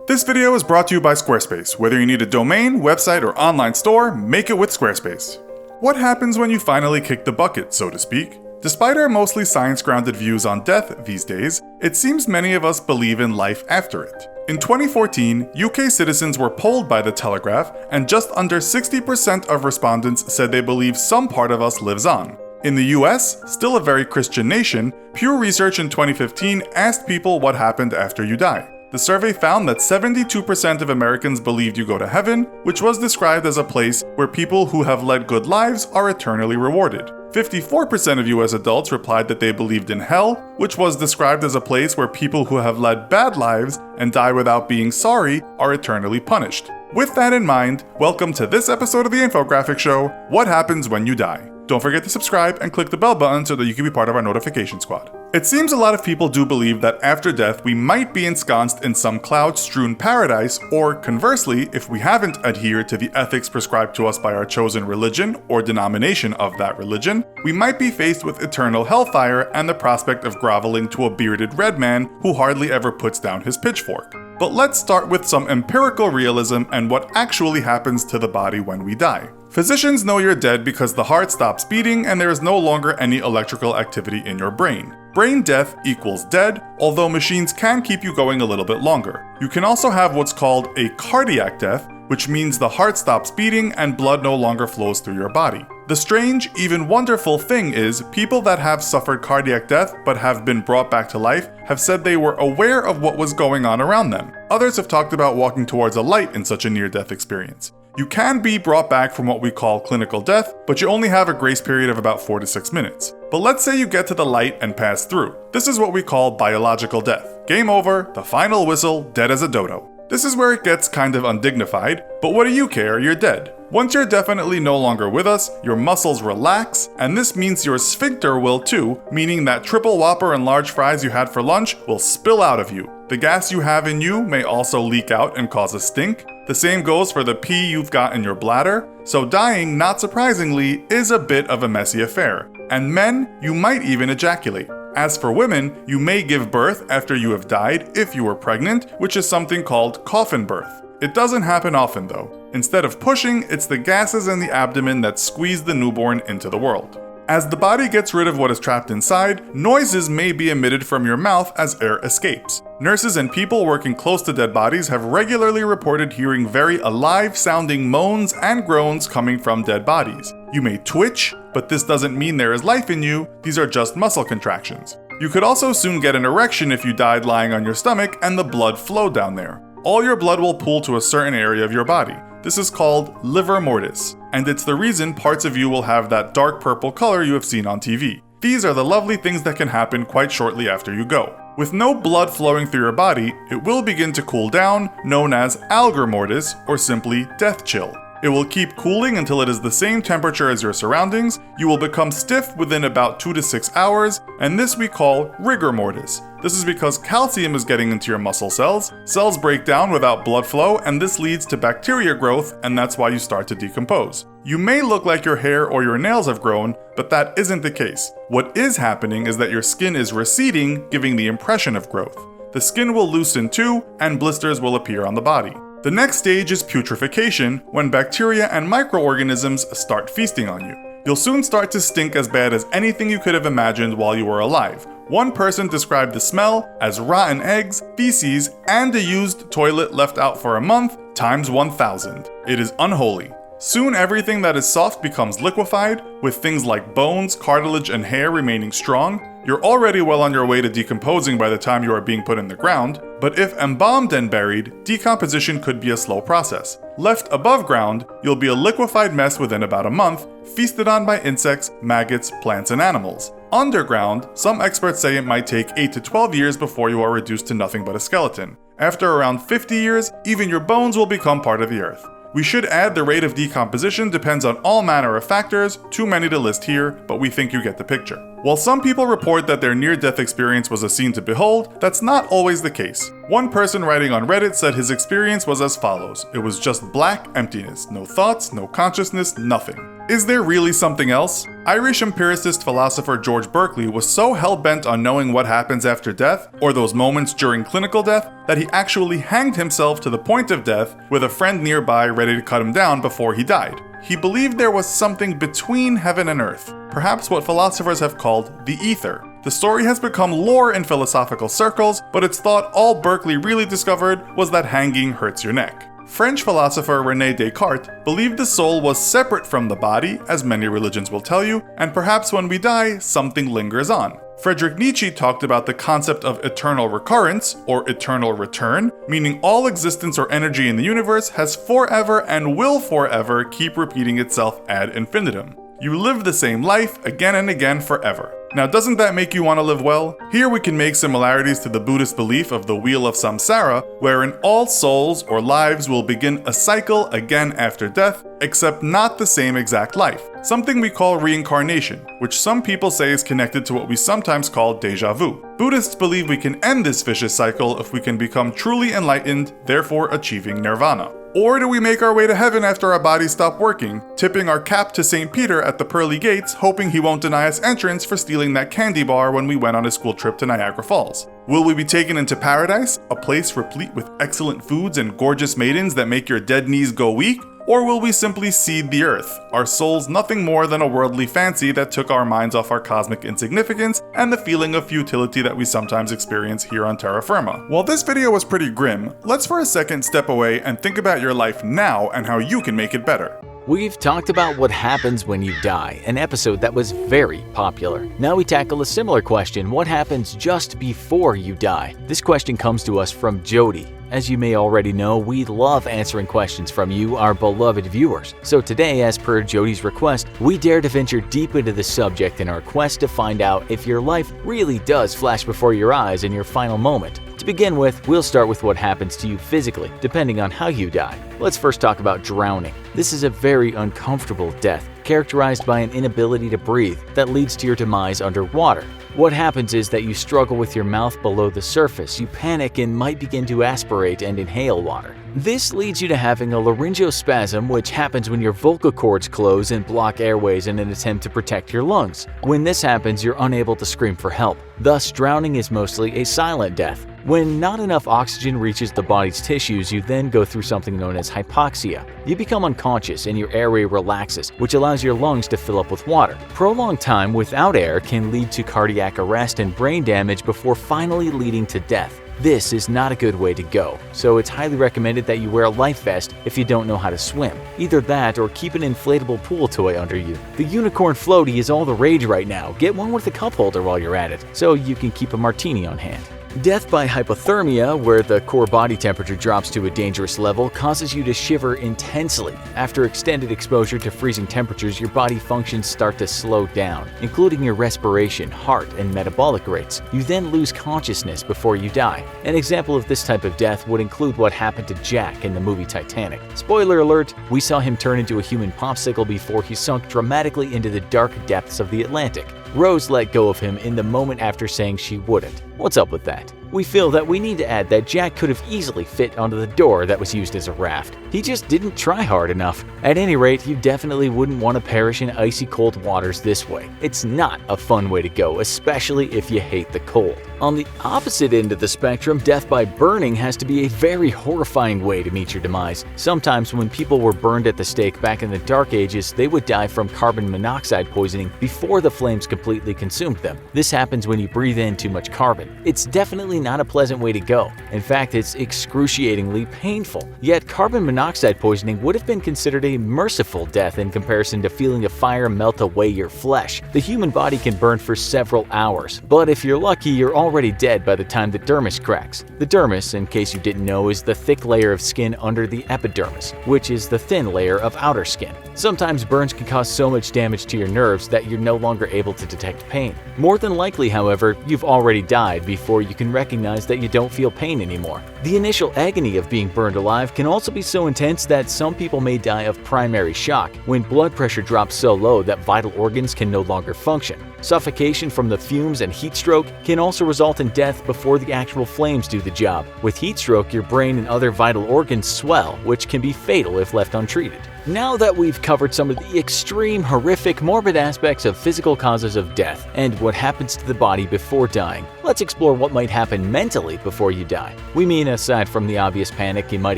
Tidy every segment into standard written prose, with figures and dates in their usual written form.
This video is brought to you by Squarespace. Whether you need a domain, website, or online store, make it with Squarespace. What happens when you finally kick the bucket, so to speak? Despite our mostly science-grounded views on death these days, it seems many of us believe in life after it. In 2014, UK citizens were polled by The Telegraph, and just under 60% of respondents said they believe some part of us lives on. In the US, still a very Christian nation, Pew Research in 2015 asked people what happened after you die. The survey found that 72% of Americans believed you go to heaven, which was described as a place where people who have led good lives are eternally rewarded. 54% of US adults replied that they believed in hell, which was described as a place where people who have led bad lives and die without being sorry are eternally punished. With that in mind, welcome to this episode of the Infographic Show, What Happens When You Die. Don't forget to subscribe and click the bell button so that you can be part of our notification squad. It seems a lot of people do believe that after death we might be ensconced in some cloud-strewn paradise, or conversely, if we haven't adhered to the ethics prescribed to us by our chosen religion or denomination of that religion, we might be faced with eternal hellfire and the prospect of groveling to a bearded red man who hardly ever puts down his pitchfork. But let's start with some empirical realism and what actually happens to the body when we die. Physicians know you're dead because the heart stops beating and there is no longer any electrical activity in your brain. Brain death equals dead, although machines can keep you going a little bit longer. You can also have what's called a cardiac death, which means the heart stops beating and blood no longer flows through your body. The strange, even wonderful thing is, people that have suffered cardiac death but have been brought back to life have said they were aware of what was going on around them. Others have talked about walking towards a light in such a near-death experience. You can be brought back from what we call clinical death, but you only have a grace period of about 4 to 6 minutes. But let's say you get to the light and pass through. This is what we call biological death. Game over, the final whistle, dead as a dodo. This is where it gets kind of undignified, but what do you care, you're dead. Once you're definitely no longer with us, your muscles relax, and this means your sphincter will too, meaning that triple whopper and large fries you had for lunch will spill out of you. The gas you have in you may also leak out and cause a stink. The same goes for the pee you've got in your bladder, so dying, not surprisingly, is a bit of a messy affair. And men, you might even ejaculate. As for women, you may give birth after you have died if you were pregnant, which is something called coffin birth. It doesn't happen often though. Instead of pushing, it's the gases in the abdomen that squeeze the newborn into the world. As the body gets rid of what is trapped inside, noises may be emitted from your mouth as air escapes. Nurses and people working close to dead bodies have regularly reported hearing very alive-sounding moans and groans coming from dead bodies. You may twitch, but this doesn't mean there is life in you, these are just muscle contractions. You could also soon get an erection if you died lying on your stomach and the blood flowed down there. All your blood will pool to a certain area of your body. This is called livor mortis, and it's the reason parts of you will have that dark purple color you have seen on TV. These are the lovely things that can happen quite shortly after you go. With no blood flowing through your body, it will begin to cool down, known as algor mortis, or simply death chill. It will keep cooling until it is the same temperature as your surroundings, you will become stiff within about 2 to 6 hours, and this we call rigor mortis. This is because calcium is getting into your muscle cells, cells break down without blood flow, and this leads to bacteria growth, and that's why you start to decompose. You may look like your hair or your nails have grown, but that isn't the case. What is happening is that your skin is receding, giving the impression of growth. The skin will loosen too, and blisters will appear on the body. The next stage is putrefaction, when bacteria and microorganisms start feasting on you. You'll soon start to stink as bad as anything you could have imagined while you were alive. One person described the smell as rotten eggs, feces, and a used toilet left out for a month times 1,000. It is unholy. Soon everything that is soft becomes liquefied, with things like bones, cartilage, and hair remaining strong. You're already well on your way to decomposing by the time you are being put in the ground, but if embalmed and buried, decomposition could be a slow process. Left above ground, you'll be a liquefied mess within about a month, feasted on by insects, maggots, plants, and animals. Underground, some experts say it might take 8 to 12 years before you are reduced to nothing but a skeleton. After around 50 years, even your bones will become part of the earth. We should add the rate of decomposition depends on all manner of factors, too many to list here, but we think you get the picture. While some people report that their near-death experience was a scene to behold, that's not always the case. One person writing on Reddit said his experience was as follows. It was just black emptiness, no thoughts, no consciousness, nothing. Is there really something else? Irish empiricist philosopher George Berkeley was so hell-bent on knowing what happens after death, or those moments during clinical death, that he actually hanged himself to the point of death with a friend nearby ready to cut him down before he died. He believed there was something between heaven and earth, perhaps what philosophers have called the ether. The story has become lore in philosophical circles, but it's thought all Berkeley really discovered was that hanging hurts your neck. French philosopher René Descartes believed the soul was separate from the body, as many religions will tell you, and perhaps when we die, something lingers on. Friedrich Nietzsche talked about the concept of eternal recurrence, or eternal return, meaning all existence or energy in the universe has forever and will forever keep repeating itself ad infinitum. You live the same life again and again forever. Now, doesn't that make you want to live well? Here we can make similarities to the Buddhist belief of the Wheel of Samsara, wherein all souls or lives will begin a cycle again after death, except not the same exact life. Something we call reincarnation, which some people say is connected to what we sometimes call déjà vu. Buddhists believe we can end this vicious cycle if we can become truly enlightened, therefore achieving nirvana. Or do we make our way to heaven after our bodies stop working, tipping our cap to St. Peter at the pearly gates, hoping he won't deny us entrance for stealing that candy bar when we went on a school trip to Niagara Falls? Will we be taken into paradise, a place replete with excellent foods and gorgeous maidens that make your dead knees go weak? Or will we simply seed the earth, our souls nothing more than a worldly fancy that took our minds off our cosmic insignificance and the feeling of futility that we sometimes experience here on terra firma? While this video was pretty grim, let's for a second step away and think about your life now and how you can make it better. We've talked about what happens when you die, an episode that was very popular. Now we tackle a similar question: what happens just before you die? This question comes to us from Jody. As you may already know, we love answering questions from you, our beloved viewers. So today, as per Jody's request, we dare to venture deep into the subject in our quest to find out if your life really does flash before your eyes in your final moment. To begin with, we'll start with what happens to you physically, depending on how you die. Let's first talk about drowning. This is a very uncomfortable death, characterized by an inability to breathe that leads to your demise underwater. What happens is that you struggle with your mouth below the surface, you panic and might begin to aspirate and inhale water. This leads you to having a laryngospasm, which happens when your vocal cords close and block airways in an attempt to protect your lungs. When this happens, you're unable to scream for help. Thus, drowning is mostly a silent death. When not enough oxygen reaches the body's tissues, you then go through something known as hypoxia. You become unconscious and your airway relaxes, which allows your lungs to fill up with water. Prolonged time without air can lead to cardiac arrest and brain damage before finally leading to death. This is not a good way to go, so it's highly recommended that you wear a life vest if you don't know how to swim. Either that or keep an inflatable pool toy under you. The unicorn floaty is all the rage right now. Get one with a cup holder while you're at it, so you can keep a martini on hand. Death by hypothermia, where the core body temperature drops to a dangerous level, causes you to shiver intensely. After extended exposure to freezing temperatures, your body functions start to slow down, including your respiration, heart, and metabolic rates. You then lose consciousness before you die. An example of this type of death would include what happened to Jack in the movie Titanic. Spoiler alert, we saw him turn into a human popsicle before he sunk dramatically into the dark depths of the Atlantic. Rose let go of him in the moment after saying she wouldn't. What's up with that? We feel that we need to add that Jack could have easily fit onto the door that was used as a raft. He just didn't try hard enough. At any rate, you definitely wouldn't want to perish in icy cold waters this way. It's not a fun way to go, especially if you hate the cold. On the opposite end of the spectrum, death by burning has to be a very horrifying way to meet your demise. Sometimes when people were burned at the stake back in the Dark Ages, they would die from carbon monoxide poisoning before the flames completely consumed them. This happens when you breathe in too much carbon. It's definitely not a pleasant way to go. In fact, it's excruciatingly painful. Yet carbon monoxide poisoning would have been considered a merciful death in comparison to feeling a fire melt away your flesh. The human body can burn for several hours, but if you're lucky, you're already dead by the time the dermis cracks. The dermis, in case you didn't know, is the thick layer of skin under the epidermis, which is the thin layer of outer skin. Sometimes burns can cause so much damage to your nerves that you're no longer able to detect pain. More than likely, however, you've already died before you can recognize that you don't feel pain anymore. The initial agony of being burned alive can also be so intense that some people may die of primary shock, when blood pressure drops so low that vital organs can no longer function. Suffocation from the fumes and heat stroke can also result in death before the actual flames do the job. With heat stroke, your brain and other vital organs swell, which can be fatal if left untreated. Now that we've covered some of the extreme, horrific, morbid aspects of physical causes of death and what happens to the body before dying, let's explore what might happen mentally before you die. We mean aside from the obvious panic you might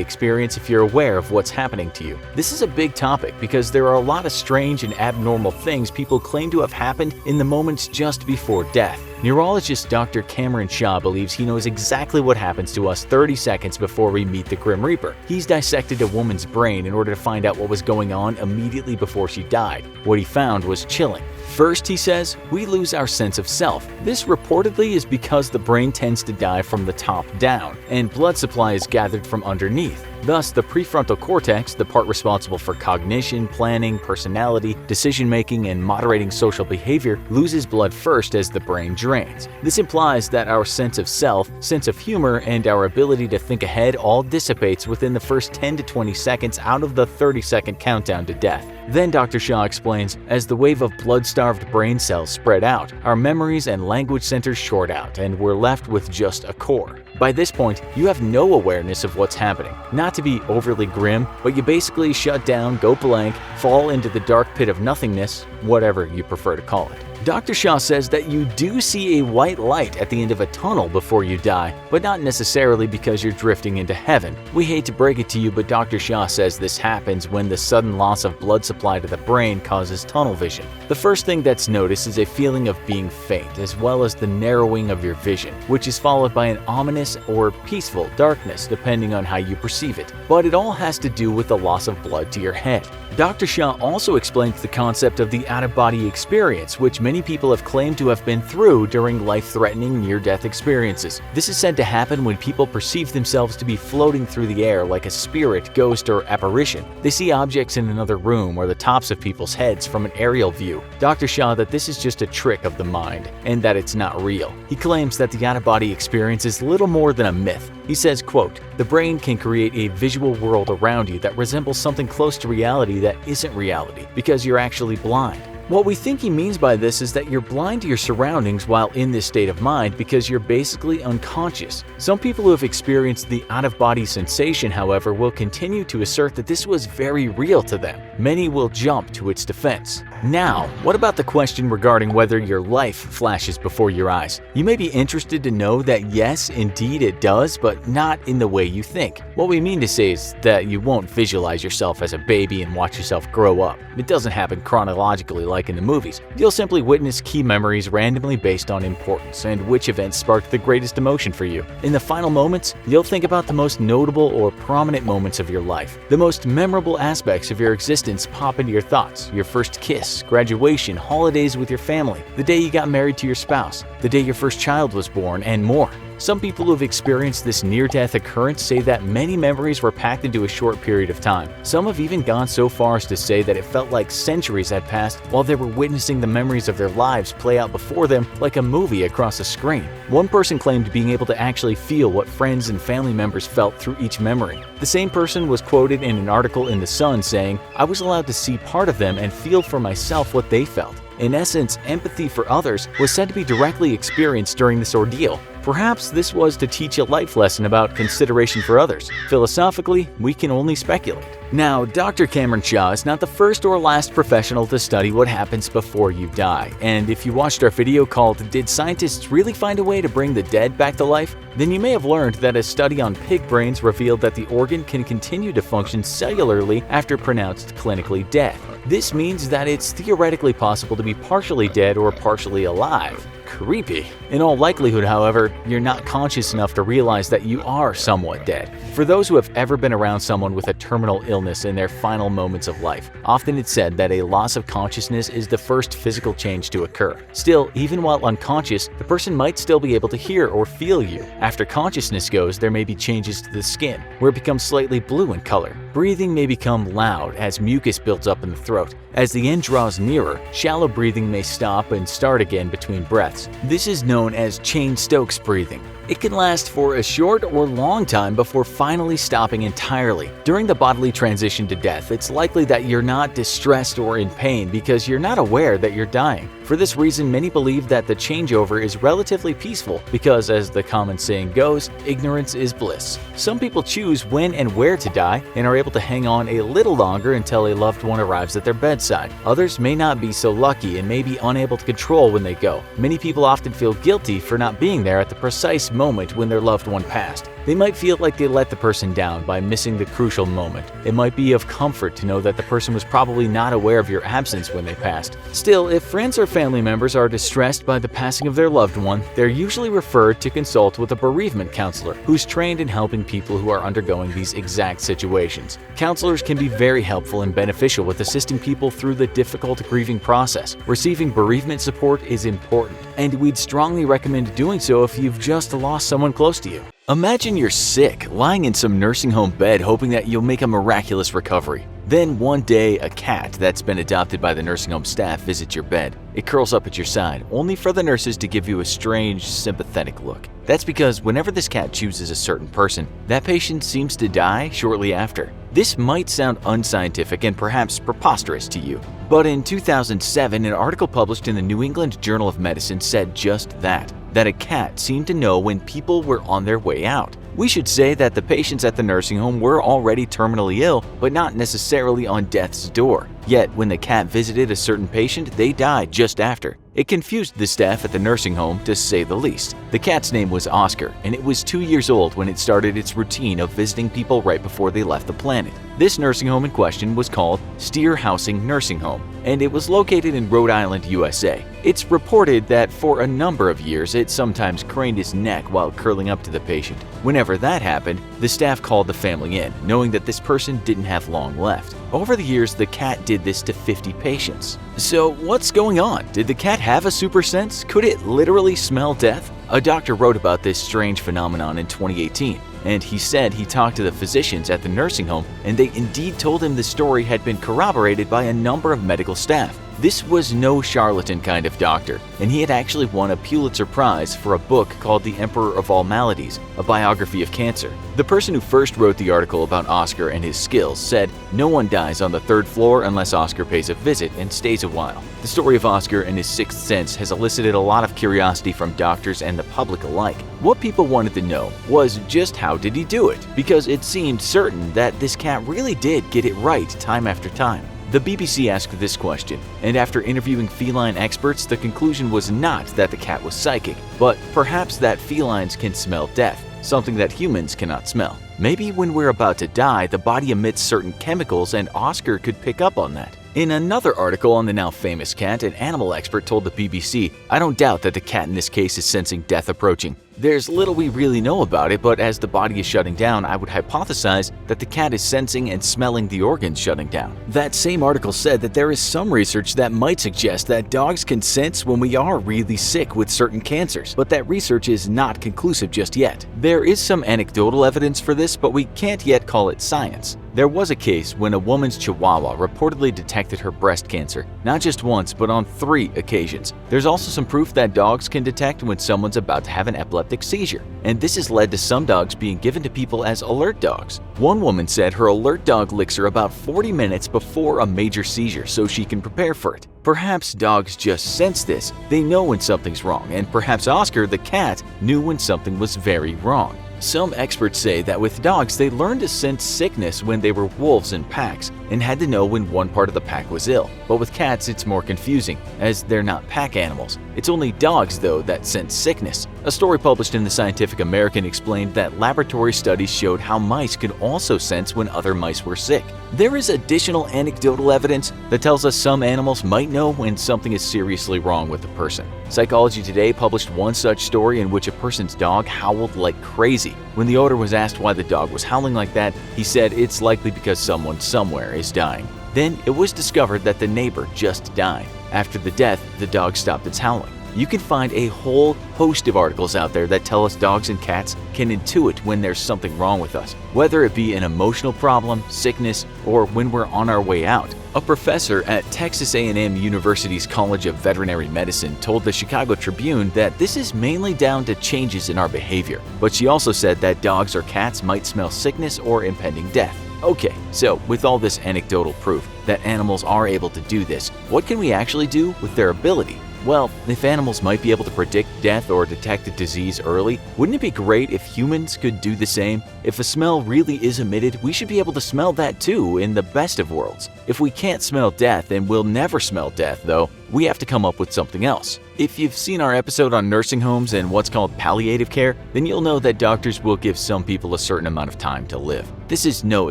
experience if you're aware of what's happening to you. This is a big topic because there are a lot of strange and abnormal things people claim to have happened in the moments just before death. Neurologist Dr. Cameron Shaw believes he knows exactly what happens to us 30 seconds before we meet the Grim Reaper. He's dissected a woman's brain in order to find out what was going on immediately before she died. What he found was chilling. First, he says, we lose our sense of self. This reportedly is because the brain tends to die from the top down, and blood supply is gathered from underneath. Thus, the prefrontal cortex, the part responsible for cognition, planning, personality, decision-making, and moderating social behavior, loses blood first as the brain drains. This implies that our sense of self, sense of humor, and our ability to think ahead all dissipates within the first 10 to 20 seconds out of the 30-second countdown to death. Then Dr. Shaw explains, as the wave of blood-starved brain cells spread out, our memories and language centers short out, and we're left with just a core. By this point, you have no awareness of what's happening. Not to be overly grim, but you basically shut down, go blank, fall into the dark pit of nothingness, whatever you prefer to call it. Dr. Shaw says that you do see a white light at the end of a tunnel before you die, but not necessarily because you're drifting into heaven. We hate to break it to you, but Dr. Shaw says this happens when the sudden loss of blood supply to the brain causes tunnel vision. The first thing that's noticed is a feeling of being faint, as well as the narrowing of your vision, which is followed by an ominous or peaceful darkness depending on how you perceive it. But it all has to do with the loss of blood to your head. Dr. Shaw also explains the concept of the out-of-body experience, which many people have claimed to have been through during life-threatening near-death experiences. This is said to happen when people perceive themselves to be floating through the air like a spirit, ghost, or apparition. They see objects in another room or the tops of people's heads from an aerial view. Dr. Shaw that this is just a trick of the mind and that it's not real. He claims that the out-of-body experience is little more than a myth. He says, quote, "The brain can create a visual world around you that resembles something close to reality that isn't reality because you're actually blind." What we think he means by this is that you're blind to your surroundings while in this state of mind because you're basically unconscious. Some people who have experienced the out-of-body sensation, however, will continue to assert that this was very real to them. Many will jump to its defense. Now, what about the question regarding whether your life flashes before your eyes? You may be interested to know that yes, indeed it does, but not in the way you think. What we mean to say is that you won't visualize yourself as a baby and watch yourself grow up. It doesn't happen chronologically like in the movies. You'll simply witness key memories randomly based on importance and which events sparked the greatest emotion for you. In the final moments, you'll think about the most notable or prominent moments of your life. The most memorable aspects of your existence pop into your thoughts: your first kiss, graduation, holidays with your family, the day you got married to your spouse, the day your first child was born, and more. Some people who have experienced this near-death occurrence say that many memories were packed into a short period of time. Some have even gone so far as to say that it felt like centuries had passed while they were witnessing the memories of their lives play out before them like a movie across a screen. One person claimed being able to actually feel what friends and family members felt through each memory. The same person was quoted in an article in The Sun saying, "I was allowed to see part of them and feel for myself what they felt." In essence, empathy for others was said to be directly experienced during this ordeal. Perhaps this was to teach a life lesson about consideration for others. Philosophically, we can only speculate. Now, Dr. Cameron Shaw is not the first or last professional to study what happens before you die. And if you watched our video called "Did Scientists Really Find a Way to Bring the Dead Back to Life?", then you may have learned that a study on pig brains revealed that the organ can continue to function cellularly after pronounced clinically dead. This means that it's theoretically possible to be partially dead or partially alive. Creepy. In all likelihood, however, you're not conscious enough to realize that you are somewhat dead. For those who have ever been around someone with a terminal illness in their final moments of life, often it's said that a loss of consciousness is the first physical change to occur. Still, even while unconscious, the person might still be able to hear or feel you. After consciousness goes, there may be changes to the skin, where it becomes slightly blue in color. Breathing may become loud as mucus builds up in the throat. As the end draws nearer, shallow breathing may stop and start again between breaths. breaths. This is known as Cheyne-Stokes breathing. It can last for a short or long time before finally stopping entirely. During the bodily transition to death, it's likely that you're not distressed or in pain because you're not aware that you're dying. For this reason, many believe that the changeover is relatively peaceful because, as the common saying goes, ignorance is bliss. Some people choose when and where to die and are able to hang on a little longer until a loved one arrives at their bedside. Others may not be so lucky and may be unable to control when they go. Many people often feel guilty for not being there at the precise moment when their loved one passed. They might feel like they let the person down by missing the crucial moment. It might be of comfort to know that the person was probably not aware of your absence when they passed. Still, if friends or family members are distressed by the passing of their loved one, they're usually referred to consult with a bereavement counselor who's trained in helping people who are undergoing these exact situations. Counselors can be very helpful and beneficial with assisting people through the difficult grieving process. Receiving bereavement support is important, and we'd strongly recommend doing so if you've just lost someone close to you. Imagine you're sick, lying in some nursing home bed hoping that you'll make a miraculous recovery. Then one day, a cat that's been adopted by the nursing home staff visits your bed. It curls up at your side, only for the nurses to give you a strange, sympathetic look. That's because whenever this cat chooses a certain person, that patient seems to die shortly after. This might sound unscientific and perhaps preposterous to you, but in 2007, an article published in the New England Journal of Medicine said just that a cat seemed to know when people were on their way out. We should say that the patients at the nursing home were already terminally ill, but not necessarily on death's door. Yet, when the cat visited a certain patient, they died just after. It confused the staff at the nursing home, to say the least. The cat's name was Oscar, and it was 2 years old when it started its routine of visiting people right before they left the planet. This nursing home in question was called Steer Housing Nursing Home, and it was located in Rhode Island, USA. It's reported that for a number of years, it sometimes craned its neck while curling up to the patient. Whenever that happened, the staff called the family in, knowing that this person didn't have long left. Over the years, the cat did this to 50 patients. So what's going on? Did the cat have a super sense? Could it literally smell death? A doctor wrote about this strange phenomenon in 2018, and he said he talked to the physicians at the nursing home, and they indeed told him the story had been corroborated by a number of medical staff. This was no charlatan kind of doctor, and he had actually won a Pulitzer Prize for a book called The Emperor of All Maladies, a biography of cancer. The person who first wrote the article about Oscar and his skills said, "No one dies on the 3rd floor unless Oscar pays a visit and stays a while." The story of Oscar and his sixth sense has elicited a lot of curiosity from doctors and the public alike. What people wanted to know was just how did he do it, because it seemed certain that this cat really did get it right time after time. The BBC asked this question, and after interviewing feline experts, the conclusion was not that the cat was psychic, but perhaps that felines can smell death, something that humans cannot smell. Maybe when we're about to die, the body emits certain chemicals and Oscar could pick up on that. In another article on the now famous cat, an animal expert told the BBC, "I don't doubt that the cat in this case is sensing death approaching. There's little we really know about it, but as the body is shutting down, I would hypothesize that the cat is sensing and smelling the organs shutting down." That same article said that there is some research that might suggest that dogs can sense when we are really sick with certain cancers, but that research is not conclusive just yet. There is some anecdotal evidence for this, but we can't yet call it science. There was a case when a woman's chihuahua reportedly detected her breast cancer, not just once, but on 3 occasions. There's also some proof that dogs can detect when someone's about to have an epileptic seizure, and this has led to some dogs being given to people as alert dogs. One woman said her alert dog licks her about 40 minutes before a major seizure so she can prepare for it. Perhaps dogs just sense this. They know when something's wrong, and perhaps Oscar, the cat, knew when something was very wrong. Some experts say that with dogs, they learned to sense sickness when they were wolves in packs and had to know when one part of the pack was ill. But with cats, it's more confusing, as they're not pack animals. It's only dogs, though, that sense sickness. A story published in the Scientific American explained that laboratory studies showed how mice could also sense when other mice were sick. There is additional anecdotal evidence that tells us some animals might know when something is seriously wrong with a person. Psychology Today published one such story in which a person's dog howled like crazy. When the owner was asked why the dog was howling like that, he said it's likely because someone somewhere is dying. Then it was discovered that the neighbor just died. After the death, the dog stopped its howling. You can find a whole host of articles out there that tell us dogs and cats can intuit when there's something wrong with us, whether it be an emotional problem, sickness, or when we're on our way out. A professor at Texas A&M University's College of Veterinary Medicine told the Chicago Tribune that this is mainly down to changes in our behavior, but she also said that dogs or cats might smell sickness or impending death. Okay, so with all this anecdotal proof that animals are able to do this, what can we actually do with their ability? Well, if animals might be able to predict death or detect a disease early, wouldn't it be great if humans could do the same? If a smell really is emitted, we should be able to smell that too in the best of worlds. If we can't smell death and will never smell death, though, we have to come up with something else. If you've seen our episode on nursing homes and what's called palliative care, then you'll know that doctors will give some people a certain amount of time to live. This is no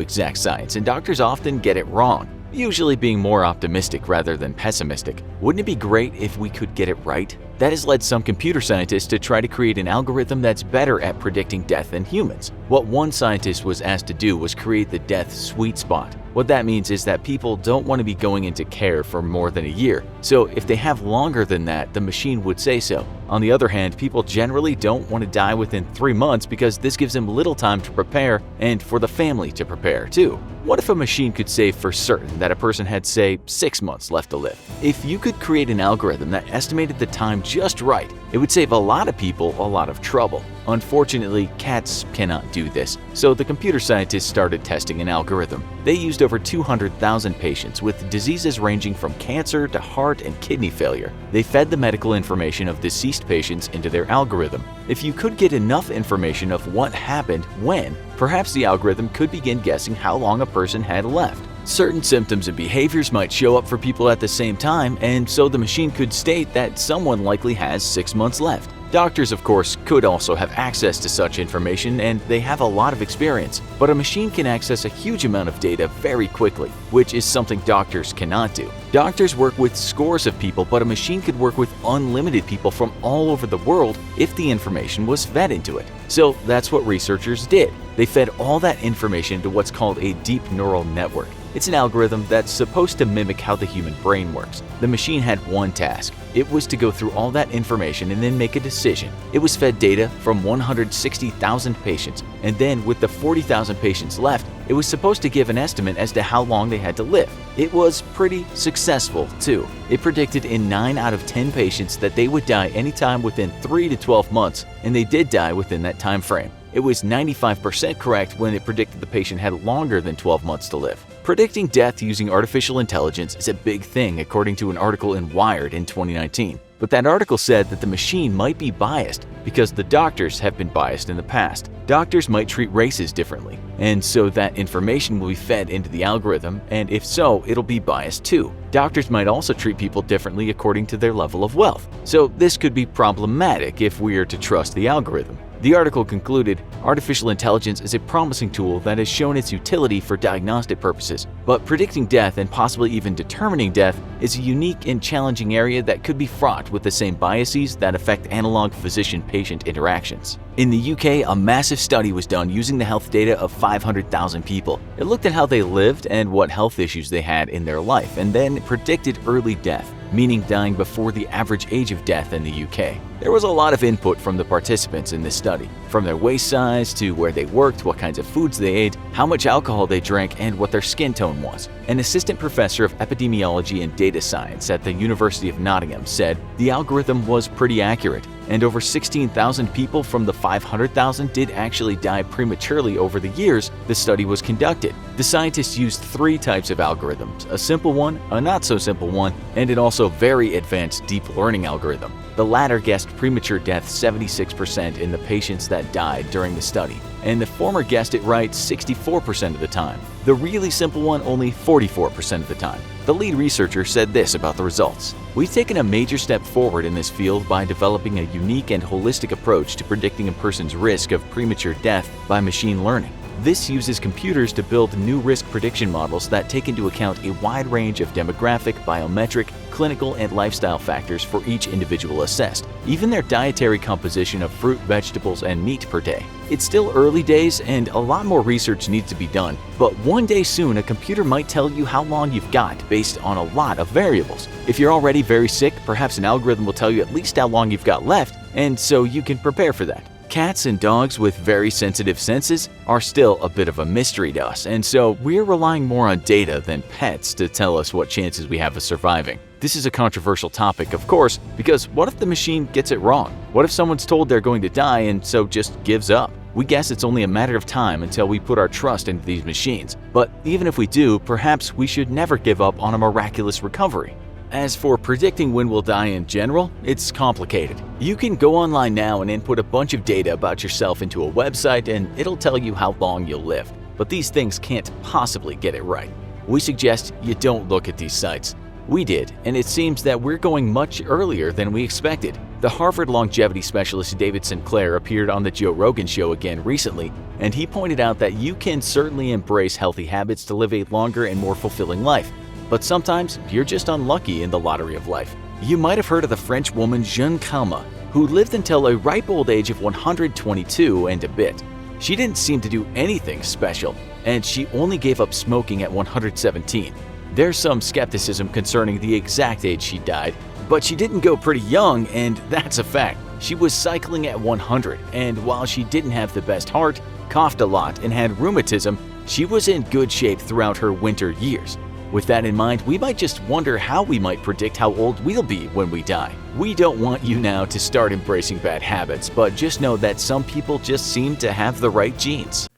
exact science, and doctors often get it wrong, usually being more optimistic rather than pessimistic. Wouldn't it be great if we could get it right? That has led some computer scientists to try to create an algorithm that's better at predicting death than humans. What one scientist was asked to do was create the death sweet spot. What that means is that people don't want to be going into care for more than a year, so if they have longer than that, the machine would say so. On the other hand, people generally don't want to die within 3 months because this gives them little time to prepare and for the family to prepare too. What if a machine could say for certain that a person had, say, 6 months left to live? If you could create an algorithm that estimated the time just right, it would save a lot of people a lot of trouble. Unfortunately, cats cannot do this, so the computer scientists started testing an algorithm. They used over 200,000 patients with diseases ranging from cancer to heart and kidney failure. They fed the medical information of deceased patients into their algorithm. If you could get enough information of what happened when, perhaps the algorithm could begin guessing how long a person had left. Certain symptoms and behaviors might show up for people at the same time, and so the machine could state that someone likely has 6 months left. Doctors, of course, could also have access to such information, and they have a lot of experience, but a machine can access a huge amount of data very quickly, which is something doctors cannot do. Doctors work with scores of people, but a machine could work with unlimited people from all over the world if the information was fed into it. So that's what researchers did. They fed all that information into what's called a deep neural network. It's an algorithm that's supposed to mimic how the human brain works. The machine had one task. It was to go through all that information and then make a decision. It was fed data from 160,000 patients, and then with the 40,000 patients left, it was supposed to give an estimate as to how long they had to live. It was pretty successful, too. It predicted in 9 out of 10 patients that they would die anytime within 3 to 12 months, and they did die within that time frame. It was 95% correct when it predicted the patient had longer than 12 months to live. Predicting death using artificial intelligence is a big thing, according to an article in Wired in 2019. But that article said that the machine might be biased because the doctors have been biased in the past. Doctors might treat races differently, and so that information will be fed into the algorithm, and if so, it'll be biased too. Doctors might also treat people differently according to their level of wealth. So this could be problematic if we are to trust the algorithm. The article concluded, artificial intelligence is a promising tool that has shown its utility for diagnostic purposes, but predicting death and possibly even determining death is a unique and challenging area that could be fraught with the same biases that affect analog physician-patient interactions. In the UK, a massive study was done using the health data of 500,000 people. It looked at how they lived and what health issues they had in their life, and then predicted early death, meaning dying before the average age of death in the UK. There was a lot of input from the participants in this study, from their waist size to where they worked, what kinds of foods they ate, how much alcohol they drank, and what their skin tone was. An assistant professor of epidemiology and data science at the University of Nottingham said the algorithm was pretty accurate, and over 16,000 people from the 500,000 did actually die prematurely over the years the study was conducted. The scientists used 3 types of algorithms, a simple one, a not-so-simple one, and an also very advanced deep learning algorithm. The latter guessed premature death 76% in the patients that died during the study, and the former guessed it right 64% of the time. The really simple one only 44% of the time. The lead researcher said this about the results. We've taken a major step forward in this field by developing a unique and holistic approach to predicting a person's risk of premature death by machine learning. This uses computers to build new risk prediction models that take into account a wide range of demographic, biometric, clinical, and lifestyle factors for each individual assessed, even their dietary composition of fruit, vegetables, and meat per day. It's still early days and a lot more research needs to be done, but one day soon a computer might tell you how long you've got based on a lot of variables. If you're already very sick, perhaps an algorithm will tell you at least how long you've got left, and so you can prepare for that. Cats and dogs with very sensitive senses are still a bit of a mystery to us, and so we're relying more on data than pets to tell us what chances we have of surviving. This is a controversial topic, of course, because what if the machine gets it wrong? What if someone's told they're going to die and so just gives up? We guess it's only a matter of time until we put our trust into these machines. But even if we do, perhaps we should never give up on a miraculous recovery. As for predicting when we'll die in general, it's complicated. You can go online now and input a bunch of data about yourself into a website and it'll tell you how long you'll live. But these things can't possibly get it right. We suggest you don't look at these sites. We did, and it seems that we're going much earlier than we expected. The Harvard longevity specialist David Sinclair appeared on the Joe Rogan show again recently, and he pointed out that you can certainly embrace healthy habits to live a longer and more fulfilling life. But sometimes you're just unlucky in the lottery of life. You might have heard of the French woman Jeanne Calment, who lived until a ripe old age of 122 and a bit. She didn't seem to do anything special, and she only gave up smoking at 117. There's some skepticism concerning the exact age she died, but she didn't go pretty young, and that's a fact. She was cycling at 100, and while she didn't have the best heart, coughed a lot, and had rheumatism, she was in good shape throughout her winter years. With that in mind, we might just wonder how we might predict how old we'll be when we die. We don't want you now to start embracing bad habits, but just know that some people just seem to have the right genes.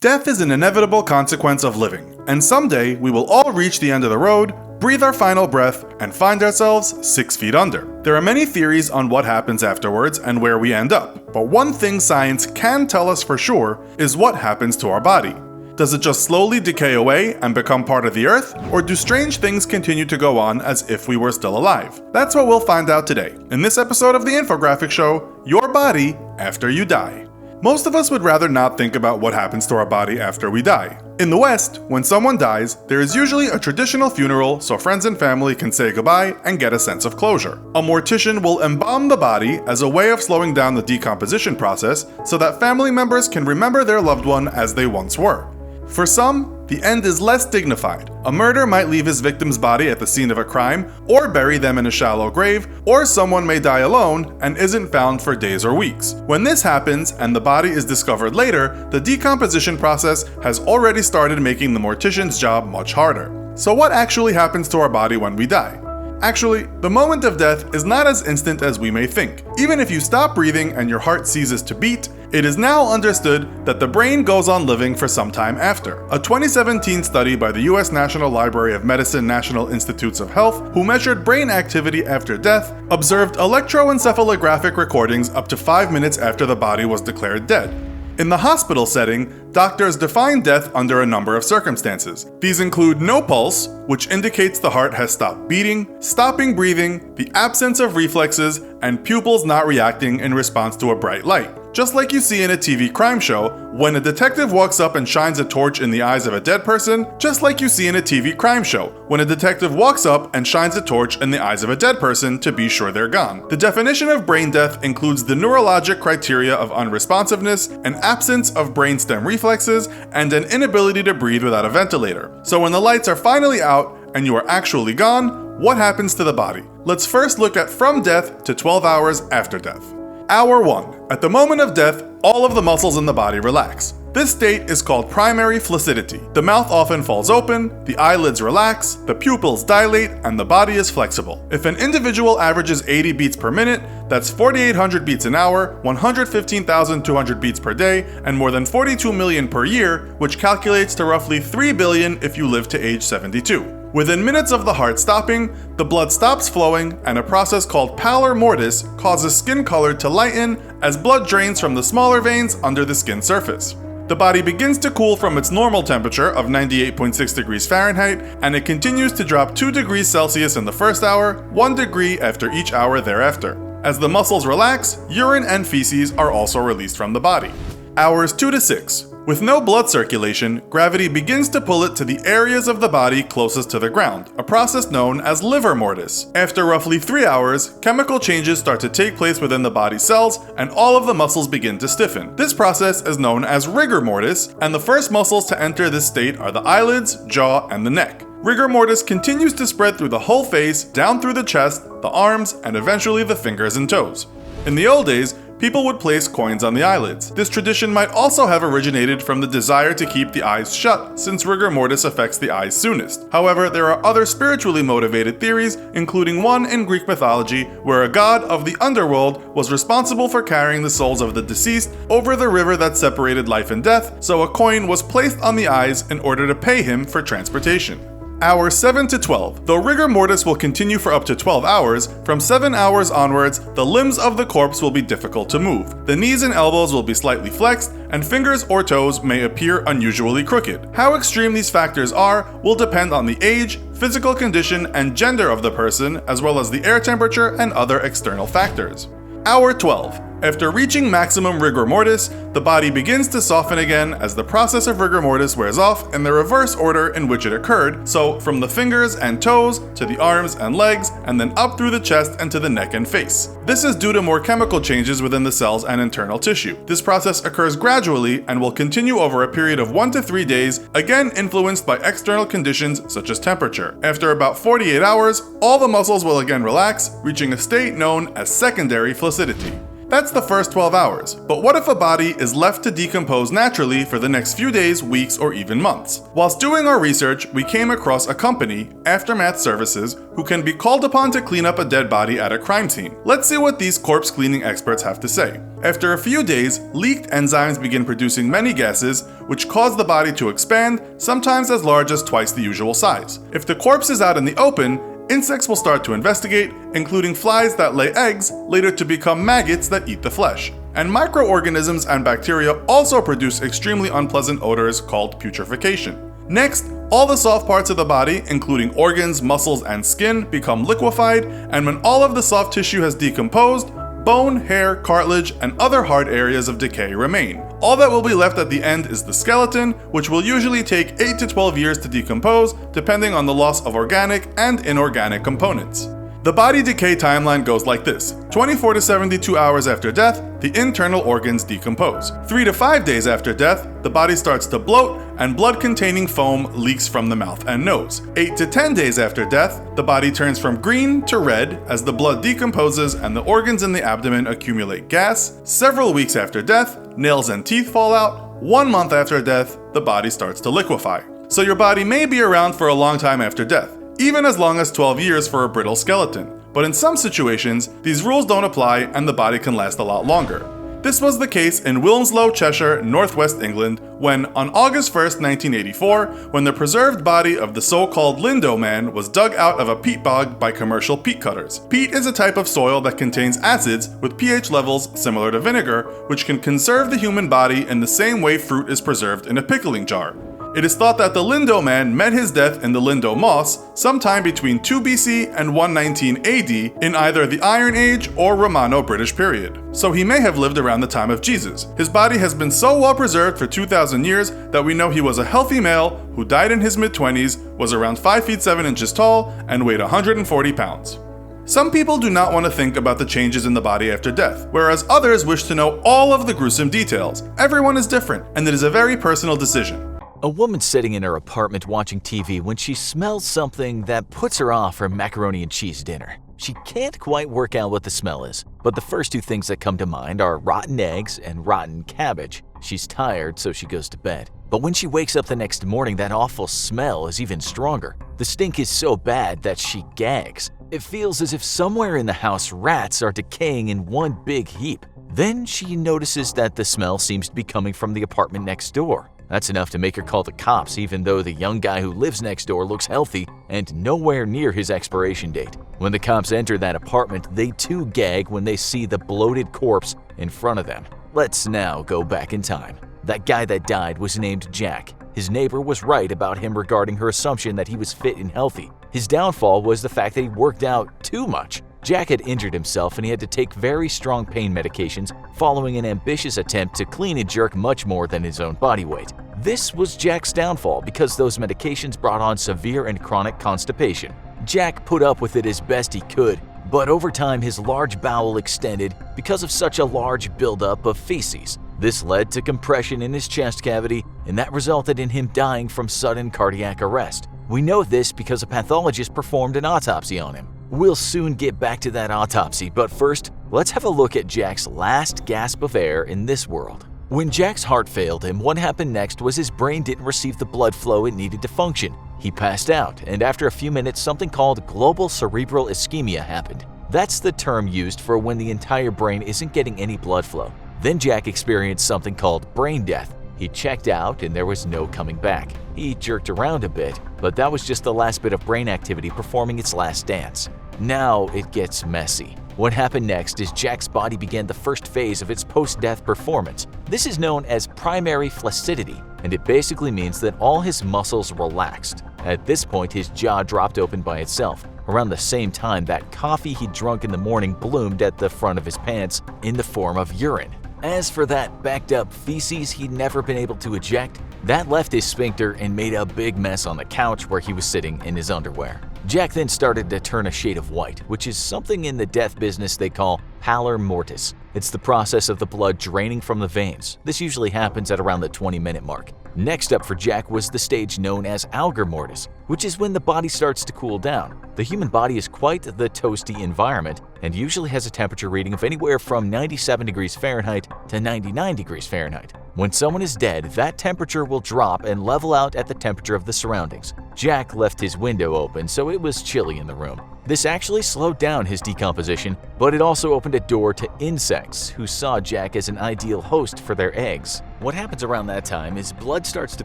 Death is an inevitable consequence of living, and someday we will all reach the end of the road, breathe our final breath, and find ourselves 6 feet under. There are many theories on what happens afterwards and where we end up, but one thing science can tell us for sure is what happens to our body. Does it just slowly decay away and become part of the earth, or do strange things continue to go on as if we were still alive? That's what we'll find out today, in this episode of the infographic show, Your Body After You Die. Most of us would rather not think about what happens to our body after we die. In the West, when someone dies, there is usually a traditional funeral so friends and family can say goodbye and get a sense of closure. A mortician will embalm the body as a way of slowing down the decomposition process so that family members can remember their loved one as they once were. For some, the end is less dignified. A murderer might leave his victim's body at the scene of a crime, or bury them in a shallow grave, or someone may die alone and isn't found for days or weeks. When this happens and the body is discovered later, the decomposition process has already started making the mortician's job much harder. So what actually happens to our body when we die? Actually, the moment of death is not as instant as we may think. Even if you stop breathing and your heart ceases to beat, it is now understood that the brain goes on living for some time after. A 2017 study by the US National Library of Medicine National Institutes of Health, who measured brain activity after death, observed electroencephalographic recordings up to 5 minutes after the body was declared dead. In the hospital setting, doctors define death under a number of circumstances. These include no pulse, which indicates the heart has stopped beating, stopping breathing, the absence of reflexes, and pupils not reacting in response to a bright light. Just like you see in a TV crime show, when a detective walks up and shines a torch in the eyes of a dead person, just like you see in a TV crime show, when a detective walks up and shines a torch in the eyes of a dead person to be sure they're gone. The definition of brain death includes the neurologic criteria of unresponsiveness, an absence of brainstem reflexes, and an inability to breathe without a ventilator. So when the lights are finally out and you are actually gone, what happens to the body? Let's first look at from death to 12 hours after death. Hour 1. At the moment of death, all of the muscles in the body relax. This state is called primary flaccidity. The mouth often falls open, the eyelids relax, the pupils dilate, and the body is flexible. If an individual averages 80 beats per minute, that's 4,800 beats an hour, 115,200 beats per day, and more than 42 million per year, which calculates to roughly 3 billion if you live to age 72. Within minutes of the heart stopping, the blood stops flowing, and a process called pallor mortis causes skin color to lighten as blood drains from the smaller veins under the skin surface. The body begins to cool from its normal temperature of 98.6 degrees Fahrenheit, and it continues to drop 2 degrees Celsius in the first hour, 1 degree after each hour thereafter. As the muscles relax, urine and feces are also released from the body. Hours 2 to 6. With no blood circulation, gravity begins to pull it to the areas of the body closest to the ground, a process known as livor mortis. After roughly 3 hours, chemical changes start to take place within the body cells, and all of the muscles begin to stiffen. This process is known as rigor mortis, and the first muscles to enter this state are the eyelids, jaw, and the neck. Rigor mortis continues to spread through the whole face, down through the chest, the arms, and eventually the fingers and toes. In the old days, people would place coins on the eyelids. This tradition might also have originated from the desire to keep the eyes shut, since rigor mortis affects the eyes soonest. However, there are other spiritually motivated theories, including one in Greek mythology where a god of the underworld was responsible for carrying the souls of the deceased over the river that separated life and death, so a coin was placed on the eyes in order to pay him for transportation. Hours 7 to 12. Though rigor mortis will continue for up to 12 hours, from 7 hours onwards, the limbs of the corpse will be difficult to move. The knees and elbows will be slightly flexed, and fingers or toes may appear unusually crooked. How extreme these factors are will depend on the age, physical condition, and gender of the person, as well as the air temperature and other external factors. Hour 12. After reaching maximum rigor mortis, the body begins to soften again as the process of rigor mortis wears off in the reverse order in which it occurred, so from the fingers and toes to the arms and legs, and then up through the chest and to the neck and face. This is due to more chemical changes within the cells and internal tissue. This process occurs gradually and will continue over a period of 1 to 3 days, again influenced by external conditions such as temperature. After about 48 hours, all the muscles will again relax, reaching a state known as secondary flaccidity. That's the first 12 hours, but what if a body is left to decompose naturally for the next few days, weeks, or even months? Whilst doing our research, we came across a company, Aftermath Services, who can be called upon to clean up a dead body at a crime scene. Let's see what these corpse cleaning experts have to say. After a few days, leaked enzymes begin producing many gases, which cause the body to expand, sometimes as large as twice the usual size. If the corpse is out in the open, insects will start to investigate, including flies that lay eggs, later to become maggots that eat the flesh. And microorganisms and bacteria also produce extremely unpleasant odors called putrefaction. Next, all the soft parts of the body, including organs, muscles, and skin, become liquefied, and when all of the soft tissue has decomposed, bone, hair, cartilage, and other hard areas of decay remain. All that will be left at the end is the skeleton, which will usually take 8 to 12 years to decompose, depending on the loss of organic and inorganic components. The body decay timeline goes like this. 24 to 72 hours after death, the internal organs decompose. 3 to 5 days after death, the body starts to bloat and blood-containing foam leaks from the mouth and nose. 8 to 10 days after death, the body turns from green to red as the blood decomposes and the organs in the abdomen accumulate gas. Several weeks after death, nails and teeth fall out. 1 month after death, the body starts to liquefy. So your body may be around for a long time after death, even as long as 12 years for a brittle skeleton. But in some situations, these rules don't apply and the body can last a lot longer. This was the case in Wilmslow, Cheshire, northwest England, when on August 1st, 1984, when the preserved body of the so-called Lindo man was dug out of a peat bog by commercial peat cutters. Peat is a type of soil that contains acids with pH levels similar to vinegar, which can conserve the human body in the same way fruit is preserved in a pickling jar. It is thought that the Lindo man met his death in the Lindo Moss sometime between 2 BC and 119 AD in either the Iron Age or Romano-British period. So he may have lived around the time of Jesus. His body has been so well preserved for 2,000 years that we know he was a healthy male who died in his mid-20s, was around 5 feet 7 inches tall, and weighed 140 pounds. Some people do not want to think about the changes in the body after death, whereas others wish to know all of the gruesome details. Everyone is different, and it is a very personal decision. A woman sitting in her apartment watching TV when she smells something that puts her off her macaroni and cheese dinner. She can't quite work out what the smell is, but the first two things that come to mind are rotten eggs and rotten cabbage. She's tired, so she goes to bed. But when she wakes up the next morning, that awful smell is even stronger. The stink is so bad that she gags. It feels as if somewhere in the house rats are decaying in one big heap. Then she notices that the smell seems to be coming from the apartment next door. That's enough to make her call the cops, even though the young guy who lives next door looks healthy and nowhere near his expiration date. When the cops enter that apartment, they too gag when they see the bloated corpse in front of them. Let's now go back in time. That guy that died was named Jack. His neighbor was right about him regarding her assumption that he was fit and healthy. His downfall was the fact that he worked out too much. Jack had injured himself and he had to take very strong pain medications following an ambitious attempt to clean and jerk much more than his own body weight. This was Jack's downfall because those medications brought on severe and chronic constipation. Jack put up with it as best he could, but over time his large bowel extended because of such a large buildup of feces. This led to compression in his chest cavity, and that resulted in him dying from sudden cardiac arrest. We know this because a pathologist performed an autopsy on him. We'll soon get back to that autopsy, but first, let's have a look at Jack's last gasp of air in this world. When Jack's heart failed him, what happened next was his brain didn't receive the blood flow it needed to function. He passed out, and after a few minutes, something called global cerebral ischemia happened. That's the term used for when the entire brain isn't getting any blood flow. Then Jack experienced something called brain death. He checked out and there was no coming back. He jerked around a bit, but that was just the last bit of brain activity performing its last dance. Now it gets messy. What happened next is Jack's body began the first phase of its post-death performance. This is known as primary flaccidity, and it basically means that all his muscles relaxed. At this point, his jaw dropped open by itself. Around the same time, that coffee he'd drunk in the morning bloomed at the front of his pants in the form of urine. As for that backed up feces he'd never been able to eject, that left his sphincter and made a big mess on the couch where he was sitting in his underwear. Jack then started to turn a shade of white, which is something in the death business they call pallor mortis. It's the process of the blood draining from the veins. This usually happens at around the 20-minute mark. Next up for Jack was the stage known as algor mortis, which is when the body starts to cool down. The human body is quite the toasty environment and usually has a temperature reading of anywhere from 97 degrees Fahrenheit to 99 degrees Fahrenheit. When someone is dead, that temperature will drop and level out at the temperature of the surroundings. Jack left his window open, so it was chilly in the room. This actually slowed down his decomposition, but it also opened a door to insects, who saw Jack as an ideal host for their eggs. What happens around that time is blood starts to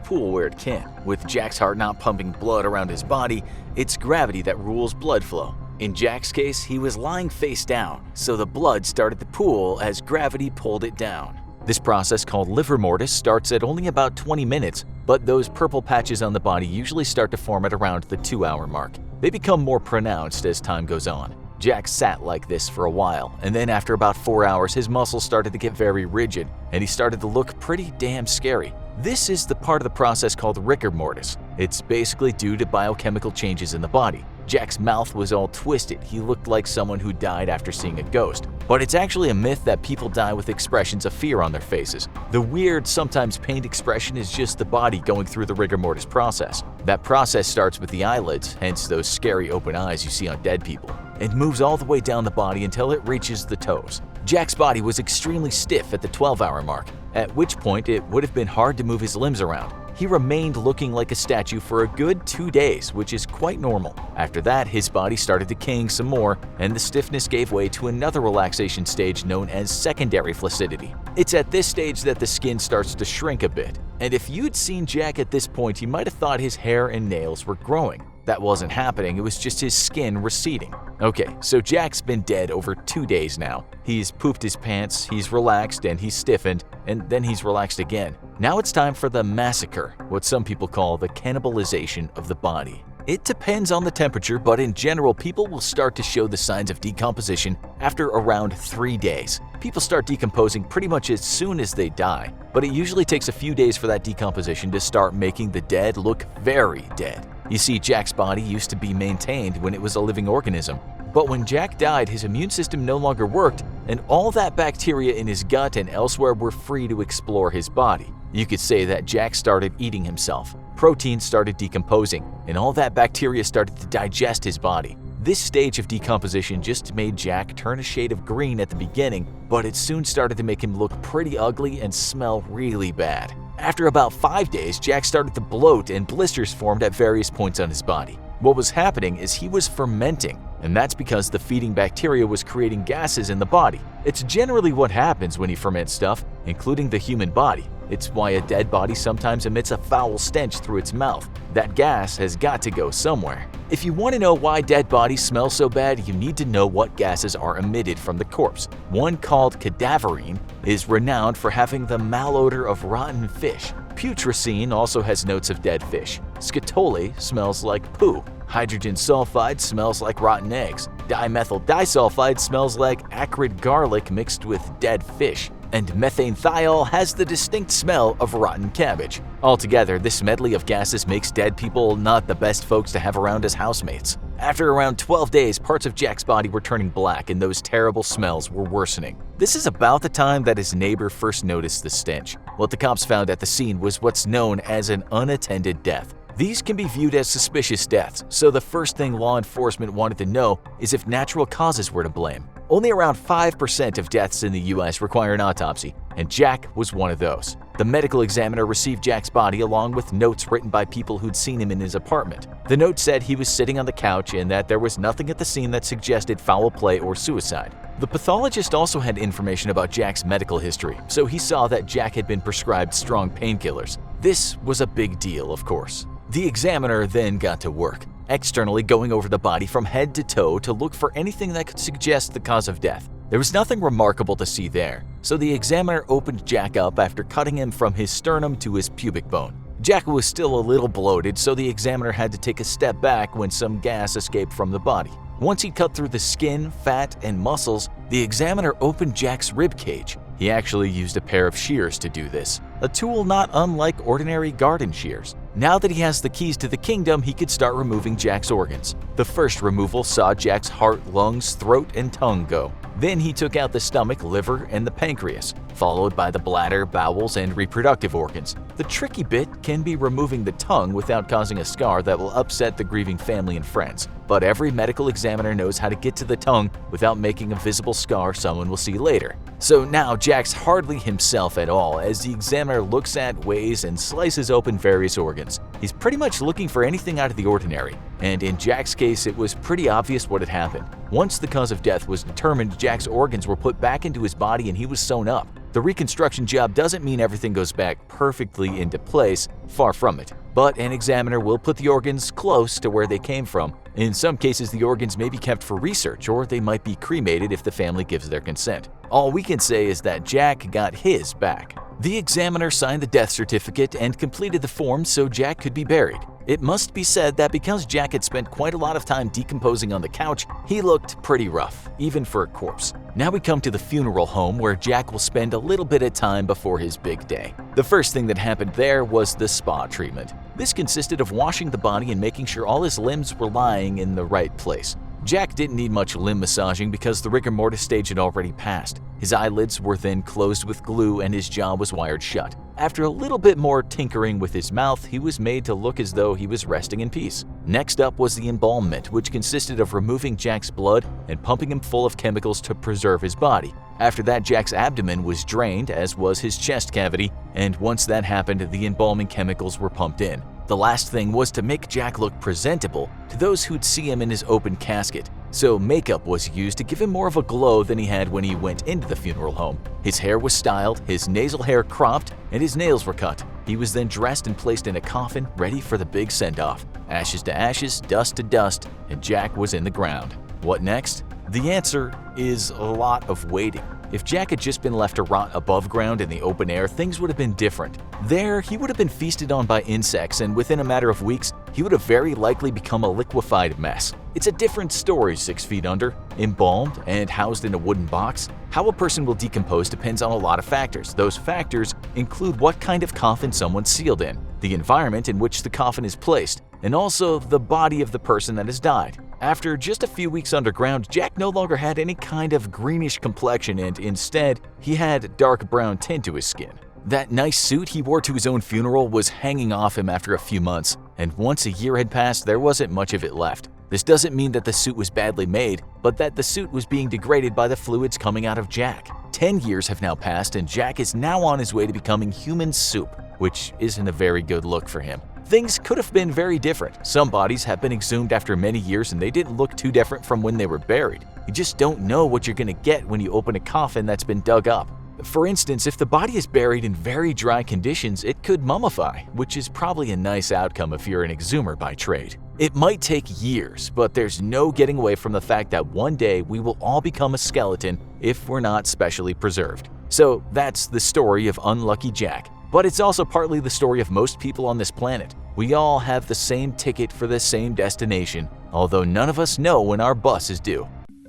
pool where it can. With Jack's heart not pumping blood around his body, it's gravity that rules blood flow. In Jack's case, he was lying face down, so the blood started to pool as gravity pulled it down. This process, called livor mortis, starts at only about 20 minutes, but those purple patches on the body usually start to form at around the 2-hour mark. They become more pronounced as time goes on. Jack sat like this for a while, and then after about 4 hours, his muscles started to get very rigid, and he started to look pretty damn scary. This is the part of the process called rigor mortis. It's basically due to biochemical changes in the body. Jack's mouth was all twisted. He looked like someone who died after seeing a ghost. But it's actually a myth that people die with expressions of fear on their faces. The weird, sometimes pained expression is just the body going through the rigor mortis process. That process starts with the eyelids, hence those scary open eyes you see on dead people, and moves all the way down the body until it reaches the toes. Jack's body was extremely stiff at the 12-hour mark, at which point it would have been hard to move his limbs around. He remained looking like a statue for a good 2 days, which is quite normal. After that, his body started decaying some more, and the stiffness gave way to another relaxation stage known as secondary flaccidity. It's at this stage that the skin starts to shrink a bit. And if you'd seen Jack at this point, you might have thought his hair and nails were growing. That wasn't happening, it was just his skin receding. Okay, so Jack's been dead over 2 days now. He's pooped his pants, he's relaxed, and he's stiffened, and then he's relaxed again. Now it's time for the massacre, what some people call the cannibalization of the body. It depends on the temperature, but in general, people will start to show the signs of decomposition after around 3 days. People start decomposing pretty much as soon as they die, but it usually takes a few days for that decomposition to start making the dead look very dead. You see, Jack's body used to be maintained when it was a living organism, but when Jack died, his immune system no longer worked, and all that bacteria in his gut and elsewhere were free to explore his body. You could say that Jack started eating himself. Protein started decomposing, and all that bacteria started to digest his body. This stage of decomposition just made Jack turn a shade of green at the beginning, but it soon started to make him look pretty ugly and smell really bad. After about 5 days, Jack started to bloat and blisters formed at various points on his body. What was happening is he was fermenting, and that's because the feeding bacteria was creating gases in the body. It's generally what happens when you ferment stuff, including the human body. It's why a dead body sometimes emits a foul stench through its mouth. That gas has got to go somewhere. If you want to know why dead bodies smell so bad, you need to know what gases are emitted from the corpse. One called cadaverine is renowned for having the malodor of rotten fish. Putrescine also has notes of dead fish. Scatole smells like poo. Hydrogen sulfide smells like rotten eggs. Dimethyl disulfide smells like acrid garlic mixed with dead fish. And methane thiol has the distinct smell of rotten cabbage. Altogether, this medley of gases makes dead people not the best folks to have around as housemates. After around 12 days, parts of Jack's body were turning black and those terrible smells were worsening. This is about the time that his neighbor first noticed the stench. What the cops found at the scene was what's known as an unattended death. These can be viewed as suspicious deaths, so the first thing law enforcement wanted to know is if natural causes were to blame. Only around 5% of deaths in the US require an autopsy, and Jack was one of those. The medical examiner received Jack's body along with notes written by people who'd seen him in his apartment. The note said he was sitting on the couch and that there was nothing at the scene that suggested foul play or suicide. The pathologist also had information about Jack's medical history, so he saw that Jack had been prescribed strong painkillers. This was a big deal, of course. The examiner then got to work, externally going over the body from head to toe to look for anything that could suggest the cause of death. There was nothing remarkable to see there, so the examiner opened Jack up after cutting him from his sternum to his pubic bone. Jack was still a little bloated, so the examiner had to take a step back when some gas escaped from the body. Once he cut through the skin, fat, and muscles, the examiner opened Jack's rib cage. He actually used a pair of shears to do this, a tool not unlike ordinary garden shears. Now that he has the keys to the kingdom, he could start removing Jack's organs. The first removal saw Jack's heart, lungs, throat, and tongue go. Then he took out the stomach, liver, and the pancreas, followed by the bladder, bowels, and reproductive organs. The tricky bit can be removing the tongue without causing a scar that will upset the grieving family and friends. But every medical examiner knows how to get to the tongue without making a visible scar someone will see later. So now Jack's hardly himself at all as the examiner looks at, weighs, and slices open various organs. He's pretty much looking for anything out of the ordinary, and in Jack's case it was pretty obvious what had happened. Once the cause of death was determined, Jack's organs were put back into his body and he was sewn up. The reconstruction job doesn't mean everything goes back perfectly into place, far from it. But an examiner will put the organs close to where they came from. In some cases, the organs may be kept for research, or they might be cremated if the family gives their consent. All we can say is that Jack got his back. The examiner signed the death certificate and completed the form so Jack could be buried. It must be said that because Jack had spent quite a lot of time decomposing on the couch, he looked pretty rough, even for a corpse. Now we come to the funeral home where Jack will spend a little bit of time before his big day. The first thing that happened there was the spa treatment. This consisted of washing the body and making sure all his limbs were lying in the right place. Jack didn't need much limb massaging because the rigor mortis stage had already passed. His eyelids were then closed with glue and his jaw was wired shut. After a little bit more tinkering with his mouth, he was made to look as though he was resting in peace. Next up was the embalmment, which consisted of removing Jack's blood and pumping him full of chemicals to preserve his body. After that, Jack's abdomen was drained, as was his chest cavity, and once that happened, the embalming chemicals were pumped in. The last thing was to make Jack look presentable to those who'd see him in his open casket, so makeup was used to give him more of a glow than he had when he went into the funeral home. His hair was styled, his nasal hair cropped, and his nails were cut. He was then dressed and placed in a coffin, ready for the big send-off. Ashes to ashes, dust to dust, and Jack was in the ground. What next? The answer is a lot of waiting. If Jack had just been left to rot above ground in the open air, things would have been different. There, he would have been feasted on by insects, and within a matter of weeks, he would have very likely become a liquefied mess. It's a different story 6 feet under, embalmed, and housed in a wooden box. How a person will decompose depends on a lot of factors. Those factors include what kind of coffin someone's sealed in, the environment in which the coffin is placed, and also the body of the person that has died. After just a few weeks underground, Jack no longer had any kind of greenish complexion and instead, he had dark brown tint to his skin. That nice suit he wore to his own funeral was hanging off him after a few months, and once a year had passed, there wasn't much of it left. This doesn't mean that the suit was badly made, but that the suit was being degraded by the fluids coming out of Jack. 10 years have now passed, and Jack is now on his way to becoming human soup, which isn't a very good look for him. Things could have been very different. Some bodies have been exhumed after many years and they didn't look too different from when they were buried. You just don't know what you're going to get when you open a coffin that's been dug up. For instance, if the body is buried in very dry conditions, it could mummify, which is probably a nice outcome if you're an exhumer by trade. It might take years, but there's no getting away from the fact that one day we will all become a skeleton if we're not specially preserved. So that's the story of unlucky Jack. But it's also partly the story of most people on this planet. We all have the same ticket for the same destination, although none of us know when our bus is due.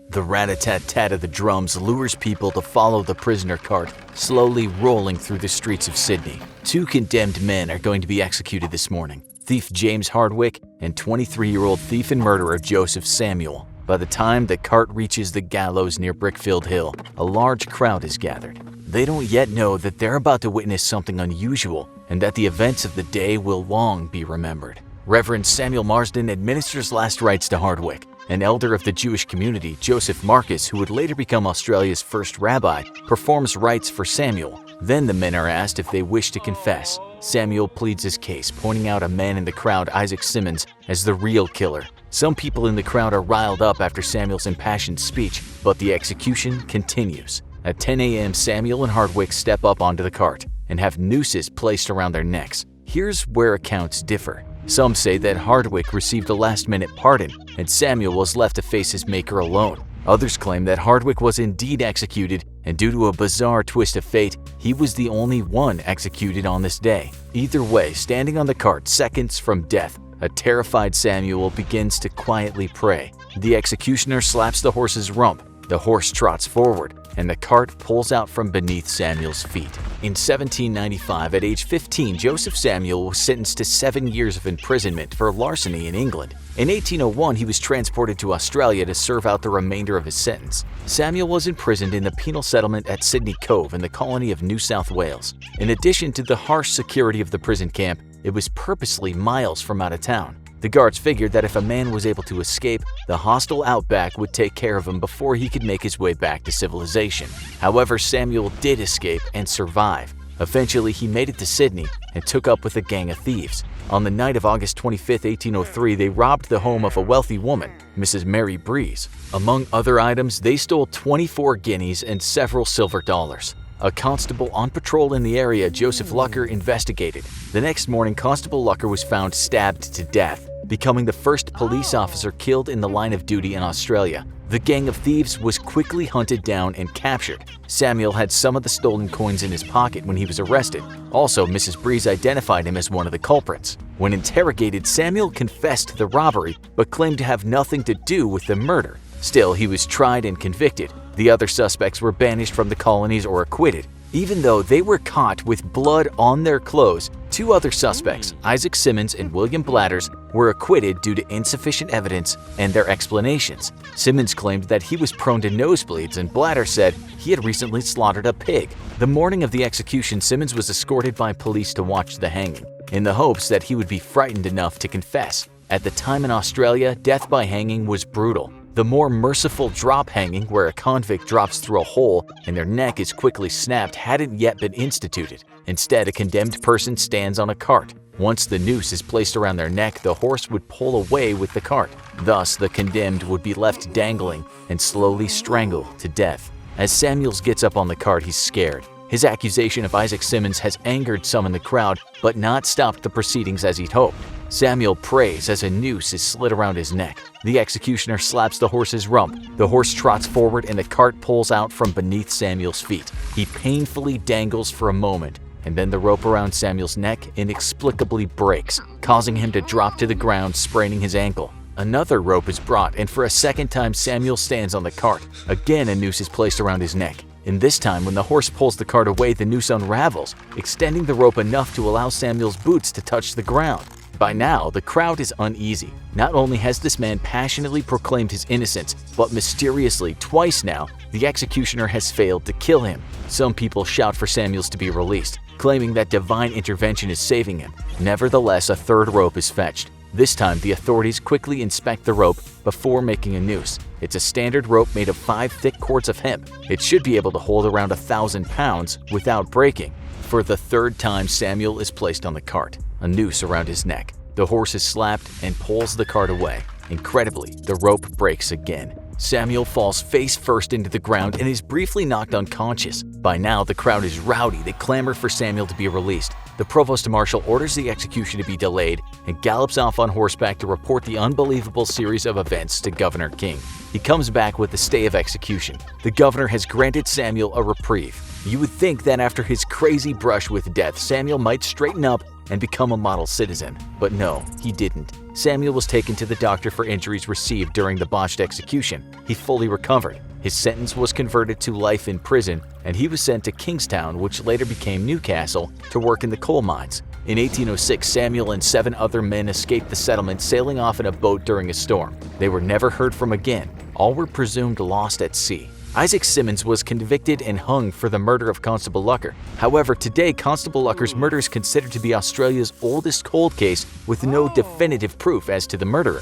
The rat-a-tat-tat of the drums lures people to follow the prisoner cart, slowly rolling through the streets of Sydney. 2 condemned men are going to be executed this morning: thief James Hardwick and 23-year-old thief and murderer Joseph Samuel. By the time the cart reaches the gallows near Brickfield Hill, a large crowd is gathered. They don't yet know that they're about to witness something unusual and that the events of the day will long be remembered. Reverend Samuel Marsden administers last rites to Hardwick. An elder of the Jewish community, Joseph Marcus, who would later become Australia's first rabbi, performs rites for Samuel. Then the men are asked if they wish to confess. Samuel pleads his case, pointing out a man in the crowd, Isaac Simmons, as the real killer. Some people in the crowd are riled up after Samuel's impassioned speech, but the execution continues. At 10 a.m., Samuel and Hardwick step up onto the cart and have nooses placed around their necks. Here's where accounts differ. Some say that Hardwick received a last-minute pardon and Samuel was left to face his maker alone. Others claim that Hardwick was indeed executed, and due to a bizarre twist of fate, he was the only one executed on this day. Either way, standing on the cart seconds from death, a terrified Samuel begins to quietly pray. The executioner slaps the horse's rump. The horse trots forward, and the cart pulls out from beneath Samuel's feet. In 1795, at age 15, Joseph Samuel was sentenced to 7 years of imprisonment for larceny in England. In 1801, he was transported to Australia to serve out the remainder of his sentence. Samuel was imprisoned in the penal settlement at Sydney Cove in the colony of New South Wales. In addition to the harsh security of the prison camp, it was purposely miles from out of town. The guards figured that if a man was able to escape, the hostile outback would take care of him before he could make his way back to civilization. However, Samuel did escape and survive. Eventually, he made it to Sydney and took up with a gang of thieves. On the night of August 25, 1803, they robbed the home of a wealthy woman, Mrs. Mary Breeze. Among other items, they stole 24 guineas and several silver dollars. A constable on patrol in the area, Joseph Lucker, investigated. The next morning, Constable Lucker was found stabbed to death, becoming the first police officer killed in the line of duty in Australia. The gang of thieves was quickly hunted down and captured. Samuel had some of the stolen coins in his pocket when he was arrested. Also, Mrs. Breeze identified him as one of the culprits. When interrogated, Samuel confessed the robbery, but claimed to have nothing to do with the murder. Still, he was tried and convicted. The other suspects were banished from the colonies or acquitted. Even though they were caught with blood on their clothes, 2 other suspects, Isaac Simmons and William Bladders, were acquitted due to insufficient evidence and their explanations. Simmons claimed that he was prone to nosebleeds, and Bladders said he had recently slaughtered a pig. The morning of the execution, Simmons was escorted by police to watch the hanging, in the hopes that he would be frightened enough to confess. At the time in Australia, death by hanging was brutal. The more merciful drop hanging, where a convict drops through a hole and their neck is quickly snapped, hadn't yet been instituted. Instead, a condemned person stands on a cart. Once the noose is placed around their neck, the horse would pull away with the cart. Thus, the condemned would be left dangling and slowly strangled to death. As Samuels gets up on the cart, he's scared. His accusation of Isaac Simmons has angered some in the crowd, but not stopped the proceedings as he'd hoped. Samuel prays as a noose is slid around his neck. The executioner slaps the horse's rump. The horse trots forward and the cart pulls out from beneath Samuel's feet. He painfully dangles for a moment, and then the rope around Samuel's neck inexplicably breaks, causing him to drop to the ground, spraining his ankle. Another rope is brought, and for a second time Samuel stands on the cart. Again, a noose is placed around his neck. And this time, when the horse pulls the cart away, the noose unravels, extending the rope enough to allow Samuel's boots to touch the ground. By now, the crowd is uneasy. Not only has this man passionately proclaimed his innocence, but mysteriously, twice now, the executioner has failed to kill him. Some people shout for Samuels to be released, claiming that divine intervention is saving him. Nevertheless, a third rope is fetched. This time, the authorities quickly inspect the rope before making a noose. It's a standard rope made of 5 thick cords of hemp. It should be able to hold around 1,000 pounds without breaking. For the third time, Samuel is placed on the cart, a noose around his neck. The horse is slapped and pulls the cart away. Incredibly, the rope breaks again. Samuel falls face first into the ground and is briefly knocked unconscious. By now, the crowd is rowdy. They clamor for Samuel to be released. The provost marshal orders the execution to be delayed and gallops off on horseback to report the unbelievable series of events to Governor King. He comes back with the stay of execution. The governor has granted Samuel a reprieve. You would think that after his crazy brush with death, Samuel might straighten up and become a model citizen. But no, he didn't. Samuel was taken to the doctor for injuries received during the botched execution. He fully recovered. His sentence was converted to life in prison, and he was sent to Kingstown, which later became Newcastle, to work in the coal mines. In 1806, Samuel and 7 other men escaped the settlement, sailing off in a boat during a storm. They were never heard from again. All were presumed lost at sea. Isaac Simmons was convicted and hung for the murder of Constable Lucker. However, today, Constable Lucker's murder is considered to be Australia's oldest cold case with no definitive proof as to the murderer.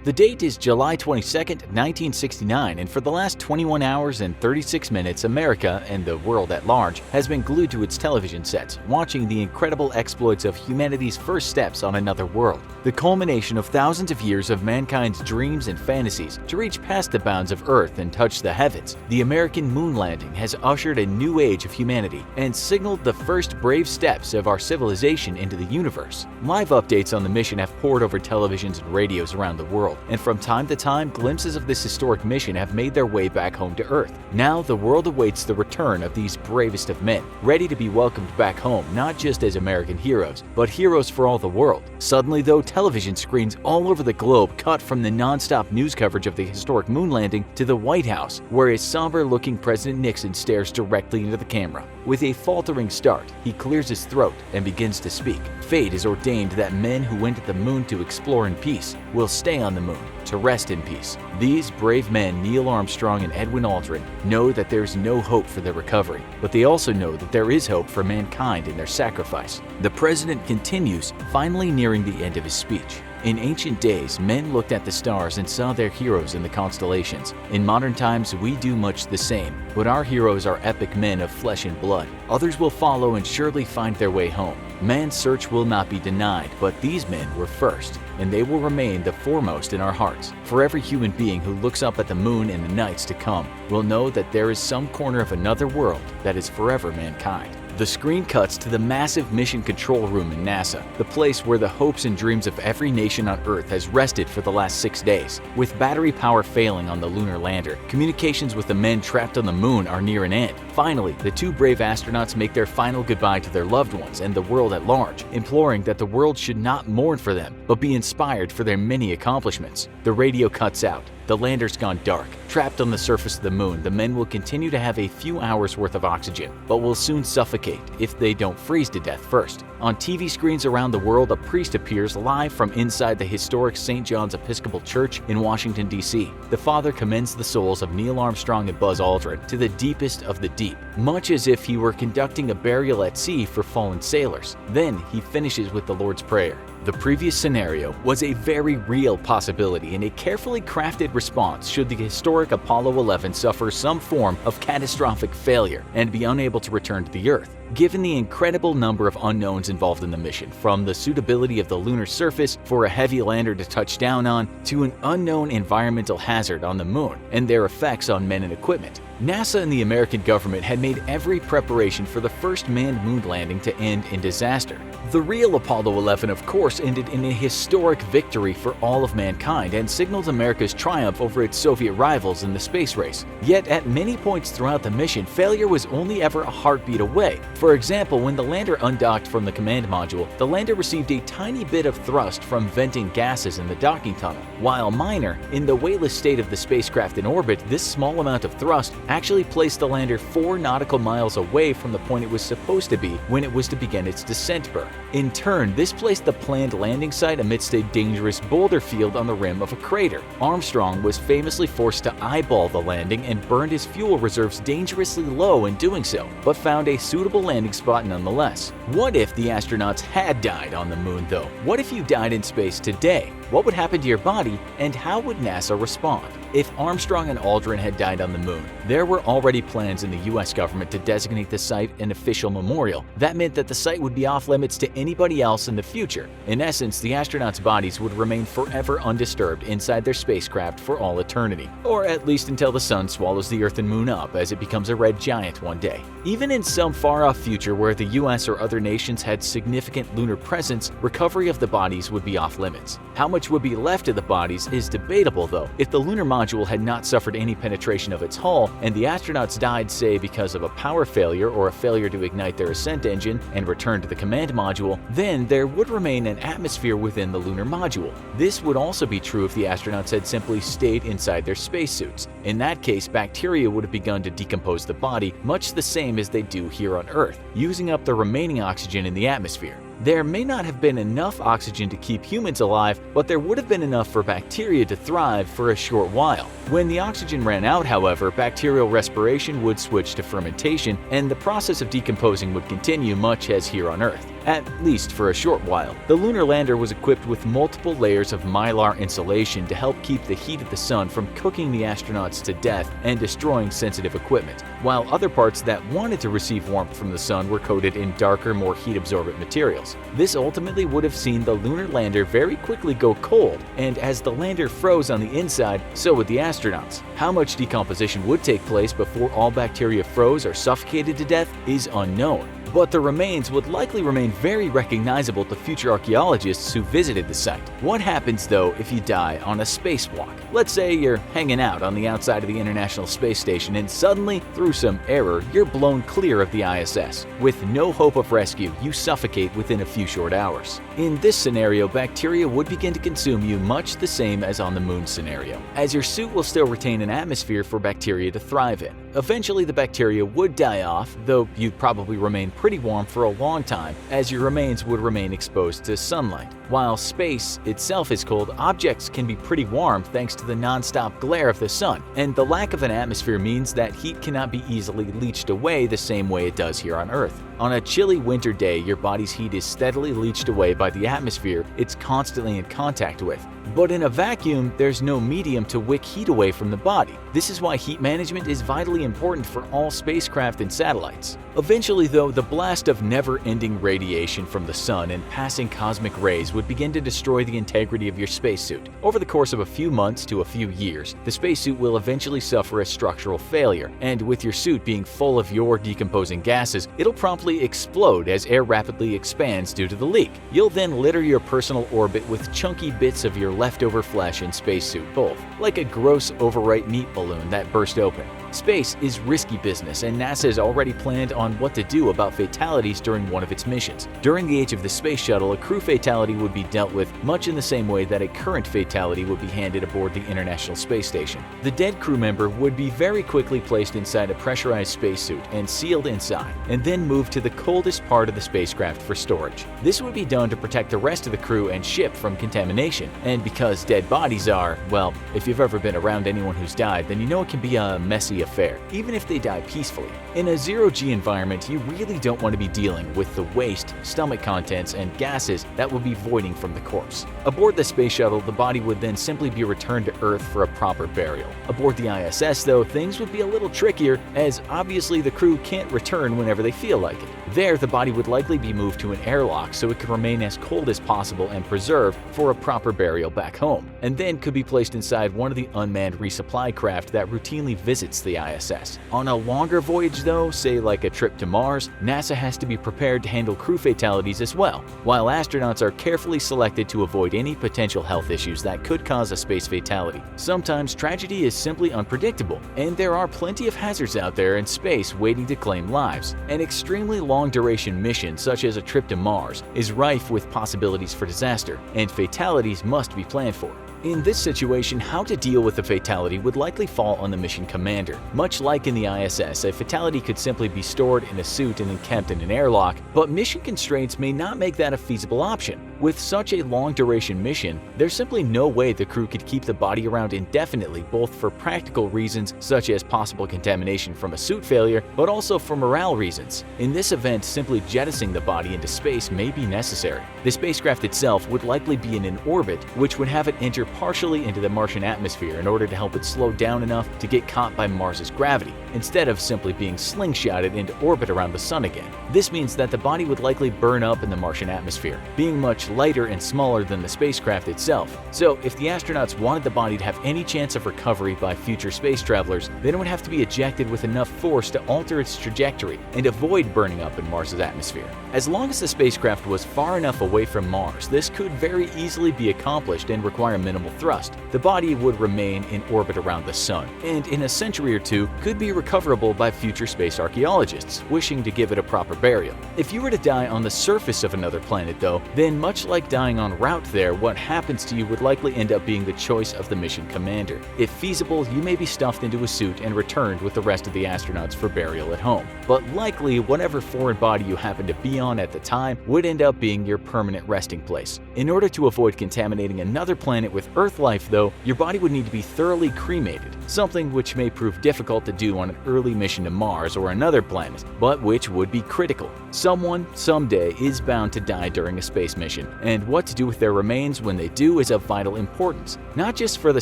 The date is July 22, 1969, and for the last 21 hours and 36 minutes, America, and the world at large, has been glued to its television sets, watching the incredible exploits of humanity's first steps on another world. The culmination of thousands of years of mankind's dreams and fantasies to reach past the bounds of Earth and touch the heavens. The American moon landing has ushered a new age of humanity and signaled the first brave steps of our civilization into the universe. Live updates on the mission have poured over televisions and radios around the world, and from time to time, glimpses of this historic mission have made their way back home to Earth. Now, the world awaits the return of these bravest of men, ready to be welcomed back home, not just as American heroes, but heroes for all the world. Suddenly, though, television screens all over the globe cut from the non-stop news coverage of the historic moon landing to the White House, where a somber-looking President Nixon stares directly into the camera. With a faltering start, he clears his throat and begins to speak. Fate has ordained that men who went to the moon to explore in peace will stay on the moon to rest in peace. These brave men, Neil Armstrong and Edwin Aldrin, know that there's no hope for their recovery, but they also know that there is hope for mankind in their sacrifice. The president continues, finally nearing the end of his speech. In ancient days, men looked at the stars and saw their heroes in the constellations. In modern times, we do much the same, but our heroes are epic men of flesh and blood. Others will follow and surely find their way home. Man's search will not be denied, but these men were first, and they will remain the foremost in our hearts. For every human being who looks up at the moon in the nights to come will know that there is some corner of another world that is forever mankind. The screen cuts to the massive mission control room in NASA, the place where the hopes and dreams of every nation on Earth has rested for the last 6 days. With battery power failing on the lunar lander, communications with the men trapped on the moon are near an end. Finally, the 2 brave astronauts make their final goodbye to their loved ones and the world at large, imploring that the world should not mourn for them, but be inspired for their many accomplishments. The radio cuts out. The lander's gone dark. Trapped on the surface of the moon, the men will continue to have a few hours worth of oxygen, but will soon suffocate if they don't freeze to death first. On TV screens around the world, a priest appears live from inside the historic St. John's Episcopal Church in Washington, D.C. The father commends the souls of Neil Armstrong and Buzz Aldrin to the deepest of the deep, much as if he were conducting a burial at sea for fallen sailors. Then he finishes with the Lord's Prayer. The previous scenario was a very real possibility and a carefully crafted response should the historic Apollo 11 suffer some form of catastrophic failure and be unable to return to the Earth. Given the incredible number of unknowns involved in the mission, from the suitability of the lunar surface for a heavy lander to touch down on, to an unknown environmental hazard on the moon and their effects on men and equipment, NASA and the American government had made every preparation for the first manned moon landing to end in disaster. The real Apollo 11, of course, ended in a historic victory for all of mankind and signaled America's triumph over its Soviet rivals in the space race. Yet at many points throughout the mission, failure was only ever a heartbeat away. For example, when the lander undocked from the command module, the lander received a tiny bit of thrust from venting gases in the docking tunnel. While minor, in the weightless state of the spacecraft in orbit, this small amount of thrust actually placed the lander 4 nautical miles away from the point it was supposed to be when it was to begin its descent burn. In turn, this placed the planned landing site amidst a dangerous boulder field on the rim of a crater. Armstrong was famously forced to eyeball the landing and burned his fuel reserves dangerously low in doing so, but found a suitable landing spot nonetheless. What if the astronauts had died on the moon, though? What if you died in space today? What would happen to your body, and how would NASA respond? If Armstrong and Aldrin had died on the moon, there were already plans in the US government to designate the site an official memorial. That meant that the site would be off limits to anybody else in the future. In essence, the astronauts' bodies would remain forever undisturbed inside their spacecraft for all eternity, or at least until the sun swallows the Earth and moon up as it becomes a red giant one day. Even in some far-off future where the US or other nations had significant lunar presence, recovery of the bodies would be off limits. How much would be left of the bodies is debatable though. If the lunar module had not suffered any penetration of its hull, and the astronauts died, say, because of a power failure or a failure to ignite their ascent engine and return to the command module, then there would remain an atmosphere within the lunar module. This would also be true if the astronauts had simply stayed inside their spacesuits. In that case, bacteria would have begun to decompose the body much the same as they do here on Earth, using up the remaining oxygen in the atmosphere. There may not have been enough oxygen to keep humans alive, but there would have been enough for bacteria to thrive for a short while. When the oxygen ran out, however, bacterial respiration would switch to fermentation, and the process of decomposing would continue much as here on Earth, at least for a short while. The lunar lander was equipped with multiple layers of mylar insulation to help keep the heat of the sun from cooking the astronauts to death and destroying sensitive equipment, while other parts that wanted to receive warmth from the sun were coated in darker, more heat-absorbent materials. This ultimately would have seen the lunar lander very quickly go cold, and as the lander froze on the inside, so would the astronauts. How much decomposition would take place before all bacteria froze or suffocated to death is unknown, but the remains would likely remain very recognizable to future archaeologists who visited the site. What happens though if you die on a spacewalk? Let's say you're hanging out on the outside of the International Space Station and suddenly, through some error, you're blown clear of the ISS. With no hope of rescue, you suffocate within a few short hours. In this scenario, bacteria would begin to consume you much the same as on the moon scenario, as your suit will still retain an atmosphere for bacteria to thrive in. Eventually, the bacteria would die off, though you'd probably remain pretty warm for a long time, as your remains would remain exposed to sunlight. While space itself is cold, objects can be pretty warm thanks to the non-stop glare of the sun, and the lack of an atmosphere means that heat cannot be easily leached away the same way it does here on Earth. On a chilly winter day, your body's heat is steadily leached away by the atmosphere it's constantly in contact with. But in a vacuum, there's no medium to wick heat away from the body. This is why heat management is vitally important for all spacecraft and satellites. Eventually though, the blast of never-ending radiation from the sun and passing cosmic rays would begin to destroy the integrity of your spacesuit. Over the course of a few months to a few years, the spacesuit will eventually suffer a structural failure, and with your suit being full of your decomposing gases, it'll promptly explode as air rapidly expands due to the leak. You'll then litter your personal orbit with chunky bits of your leftover flesh and spacesuit both, like a gross overripe meat balloon that burst open. Space is risky business, and NASA has already planned on what to do about fatalities during one of its missions. During the age of the space shuttle, a crew fatality would be dealt with much in the same way that a current fatality would be handled aboard the International Space Station. The dead crew member would be very quickly placed inside a pressurized spacesuit and sealed inside, and then moved to the coldest part of the spacecraft for storage. This would be done to protect the rest of the crew and ship from contamination, and because dead bodies are, well, if you've ever been around anyone who's died, then you know it can be a messy affair, even if they die peacefully. In a zero-G environment, you really don't want to be dealing with the waste, stomach contents, and gases that will be voiding from the corpse. Aboard the space shuttle, the body would then simply be returned to Earth for a proper burial. Aboard the ISS, though, things would be a little trickier, as obviously the crew can't return whenever they feel like it. There, the body would likely be moved to an airlock so it could remain as cold as possible and preserved for a proper burial back home, and then could be placed inside one of the unmanned resupply craft that routinely visits the ISS. On a longer voyage though, say like a trip to Mars, NASA has to be prepared to handle crew fatalities as well, while astronauts are carefully selected to avoid any potential health issues that could cause a space fatality. Sometimes tragedy is simply unpredictable, and there are plenty of hazards out there in space waiting to claim lives. An extremely long-duration mission such as a trip to Mars is rife with possibilities for disaster, and fatalities must be planned for. In this situation, how to deal with a fatality would likely fall on the mission commander. Much like in the ISS, a fatality could simply be stored in a suit and then kept in an airlock, but mission constraints may not make that a feasible option. With such a long-duration mission, there's simply no way the crew could keep the body around indefinitely, both for practical reasons such as possible contamination from a suit failure, but also for morale reasons. In this event, simply jettisoning the body into space may be necessary. The spacecraft itself would likely be in an orbit, which would have it enter partially into the Martian atmosphere in order to help it slow down enough to get caught by Mars's gravity, instead of simply being slingshotted into orbit around the sun again. This means that the body would likely burn up in the Martian atmosphere. Being much much lighter and smaller than the spacecraft itself. So if the astronauts wanted the body to have any chance of recovery by future space travelers, then it would have to be ejected with enough force to alter its trajectory and avoid burning up in Mars's atmosphere. As long as the spacecraft was far enough away from Mars, this could very easily be accomplished and require minimal thrust. The body would remain in orbit around the Sun, and in a century or two could be recoverable by future space archaeologists wishing to give it a proper burial. If you were to die on the surface of another planet though, then much like dying en route there, what happens to you would likely end up being the choice of the mission commander. If feasible, you may be stuffed into a suit and returned with the rest of the astronauts for burial at home. But likely, whatever foreign body you happen to be on at the time would end up being your permanent resting place. In order to avoid contaminating another planet with Earth life though, your body would need to be thoroughly cremated, something which may prove difficult to do on an early mission to Mars or another planet, but which would be critical. Someone, someday, is bound to die during a space mission, and what to do with their remains when they do is of vital importance, not just for the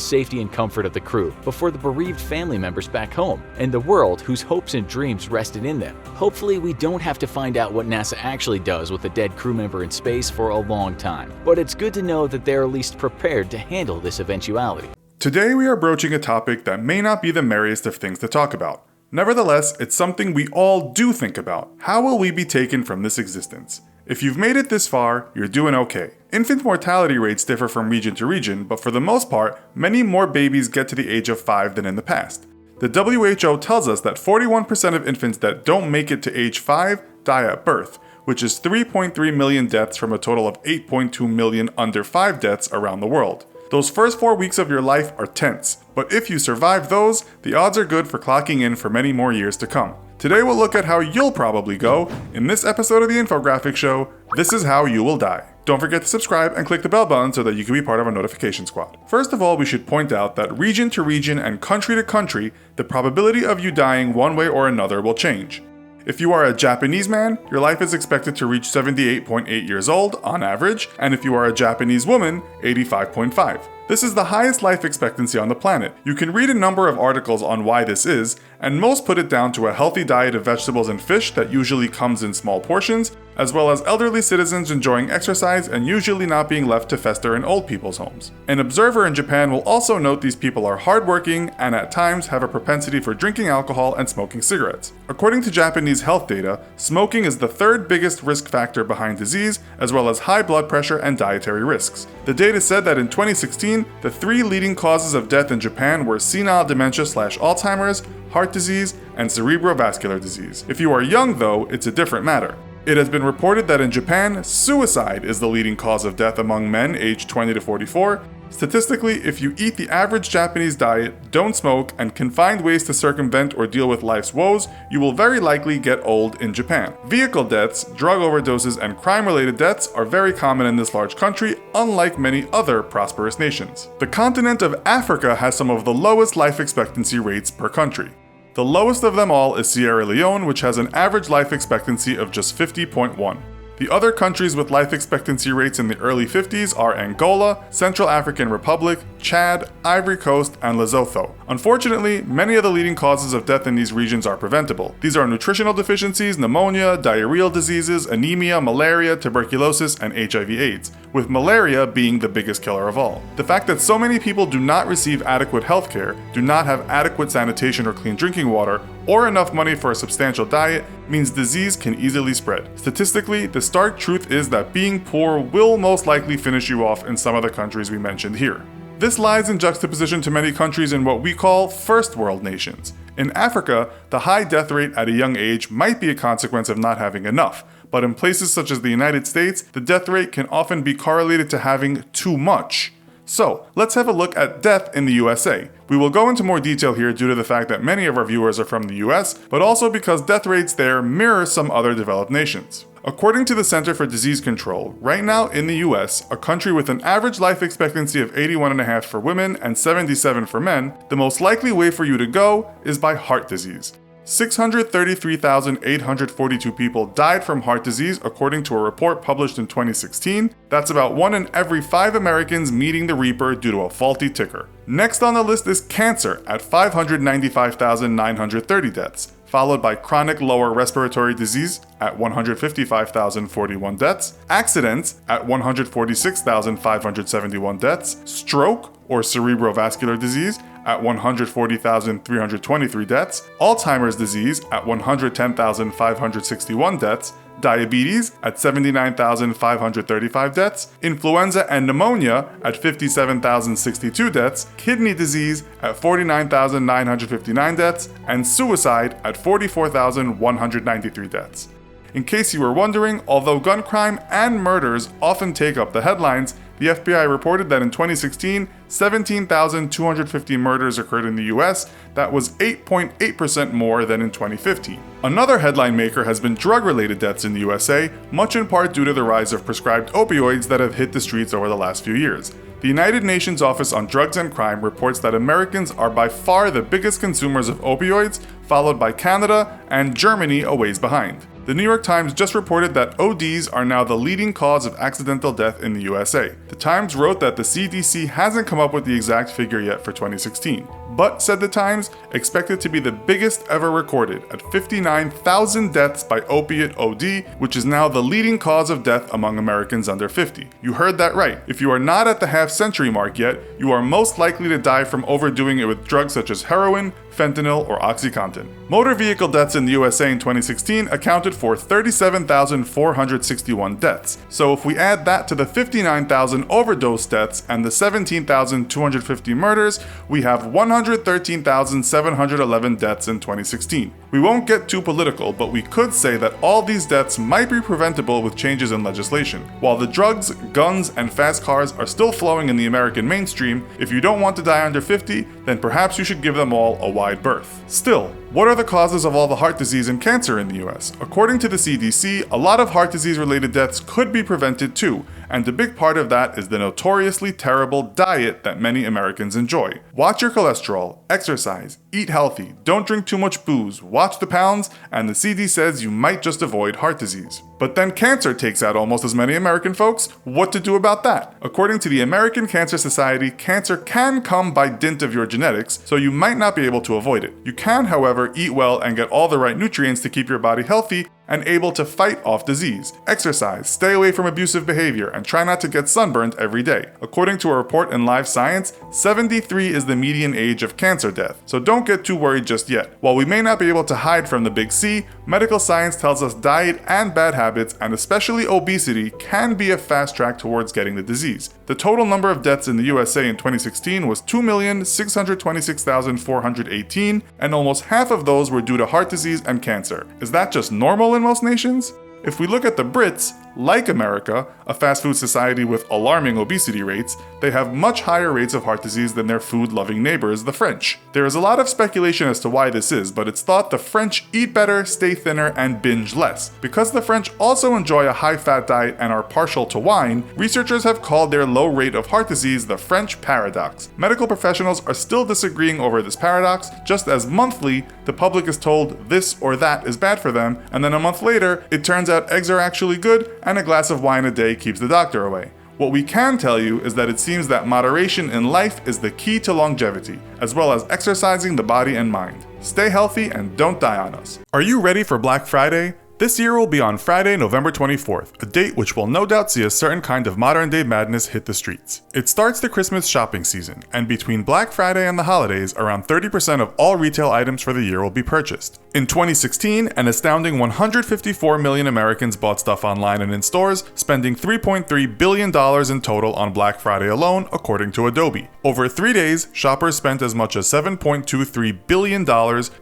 safety and comfort of the crew, but for the bereaved family members back home, and the world whose hopes and dreams rested in them. Hopefully we don't have to find out what NASA actually does with a dead crew member in space for a long time, but it's good to know that they're at least prepared to handle this eventuality. Today we are broaching a topic that may not be the merriest of things to talk about. Nevertheless, it's something we all do think about. How will we be taken from this existence? If you've made it this far, you're doing okay. Infant mortality rates differ from region to region, but for the most part, many more babies get to the age of 5 than in the past. The WHO tells us that 41% of infants that don't make it to age 5 die at birth, which is 3.3 million deaths from a total of 8.2 million under 5 deaths around the world. Those first 4 weeks of your life are tense, but if you survive those, the odds are good for clocking in for many more years to come. Today we'll look at how you'll probably go in this episode of the Infographic Show, This is How You Will Die. Don't forget to subscribe and click the bell button so that you can be part of our notification squad. First of all, we should point out that region to region and country to country, the probability of you dying one way or another will change. If you are a Japanese man, your life is expected to reach 78.8 years old on average, and if you are a Japanese woman, 85.5. This is the highest life expectancy on the planet. You can read a number of articles on why this is, and most put it down to a healthy diet of vegetables and fish that usually comes in small portions, as well as elderly citizens enjoying exercise and usually not being left to fester in old people's homes. An observer in Japan will also note these people are hardworking and at times have a propensity for drinking alcohol and smoking cigarettes. According to Japanese health data, smoking is the third biggest risk factor behind disease, as well as high blood pressure and dietary risks. The data said that in 2016, the 3 leading causes of death in Japan were senile dementia/Alzheimer's, heart disease, and cerebrovascular disease. If you are young though, it's a different matter. It has been reported that in Japan, suicide is the leading cause of death among men aged 20 to 44. Statistically, if you eat the average Japanese diet, don't smoke, and can find ways to circumvent or deal with life's woes, you will very likely get old in Japan. Vehicle deaths, drug overdoses, and crime-related deaths are very common in this large country, unlike many other prosperous nations. The continent of Africa has some of the lowest life expectancy rates per country. The lowest of them all is Sierra Leone, which has an average life expectancy of just 50.1. The other countries with life expectancy rates in the early 50s are Angola, Central African Republic, Chad, Ivory Coast, and Lesotho. Unfortunately, many of the leading causes of death in these regions are preventable. These are nutritional deficiencies, pneumonia, diarrheal diseases, anemia, malaria, tuberculosis, and HIV/AIDS, with malaria being the biggest killer of all. The fact that so many people do not receive adequate health care, do not have adequate sanitation or clean drinking water, or enough money for a substantial diet means disease can easily spread. Statistically, the stark truth is that being poor will most likely finish you off in some of the countries we mentioned here. This lies in juxtaposition to many countries in what we call first world nations. In Africa, the high death rate at a young age might be a consequence of not having enough, but in places such as the United States, the death rate can often be correlated to having too much. So, let's have a look at death in the USA. We will go into more detail here due to the fact that many of our viewers are from the US, but also because death rates there mirror some other developed nations. According to the Center for Disease Control, right now in the US, a country with an average life expectancy of 81.5 for women and 77 for men, the most likely way for you to go is by heart disease. 633,842 people died from heart disease according to a report published in 2016. That's about 1 in every 5 Americans meeting the reaper due to a faulty ticker. Next on the list is cancer at 595,930 deaths. followed by chronic lower respiratory disease at 155,041 deaths, accidents at 146,571 deaths, stroke or cerebrovascular disease at 140,323 deaths, Alzheimer's disease at 110,561 deaths, diabetes at 79,535 deaths, influenza and pneumonia at 57,062 deaths, kidney disease at 49,959 deaths, and suicide at 44,193 deaths. In case you were wondering, although gun crime and murders often take up the headlines, the FBI reported that in 2016, 17,250 murders occurred in the US. That was 8.8% more than in 2015. Another headline maker has been drug-related deaths in the USA, much in part due to the rise of prescribed opioids that have hit the streets over the last few years. The United Nations Office on Drugs and Crime reports that Americans are by far the biggest consumers of opioids, followed by Canada and Germany a ways behind. The New York Times just reported that ODs are now the leading cause of accidental death in the USA. The Times wrote that the CDC hasn't come up with the exact figure yet for 2016, but, said the Times, expect it to be the biggest ever recorded at 59,000 deaths by opiate OD, which is now the leading cause of death among Americans under 50. You heard that right. If you are not at the half-century mark yet, you are most likely to die from overdoing it with drugs such as heroin, fentanyl, or OxyContin. Motor vehicle deaths in the USA in 2016 accounted for 37,461 deaths. So if we add that to the 59,000 overdose deaths and the 17,250 murders, we have 113,711 deaths in 2016. We won't get too political, but we could say that all these deaths might be preventable with changes in legislation. While the drugs, guns, and fast cars are still flowing in the American mainstream, if you don't want to die under 50, then perhaps you should give them all a wide berth. Still, what are the causes of all the heart disease and cancer in the US? According to the CDC, a lot of heart disease-related deaths could be prevented too, and a big part of that is the notoriously terrible diet that many Americans enjoy. Watch your cholesterol, exercise, eat healthy, don't drink too much booze, watch the pounds, and the CD says you might just avoid heart disease. But then cancer takes out almost as many American folks. What to do about that? According to the American Cancer Society, cancer can come by dint of your genetics, so you might not be able to avoid it. You can, however, eat well and get all the right nutrients to keep your body healthy and able to fight off disease. Exercise, stay away from abusive behavior, and try not to get sunburned every day. According to a report in Live Science, 73 is the median age of cancer death, so don't get too worried just yet. While we may not be able to hide from the big C, medical science tells us diet and bad habits, and especially obesity, can be a fast track towards getting the disease. The total number of deaths in the USA in 2016 was 2,626,418, and almost half of those were due to heart disease and cancer. Is that just normal in most nations? If we look at the Brits, like America, a fast food society with alarming obesity rates, they have much higher rates of heart disease than their food-loving neighbors, the French. There is a lot of speculation as to why this is, but it's thought the French eat better, stay thinner, and binge less. Because the French also enjoy a high-fat diet and are partial to wine, researchers have called their low rate of heart disease the French paradox. Medical professionals are still disagreeing over this paradox, just as monthly, the public is told this or that is bad for them, and then a month later, it turns out eggs are actually good, and a glass of wine a day keeps the doctor away. What we can tell you is that it seems that moderation in life is the key to longevity, as well as exercising the body and mind. Stay healthy and don't die on us. Are you ready for Black Friday? This year will be on Friday, November 24th, a date which will no doubt see a certain kind of modern-day madness hit the streets. It starts the Christmas shopping season, and between Black Friday and the holidays, around 30% of all retail items for the year will be purchased. In 2016, an astounding 154 million Americans bought stuff online and in stores, spending $3.3 billion in total on Black Friday alone, according to Adobe. Over 3 days, shoppers spent as much as $7.23 billion,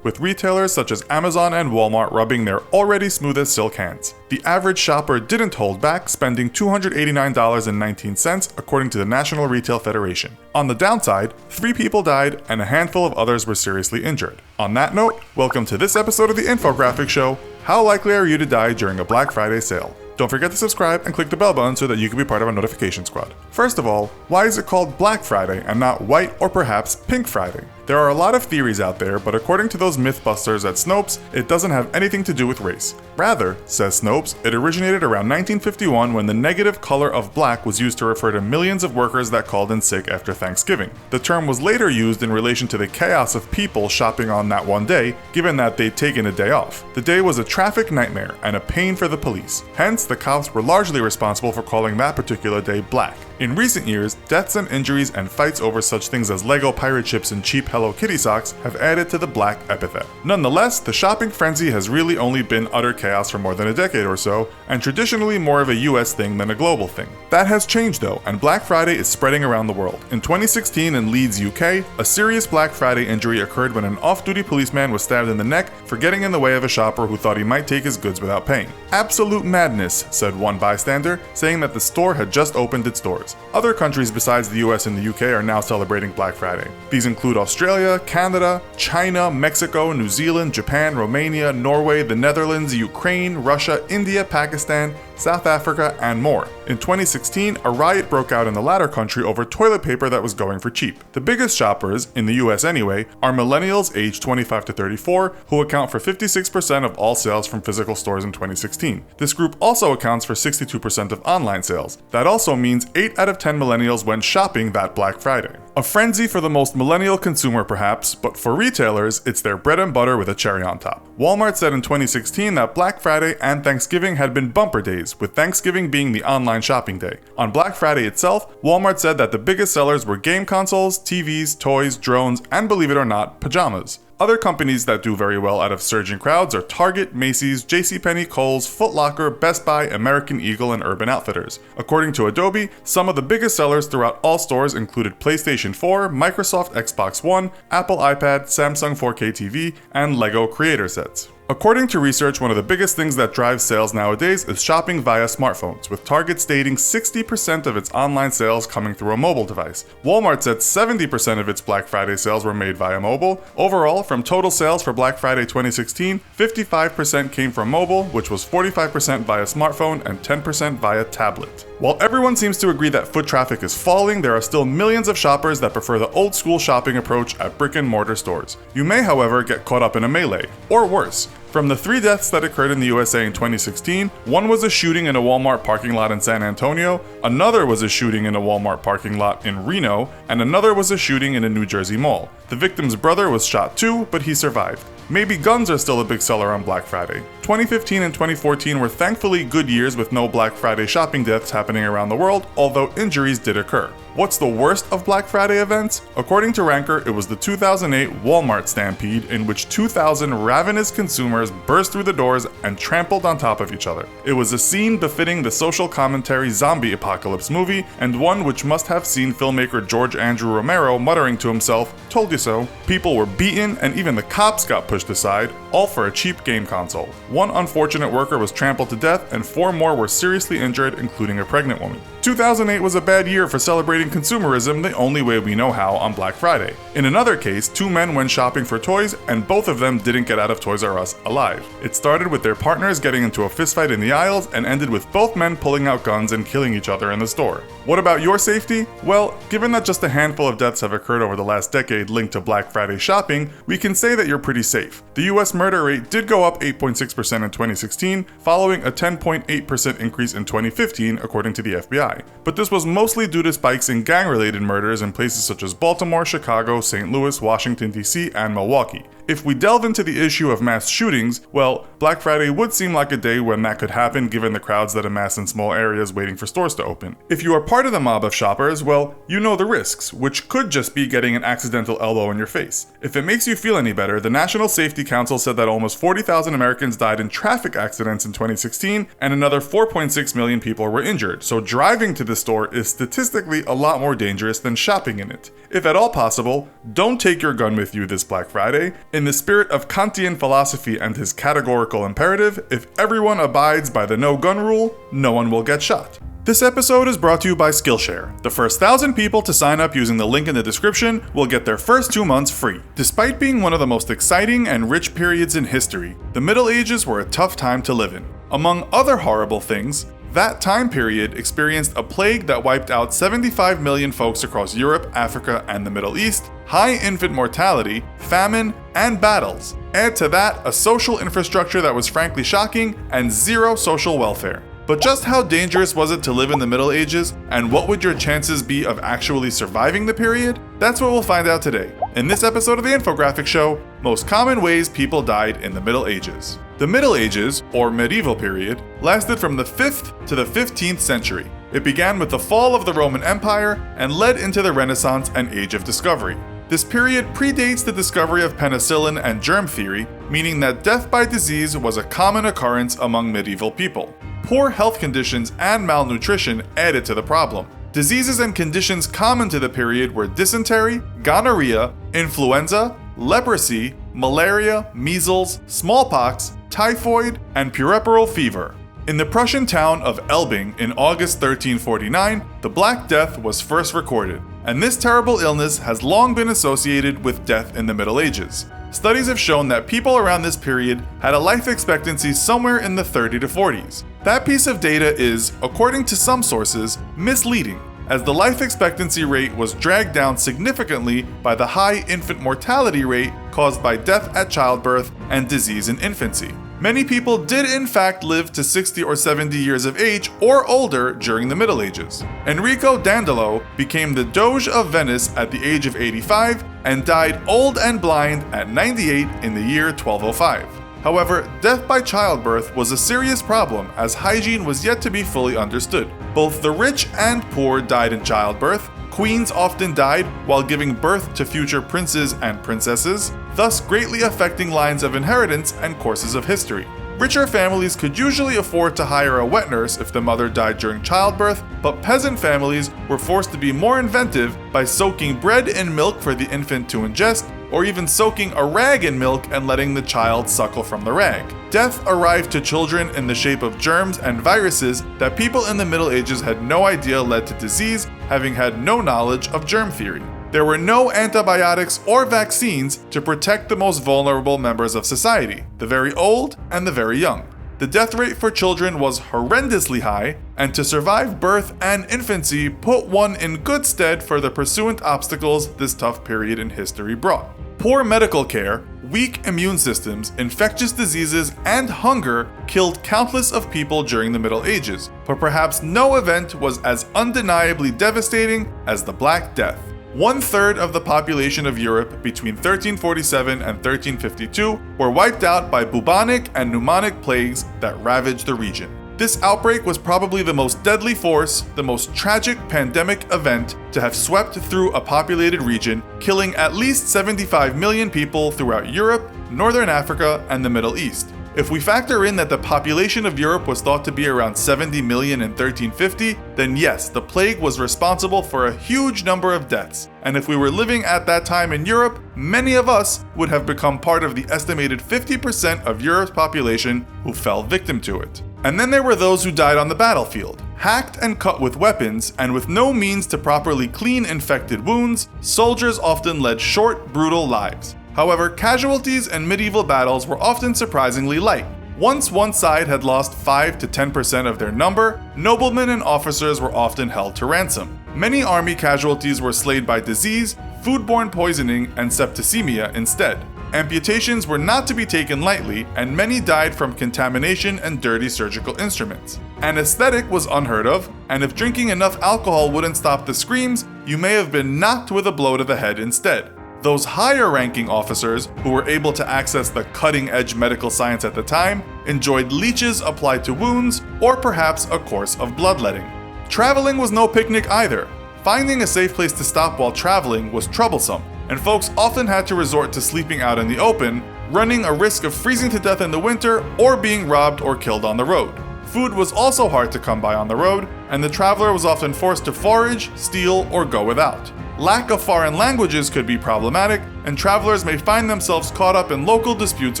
with retailers such as Amazon and Walmart rubbing their already smooth as silk hands. The average shopper didn't hold back, spending $289.19 according to the National Retail Federation. On the downside, 3 people died and a handful of others were seriously injured. On that note, welcome to this episode of the Infographic Show. How likely are you to die during a Black Friday sale? Don't forget to subscribe and click the bell button so that you can be part of our notification squad. First of all, why is it called Black Friday and not White or perhaps Pink Friday? There are a lot of theories out there, but according to those Mythbusters at Snopes, it doesn't have anything to do with race. Rather, says Snopes, it originated around 1951 when the negative color of black was used to refer to millions of workers that called in sick after Thanksgiving. The term was later used in relation to the chaos of people shopping on that one day, given that they'd taken a day off. The day was a traffic nightmare and a pain for the police. Hence, the cops were largely responsible for calling that particular day black. In recent years, deaths and injuries and fights over such things as Lego pirate ships and cheap Hello Kitty socks have added to the black epithet. Nonetheless, the shopping frenzy has really only been utter chaos for more than a decade or so, and traditionally more of a US thing than a global thing. That has changed though, and Black Friday is spreading around the world. In 2016 in Leeds, UK, a serious Black Friday injury occurred when an off-duty policeman was stabbed in the neck for getting in the way of a shopper who thought he might take his goods without paying. Absolute madness, said one bystander, saying that the store had just opened its doors. Other countries besides the US and the UK are now celebrating Black Friday. These include Australia, Canada, China, Mexico, New Zealand, Japan, Romania, Norway, the Netherlands, Ukraine, Russia, India, Pakistan, South Africa, and more. In 2016, a riot broke out in the latter country over toilet paper that was going for cheap. The biggest shoppers, in the US anyway, are millennials aged 25 to 34, who account for 56% of all sales from physical stores in 2016. This group also accounts for 62% of online sales. That also means 8 out of 10 millennials went shopping that Black Friday. A frenzy for the most millennial consumer perhaps, but for retailers, it's their bread and butter with a cherry on top. Walmart said in 2016 that Black Friday and Thanksgiving had been bumper days, with Thanksgiving being the online shopping day. On Black Friday itself, Walmart said that the biggest sellers were game consoles, TVs, toys, drones, and believe it or not, pajamas. Other companies that do very well out of surging crowds are Target, Macy's, JCPenney, Kohl's, Foot Locker, Best Buy, American Eagle, and Urban Outfitters. According to Adobe, some of the biggest sellers throughout all stores included PlayStation 4, Microsoft Xbox One, Apple iPad, Samsung 4K TV, and Lego Creator Sets. According to research, one of the biggest things that drives sales nowadays is shopping via smartphones, with Target stating 60% of its online sales coming through a mobile device. Walmart said 70% of its Black Friday sales were made via mobile. Overall, from total sales for Black Friday 2016, 55% came from mobile, which was 45% via smartphone and 10% via tablet. While everyone seems to agree that foot traffic is falling, there are still millions of shoppers that prefer the old school shopping approach at brick and mortar stores. You may, however, get caught up in a melee, or worse. From the 3 deaths that occurred in the USA in 2016, one was a shooting in a Walmart parking lot in San Antonio, another was a shooting in a Walmart parking lot in Reno, and another was a shooting in a New Jersey mall. The victim's brother was shot too, but he survived. Maybe guns are still a big seller on Black Friday. 2015 and 2014 were thankfully good years with no Black Friday shopping deaths happening around the world, although injuries did occur. What's the worst of Black Friday events? According to Ranker, it was the 2008 Walmart stampede in which 2,000 ravenous consumers burst through the doors and trampled on top of each other. It was a scene befitting the social commentary zombie apocalypse movie, and one which must have seen filmmaker George Andrew Romero muttering to himself, "Told you so." People were beaten and even the cops got pushed aside, all for a cheap game console. One unfortunate worker was trampled to death and 4 more were seriously injured, including a pregnant woman. 2008 was a bad year for celebrating consumerism the only way we know how on Black Friday. In another case, 2 men went shopping for toys and both of them didn't get out of Toys R Us alive. It started with their partners getting into a fistfight in the aisles and ended with both men pulling out guns and killing each other in the store. What about your safety? Well, given that just a handful of deaths have occurred over the last decade linked to Black Friday shopping, we can say that you're pretty safe. The US murder rate did go up 8.6% in 2016, following a 10.8% increase in 2015 according to the FBI. But this was mostly due to spikes in gang-related murders in places such as Baltimore, Chicago, St. Louis, Washington, D.C., and Milwaukee. If we delve into the issue of mass shootings, well, Black Friday would seem like a day when that could happen given the crowds that amass in small areas waiting for stores to open. If you are part of the mob of shoppers, well, you know the risks, which could just be getting an accidental elbow in your face. If it makes you feel any better, the National Safety Council said that almost 40,000 Americans died in traffic accidents in 2016, and another 4.6 million people were injured, so driving to the store is statistically a lot more dangerous than shopping in it. If at all possible, don't take your gun with you this Black Friday. In the spirit of Kantian philosophy and his categorical imperative, if everyone abides by the no gun rule, no one will get shot. This episode is brought to you by Skillshare. The first 1,000 people to sign up using the link in the description will get their first 2 months free. Despite being one of the most exciting and rich periods in history, the Middle Ages were a tough time to live in. Among other horrible things, that time period experienced a plague that wiped out 75 million folks across Europe, Africa, and the Middle East, high infant mortality, famine, and battles. Add to that a social infrastructure that was frankly shocking, and zero social welfare. But just how dangerous was it to live in the Middle Ages, and what would your chances be of actually surviving the period? That's what we'll find out today, in this episode of the Infographic Show, Most Common Ways People Died in the Middle Ages. The Middle Ages, or medieval period, lasted from the 5th to the 15th century. It began with the fall of the Roman Empire and led into the Renaissance and Age of Discovery. This period predates the discovery of penicillin and germ theory, meaning that death by disease was a common occurrence among medieval people. Poor health conditions and malnutrition added to the problem. Diseases and conditions common to the period were dysentery, gonorrhea, influenza, leprosy, malaria, measles, smallpox, typhoid, and puerperal fever. In the Prussian town of Elbing in August 1349, the Black Death was first recorded, and this terrible illness has long been associated with death in the Middle Ages. Studies have shown that people around this period had a life expectancy somewhere in the 30 to 40s. That piece of data is, according to some sources, misleading, as the life expectancy rate was dragged down significantly by the high infant mortality rate caused by death at childbirth and disease in infancy. Many people did in fact live to 60 or 70 years of age or older during the Middle Ages. Enrico Dandolo became the Doge of Venice at the age of 85 and died old and blind at 98 in the year 1205. However, death by childbirth was a serious problem as hygiene was yet to be fully understood. Both the rich and poor died in childbirth. Queens often died while giving birth to future princes and princesses, thus greatly affecting lines of inheritance and courses of history. Richer families could usually afford to hire a wet nurse if the mother died during childbirth, but peasant families were forced to be more inventive by soaking bread in milk for the infant to ingest, or even soaking a rag in milk and letting the child suckle from the rag. Death arrived to children in the shape of germs and viruses that people in the Middle Ages had no idea led to disease, having had no knowledge of germ theory. There were no antibiotics or vaccines to protect the most vulnerable members of society, the very old and the very young. The death rate for children was horrendously high, and to survive birth and infancy put one in good stead for the pursuant obstacles this tough period in history brought. Poor medical care, weak immune systems, infectious diseases, and hunger killed countless of people during the Middle Ages, but perhaps no event was as undeniably devastating as the Black Death. 1/3 of the population of Europe between 1347 and 1352 were wiped out by bubonic and pneumonic plagues that ravaged the region. This outbreak was probably the most deadly force, the most tragic pandemic event to have swept through a populated region, killing at least 75 million people throughout Europe, Northern Africa, and the Middle East. If we factor in that the population of Europe was thought to be around 70 million in 1350, then yes, the plague was responsible for a huge number of deaths. And if we were living at that time in Europe, many of us would have become part of the estimated 50% of Europe's population who fell victim to it. And then there were those who died on the battlefield. Hacked and cut with weapons, and with no means to properly clean infected wounds, soldiers often led short, brutal lives. However, casualties in medieval battles were often surprisingly light. Once one side had lost 5 to 10% of their number, noblemen and officers were often held to ransom. Many army casualties were slayed by disease, foodborne poisoning, and septicemia instead. Amputations were not to be taken lightly, and many died from contamination and dirty surgical instruments. Anesthetic was unheard of, and if drinking enough alcohol wouldn't stop the screams, you may have been knocked with a blow to the head instead. Those higher-ranking officers, who were able to access the cutting-edge medical science at the time, enjoyed leeches applied to wounds, or perhaps a course of bloodletting. Traveling was no picnic either. Finding a safe place to stop while traveling was troublesome, and folks often had to resort to sleeping out in the open, running a risk of freezing to death in the winter or being robbed or killed on the road. Food was also hard to come by on the road, and the traveler was often forced to forage, steal, or go without. Lack of foreign languages could be problematic, and travelers may find themselves caught up in local disputes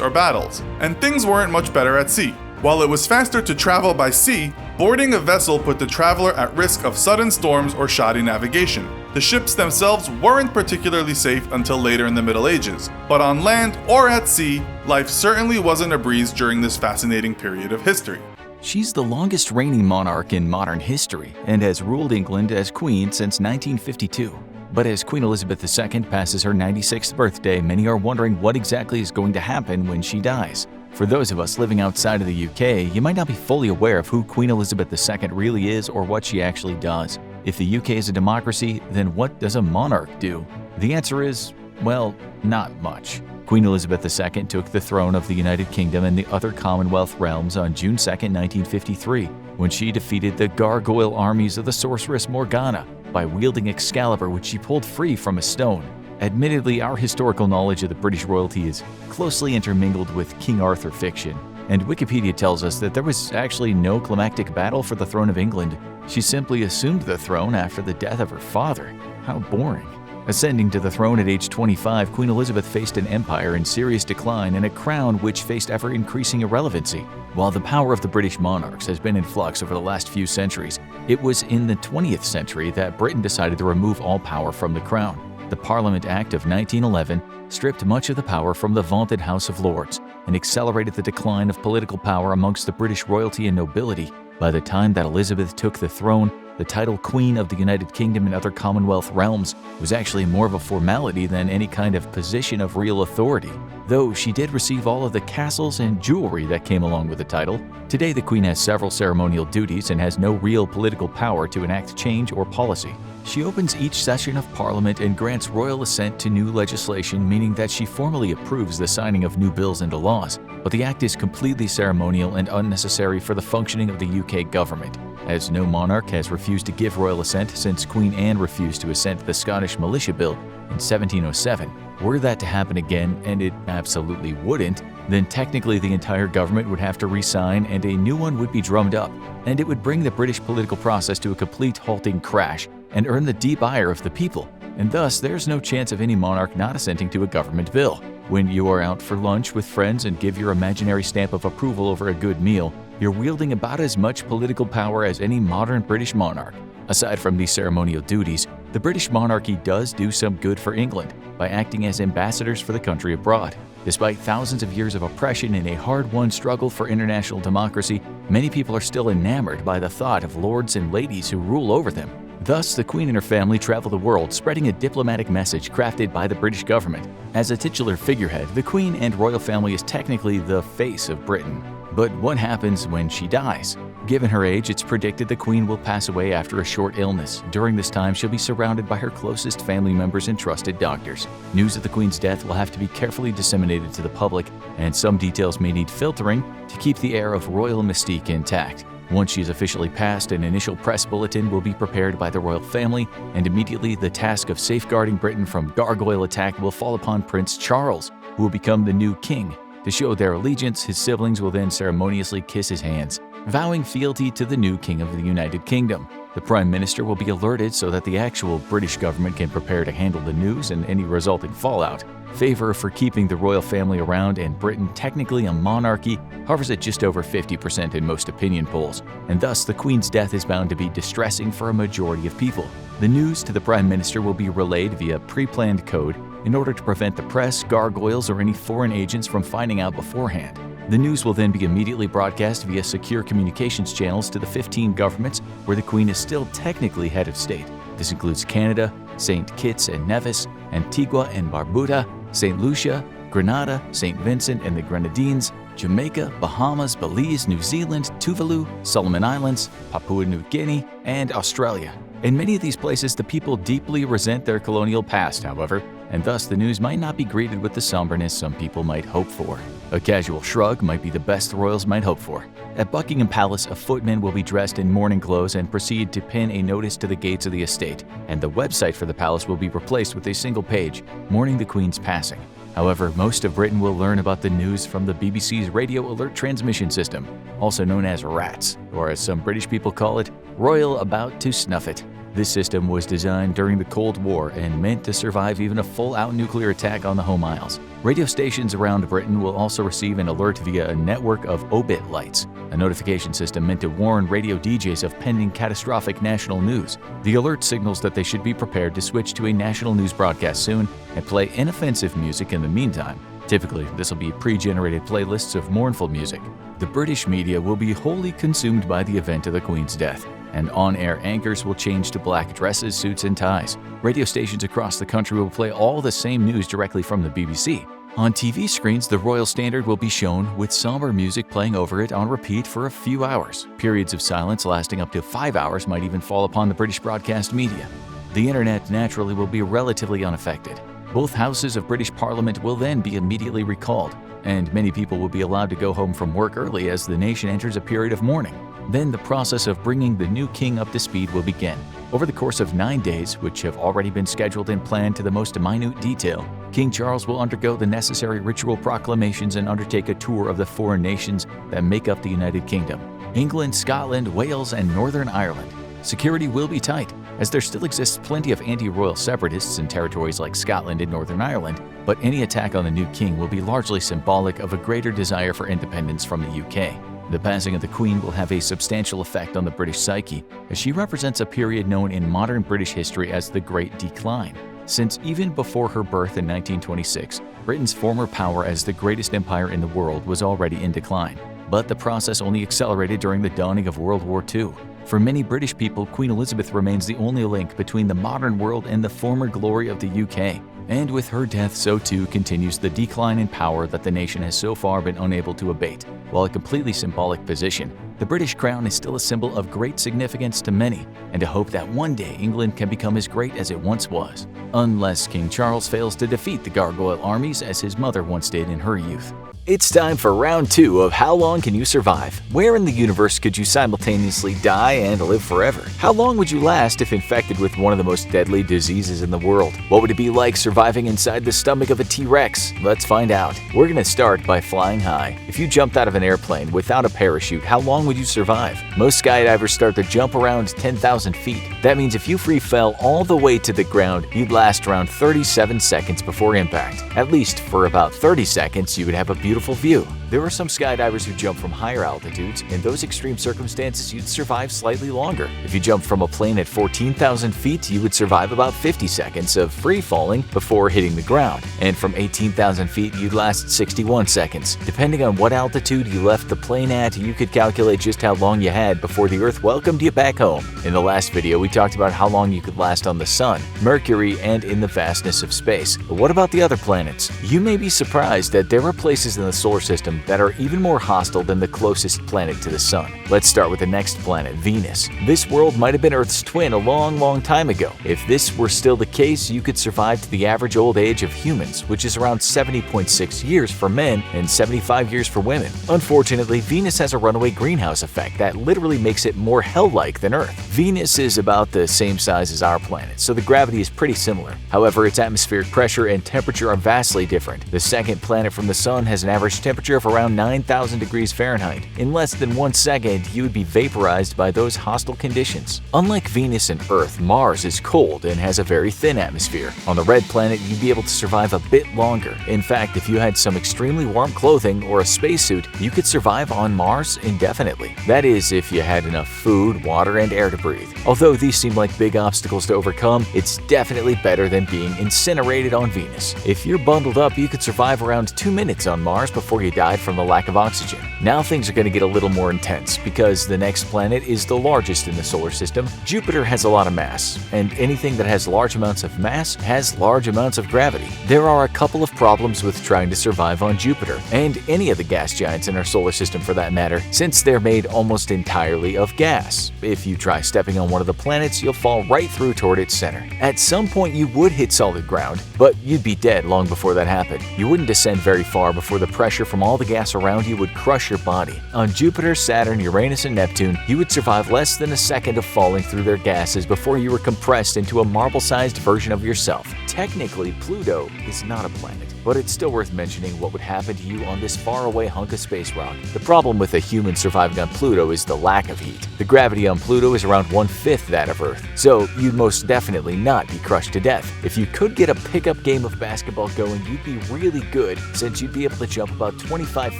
or battles, and things weren't much better at sea. While it was faster to travel by sea, boarding a vessel put the traveler at risk of sudden storms or shoddy navigation. The ships themselves weren't particularly safe until later in the Middle Ages, but on land or at sea, life certainly wasn't a breeze during this fascinating period of history. She's the longest reigning monarch in modern history and has ruled England as queen since 1952. But as Queen Elizabeth II passes her 96th birthday, many are wondering what exactly is going to happen when she dies. For those of us living outside of the UK, you might not be fully aware of who Queen Elizabeth II really is or what she actually does. If the UK is a democracy, then what does a monarch do? The answer is, well, not much. Queen Elizabeth II took the throne of the United Kingdom and the other Commonwealth realms on June 2, 1953, when she defeated the gargoyle armies of the sorceress Morgana by wielding Excalibur, which she pulled free from a stone. Admittedly, our historical knowledge of the British royalty is closely intermingled with King Arthur fiction, and Wikipedia tells us that there was actually no climactic battle for the throne of England. She simply assumed the throne after the death of her father. How boring. Ascending to the throne at age 25, Queen Elizabeth faced an empire in serious decline and a crown which faced ever-increasing irrelevancy. While the power of the British monarchs has been in flux over the last few centuries, it was in the 20th century that Britain decided to remove all power from the crown. The Parliament Act of 1911 stripped much of the power from the vaunted House of Lords and accelerated the decline of political power amongst the British royalty and nobility. By the time that Elizabeth took the throne, the title Queen of the United Kingdom and other Commonwealth realms was actually more of a formality than any kind of position of real authority. Though she did receive all of the castles and jewelry that came along with the title, today the Queen has several ceremonial duties and has no real political power to enact change or policy. She opens each session of Parliament and grants royal assent to new legislation, meaning that she formally approves the signing of new bills into laws, but the act is completely ceremonial and unnecessary for the functioning of the UK government, as no monarch has refused to give royal assent since Queen Anne refused to assent to the Scottish Militia Bill in 1707. Were that to happen again, and it absolutely wouldn't, then technically the entire government would have to re-sign and a new one would be drummed up, and it would bring the British political process to a complete halting crash and earn the deep ire of the people, and thus there's no chance of any monarch not assenting to a government bill. When you are out for lunch with friends and give your imaginary stamp of approval over a good meal, you're wielding about as much political power as any modern British monarch. Aside from these ceremonial duties, the British monarchy does do some good for England by acting as ambassadors for the country abroad. Despite thousands of years of oppression and a hard-won struggle for international democracy, many people are still enamored by the thought of lords and ladies who rule over them. Thus, the Queen and her family travel the world, spreading a diplomatic message crafted by the British government. As a titular figurehead, the Queen and royal family is technically the face of Britain. But what happens when she dies? Given her age, it's predicted the Queen will pass away after a short illness. During this time, she'll be surrounded by her closest family members and trusted doctors. News of the Queen's death will have to be carefully disseminated to the public, and some details may need filtering to keep the air of royal mystique intact. Once she is officially passed, an initial press bulletin will be prepared by the royal family, and immediately the task of safeguarding Britain from gargoyle attack will fall upon Prince Charles, who will become the new king. To show their allegiance, his siblings will then ceremoniously kiss his hands, vowing fealty to the new king of the United Kingdom. The Prime Minister will be alerted so that the actual British government can prepare to handle the news and any resulting fallout. Favor for keeping the royal family around and Britain technically a monarchy hovers at just over 50% in most opinion polls, and thus the Queen's death is bound to be distressing for a majority of people. The news to the Prime Minister will be relayed via pre-planned code in order to prevent the press, gargoyles, or any foreign agents from finding out beforehand. The news will then be immediately broadcast via secure communications channels to the 15 governments where the Queen is still technically head of state. This includes Canada, St. Kitts and Nevis, Antigua and Barbuda, St. Lucia, Grenada, St. Vincent and the Grenadines, Jamaica, Bahamas, Belize, New Zealand, Tuvalu, Solomon Islands, Papua New Guinea, and Australia. In many of these places, the people deeply resent their colonial past, however, and thus the news might not be greeted with the somberness some people might hope for. A casual shrug might be the best the royals might hope for. At Buckingham Palace, a footman will be dressed in mourning clothes and proceed to pin a notice to the gates of the estate, and the website for the palace will be replaced with a single page, mourning the Queen's passing. However, most of Britain will learn about the news from the BBC's Radio Alert Transmission System, also known as RATS, or as some British people call it, Royal About to Snuff It. This system was designed during the Cold War and meant to survive even a full-out nuclear attack on the home isles. Radio stations around Britain will also receive an alert via a network of obit lights, a notification system meant to warn radio DJs of pending catastrophic national news. The alert signals that they should be prepared to switch to a national news broadcast soon and play inoffensive music in the meantime. Typically, this will be pre-generated playlists of mournful music. The British media will be wholly consumed by the event of the Queen's death, and on-air anchors will change to black dresses, suits, and ties. Radio stations across the country will play all the same news directly from the BBC. On TV screens, the royal standard will be shown with somber music playing over it on repeat for a few hours. Periods of silence lasting up to 5 hours might even fall upon the British broadcast media. The internet naturally will be relatively unaffected. Both houses of British Parliament will then be immediately recalled, and many people will be allowed to go home from work early as the nation enters a period of mourning. Then the process of bringing the new king up to speed will begin. Over the course of 9 days, which have already been scheduled and planned to the most minute detail, King Charles will undergo the necessary ritual proclamations and undertake a tour of the foreign nations that make up the United Kingdom: England, Scotland, Wales, and Northern Ireland. Security will be tight, as there still exists plenty of anti-royal separatists in territories like Scotland and Northern Ireland, but any attack on the new king will be largely symbolic of a greater desire for independence from the UK. The passing of the Queen will have a substantial effect on the British psyche, as she represents a period known in modern British history as the Great Decline. Since even before her birth in 1926, Britain's former power as the greatest empire in the world was already in decline. But the process only accelerated during the dawning of World War II. For many British people, Queen Elizabeth remains the only link between the modern world and the former glory of the UK. And with her death, so too continues the decline in power that the nation has so far been unable to abate. While a completely symbolic position, the British crown is still a symbol of great significance to many, and a hope that one day England can become as great as it once was. Unless King Charles fails to defeat the gargoyle armies as his mother once did in her youth. It's time for round 2 of How Long Can You Survive? Where in the universe could you simultaneously die and live forever? How long would you last if infected with one of the most deadly diseases in the world? What would it be like surviving inside the stomach of a T-Rex? Let's find out. We're going to start by flying high. If you jumped out of an airplane without a parachute, how long would you survive? Most skydivers start their jump around 10,000 feet. That means if you free fell all the way to the ground, you'd last around 37 seconds before impact. At least for about 30 seconds, you would have a beautiful view. There are some skydivers who jump from higher altitudes. In those extreme circumstances, you'd survive slightly longer. If you jumped from a plane at 14,000 feet, you would survive about 50 seconds of free falling before hitting the ground. And from 18,000 feet, you'd last 61 seconds. Depending on what altitude you left the plane at, you could calculate just how long you had before the Earth welcomed you back home. In the last video, we talked about how long you could last on the Sun, Mercury, and in the vastness of space. But what about the other planets? You may be surprised that there are places in the solar system that are even more hostile than the closest planet to the Sun. Let's start with the next planet, Venus. This world might have been Earth's twin a long time ago. If this were still the case, you could survive to the average old age of humans, which is around 70.6 years for men and 75 years for women. Unfortunately, Venus has a runaway greenhouse effect that literally makes it more hell-like than Earth. Venus is about the same size as our planet, so the gravity is pretty similar. However, its atmospheric pressure and temperature are vastly different. The second planet from the Sun has an average temperature of around 9,000 degrees Fahrenheit. In less than 1 second, you would be vaporized by those hostile conditions. Unlike Venus and Earth, Mars is cold and has a very thin atmosphere. On the red planet, you'd be able to survive a bit longer. In fact, if you had some extremely warm clothing or a spacesuit, you could survive on Mars indefinitely. That is, if you had enough food, water, and air to breathe. Although these seem like big obstacles to overcome, it's definitely better than being incinerated on Venus. If you're bundled up, you could survive around 2 minutes on Mars before you died from the lack of oxygen. Now things are going to get a little more intense because the next planet is the largest in the solar system. Jupiter has a lot of mass, and anything that has large amounts of mass has large amounts of gravity. There are a couple of problems with trying to survive on Jupiter, and any of the gas giants in our solar system for that matter, since they're made almost entirely of gas. If you try stepping on one of the planets, you'll fall right through toward its center. At some point you would hit solid ground, but you'd be dead long before that happened. You wouldn't descend very far before the pressure from all the gas around you would crush your body. On Jupiter, Saturn, Uranus, and Neptune, you would survive less than a second of falling through their gases before you were compressed into a marble-sized version of yourself. Technically, Pluto is not a planet, but it's still worth mentioning what would happen to you on this faraway hunk of space rock. The problem with a human surviving on Pluto is the lack of heat. The gravity on Pluto is around 1/5 that of Earth, so you'd most definitely not be crushed to death. If you could get a pickup game of basketball going, you'd be really good, since you'd be able to jump about 20 25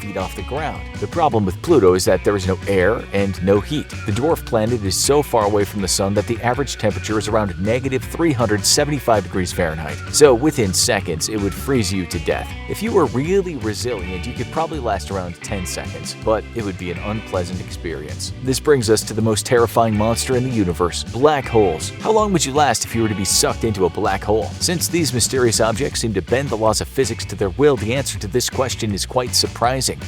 feet off the ground. The problem with Pluto is that there is no air and no heat. The dwarf planet is so far away from the sun that the average temperature is around -375 degrees Fahrenheit. So within seconds, it would freeze you to death. If you were really resilient, you could probably last around 10 seconds, but it would be an unpleasant experience. This brings us to the most terrifying monster in the universe, black holes. How long would you last if you were to be sucked into a black hole? Since these mysterious objects seem to bend the laws of physics to their will, the answer to this question is quite surprising.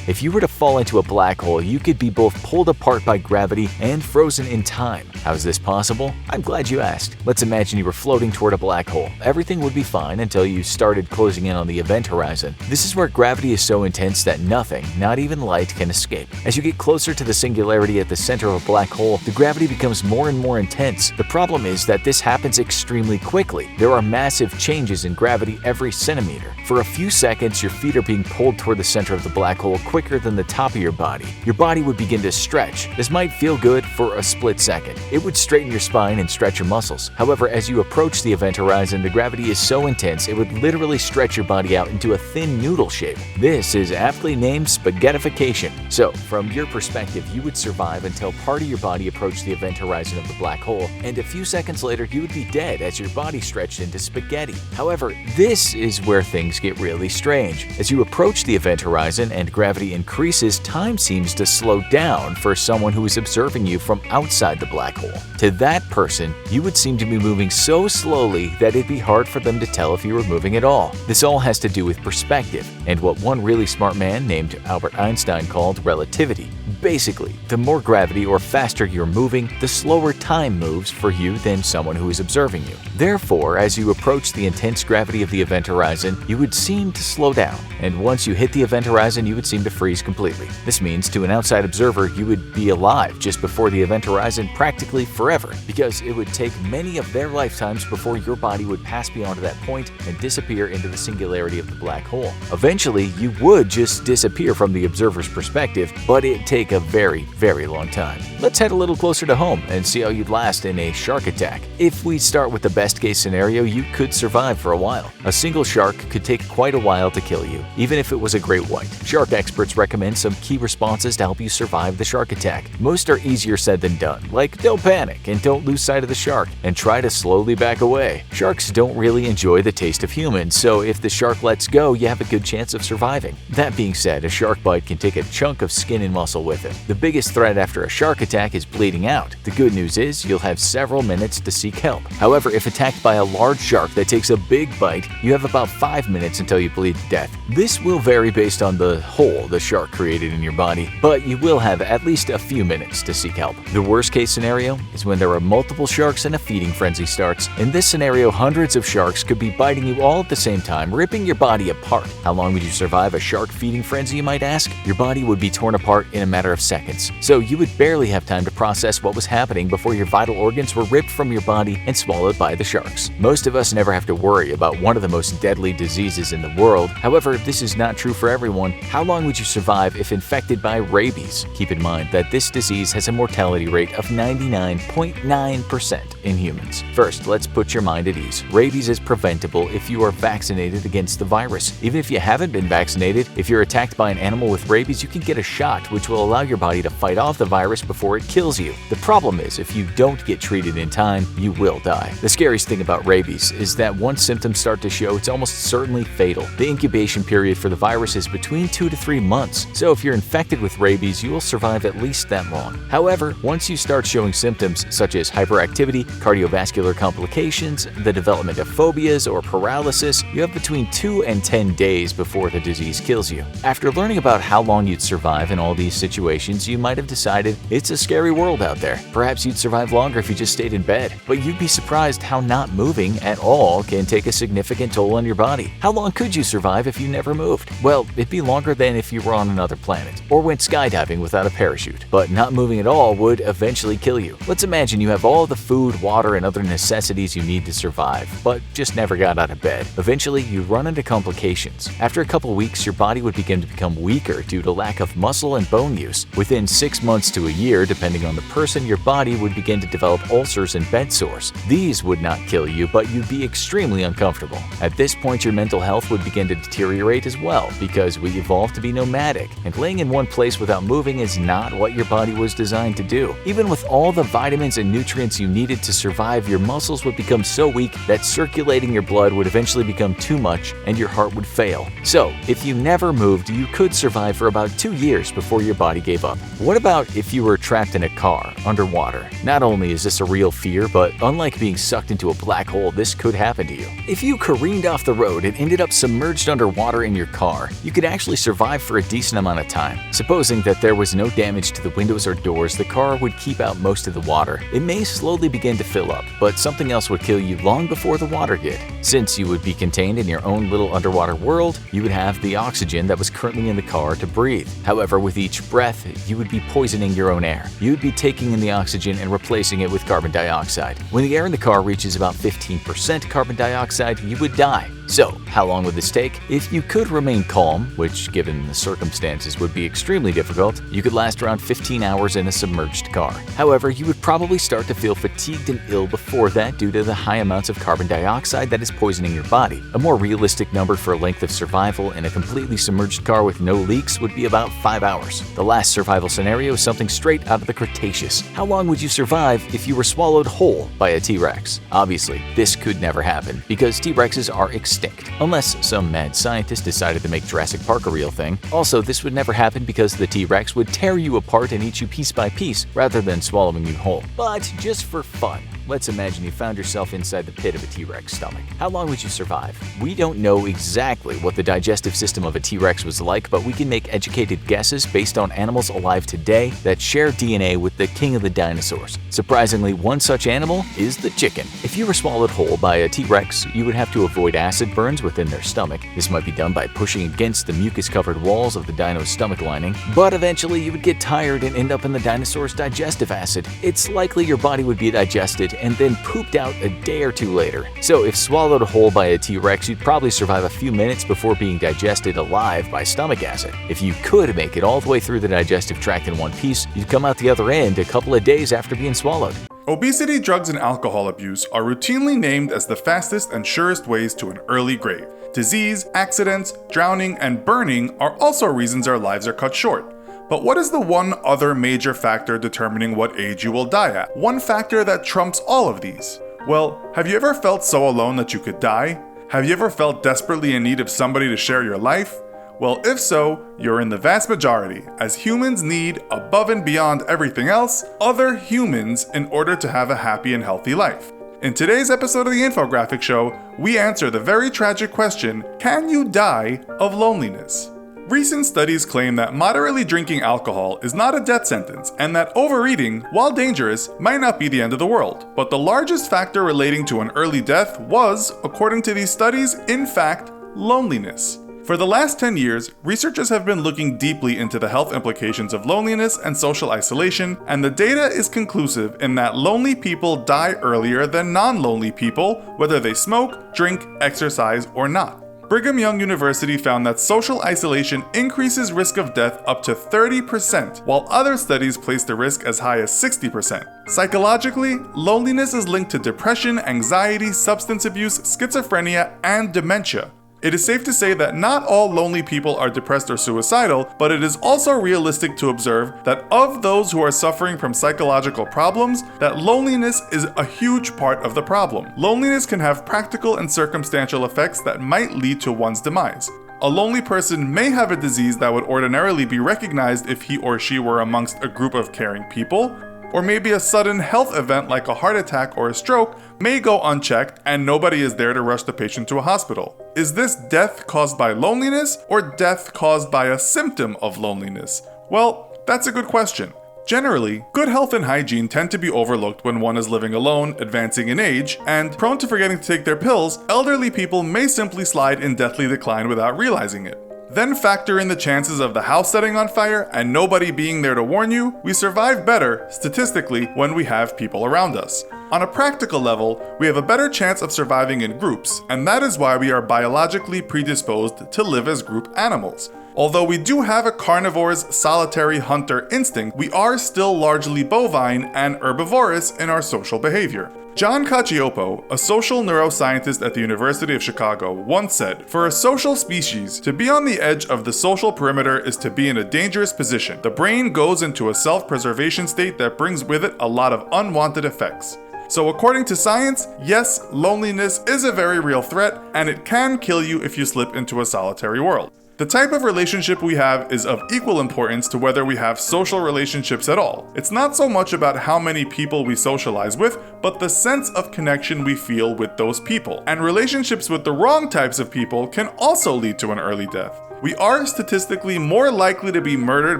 If you were to fall into a black hole, you could be both pulled apart by gravity and frozen in time. How is this possible? I'm glad you asked. Let's imagine you were floating toward a black hole. Everything would be fine until you started closing in on the event horizon. This is where gravity is so intense that nothing, not even light, can escape. As you get closer to the singularity at the center of a black hole, the gravity becomes more and more intense. The problem is that this happens extremely quickly. There are massive changes in gravity every centimeter. For a few seconds, your feet are being pulled toward the center of the black hole quicker than the top of your body. Your body would begin to stretch. This might feel good for a split second. It would straighten your spine and stretch your muscles. However, as you approach the event horizon, the gravity is so intense it would literally stretch your body out into a thin noodle shape. This is aptly named spaghettification. So, from your perspective, you would survive until part of your body approached the event horizon of the black hole, and a few seconds later you would be dead as your body stretched into spaghetti. However, this is where things get really strange. As you approach the event horizon and gravity increases, time seems to slow down for someone who is observing you from outside the black hole. To that person, you would seem to be moving so slowly that it'd be hard for them to tell if you were moving at all. This all has to do with perspective and what one really smart man named Albert Einstein called relativity. Basically, the more gravity or faster you're moving, the slower time moves for you than someone who is observing you. Therefore, as you approach the intense gravity of the event horizon, you would seem to slow down, and once you hit the event horizon, you would seem to freeze completely. This means to an outside observer, you would be alive just before the event horizon practically forever, because it would take many of their lifetimes before your body would pass beyond that point and disappear into the singularity of the black hole. Eventually, you would just disappear from the observer's perspective, but it'd take a very, very long time. Let's head a little closer to home and see how you'd last in a shark attack. If we start with the best case scenario, you could survive for a while. A single shark could take quite a while to kill you, even if it was a great white. Shark experts recommend some key responses to help you survive the shark attack. Most are easier said than done, like don't panic and don't lose sight of the shark, and try to slowly back away. Sharks don't really enjoy the taste of humans, so if the shark lets go, you have a good chance of surviving. That being said, a shark bite can take a chunk of skin and muscle with it. The biggest threat after a shark attack is bleeding out. The good news is you'll have several minutes to seek help. However, if attacked by a large shark that takes a big bite, you have about 5 minutes until you bleed to death. This will vary based on the hole the shark created in your body, but you will have at least a few minutes to seek help. The worst case scenario is when there are multiple sharks and a feeding frenzy starts. In this scenario, hundreds of sharks could be biting you all at the same time, ripping your body apart. How long would you survive a shark feeding frenzy, you might ask? Your body would be torn apart in a matter of seconds, so you would barely have time to process what was happening before your vital organs were ripped from your body and swallowed by the sharks. Most of us never have to worry about one of the most deadly diseases in the world. However, this is not true for everyone. How long would you survive if infected by rabies? Keep in mind that this disease has a mortality rate of 99.9% in humans. First, let's put your mind at ease. Rabies is preventable if you are vaccinated against the virus. Even if you haven't been vaccinated, if you're attacked by an animal with rabies, you can get a shot which will allow your body to fight off the virus before it kills you. The problem is, if you don't get treated in time, you will die. The scariest thing about rabies is that once symptoms start to show, it's almost certainly fatal. The incubation period for the virus is between 2 to 3 months, so if you're infected with rabies, you will survive at least that long. However, once you start showing symptoms such as hyperactivity, cardiovascular complications, the development of phobias or paralysis, you have between 2 and 10 days before the disease kills you. After learning about how long you'd survive in all these situations, you might have decided it's a scary world out there. Perhaps you'd survive longer if you just stayed in bed, but you'd be surprised how not moving at all can take a significant toll on your body. How long could you survive if you never moved? Well, it'd be longer than if you were on another planet or went skydiving without a parachute, but not moving at all would eventually kill you. Let's imagine you have all the food, water, and other necessities you need to survive, but just never got out of bed. Eventually, you run into complications. After a couple weeks, your body would begin to become weaker due to lack of muscle and bone use. nauseous. Within 6 months to a year, depending on the person, your body would begin to develop ulcers and bed sores. These would not kill you, but you'd be extremely uncomfortable. At this point, your mental health would begin to deteriorate as well, because we evolved to be nomadic, and laying in one place without moving is not what your body was designed to do. Even with all the vitamins and nutrients you needed to survive, your muscles would become so weak that circulating your blood would eventually become too much and your heart would fail. So, if you never moved, you could survive for about 2 years before your body gave up. What about if you were trapped in a car, underwater? Not only is this a real fear, but unlike being sucked into a black hole, this could happen to you. If you careened off the road and ended up submerged underwater in your car, you could actually survive for a decent amount of time. Supposing that there was no damage to the windows or doors, the car would keep out most of the water. It may slowly begin to fill up, but something else would kill you long before the water did. Since you would be contained in your own little underwater world, you would have the oxygen that was currently in the car to breathe. However, with each breath, you would be poisoning your own air. You would be taking in the oxygen and replacing it with carbon dioxide. When the air in the car reaches about 15% carbon dioxide, you would die. So, how long would this take? If you could remain calm, which given the circumstances would be extremely difficult, you could last around 15 hours in a submerged car. However, you would probably start to feel fatigued and ill before that due to the high amounts of carbon dioxide that is poisoning your body. A more realistic number for length of survival in a completely submerged car with no leaks would be about 5 hours. The last survival scenario is something straight out of the Cretaceous. How long would you survive if you were swallowed whole by a T-Rex? Obviously, this could never happen because T-Rexes are extinct, unless some mad scientist decided to make Jurassic Park a real thing. Also, this would never happen because the T-Rex would tear you apart and eat you piece by piece rather than swallowing you whole. But just for fun, let's imagine you found yourself inside the pit of a T-Rex stomach. How long would you survive? We don't know exactly what the digestive system of a T-Rex was like, but we can make educated guesses based on animals alive today that share DNA with the king of the dinosaurs. Surprisingly, one such animal is the chicken. If you were swallowed whole by a T-Rex, you would have to avoid acid burns within their stomach. This might be done by pushing against the mucus-covered walls of the dino's stomach lining, but eventually you would get tired and end up in the dinosaur's digestive acid. It's likely your body would be digested and then pooped out a day or two later. So if swallowed whole by a T-Rex, you'd probably survive a few minutes before being digested alive by stomach acid. If you could make it all the way through the digestive tract in one piece, you'd come out the other end a couple of days after being swallowed. Obesity, drugs, and alcohol abuse are routinely named as the fastest and surest ways to an early grave. Disease, accidents, drowning, and burning are also reasons our lives are cut short. But what is the one other major factor determining what age you will die at? One factor that trumps all of these? Well, have you ever felt so alone that you could die? Have you ever felt desperately in need of somebody to share your life? Well, if so, you're in the vast majority, as humans need, above and beyond everything else, other humans in order to have a happy and healthy life. In today's episode of the Infographic Show, we answer the very tragic question, can you die of loneliness? Recent studies claim that moderately drinking alcohol is not a death sentence, and that overeating, while dangerous, might not be the end of the world. But the largest factor relating to an early death was, according to these studies, in fact, loneliness. For the last 10 years, researchers have been looking deeply into the health implications of loneliness and social isolation, and the data is conclusive in that lonely people die earlier than non-lonely people, whether they smoke, drink, exercise, or not. Brigham Young University found that social isolation increases risk of death up to 30%, while other studies place the risk as high as 60%. Psychologically, loneliness is linked to depression, anxiety, substance abuse, schizophrenia, and dementia. It is safe to say that not all lonely people are depressed or suicidal, but it is also realistic to observe that of those who are suffering from psychological problems, that loneliness is a huge part of the problem. Loneliness can have practical and circumstantial effects that might lead to one's demise. A lonely person may have a disease that would ordinarily be recognized if he or she were amongst a group of caring people, or maybe a sudden health event like a heart attack or a stroke may go unchecked and nobody is there to rush the patient to a hospital. Is this death caused by loneliness or death caused by a symptom of loneliness? Well, that's a good question. Generally, good health and hygiene tend to be overlooked when one is living alone, advancing in age, and prone to forgetting to take their pills. Elderly people may simply slide in deathly decline without realizing it. Then factor in the chances of the house setting on fire and nobody being there to warn you. We survive better, statistically, when we have people around us. On a practical level, we have a better chance of surviving in groups, and that is why we are biologically predisposed to live as group animals. Although we do have a carnivore's solitary hunter instinct, we are still largely bovine and herbivorous in our social behavior. John Cacioppo, a social neuroscientist at the University of Chicago, once said, "For a social species, to be on the edge of the social perimeter is to be in a dangerous position. The brain goes into a self-preservation state that brings with it a lot of unwanted effects." So according to science, yes, loneliness is a very real threat, and it can kill you if you slip into a solitary world. The type of relationship we have is of equal importance to whether we have social relationships at all. It's not so much about how many people we socialize with, but the sense of connection we feel with those people. And relationships with the wrong types of people can also lead to an early death. We are statistically more likely to be murdered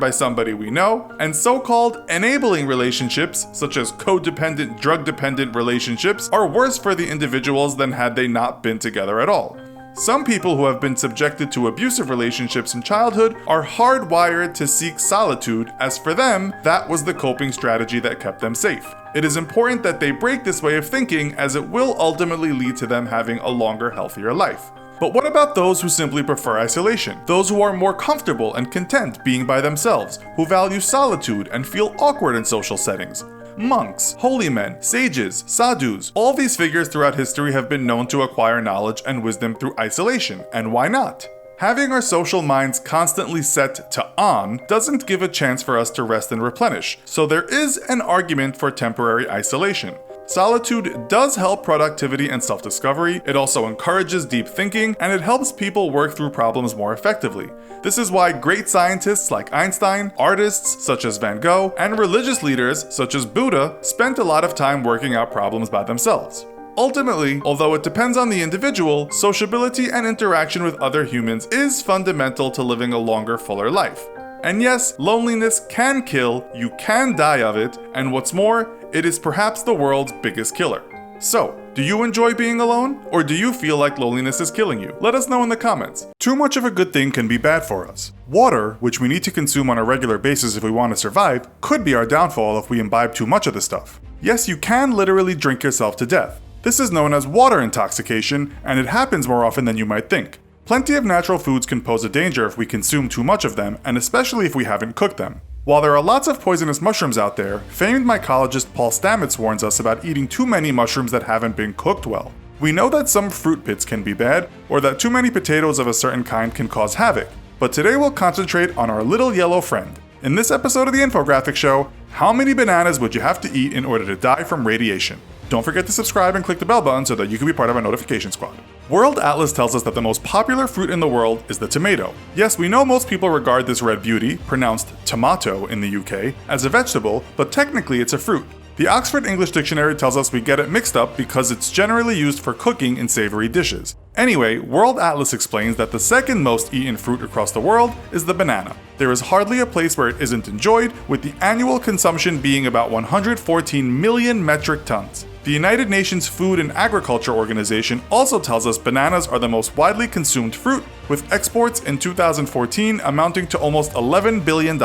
by somebody we know, and so-called enabling relationships, such as codependent, drug-dependent relationships, are worse for the individuals than had they not been together at all. Some people who have been subjected to abusive relationships in childhood are hardwired to seek solitude, as for them, that was the coping strategy that kept them safe. It is important that they break this way of thinking, as it will ultimately lead to them having a longer, healthier life. But what about those who simply prefer isolation? Those who are more comfortable and content being by themselves, who value solitude and feel awkward in social settings? Monks, holy men, sages, sadhus, all these figures throughout history have been known to acquire knowledge and wisdom through isolation, and why not? Having our social minds constantly set to on doesn't give a chance for us to rest and replenish, so there is an argument for temporary isolation. Solitude does help productivity and self-discovery, it also encourages deep thinking, and it helps people work through problems more effectively. This is why great scientists like Einstein, artists such as Van Gogh, and religious leaders such as Buddha spent a lot of time working out problems by themselves. Ultimately, although it depends on the individual, sociability and interaction with other humans is fundamental to living a longer, fuller life. And yes, loneliness can kill, you can die of it, and what's more, it is perhaps the world's biggest killer. So, do you enjoy being alone? Or do you feel like loneliness is killing you? Let us know in the comments. Too much of a good thing can be bad for us. Water, which we need to consume on a regular basis if we want to survive, could be our downfall if we imbibe too much of the stuff. Yes, you can literally drink yourself to death. This is known as water intoxication, and it happens more often than you might think. Plenty of natural foods can pose a danger if we consume too much of them, and especially if we haven't cooked them. While there are lots of poisonous mushrooms out there, famed mycologist Paul Stamets warns us about eating too many mushrooms that haven't been cooked well. We know that some fruit pits can be bad, or that too many potatoes of a certain kind can cause havoc, but today we'll concentrate on our little yellow friend. In this episode of the Infographic Show, how many bananas would you have to eat in order to die from radiation? Don't forget to subscribe and click the bell button so that you can be part of our notification squad. World Atlas tells us that the most popular fruit in the world is the tomato. Yes, we know most people regard this red beauty, pronounced tomato in the UK, as a vegetable, but technically it's a fruit. The Oxford English Dictionary tells us we get it mixed up because it's generally used for cooking in savory dishes. Anyway, World Atlas explains that the second most eaten fruit across the world is the banana. There is hardly a place where it isn't enjoyed, with the annual consumption being about 114 million metric tons. The United Nations Food and Agriculture Organization also tells us bananas are the most widely consumed fruit, with exports in 2014 amounting to almost $11 billion.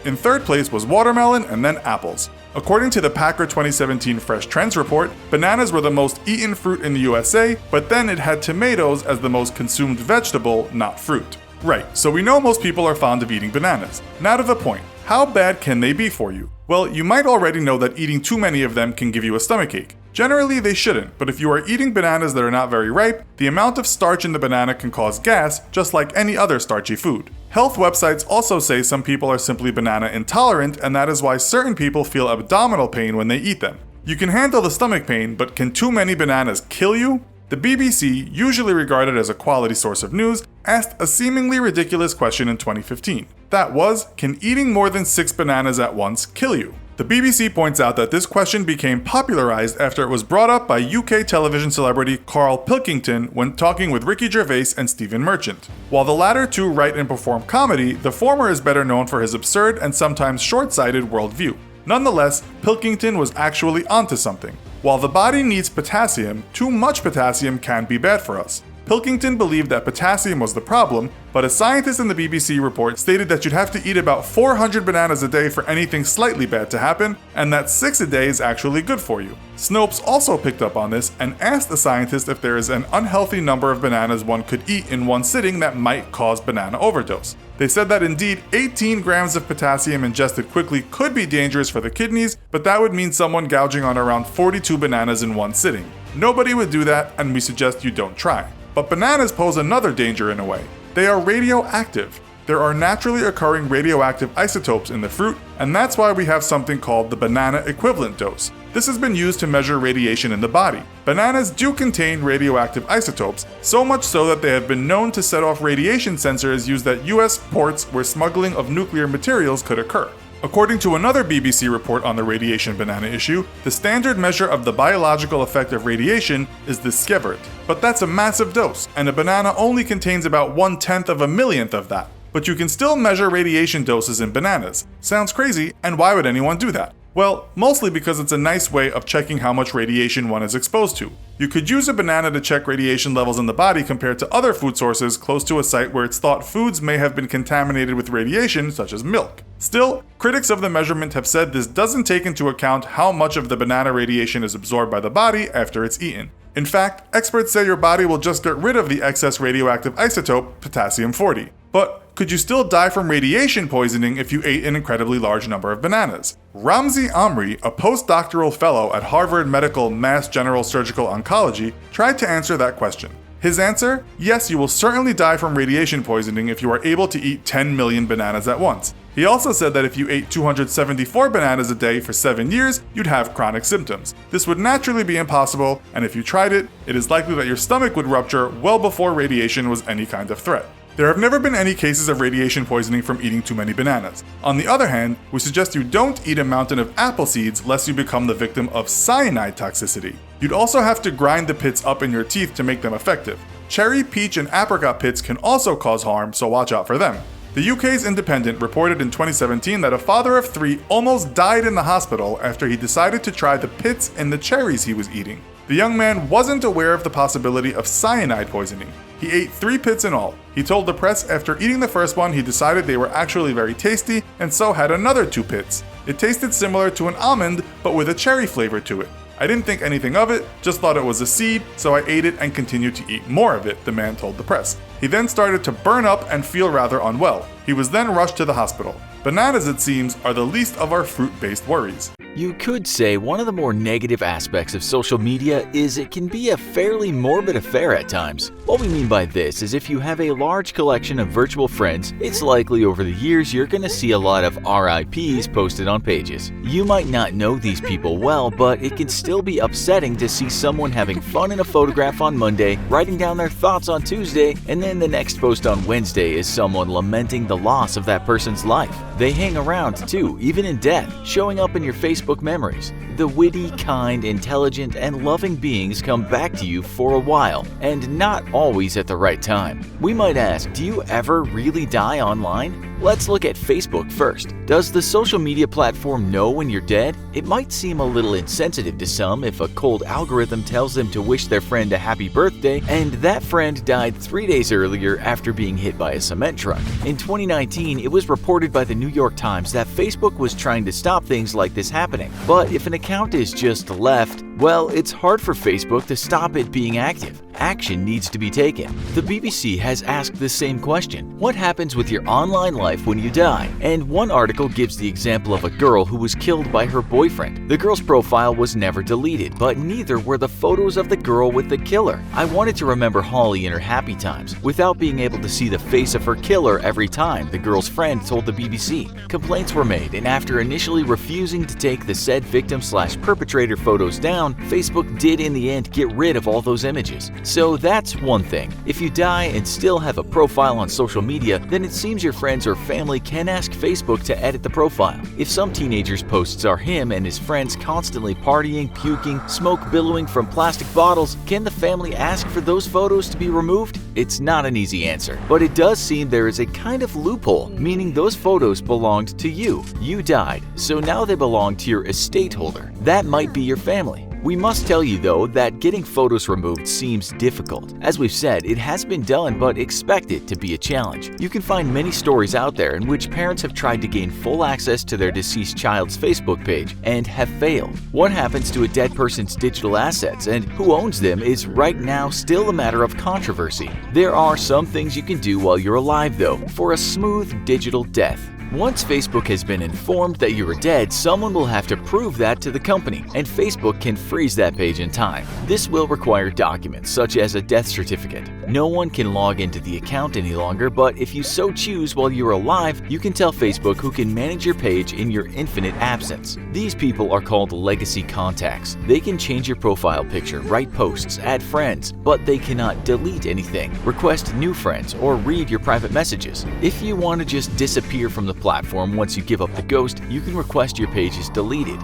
In third place was watermelon and then apples. According to the Packer 2017 Fresh Trends report, bananas were the most eaten fruit in the USA, but then it had tomatoes as the most consumed vegetable, not fruit. Right, so we know most people are fond of eating bananas. Now to the point. How bad can they be for you? Well, you might already know that eating too many of them can give you a stomachache. Generally, they shouldn't, but if you are eating bananas that are not very ripe, the amount of starch in the banana can cause gas, just like any other starchy food. Health websites also say some people are simply banana intolerant, and that is why certain people feel abdominal pain when they eat them. You can handle the stomach pain, but can too many bananas kill you? The BBC, usually regarded as a quality source of news, asked a seemingly ridiculous question in 2015. That was, can eating more than 6 bananas at once kill you? The BBC points out that this question became popularized after it was brought up by UK television celebrity Carl Pilkington when talking with Ricky Gervais and Stephen Merchant. While the latter two write and perform comedy, the former is better known for his absurd and sometimes short-sighted worldview. Nonetheless, Pilkington was actually onto something. While the body needs potassium, too much potassium can be bad for us. Pilkington believed that potassium was the problem, but a scientist in the BBC report stated that you'd have to eat about 400 bananas a day for anything slightly bad to happen, and that 6 a day is actually good for you. Snopes also picked up on this and asked the scientist if there is an unhealthy number of bananas one could eat in one sitting that might cause banana overdose. They said that indeed 18 grams of potassium ingested quickly could be dangerous for the kidneys, but that would mean someone gouging on around 42 bananas in one sitting. Nobody would do that, and we suggest you don't try. But bananas pose another danger in a way. They are radioactive. There are naturally occurring radioactive isotopes in the fruit, and that's why we have something called the banana equivalent dose. This has been used to measure radiation in the body. Bananas do contain radioactive isotopes, so much so that they have been known to set off radiation sensors used at US ports where smuggling of nuclear materials could occur. According to another BBC report on the radiation banana issue, the standard measure of the biological effect of radiation is the skeivert. But that's a massive dose, and a banana only contains about 1/10 of a millionth of that. But you can still measure radiation doses in bananas. Sounds crazy, and why would anyone do that? Well, mostly because it's a nice way of checking how much radiation one is exposed to. You could use a banana to check radiation levels in the body compared to other food sources close to a site where it's thought foods may have been contaminated with radiation, such as milk. Still, critics of the measurement have said this doesn't take into account how much of the banana radiation is absorbed by the body after it's eaten. In fact, experts say your body will just get rid of the excess radioactive isotope, potassium-40. But could you still die from radiation poisoning if you ate an incredibly large number of bananas? Ramesses Amri, a postdoctoral fellow at Harvard Medical Mass General Surgical Oncology, tried to answer that question. His answer? Yes, you will certainly die from radiation poisoning if you are able to eat 10 million bananas at once. He also said that if you ate 274 bananas a day for 7 years, you'd have chronic symptoms. This would naturally be impossible, and if you tried it, it is likely that your stomach would rupture well before radiation was any kind of threat. There have never been any cases of radiation poisoning from eating too many bananas. On the other hand, we suggest you don't eat a mountain of apple seeds lest you become the victim of cyanide toxicity. You'd also have to grind the pits up in your teeth to make them effective. Cherry, peach, and apricot pits can also cause harm, so watch out for them. The UK's Independent reported in 2017 that a father of 3 almost died in the hospital after he decided to try the pits in the cherries he was eating. The young man wasn't aware of the possibility of cyanide poisoning. He ate 3 pits in all. He told the press after eating the first one he decided they were actually very tasty and so had another 2 pits. It tasted similar to an almond but with a cherry flavor to it. I didn't think anything of it, just thought it was a seed, so I ate it and continued to eat more of it, the man told the press. He then started to burn up and feel rather unwell. He was then rushed to the hospital. Bananas, it seems, are the least of our fruit-based worries. You could say one of the more negative aspects of social media is it can be a fairly morbid affair at times. What we mean by this is if you have a large collection of virtual friends, it's likely over the years you're going to see a lot of RIPs posted on pages. You might not know these people well, but it can still be upsetting to see someone having fun in a photograph on Monday, writing down their thoughts on Tuesday, and then the next post on Wednesday is someone lamenting the loss of that person's life. They hang around too, even in death, showing up in your Facebook memories. The witty, kind, intelligent, and loving beings come back to you for a while, and not always at the right time. We might ask, do you ever really die online? Let's look at Facebook first. Does the social media platform know when you're dead? It might seem a little insensitive to some if a cold algorithm tells them to wish their friend a happy birthday, and that friend died 3 days earlier after being hit by a cement truck. In 2019, it was reported by the New York Times that Facebook was trying to stop things like this happening. But if an account is just left, well, it's hard for Facebook to stop it being active. Action needs to be taken. The BBC has asked the same question. What happens with your online life when you die? And one article gives the example of a girl who was killed by her boyfriend. The girl's profile was never deleted, but neither were the photos of the girl with the killer. I wanted to remember Holly in her happy times, without being able to see the face of her killer every time, the girl's friend told the BBC. Complaints were made, and after initially refusing to take the said victim/perpetrator photos down, Facebook did in the end get rid of all those images. So that's one thing. If you die and still have a profile on social media, then it seems your friends or family can ask Facebook to edit the profile. If some teenager's posts are him and his friends constantly partying, puking, smoke billowing from plastic bottles, can the family ask for those photos to be removed? It's not an easy answer, but it does seem there is a kind of loophole, meaning those photos belonged to you. You died, so now they belong to your estate holder. That might be your family. We must tell you though that getting photos removed seems difficult. As we've said, it has been done, but expect it to be a challenge. You can find many stories out there in which parents have tried to gain full access to their deceased child's Facebook page and have failed. What happens to a dead person's digital assets and who owns them is right now still a matter of controversy. There are some things you can do while you're alive though for a smooth digital death. Once Facebook has been informed that you are dead, someone will have to prove that to the company, and Facebook can freeze that page in time. This will require documents such as a death certificate. No one can log into the account any longer, but if you so choose while you're alive, you can tell Facebook who can manage your page in your infinite absence. These people are called legacy contacts. They can change your profile picture, write posts, add friends, but they cannot delete anything, request new friends, or read your private messages. If you want to just disappear from the platform once you give up the ghost, you can request your page is deleted.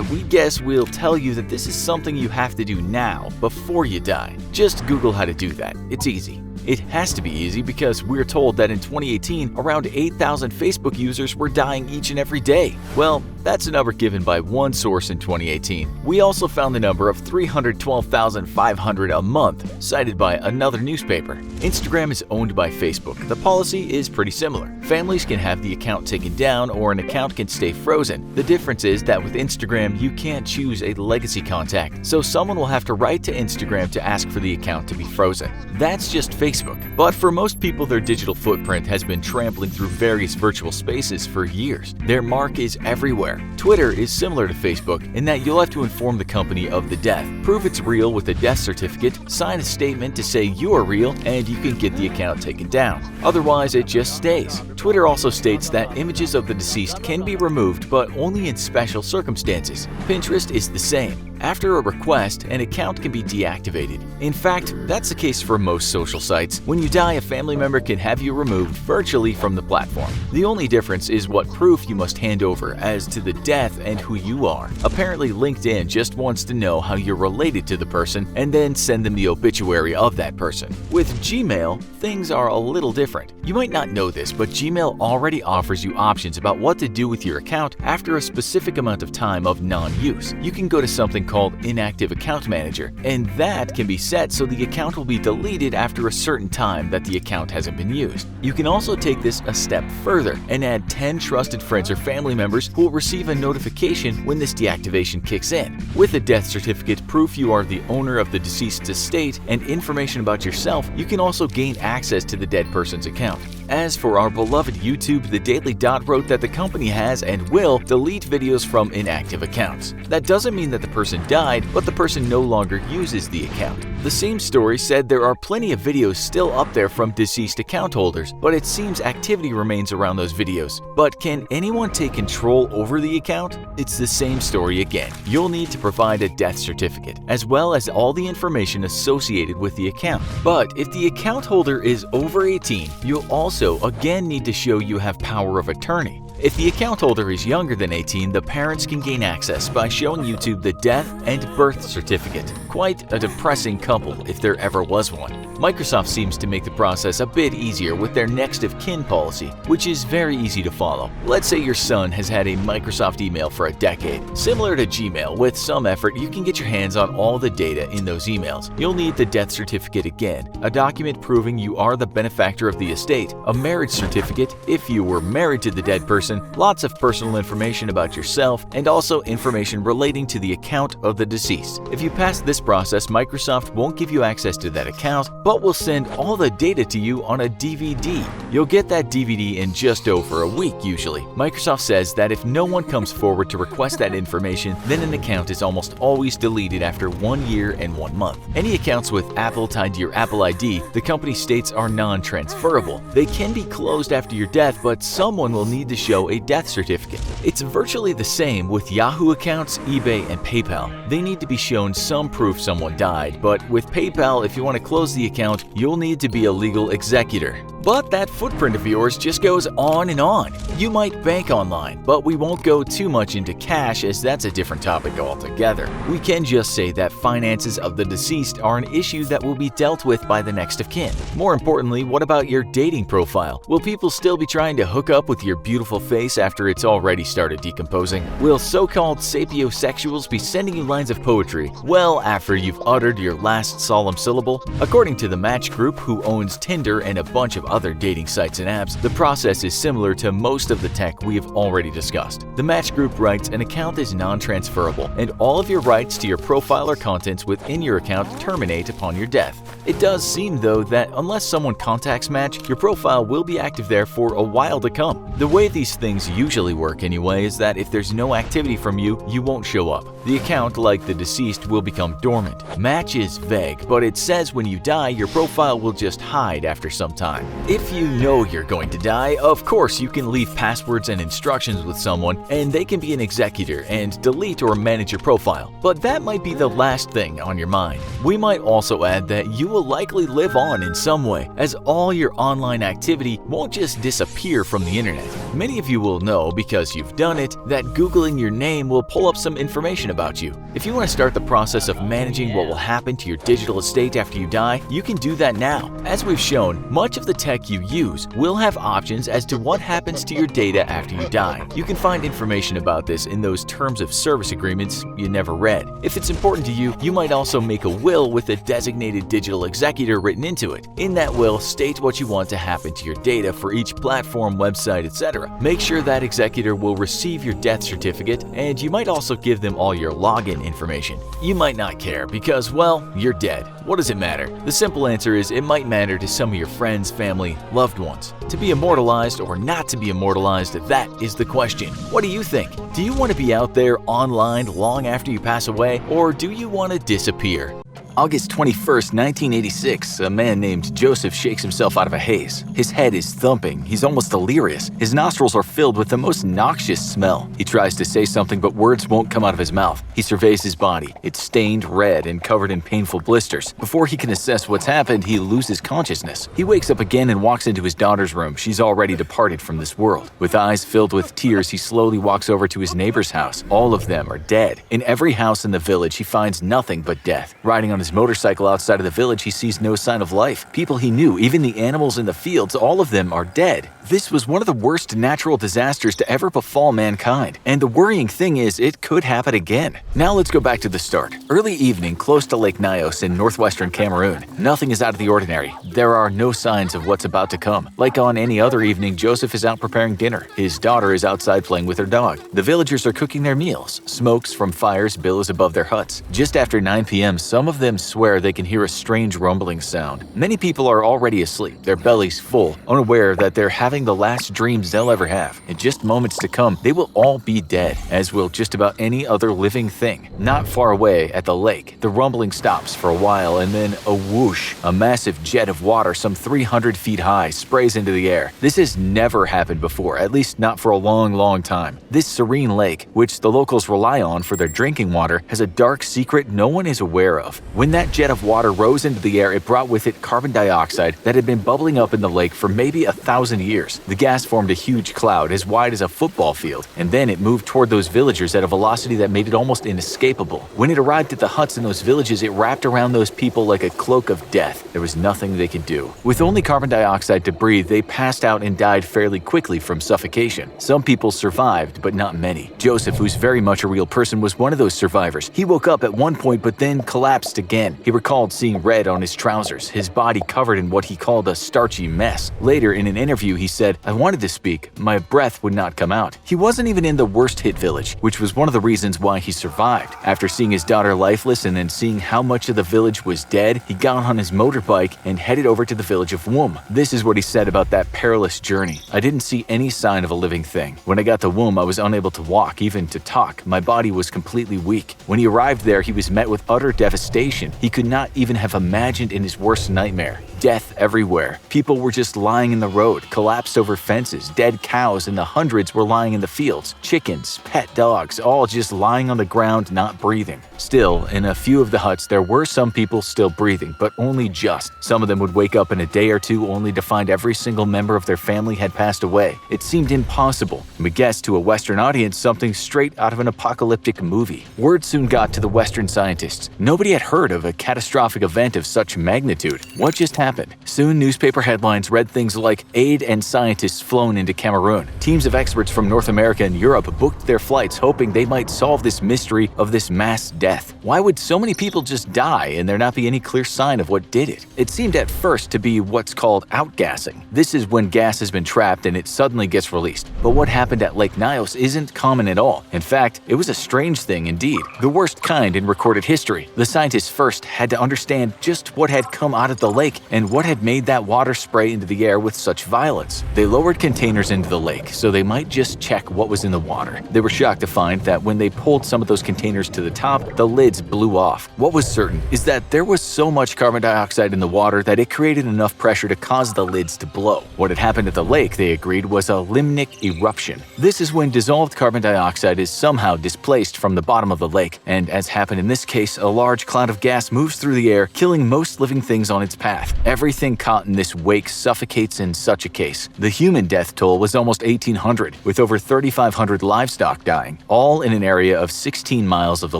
We guess we'll tell you that this is something you have to do now, before you die. Just Google how to do that. It's easy. It has to be easy because we're told that in 2018, around 8,000 Facebook users were dying each and every day. Well, that's a number given by one source in 2018. We also found the number of 312,500 a month, cited by another newspaper. Instagram is owned by Facebook. The policy is pretty similar. Families can have the account taken down or an account can stay frozen. The difference is that with Instagram, you can't choose a legacy contact, so someone will have to write to Instagram to ask for the account to be frozen. That's just Facebook. But for most people, their digital footprint has been trampling through various virtual spaces for years. Their mark is everywhere. Twitter is similar to Facebook in that you'll have to inform the company of the death, prove it's real with a death certificate, sign a statement to say you are real, and you can get the account taken down. Otherwise, it just stays. Twitter also states that images of the deceased can be removed, but only in special circumstances. Pinterest is the same. After a request, an account can be deactivated. In fact, that's the case for most social sites. When you die, a family member can have you removed virtually from the platform. The only difference is what proof you must hand over as to the death and who you are. Apparently, LinkedIn just wants to know how you're related to the person and then send them the obituary of that person. With Gmail, things are a little different. You might not know this, but Gmail already offers you options about what to do with your account after a specific amount of time of non-use. You can go to something called Inactive Account Manager, and that can be set so the account will be deleted after a certain time that the account hasn't been used. You can also take this a step further and add 10 trusted friends or family members who will receive a notification when this deactivation kicks in. With a death certificate, proof you are the owner of the deceased's estate, and information about yourself, you can also gain access to the dead person's account. As for our beloved YouTube, the Daily Dot wrote that the company has and will delete videos from inactive accounts. That doesn't mean that the person died, but the person no longer uses the account. The same story said there are plenty of videos still up there from deceased account holders, but it seems activity remains around those videos. But can anyone take control over the account? It's the same story again. You'll need to provide a death certificate, as well as all the information associated with the account. But if the account holder is over 18, you'll also again need to show you have power of attorney. If the account holder is younger than 18, the parents can gain access by showing YouTube the death and birth certificate. Quite a depressing couple if there ever was one. Microsoft seems to make the process a bit easier with their next of kin policy, which is very easy to follow. Let's say your son has had a Microsoft email for a decade. Similar to Gmail, with some effort you can get your hands on all the data in those emails. You'll need the death certificate again, a document proving you are the benefactor of the estate, a marriage certificate if you were married to the dead person, lots of personal information about yourself, and also information relating to the account of the deceased. If you pass this process, Microsoft won't give you access to that account, but will send all the data to you on a DVD. You'll get that DVD in just over a week usually. Microsoft says that if no one comes forward to request that information, then an account is almost always deleted after 1 year and 1 month. Any accounts with Apple tied to your Apple ID, the company states are non-transferable. They can be closed after your death, but someone will need to show a death certificate. It's virtually the same with Yahoo accounts, eBay, and PayPal. They need to be shown some proof someone died, but with PayPal, if you want to close the account, you'll need to be a legal executor. But that footprint of yours just goes on and on. You might bank online, but we won't go too much into cash as that's a different topic altogether. We can just say that finances of the deceased are an issue that will be dealt with by the next of kin. More importantly, what about your dating profile? Will people still be trying to hook up with your beautiful face after it's already started decomposing? Will so-called sapiosexuals be sending you lines of poetry well after you've uttered your last solemn syllable? According to the Match Group, who owns Tinder and a bunch of other dating sites and apps, the process is similar to most of the tech we have already discussed. The Match Group writes an account is non-transferable, and all of your rights to your profile or contents within your account terminate upon your death. It does seem, though, that unless someone contacts Match, your profile will be active there for a while to come. The way these things usually work anyway is that if there's no activity from you, you won't show up. The account, like the deceased, will become dormant. Match is vague, but it says when you die, your profile will just hide after some time. If you know you're going to die, of course you can leave passwords and instructions with someone, and they can be an executor and delete or manage your profile. But that might be the last thing on your mind. We might also add that you will likely live on in some way, as all your online activity won't just disappear from the internet. Many of you will know, because you've done it, that Googling your name will pull up some information about you. If you want to start the process of managing what will happen to your digital estate after you die, you can do that now. As we've shown, much of the tech you use will have options as to what happens to your data after you die. You can find information about this in those terms of service agreements you never read. If it's important to you, you might also make a will with a designated digital executor written into it. In that will, state what you want to happen to your data for each platform, website, etc. Make sure that executor will receive your death certificate, and you might also give them all your login information. You might not care because, well, you're dead. What does it matter? The simple answer is it might matter to some of your friends, family, loved ones. To be immortalized or not to be immortalized, that is the question. What do you think? Do you want to be out there online long after you pass away, or do you want to disappear? August 21st, 1986, a man named Joseph shakes himself out of a haze. His head is thumping. He's almost delirious. His nostrils are filled with the most noxious smell. He tries to say something, but words won't come out of his mouth. He surveys his body. It's stained red and covered in painful blisters. Before he can assess what's happened, he loses consciousness. He wakes up again and walks into his daughter's room. She's already departed from this world. With eyes filled with tears, he slowly walks over to his neighbor's house. All of them are dead. In every house in the village, he finds nothing but death. Riding on his motorcycle outside of the village, he sees no sign of life. People he knew, even the animals in the fields, all of them are dead. This was one of the worst natural disasters to ever befall mankind. And the worrying thing is, it could happen again. Now let's go back to the start. Early evening, close to Lake Nyos in northwestern Cameroon. Nothing is out of the ordinary. There are no signs of what's about to come. Like on any other evening, Joseph is out preparing dinner. His daughter is outside playing with her dog. The villagers are cooking their meals. Smokes from fires billows above their huts. Just after 9 p.m., some of them swear they can hear a strange rumbling sound. Many people are already asleep, their bellies full, unaware that they're having the last dreams they'll ever have. In just moments to come, they will all be dead, as will just about any other living thing. Not far away at the lake, the rumbling stops for a while, and then a whoosh, a massive jet of water some 300 feet high sprays into the air. This has never happened before, at least not for a long time. This serene lake, which the locals rely on for their drinking water, has a dark secret no one is aware of. When that jet of water rose into the air, it brought with it carbon dioxide that had been bubbling up in the lake for maybe 1,000 years. The gas formed a huge cloud as wide as a football field, and then it moved toward those villagers at a velocity that made it almost inescapable. When it arrived at the huts in those villages, it wrapped around those people like a cloak of death. There was nothing they could do. With only carbon dioxide to breathe, they passed out and died fairly quickly from suffocation. Some people survived, but not many. Joseph, who's very much a real person, was one of those survivors. He woke up at one point, but then collapsed again. He recalled seeing red on his trousers, his body covered in what he called a starchy mess. Later, in an interview, he said, "I wanted to speak. My breath would not come out." He wasn't even in the worst hit village, which was one of the reasons why he survived. After seeing his daughter lifeless and then seeing how much of the village was dead, he got on his motorbike and headed over to the village of Wum. This is what he said about that perilous journey. "I didn't see any sign of a living thing. When I got to Wum, I was unable to walk, even to talk. My body was completely weak. When he arrived there, he was met with utter devastation. He could not even have imagined in his worst nightmare. death everywhere. People were just lying in the road, collapsed over fences, dead cows in the hundreds were lying in the fields, chickens, pet dogs, all just lying on the ground not breathing. Still, in a few of the huts there were some people still breathing, but only just. Some of them would wake up in a day or two only to find every single member of their family had passed away. It seemed impossible, and we guessed to a Western audience something straight out of an apocalyptic movie. Word soon got to the Western scientists. Nobody had heard of a catastrophic event of such magnitude. What just happened? Soon newspaper headlines read things like aid and scientists flown into Cameroon. Teams of experts from North America and Europe booked their flights hoping they might solve this mystery of this mass death. Why would so many people just die and there not be any clear sign of what did it? It seemed at first to be what's called outgassing. This is when gas has been trapped and it suddenly gets released. But what happened at Lake Nyos isn't common at all. In fact, it was a strange thing indeed. The worst kind in recorded history. The scientists first had to understand just what had come out of the lake and what had made that water spray into the air with such violence. They lowered containers into the lake so they might just check what was in the water. They were shocked to find that when they pulled some of those containers to the top, the lids blew off. What was certain is that there was so much carbon dioxide in the water that it created enough pressure to cause the lids to blow. What had happened at the lake, they agreed, was a limnic eruption. This is when dissolved carbon dioxide is somehow displaced from the bottom of the lake, and as happened in this case, a large cloud of gas moves through the air, killing most living things on its path. Everything caught in this wake suffocates in such a case. The human death toll was almost 1,800, with over 3,500 livestock dying, all in an area of 16 miles of the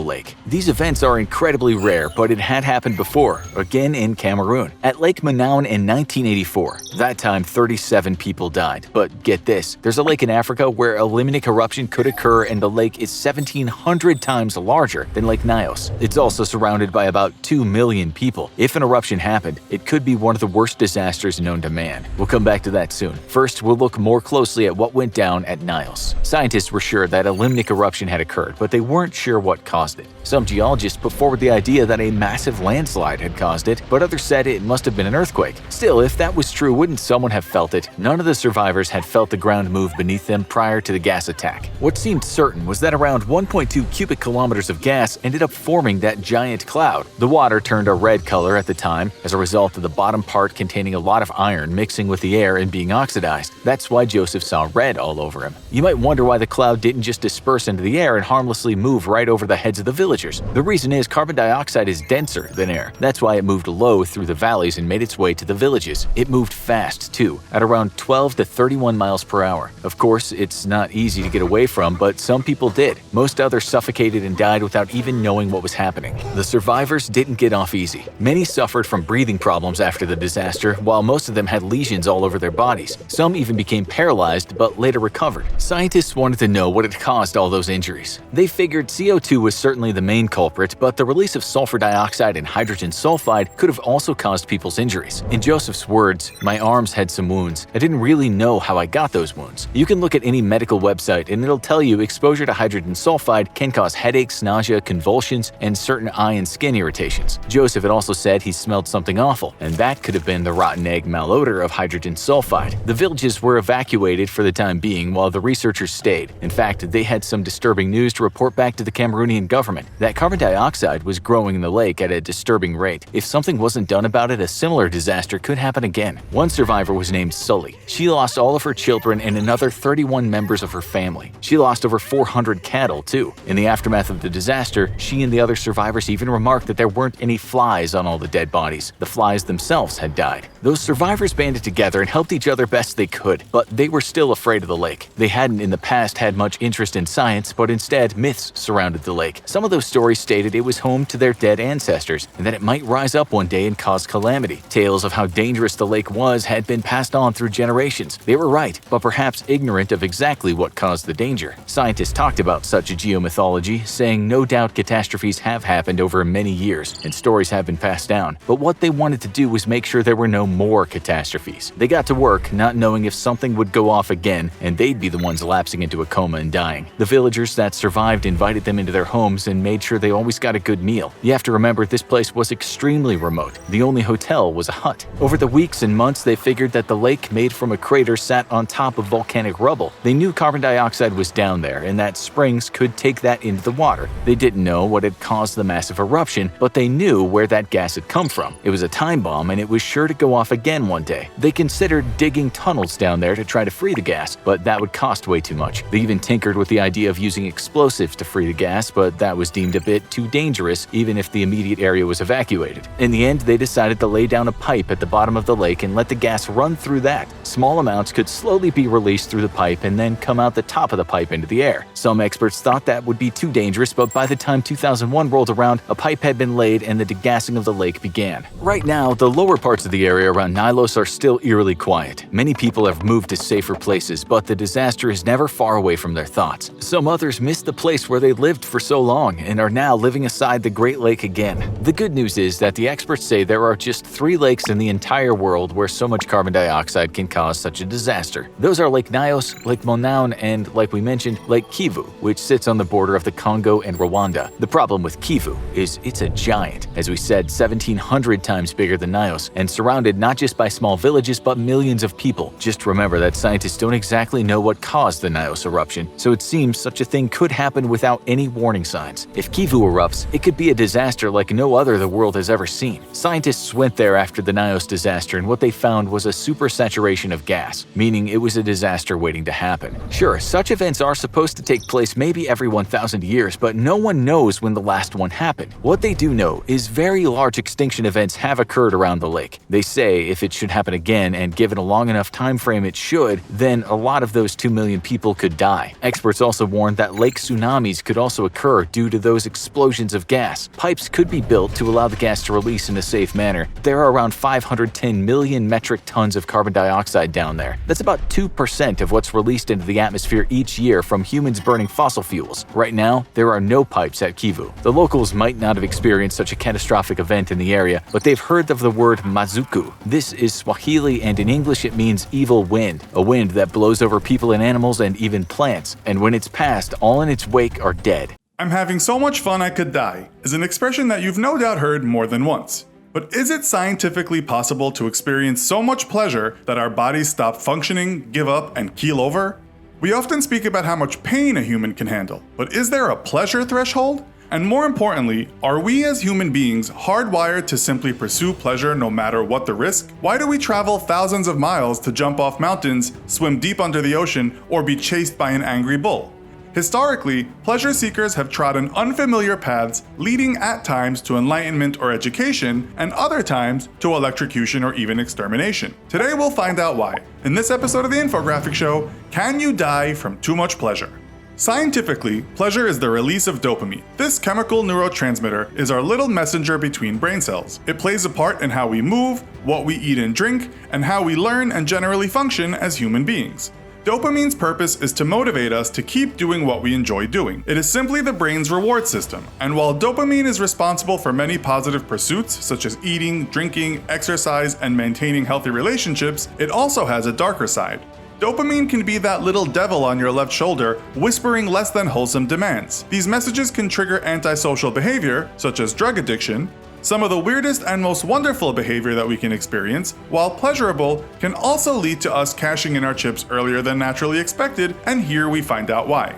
lake. These events are incredibly rare, but it had happened before, again in Cameroon. At Lake Manaun in 1984, that time 37 people died. But get this, there's a lake in Africa where a limnic eruption could occur and the lake is 1,700 times larger than Lake Nyos. It's also surrounded by about 2 million people. If an eruption happened, it could be one of the worst disasters known to man. We'll come back to that soon. First, we'll look more closely at what went down at Nyos. Scientists were sure that a limnic eruption had occurred, but they weren't sure what caused it. Some geologists put forward the idea that a massive landslide had caused it, but others said it must have been an earthquake. Still, if that was true, wouldn't someone have felt it? None of the survivors had felt the ground move beneath them prior to the gas attack. What seemed certain was that around 1.2 cubic kilometers of gas ended up forming that giant cloud. The water turned a red color at the time as a result of the bottom part containing a lot of iron mixing with the air and being oxidized. That's why Joseph saw red all over him. You might wonder why the cloud didn't just disperse into the air and harmlessly move right over the heads of the villagers. The reason is carbon dioxide is denser than air. That's why it moved low through the valleys and made its way to the villages. It moved fast too, at around 12 to 31 miles per hour. Of course, it's not easy to get away from, but some people did. Most others suffocated and died without even knowing what was happening. The survivors didn't get off easy. Many suffered from breathing problems after the disaster, while most of them had lesions all over their bodies. Some even became paralyzed but later recovered. Scientists wanted to know what had caused all those injuries. They figured CO2 was certainly the main culprit, but the release of sulfur dioxide and hydrogen sulfide could have also caused people's injuries. In Joseph's words, "My arms had some wounds. I didn't really know how I got those wounds." You can look at any medical website and it'll tell you exposure to hydrogen sulfide can cause headaches, nausea, convulsions, and certain eye and skin irritations. Joseph had also said he smelled something awful, and that could have been the rotten egg malodor of hydrogen sulfide. The villages were evacuated for the time being while the researchers stayed. In fact, they had some disturbing news to report back to the Cameroonian government. That carbon dioxide was growing in the lake at a disturbing rate. If something wasn't done about it, a similar disaster could happen again. One survivor was named Sully. She lost all of her children and another 31 members of her family. She lost over 400 cattle, too. In the aftermath of the disaster, she and the other survivors even remarked that there weren't any flies on all the dead bodies. The flies themselves had died. Those survivors banded together and helped each other best they could, but they were still afraid of the lake. They hadn't in the past had much interest in science, but instead myths surrounded the lake. Some of those stories stated it was home to their dead ancestors and that it might rise up one day and cause calamity. Tales of how dangerous the lake was had been passed on through generations. They were right, but perhaps ignorant of exactly what caused the danger. Scientists talked about such a geomythology, saying no doubt catastrophes have happened over many years and stories have been passed down, but what they wanted to do was make sure there were no more catastrophes. They got to work not knowing if something would go off again and they'd be the ones lapsing into a coma and dying. The villagers that survived invited them into their homes and made sure they always got a good meal. You have to remember this place was extremely remote. The only hotel was a hut. Over the weeks and months, they figured that the lake made from a crater sat on top of volcanic rubble. They knew carbon dioxide was down there and that springs could take that into the water. They didn't know what had caused the massive eruption, but they knew where that gas had come from. It was a time bomb and it was sure to go off again one day. They considered digging tunnels down there to try to free the gas, but that would cost way too much. They even tinkered with the idea of using explosives to free the gas, but that was deemed a bit too dangerous even if the immediate area was evacuated. In the end, they decided to lay down a pipe at the bottom of the lake and let the gas run through that. Small amounts could slowly be released through the pipe and then come out the top of the pipe into the air. Some experts thought that would be too dangerous, but by the time 2001 rolled around, a pipe had been laid and the degassing of the lake began. Right now, the lower parts of the area around Nilos are still eerily quiet. Many people have moved to safer places, but the disaster is never far away from their thoughts. Some others missed the place where they lived for so long and are now living aside the Great Lake again. The good news is that the experts say there are just 3 lakes in the entire world where so much carbon dioxide can cause such a disaster. Those are Lake Nyos, Lake Monaun, and, like we mentioned, Lake Kivu, which sits on the border of the Congo and Rwanda. The problem with Kivu is it's a giant, as we said, 1,700 times bigger than Nyos, and surrounded not just by small villages but millions of people. Just remember that scientists don't exactly know what caused the Nyos eruption, so it seems such a thing could happen without any warning signs. If Kivu erupts, it could be a disaster like no other the world has ever seen. Scientists went there after the Nyos disaster, and what they found was a supersaturation of gas, meaning it was a disaster waiting to happen. Sure, such events are supposed to take place maybe every 1,000 years, but no one knows when the last one happened. What they do know is very large extinction events have occurred around the lake. They say if it should happen again, and given a long enough time frame it should, then a lot of those 2 million people could die. Experts also warned that lake tsunamis could also occur due to those explosions of gas. Pipes could be built to allow the gas to release in a safe manner. There are around 510 million metric tons of carbon dioxide down there. That's about 2% of what's released into the atmosphere each year from humans burning fossil fuels. Right now, there are no pipes at Kivu. The locals might not have experienced such a catastrophic event in the area, but they've heard of the word mazuku. This is Swahili, and in English it means evil wind, a wind that blows over people and animals and even plants. And when it's passed, all in its wake are dead. "I'm having so much fun I could die" is an expression that you've no doubt heard more than once. But is it scientifically possible to experience so much pleasure that our bodies stop functioning, give up, and keel over? We often speak about how much pain a human can handle, but is there a pleasure threshold? And more importantly, are we as human beings hardwired to simply pursue pleasure no matter what the risk? Why do we travel thousands of miles to jump off mountains, swim deep under the ocean, or be chased by an angry bull? Historically, pleasure seekers have trodden unfamiliar paths, leading at times to enlightenment or education, and other times to electrocution or even extermination. Today we'll find out why. In this episode of the Infographic Show, can you die from too much pleasure? Scientifically, pleasure is the release of dopamine. This chemical neurotransmitter is our little messenger between brain cells. It plays a part in how we move, what we eat and drink, and how we learn and generally function as human beings. Dopamine's purpose is to motivate us to keep doing what we enjoy doing. It is simply the brain's reward system, and while dopamine is responsible for many positive pursuits such as eating, drinking, exercise, and maintaining healthy relationships, it also has a darker side. Dopamine can be that little devil on your left shoulder whispering less than wholesome demands. These messages can trigger antisocial behavior, such as drug addiction. Some of the weirdest and most wonderful behavior that we can experience, while pleasurable, can also lead to us cashing in our chips earlier than naturally expected, and here we find out why.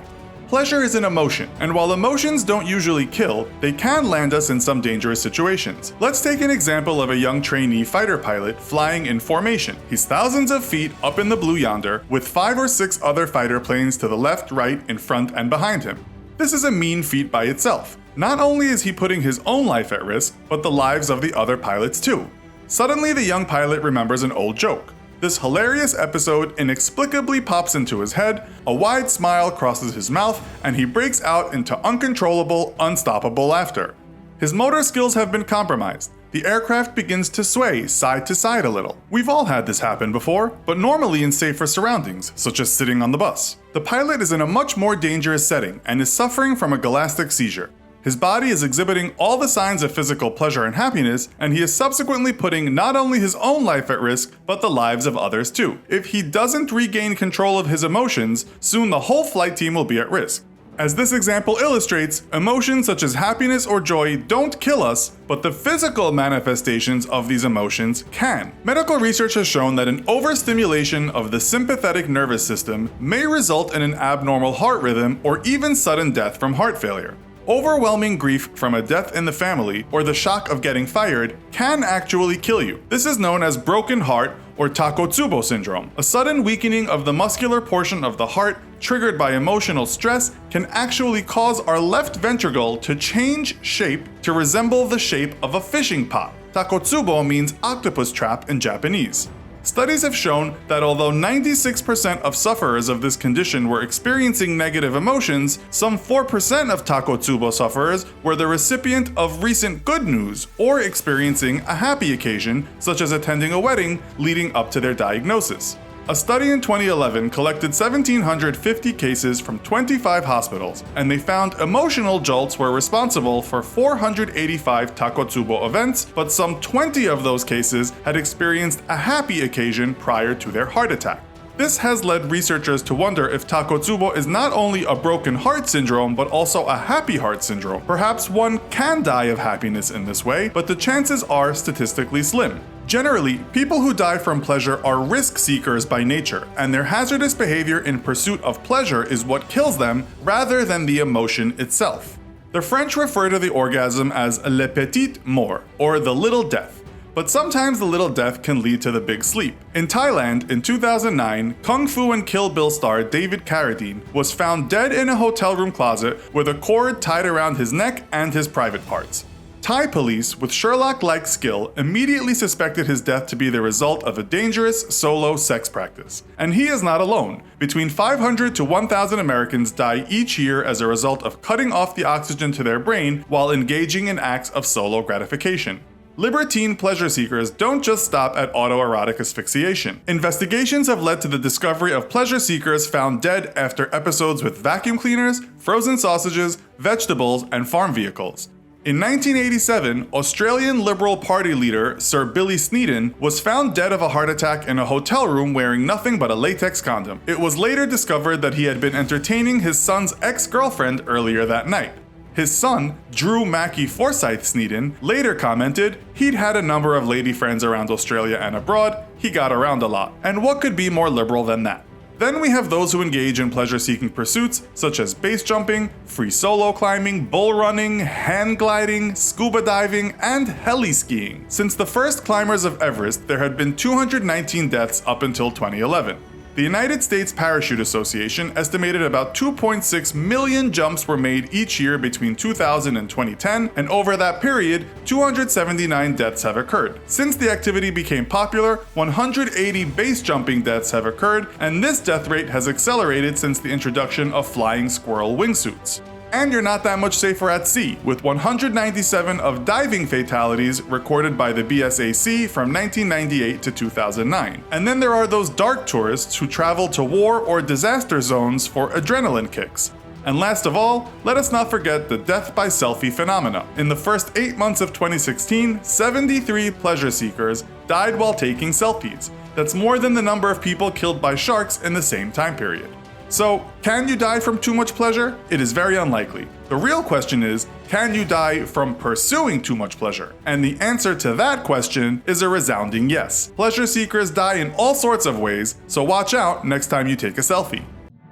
Pleasure is an emotion, and while emotions don't usually kill, they can land us in some dangerous situations. Let's take an example of a young trainee fighter pilot flying in formation. He's thousands of feet up in the blue yonder, with 5 or 6 other fighter planes to the left, right, in front, and behind him. This is a mean feat by itself. Not only is he putting his own life at risk, but the lives of the other pilots too. Suddenly, the young pilot remembers an old joke. This hilarious episode inexplicably pops into his head, a wide smile crosses his mouth, and he breaks out into uncontrollable, unstoppable laughter. His motor skills have been compromised. The aircraft begins to sway side to side a little. We've all had this happen before, but normally in safer surroundings, such as sitting on the bus. The pilot is in a much more dangerous setting and is suffering from a galactic seizure. His body is exhibiting all the signs of physical pleasure and happiness, and he is subsequently putting not only his own life at risk, but the lives of others too. If he doesn't regain control of his emotions, soon the whole flight team will be at risk. As this example illustrates, emotions such as happiness or joy don't kill us, but the physical manifestations of these emotions can. Medical research has shown that an overstimulation of the sympathetic nervous system may result in an abnormal heart rhythm or even sudden death from heart failure. Overwhelming grief from a death in the family or the shock of getting fired can actually kill you. This is known as broken heart or Takotsubo syndrome. A sudden weakening of the muscular portion of the heart triggered by emotional stress can actually cause our left ventricle to change shape to resemble the shape of a fishing pot. Takotsubo means octopus trap in Japanese. Studies have shown that although 96% of sufferers of this condition were experiencing negative emotions, some 4% of Takotsubo sufferers were the recipient of recent good news or experiencing a happy occasion, such as attending a wedding leading up to their diagnosis. A study in 2011 collected 1,750 cases from 25 hospitals, and they found emotional jolts were responsible for 485 Takotsubo events, but some 20 of those cases had experienced a happy occasion prior to their heart attack. This has led researchers to wonder if Takotsubo is not only a broken heart syndrome, but also a happy heart syndrome. Perhaps one can die of happiness in this way, but the chances are statistically slim. Generally, people who die from pleasure are risk seekers by nature, and their hazardous behavior in pursuit of pleasure is what kills them rather than the emotion itself. The French refer to the orgasm as le petit mort, or the little death. But sometimes the little death can lead to the big sleep. In Thailand, in 2009, Kung Fu and Kill Bill star David Carradine was found dead in a hotel room closet with a cord tied around his neck and his private parts. Thai police, with Sherlock-like skill, immediately suspected his death to be the result of a dangerous solo sex practice. And he is not alone. Between 500 to 1,000 Americans die each year as a result of cutting off the oxygen to their brain while engaging in acts of solo gratification. Libertine pleasure seekers don't just stop at autoerotic asphyxiation. Investigations have led to the discovery of pleasure seekers found dead after episodes with vacuum cleaners, frozen sausages, vegetables, and farm vehicles. In 1987, Australian Liberal Party leader Sir Billy Sneeden was found dead of a heart attack in a hotel room wearing nothing but a latex condom. It was later discovered that he had been entertaining his son's ex-girlfriend earlier that night. His son, Drew Mackey Forsyth Sneeden, later commented he'd had a number of lady friends around Australia and abroad, he got around a lot. And what could be more liberal than that? Then we have those who engage in pleasure-seeking pursuits such as base jumping, free solo climbing, bull running, hang gliding, scuba diving, and heli skiing. Since the first climbers of Everest, there had been 219 deaths up until 2011. The United States Parachute Association estimated about 2.6 million jumps were made each year between 2000 and 2010, and over that period, 279 deaths have occurred. Since the activity became popular, 180 base jumping deaths have occurred, and this death rate has accelerated since the introduction of flying squirrel wingsuits. And you're not that much safer at sea, with 197 of diving fatalities recorded by the BSAC from 1998 to 2009. And then there are those dark tourists who travel to war or disaster zones for adrenaline kicks. And last of all, let us not forget the death by selfie phenomena. In the first 8 months of 2016, 73 pleasure seekers died while taking selfies. That's more than the number of people killed by sharks in the same time period. So, can you die from too much pleasure? It is very unlikely. The real question is, can you die from pursuing too much pleasure? And the answer to that question is a resounding yes. Pleasure seekers die in all sorts of ways, so watch out next time you take a selfie.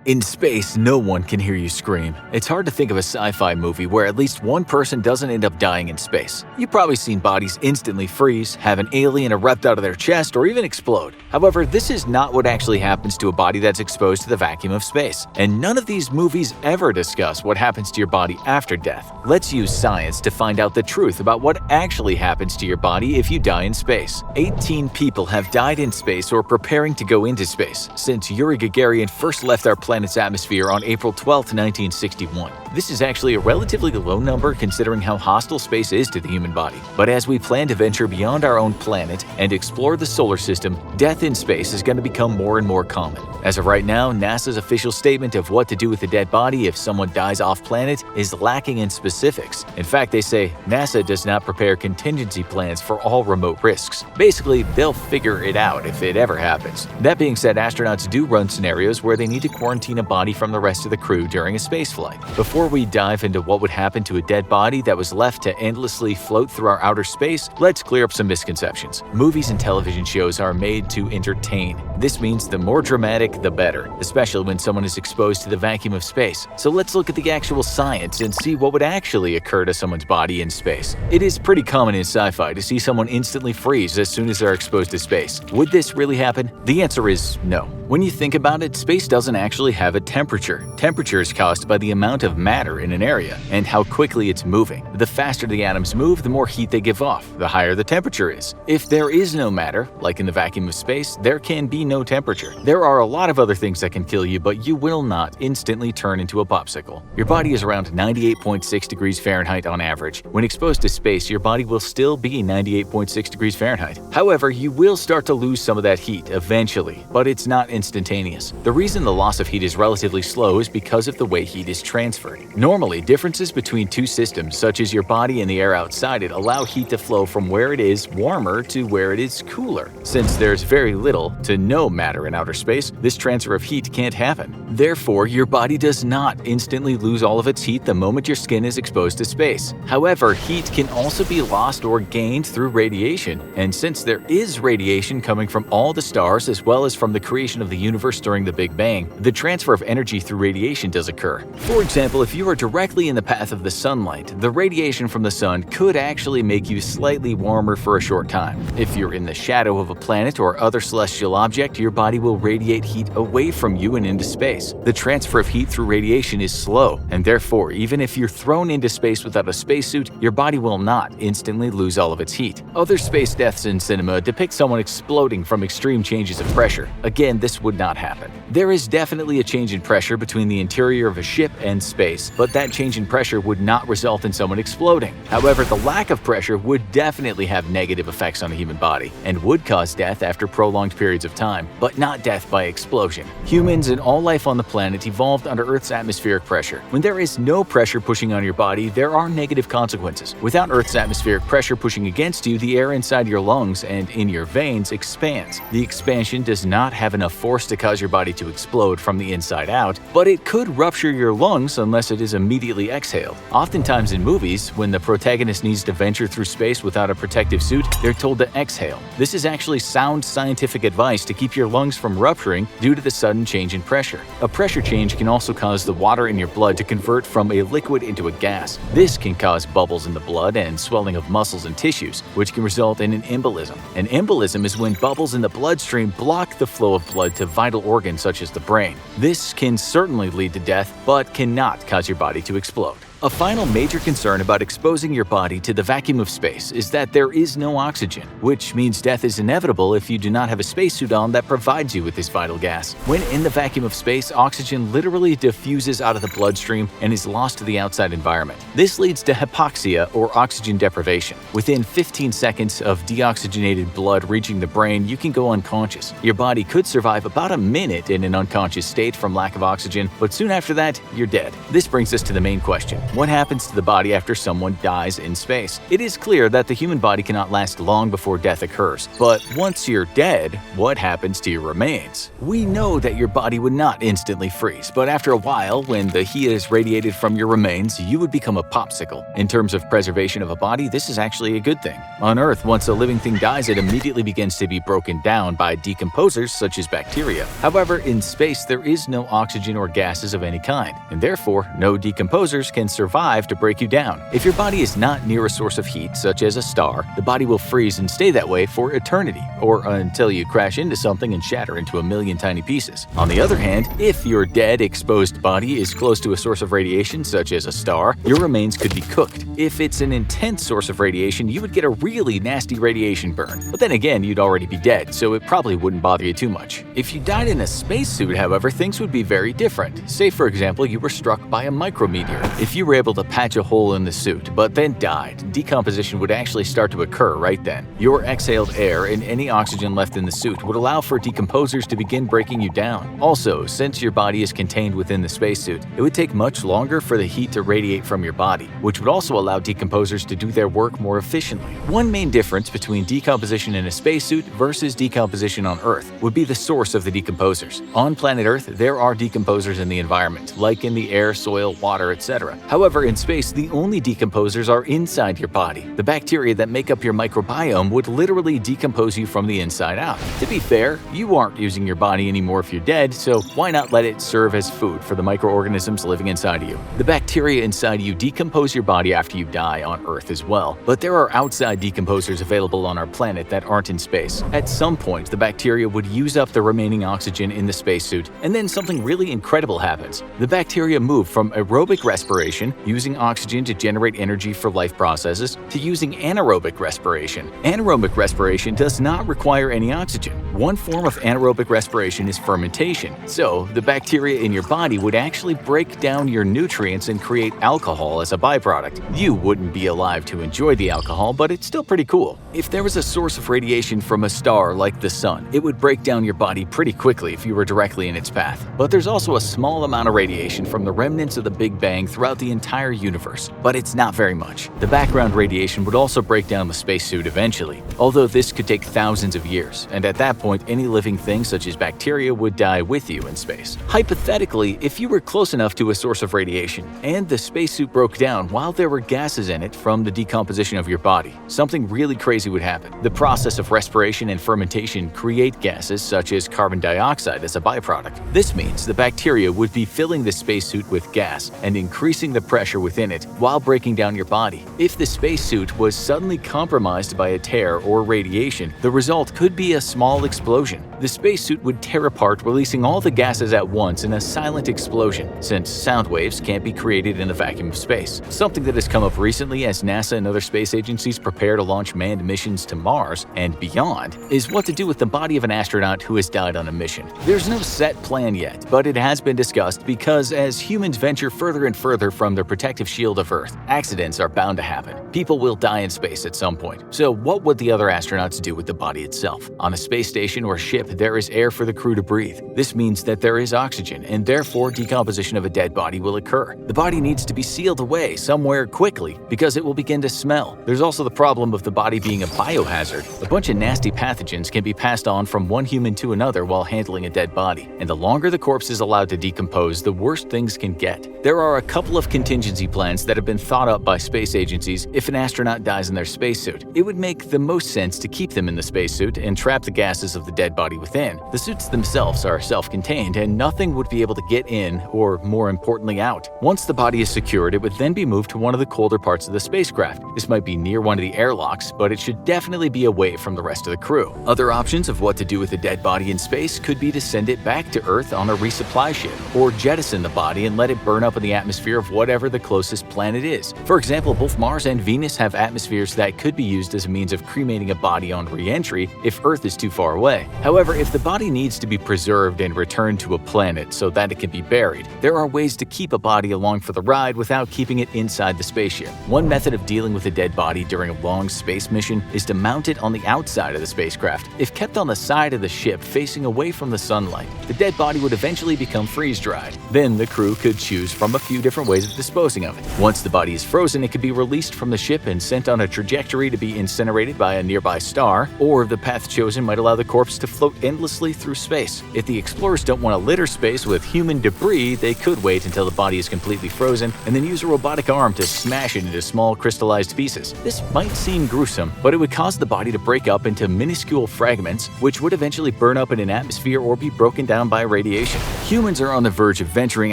In space, no one can hear you scream. It's hard to think of a sci-fi movie where at least one person doesn't end up dying in space. You've probably seen bodies instantly freeze, have an alien erupt out of their chest, or even explode. However, this is not what actually happens to a body that's exposed to the vacuum of space. And none of these movies ever discuss what happens to your body after death. Let's use science to find out the truth about what actually happens to your body if you die in space. 18 people have died in space or preparing to go into space since Yuri Gagarin first left our planet's atmosphere on April 12, 1961. This is actually a relatively low number considering how hostile space is to the human body. But as we plan to venture beyond our own planet and explore the solar system, death in space is going to become more and more common. As of right now, NASA's official statement of what to do with a dead body if someone dies off-planet is lacking in specifics. In fact, they say NASA does not prepare contingency plans for all remote risks. Basically, they'll figure it out if it ever happens. That being said, astronauts do run scenarios where they need to quarantine quarantine a body from the rest of the crew during a spaceflight. Before we dive into what would happen to a dead body that was left to endlessly float through our outer space, let's clear up some misconceptions. Movies and television shows are made to entertain. This means the more dramatic, the better, especially when someone is exposed to the vacuum of space. So let's look at the actual science and see what would actually occur to someone's body in space. It is pretty common in sci-fi to see someone instantly freeze as soon as they're exposed to space. Would this really happen? The answer is no. When you think about it, space doesn't actually have a temperature. Temperature is caused by the amount of matter in an area and how quickly it's moving. The faster the atoms move, the more heat they give off, the higher the temperature is. If there is no matter, like in the vacuum of space, there can be no temperature. There are a lot of other things that can kill you, but you will not instantly turn into a popsicle. Your body is around 98.6 degrees Fahrenheit on average. When exposed to space, your body will still be 98.6 degrees Fahrenheit. However, you will start to lose some of that heat eventually, but it's not instantaneous. The reason the loss of heat is relatively slow is because of the way heat is transferred. Normally, differences between two systems, such as your body and the air outside it, allow heat to flow from where it is warmer to where it is cooler. Since there's very little to no matter in outer space, this transfer of heat can't happen. Therefore, your body does not instantly lose all of its heat the moment your skin is exposed to space. However, heat can also be lost or gained through radiation, and since there is radiation coming from all the stars as well as from the creation of the universe during the Big Bang, the transfer of energy through radiation does occur. For example, if you are directly in the path of the sunlight, the radiation from the sun could actually make you slightly warmer for a short time. If you're in the shadow of a planet or other celestial object, your body will radiate heat away from you and into space. The transfer of heat through radiation is slow, and therefore, even if you're thrown into space without a spacesuit, your body will not instantly lose all of its heat. Other space deaths in cinema depict someone exploding from extreme changes of pressure. Again, this would not happen. There is definitely a change in pressure between the interior of a ship and space, but that change in pressure would not result in someone exploding. However, the lack of pressure would definitely have negative effects on the human body and would cause death after prolonged periods of time, but not death by explosion. Humans and all life on the planet evolved under Earth's atmospheric pressure. When there is no pressure pushing on your body, there are negative consequences. Without Earth's atmospheric pressure pushing against you, the air inside your lungs and in your veins expands. The expansion does not have enough force to cause your body to explode from the inside out, but it could rupture your lungs unless it is immediately exhaled. Oftentimes in movies, when the protagonist needs to venture through space without a protective suit, they're told to exhale. This is actually sound scientific advice to keep your lungs from rupturing due to the sudden change in pressure. A pressure change can also cause the water in your blood to convert from a liquid into a gas. This can cause bubbles in the blood and swelling of muscles and tissues, which can result in an embolism. An embolism is when bubbles in the bloodstream block the flow of blood to vital organs such as the brain. This can certainly lead to death, but cannot cause your body to explode. A final major concern about exposing your body to the vacuum of space is that there is no oxygen, which means death is inevitable if you do not have a spacesuit on that provides you with this vital gas. When in the vacuum of space, oxygen literally diffuses out of the bloodstream and is lost to the outside environment. This leads to hypoxia or oxygen deprivation. Within 15 seconds of deoxygenated blood reaching the brain, you can go unconscious. Your body could survive about a minute in an unconscious state from lack of oxygen, but soon after that, you're dead. This brings us to the main question. What happens to the body after someone dies in space? It is clear that the human body cannot last long before death occurs. But once you're dead, what happens to your remains? We know that your body would not instantly freeze, but after a while, when the heat is radiated from your remains, you would become a popsicle. In terms of preservation of a body, this is actually a good thing. On Earth, once a living thing dies, it immediately begins to be broken down by decomposers such as bacteria. However, in space, there is no oxygen or gases of any kind, and therefore, no decomposers can survive to break you down. If your body is not near a source of heat, such as a star, the body will freeze and stay that way for eternity, or until you crash into something and shatter into a million tiny pieces. On the other hand, if your dead, exposed body is close to a source of radiation, such as a star, your remains could be cooked. If it's an intense source of radiation, you would get a really nasty radiation burn. But then again, you'd already be dead, so it probably wouldn't bother you too much. If you died in a spacesuit, however, things would be very different. Say, for example, you were struck by a micrometeor. If you were were able to patch a hole in the suit, but then died, decomposition would actually start to occur right then. Your exhaled air and any oxygen left in the suit would allow for decomposers to begin breaking you down. Also, since your body is contained within the spacesuit, it would take much longer for the heat to radiate from your body, which would also allow decomposers to do their work more efficiently. One main difference between decomposition in a spacesuit versus decomposition on Earth would be the source of the decomposers. On planet Earth, there are decomposers in the environment, like in the air, soil, water, etc. However, in space, the only decomposers are inside your body. The bacteria that make up your microbiome would literally decompose you from the inside out. To be fair, you aren't using your body anymore if you're dead, so why not let it serve as food for the microorganisms living inside of you? The bacteria inside you decompose your body after you die on Earth as well, but there are outside decomposers available on our planet that aren't in space. At some point, the bacteria would use up the remaining oxygen in the spacesuit, and then something really incredible happens. The bacteria move from aerobic respiration, using oxygen to generate energy for life processes, to using anaerobic respiration. Anaerobic respiration does not require any oxygen. One form of anaerobic respiration is fermentation. So, the bacteria in your body would actually break down your nutrients and create alcohol as a byproduct. You wouldn't be alive to enjoy the alcohol, but it's still pretty cool. If there was a source of radiation from a star like the sun, it would break down your body pretty quickly if you were directly in its path. But there's also a small amount of radiation from the remnants of the Big Bang throughout the entire universe, but it's not very much. The background radiation would also break down the spacesuit eventually, although this could take thousands of years, and at that point any living thing such as bacteria would die with you in space. Hypothetically, if you were close enough to a source of radiation, and the spacesuit broke down while there were gases in it from the decomposition of your body, something really crazy would happen. The process of respiration and fermentation create gases such as carbon dioxide as a byproduct. This means the bacteria would be filling the spacesuit with gas and increasing the pressure within it while breaking down your body. If the spacesuit was suddenly compromised by a tear or radiation, the result could be a small explosion. The spacesuit would tear apart, releasing all the gases at once in a silent explosion, since sound waves can't be created in a vacuum of space. Something that has come up recently as NASA and other space agencies prepare to launch manned missions to Mars and beyond is what to do with the body of an astronaut who has died on a mission. There's no set plan yet, but it has been discussed because as humans venture further and further from the protective shield of Earth, accidents are bound to happen. People will die in space at some point. So what would the other astronauts do with the body itself? On a space station or ship, there is air for the crew to breathe. This means that there is oxygen, and therefore decomposition of a dead body will occur. The body needs to be sealed away somewhere quickly because it will begin to smell. There's also the problem of the body being a biohazard. A bunch of nasty pathogens can be passed on from one human to another while handling a dead body, and the longer the corpse is allowed to decompose, the worse things can get. There are a couple of contingency plans that have been thought up by space agencies if an astronaut dies in their spacesuit. It would make the most sense to keep them in the spacesuit and trap the gases of the dead body within. The suits themselves are self-contained, and nothing would be able to get in or, more importantly, out. Once the body is secured, it would then be moved to one of the colder parts of the spacecraft. This might be near one of the airlocks, but it should definitely be away from the rest of the crew. Other options of what to do with a dead body in space could be to send it back to Earth on a resupply ship, or jettison the body and let it burn up in the atmosphere of whatever the closest planet is. For example, both Mars and Venus have atmospheres that could be used as a means of cremating a body on re-entry if Earth is too far away. However, if the body needs to be preserved and returned to a planet so that it can be buried, there are ways to keep a body along for the ride without keeping it inside the spaceship. One method of dealing with a dead body during a long space mission is to mount it on the outside of the spacecraft. If kept on the side of the ship facing away from the sunlight, the dead body would eventually become freeze-dried. Then the crew could choose from a few different ways of disposing of it. Once the body is frozen, it could be released from the ship and sent on a trajectory to be incinerated by a nearby star, or the path chosen might allow the corpse to float endlessly through space. If the explorers don't want to litter space with human debris, they could wait until the body is completely frozen and then use a robotic arm to smash it into small crystallized pieces. This might seem gruesome, but it would cause the body to break up into minuscule fragments, which would eventually burn up in an atmosphere or be broken down by radiation. Humans are on the verge of venturing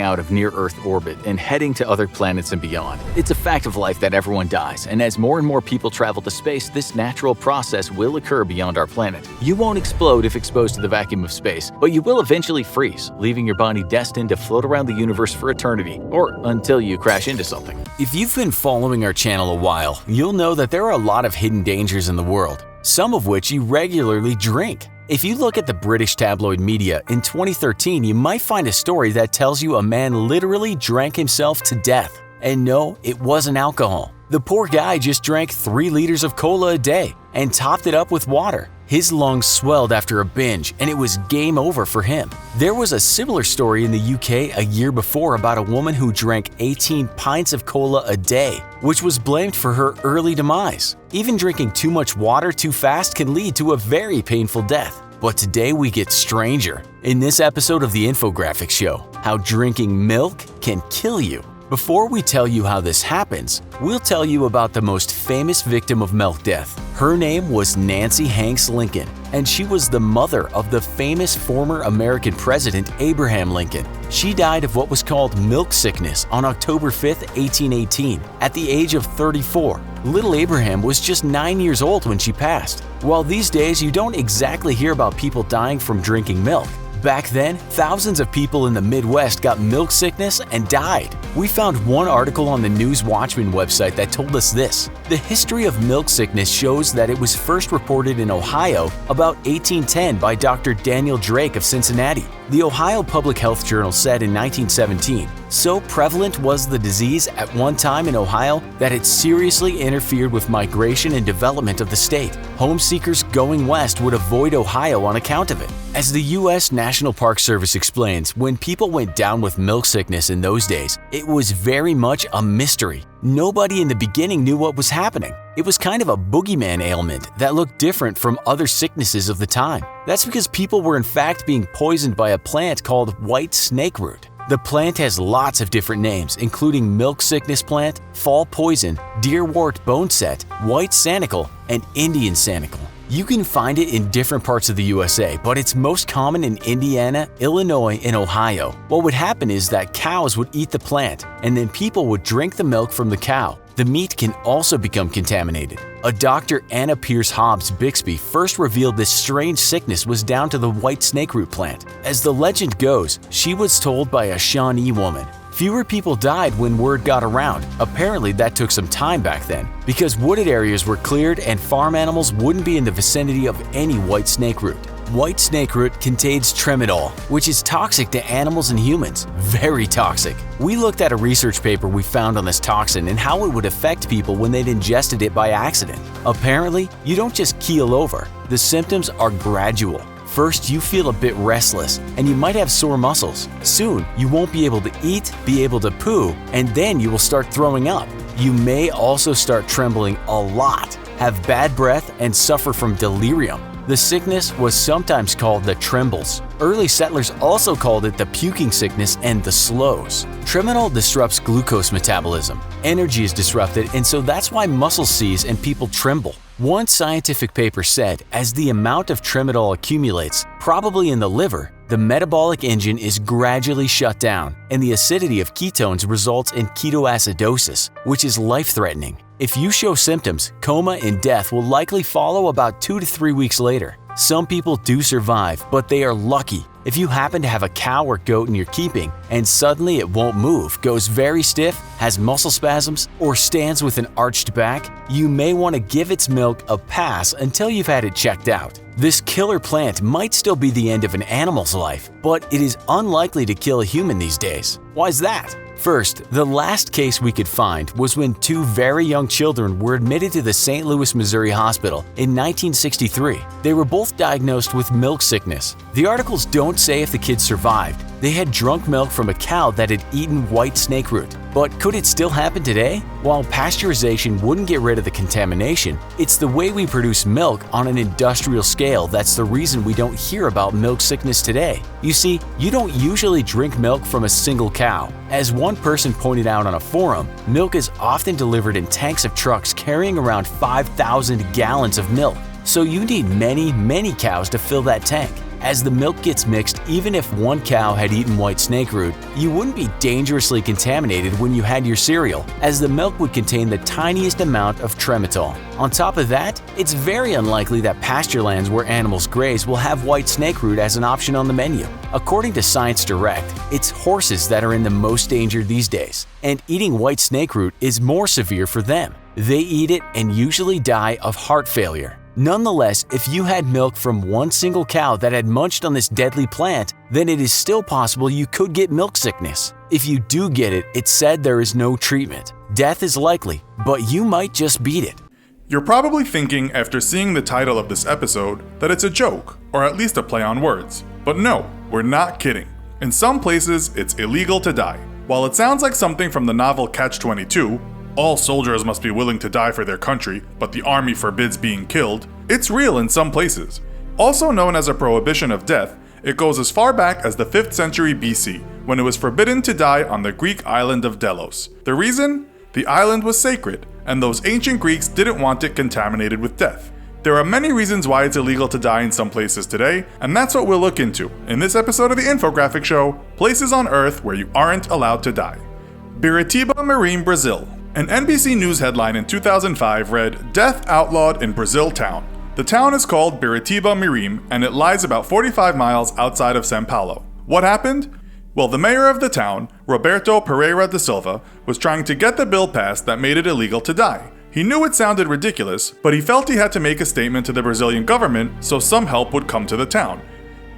out of near-Earth orbit and heading to other planets and beyond. It's a fact of life that everyone dies, and as more and more people travel to space, this natural process will occur beyond our planet. You won't explode if exposed to the vacuum of space, but you will eventually freeze, leaving your body destined to float around the universe for eternity, or until you crash into something. If you've been following our channel a while, you'll know that there are a lot of hidden dangers in the world, some of which you regularly drink. If you look at the British tabloid media, in 2013 you might find a story that tells you a man literally drank himself to death. And no, it wasn't alcohol. The poor guy just drank 3 liters of cola a day and topped it up with water. His lungs swelled after a binge, and it was game over for him. There was a similar story in the UK a year before about a woman who drank 18 pints of cola a day, which was blamed for her early demise. Even drinking too much water too fast can lead to a very painful death. But today we get stranger. In this episode of the Infographics Show, how drinking milk can kill you. Before we tell you how this happens, we'll tell you about the most famous victim of milk death. Her name was Nancy Hanks Lincoln, and she was the mother of the famous former American president Abraham Lincoln. She died of what was called milk sickness on October 5, 1818, at the age of 34. Little Abraham was just 9 years old when she passed. While these days you don't exactly hear about people dying from drinking milk, back then, thousands of people in the Midwest got milk sickness and died. We found one article on the News Watchman website that told us this. The history of milk sickness shows that it was first reported in Ohio about 1810 by Dr. Daniel Drake of Cincinnati. The Ohio Public Health Journal said in 1917, so prevalent was the disease at one time in Ohio that it seriously interfered with migration and development of the state. Home seekers going west would avoid Ohio on account of it. As the U.S. National Park Service explains, when people went down with milk sickness in those days, it was very much a mystery. Nobody in the beginning knew what was happening. It was kind of a boogeyman ailment that looked different from other sicknesses of the time. That's because people were in fact being poisoned by a plant called white snakeroot. The plant has lots of different names, including milk sickness plant, fall poison, deerwort boneset, white sanicle, and Indian sanicle. You can find it in different parts of the USA, but it's most common in Indiana, Illinois, and Ohio. What would happen is that cows would eat the plant, and then people would drink the milk from the cow. The meat can also become contaminated. A Dr. Anna Pierce Hobbs Bixby first revealed this strange sickness was down to the white snakeroot plant. As the legend goes, she was told by a Shawnee woman. Fewer people died when word got around. Apparently that took some time back then, because wooded areas were cleared and farm animals wouldn't be in the vicinity of any white snakeroot. White snakeroot contains tramadol, which is toxic to animals and humans. Very toxic. We looked at a research paper we found on this toxin and how it would affect people when they'd ingested it by accident. Apparently, you don't just keel over. The symptoms are gradual. First, you feel a bit restless, and you might have sore muscles. Soon, you won't be able to eat, be able to poo, and then you will start throwing up. You may also start trembling a lot, have bad breath, and suffer from delirium. The sickness was sometimes called the trembles. Early settlers also called it the puking sickness and the slows. Tramadol disrupts glucose metabolism. Energy is disrupted, and so that's why muscles seize and people tremble. One scientific paper said, as the amount of tramadol accumulates, probably in the liver, the metabolic engine is gradually shut down, and the acidity of ketones results in ketoacidosis, which is life-threatening. If you show symptoms, coma and death will likely follow about 2 to 3 weeks later. Some people do survive, but they are lucky. If you happen to have a cow or goat in your keeping and suddenly it won't move, goes very stiff, has muscle spasms, or stands with an arched back, you may want to give its milk a pass until you've had it checked out. This killer plant might still be the end of an animal's life, but it is unlikely to kill a human these days. Why is that? First, the last case we could find was when 2 very young children were admitted to the St. Louis, Missouri hospital in 1963. They were both diagnosed with milk sickness. The articles don't say if the kids survived. They had drunk milk from a cow that had eaten white snakeroot. But could it still happen today? While pasteurization wouldn't get rid of the contamination, it's the way we produce milk on an industrial scale that's the reason we don't hear about milk sickness today. You see, you don't usually drink milk from a single cow. As one person pointed out on a forum, milk is often delivered in tanks of trucks carrying around 5,000 gallons of milk. So you need many cows to fill that tank. As the milk gets mixed, even if one cow had eaten white snakeroot, you wouldn't be dangerously contaminated when you had your cereal, as the milk would contain the tiniest amount of tramadol. On top of that, it's very unlikely that pasture lands where animals graze will have white snakeroot as an option on the menu. According to Science Direct, it's horses that are in the most danger these days, and eating white snakeroot is more severe for them. They eat it and usually die of heart failure. Nonetheless, if you had milk from one single cow that had munched on this deadly plant, then it is still possible you could get milk sickness. If you do get it, it's said there is no treatment. Death is likely, but you might just beat it. You're probably thinking after seeing the title of this episode that it's a joke, or at least a play on words. But no, we're not kidding. In some places, it's illegal to die. While it sounds like something from the novel Catch-22, all soldiers must be willing to die for their country, but the army forbids being killed, it's real in some places. Also known as a prohibition of death, it goes as far back as the 5th century BC, when it was forbidden to die on the Greek island of Delos. The reason? The island was sacred, and those ancient Greeks didn't want it contaminated with death. There are many reasons why it's illegal to die in some places today, and that's what we'll look into in this episode of the Infographic Show, Places on Earth Where You Aren't Allowed to Die. Biritiba Marine, Brazil. An NBC News headline in 2005 read, "Death outlawed in Brazil town." The town is called Biritiba Mirim, and it lies about 45 miles outside of São Paulo. What happened? Well, the mayor of the town, Roberto Pereira da Silva, was trying to get the bill passed that made it illegal to die. He knew it sounded ridiculous, but he felt he had to make a statement to the Brazilian government so some help would come to the town.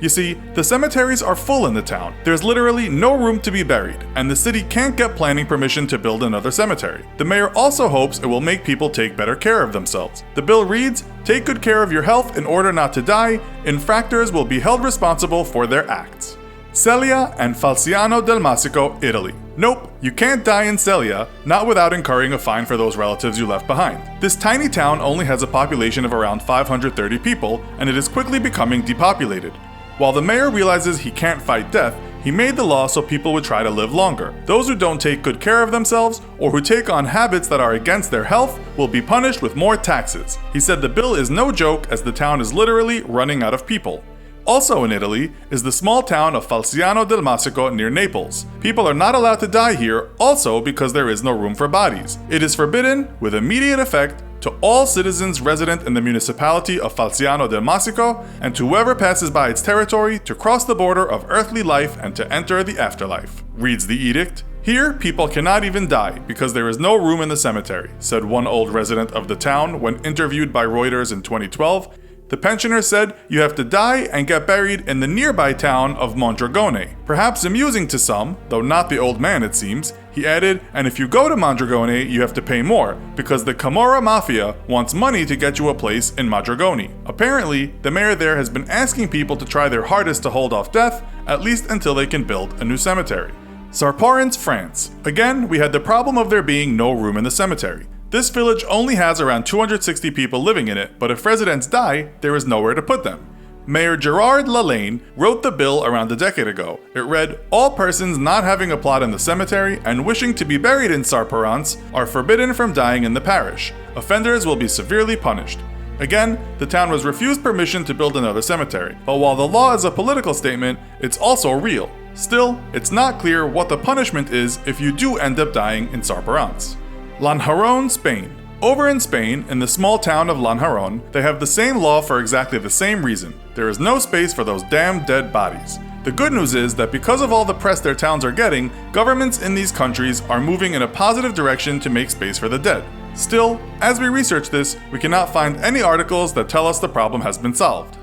You see, the cemeteries are full in the town. There's literally no room to be buried, and the city can't get planning permission to build another cemetery. The mayor also hopes it will make people take better care of themselves. The bill reads, "Take good care of your health in order not to die. Infractors will be held responsible for their acts." Celia and Falciano del Masico, Italy. Nope, you can't die in Celia, not without incurring a fine for those relatives you left behind. This tiny town only has a population of around 530 people, and it is quickly becoming depopulated. While the mayor realizes he can't fight death, he made the law so people would try to live longer. Those who don't take good care of themselves or who take on habits that are against their health will be punished with more taxes. He said the bill is no joke as the town is literally running out of people. Also in Italy is the small town of Falciano del Masico near Naples. People are not allowed to die here also because there is no room for bodies. It is forbidden with immediate effect to all citizens resident in the municipality of Falciano del Masico and to whoever passes by its territory to cross the border of earthly life and to enter the afterlife, reads the edict. Here, people cannot even die because there is no room in the cemetery, said one old resident of the town when interviewed by Reuters in 2012. The pensioner said you have to die and get buried in the nearby town of Mondragone. Perhaps amusing to some, though not the old man it seems, he added, and if you go to Mondragone, you have to pay more, because the Camorra Mafia wants money to get you a place in Mondragone. Apparently, the mayor there has been asking people to try their hardest to hold off death, at least until they can build a new cemetery. Sarparins, France. Again, we had the problem of there being no room in the cemetery. This village only has around 260 people living in it, but if residents die, there is nowhere to put them. Mayor Gerard Lalaine wrote the bill around a decade ago. It read, "All persons not having a plot in the cemetery and wishing to be buried in Sarparins are forbidden from dying in the parish. Offenders will be severely punished." Again, the town was refused permission to build another cemetery, but while the law is a political statement, it's also real. Still, it's not clear what the punishment is if you do end up dying in Sarparins. Lanjarón, Spain. Over in Spain, in the small town of Lanjarón, they have the same law for exactly the same reason. There is no space for those damn dead bodies. The good news is that because of all the press their towns are getting, governments in these countries are moving in a positive direction to make space for the dead. Still, as we research this, we cannot find any articles that tell us the problem has been solved.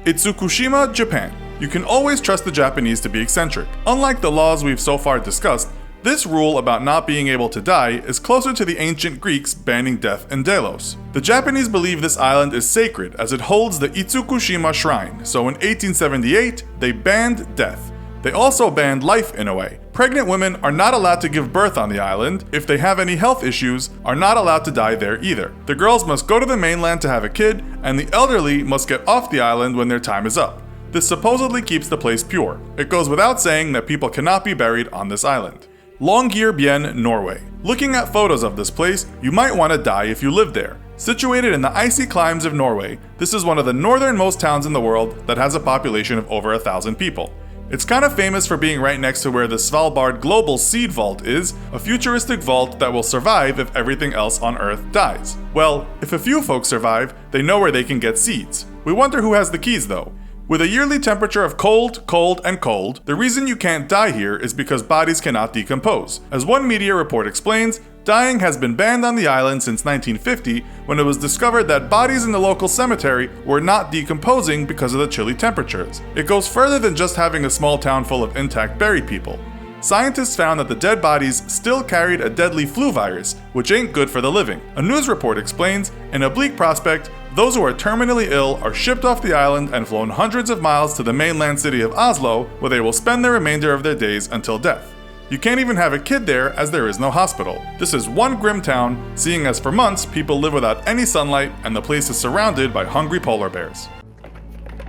Itsukushima, Japan. You can always trust the Japanese to be eccentric. Unlike the laws we've so far discussed, this rule about not being able to die is closer to the ancient Greeks banning death in Delos. The Japanese believe this island is sacred as it holds the Itsukushima Shrine, so in 1878, they banned death. They also banned life in a way. Pregnant women are not allowed to give birth on the island. If they have any health issues, are not allowed to die there either. The girls must go to the mainland to have a kid, and the elderly must get off the island when their time is up. This supposedly keeps the place pure. It goes without saying that people cannot be buried on this island. Longyearbyen, Norway. Looking at photos of this place, you might want to die if you lived there. Situated in the icy climes of Norway, this is one of the northernmost towns in the world that has a population of over 1,000 people. It's kind of famous for being right next to where the Svalbard Global Seed Vault is, a futuristic vault that will survive if everything else on Earth dies. Well, if a few folks survive, they know where they can get seeds. We wonder who has the keys though. With a yearly temperature of cold, cold, and cold, the reason you can't die here is because bodies cannot decompose. As one media report explains, Dying has been banned on the island since 1950, when it was discovered that bodies in the local cemetery were not decomposing because of the chilly temperatures. It goes further than just having a small town full of intact buried people. Scientists found that the dead bodies still carried a deadly flu virus, which ain't good for the living. A news report explains, in a bleak prospect, those who are terminally ill are shipped off the island and flown hundreds of miles to the mainland city of Oslo, where they will spend the remainder of their days until death. You can't even have a kid there, as there is no hospital. This is one grim town, seeing as for months people live without any sunlight and the place is surrounded by hungry polar bears.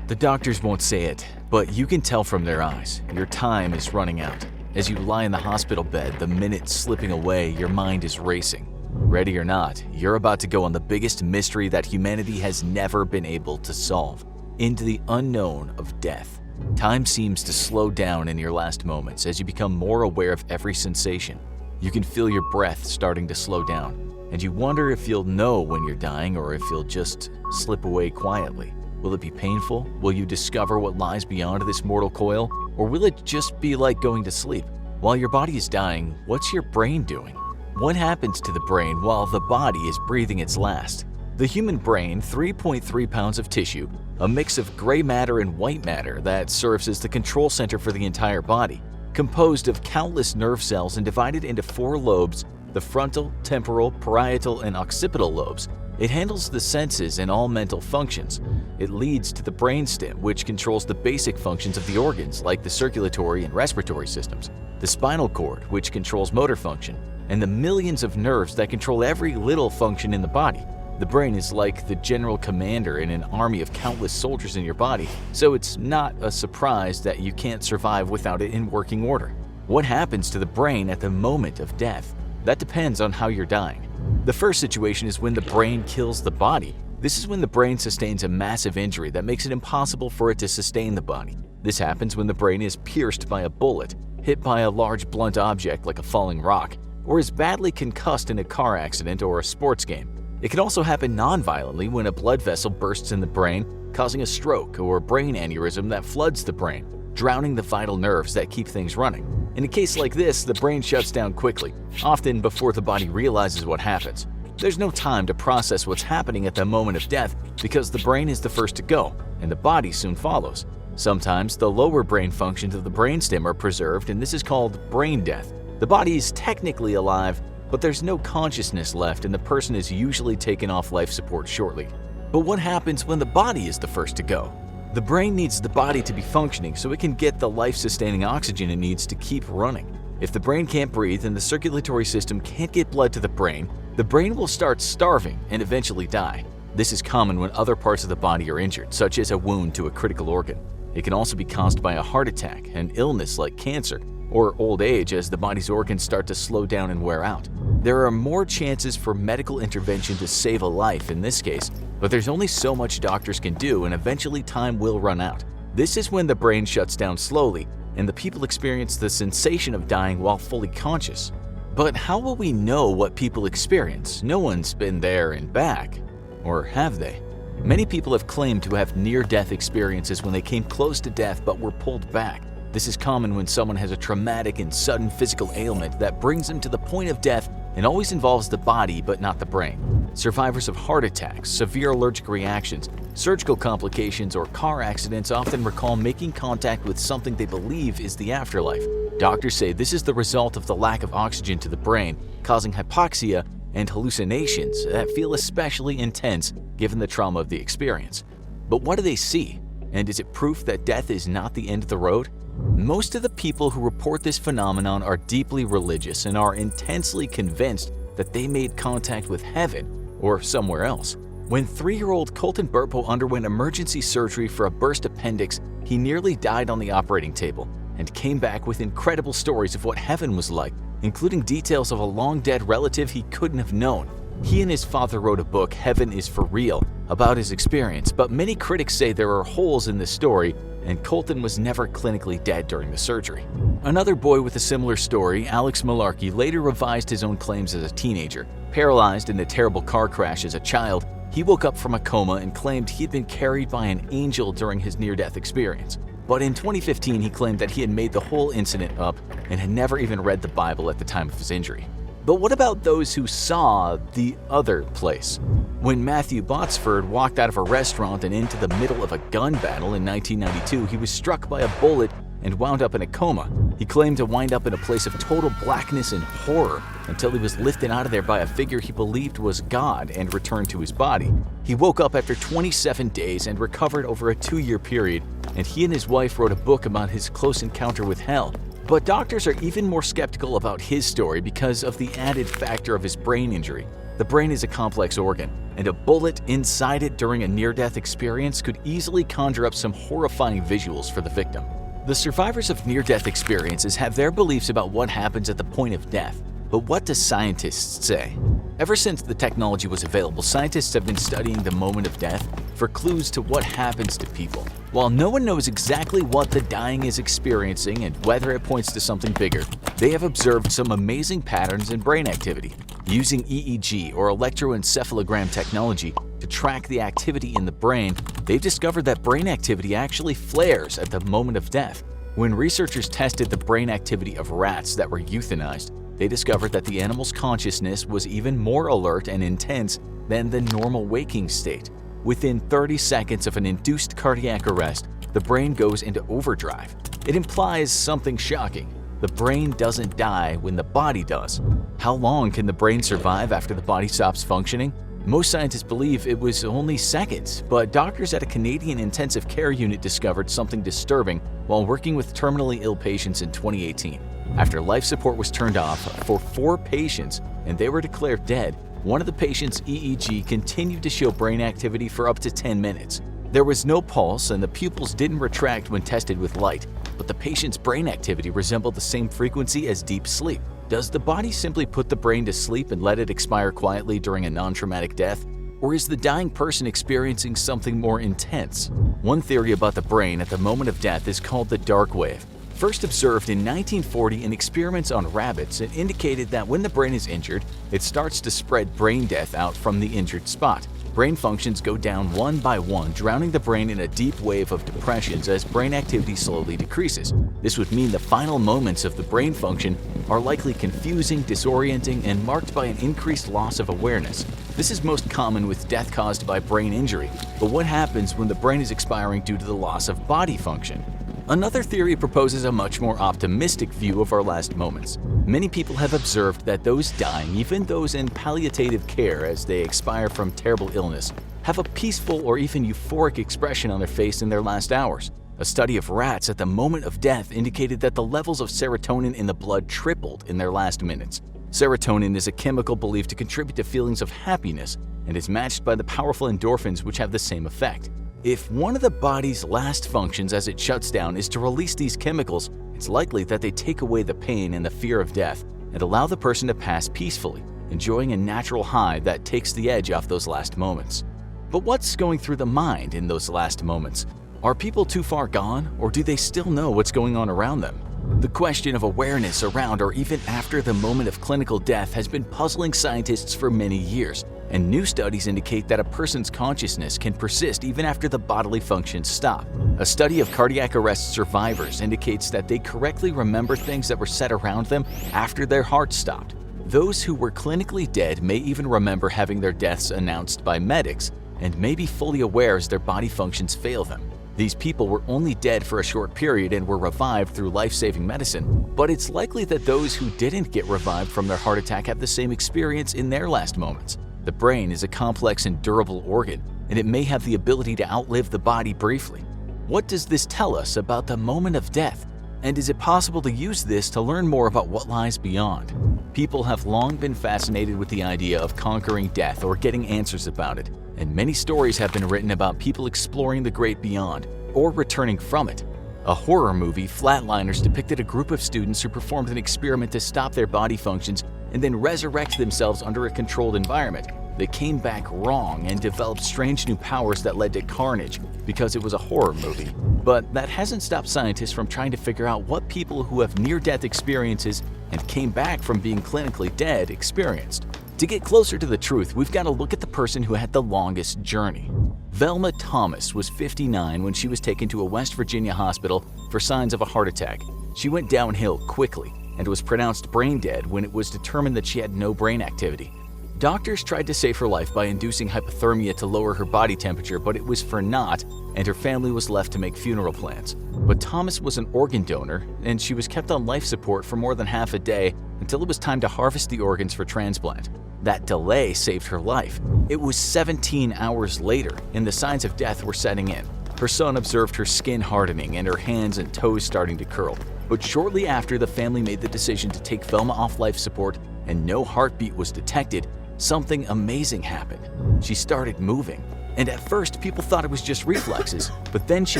The doctors won't say it, but you can tell from their eyes. Your time is running out. As you lie in the hospital bed, the minutes slipping away, your mind is racing. Ready or not, you're about to go on the biggest mystery that humanity has never been able to solve, into the unknown of death. Time seems to slow down in your last moments as you become more aware of every sensation. You can feel your breath starting to slow down, and you wonder if you'll know when you're dying or if you'll just slip away quietly. Will it be painful? Will you discover what lies beyond this mortal coil? Or will it just be like going to sleep? While your body is dying, what's your brain doing? What happens to the brain while the body is breathing its last? The human brain, 3.3 pounds of tissue, a mix of gray matter and white matter that serves as the control center for the entire body, composed of countless nerve cells and divided into 4 lobes, the frontal, temporal, parietal, and occipital lobes. It handles the senses and all mental functions. It leads to the brainstem, which controls the basic functions of the organs like the circulatory and respiratory systems, the spinal cord, which controls motor function, and the millions of nerves that control every little function in the body. The brain is like the general commander in an army of countless soldiers in your body, so it's not a surprise that you can't survive without it in working order. What happens to the brain at the moment of death? That depends on how you're dying. The first situation is when the brain kills the body. This is when the brain sustains a massive injury that makes it impossible for it to sustain the body. This happens when the brain is pierced by a bullet, hit by a large blunt object like a falling rock, or is badly concussed in a car accident or a sports game. It can also happen non-violently when a blood vessel bursts in the brain, causing a stroke or brain aneurysm that floods the brain, drowning the vital nerves that keep things running. In a case like this, the brain shuts down quickly, often before the body realizes what happens. There's no time to process what's happening at the moment of death because the brain is the first to go, and the body soon follows. Sometimes the lower brain functions of the brainstem are preserved, and this is called brain death. The body is technically alive, but there's no consciousness left and the person is usually taken off life support shortly. But what happens when the body is the first to go? The brain needs the body to be functioning so it can get the life-sustaining oxygen it needs to keep running. If the brain can't breathe and the circulatory system can't get blood to the brain will start starving and eventually die. This is common when other parts of the body are injured, such as a wound to a critical organ. It can also be caused by a heart attack, an illness like cancer, or old age as the body's organs start to slow down and wear out. There are more chances for medical intervention to save a life in this case, but there's only so much doctors can do and eventually time will run out. This is when the brain shuts down slowly and the people experience the sensation of dying while fully conscious. But how will we know what people experience? No one's been there and back. Or have they? Many people have claimed to have near-death experiences when they came close to death but were pulled back. This is common when someone has a traumatic and sudden physical ailment that brings them to the point of death and always involves the body but not the brain. Survivors of heart attacks, severe allergic reactions, surgical complications, or car accidents often recall making contact with something they believe is the afterlife. Doctors say this is the result of the lack of oxygen to the brain, causing hypoxia and hallucinations that feel especially intense given the trauma of the experience. But what do they see? And is it proof that death is not the end of the road? Most of the people who report this phenomenon are deeply religious and are intensely convinced that they made contact with heaven or somewhere else. When 3-year-old Colton Burpo underwent emergency surgery for a burst appendix, he nearly died on the operating table and came back with incredible stories of what heaven was like, including details of a long-dead relative he couldn't have known. He and his father wrote a book, Heaven is for Real, about his experience, but many critics say there are holes in the story and Colton was never clinically dead during the surgery. Another boy with a similar story, Alex Malarkey, later revised his own claims as a teenager. Paralyzed in a terrible car crash as a child, he woke up from a coma and claimed he'd been carried by an angel during his near-death experience. But in 2015, he claimed that he had made the whole incident up and had never even read the Bible at the time of his injury. But what about those who saw the other place? When Matthew Botsford walked out of a restaurant and into the middle of a gun battle in 1992, he was struck by a bullet and wound up in a coma. He claimed to wind up in a place of total blackness and horror until he was lifted out of there by a figure he believed was God and returned to his body. He woke up after 27 days and recovered over a 2-year period, and he and his wife wrote a book about his close encounter with hell. But doctors are even more skeptical about his story because of the added factor of his brain injury. The brain is a complex organ, and a bullet inside it during a near-death experience could easily conjure up some horrifying visuals for the victim. The survivors of near-death experiences have their beliefs about what happens at the point of death, but what do scientists say? Ever since the technology was available, scientists have been studying the moment of death for clues to what happens to people. While no one knows exactly what the dying is experiencing and whether it points to something bigger, they have observed some amazing patterns in brain activity. Using EEG or electroencephalogram technology to track the activity in the brain, they've discovered that brain activity actually flares at the moment of death. When researchers tested the brain activity of rats that were euthanized, they discovered that the animal's consciousness was even more alert and intense than the normal waking state. Within 30 seconds of an induced cardiac arrest, the brain goes into overdrive. It implies something shocking. The brain doesn't die when the body does. How long can the brain survive after the body stops functioning? Most scientists believe it was only seconds, but doctors at a Canadian intensive care unit discovered something disturbing while working with terminally ill patients in 2018. After life support was turned off for 4 patients and they were declared dead, one of the patients' EEG continued to show brain activity for up to 10 minutes. There was no pulse and the pupils didn't retract when tested with light, but the patient's brain activity resembled the same frequency as deep sleep. Does the body simply put the brain to sleep and let it expire quietly during a non-traumatic death? Or is the dying person experiencing something more intense? One theory about the brain at the moment of death is called the dark wave. First observed in 1940 in experiments on rabbits, it indicated that when the brain is injured, it starts to spread brain death out from the injured spot. Brain functions go down one by one, drowning the brain in a deep wave of depressions as brain activity slowly decreases. This would mean the final moments of the brain function are likely confusing, disorienting, and marked by an increased loss of awareness. This is most common with death caused by brain injury, but what happens when the brain is expiring due to the loss of body function? Another theory proposes a much more optimistic view of our last moments. Many people have observed that those dying, even those in palliative care as they expire from terrible illness, have a peaceful or even euphoric expression on their face in their last hours. A study of rats at the moment of death indicated that the levels of serotonin in the blood tripled in their last minutes. Serotonin is a chemical believed to contribute to feelings of happiness and is matched by the powerful endorphins which have the same effect. If one of the body's last functions as it shuts down is to release these chemicals, it's likely that they take away the pain and the fear of death and allow the person to pass peacefully, enjoying a natural high that takes the edge off those last moments. But what's going through the mind in those last moments? Are people too far gone, or do they still know what's going on around them? The question of awareness around or even after the moment of clinical death has been puzzling scientists for many years, and new studies indicate that a person's consciousness can persist even after the bodily functions stop. A study of cardiac arrest survivors indicates that they correctly remember things that were said around them after their heart stopped. Those who were clinically dead may even remember having their deaths announced by medics and may be fully aware as their body functions fail them. These people were only dead for a short period and were revived through life-saving medicine, but it's likely that those who didn't get revived from their heart attack have the same experience in their last moments. The brain is a complex and durable organ, and it may have the ability to outlive the body briefly. What does this tell us about the moment of death? And is it possible to use this to learn more about what lies beyond? People have long been fascinated with the idea of conquering death or getting answers about it, and many stories have been written about people exploring the great beyond or returning from it. A horror movie, Flatliners, depicted a group of students who performed an experiment to stop their body functions and then resurrect themselves under a controlled environment. They came back wrong and developed strange new powers that led to carnage because it was a horror movie. But that hasn't stopped scientists from trying to figure out what people who have near-death experiences and came back from being clinically dead experienced. To get closer to the truth, we've got to look at the person who had the longest journey. Velma Thomas was 59 when she was taken to a West Virginia hospital for signs of a heart attack. She went downhill quickly, and was pronounced brain dead when it was determined that she had no brain activity. Doctors tried to save her life by inducing hypothermia to lower her body temperature, but it was for naught, and her family was left to make funeral plans. But Thomas was an organ donor, and she was kept on life support for more than half a day until it was time to harvest the organs for transplant. That delay saved her life. It was 17 hours later, and the signs of death were setting in. Her son observed her skin hardening and her hands and toes starting to curl. But shortly after the family made the decision to take Velma off life support and no heartbeat was detected, something amazing happened. She started moving. And at first, people thought it was just reflexes, but then she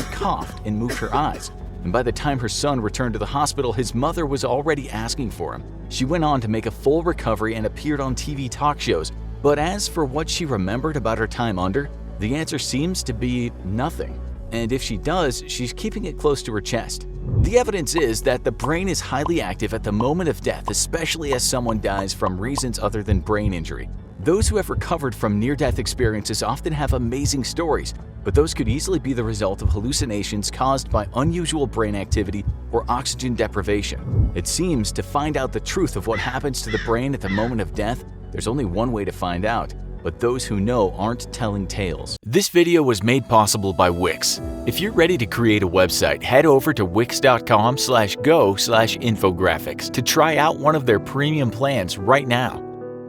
coughed and moved her eyes. And by the time her son returned to the hospital, his mother was already asking for him. She went on to make a full recovery and appeared on TV talk shows. But as for what she remembered about her time under, the answer seems to be nothing. And if she does, she's keeping it close to her chest. The evidence is that the brain is highly active at the moment of death, especially as someone dies from reasons other than brain injury. Those who have recovered from near-death experiences often have amazing stories, but those could easily be the result of hallucinations caused by unusual brain activity or oxygen deprivation. It seems to find out the truth of what happens to the brain at the moment of death, there's only one way to find out. But those who know aren't telling tales. This video was made possible by Wix. If you're ready to create a website, head over to wix.com/go/infographics to try out one of their premium plans right now.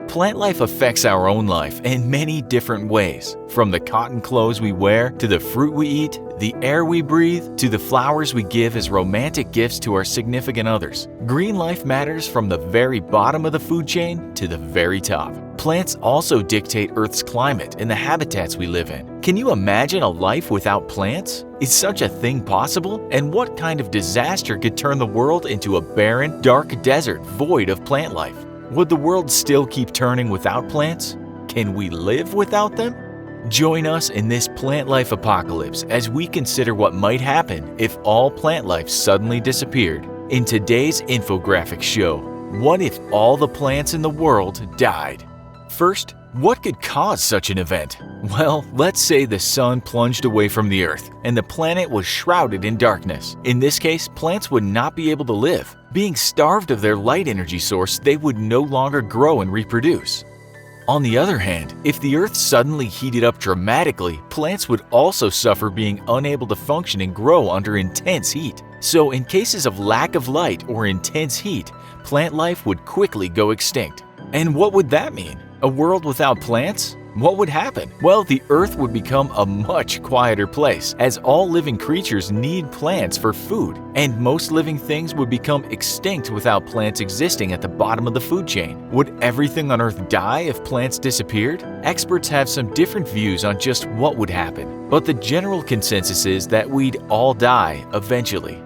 Plant life affects our own life in many different ways. From the cotton clothes we wear, to the fruit we eat, the air we breathe, to the flowers we give as romantic gifts to our significant others. Green life matters from the very bottom of the food chain to the very top. Plants also dictate Earth's climate and the habitats we live in. Can you imagine a life without plants? Is such a thing possible? And what kind of disaster could turn the world into a barren, dark desert void of plant life? Would the world still keep turning without plants? Can we live without them? Join us in this plant life apocalypse as we consider what might happen if all plant life suddenly disappeared. In today's infographic show, what if all the plants in the world died? First, what could cause such an event? Well, let's say the sun plunged away from the Earth and the planet was shrouded in darkness. In this case, plants would not be able to live. Being starved of their light energy source, they would no longer grow and reproduce. On the other hand, if the Earth suddenly heated up dramatically, plants would also suffer being unable to function and grow under intense heat. So in cases of lack of light or intense heat, plant life would quickly go extinct. And what would that mean? A world without plants? What would happen? Well, the Earth would become a much quieter place, as all living creatures need plants for food, and most living things would become extinct without plants existing at the bottom of the food chain. Would everything on Earth die if plants disappeared? Experts have some different views on just what would happen, but the general consensus is that we'd all die eventually.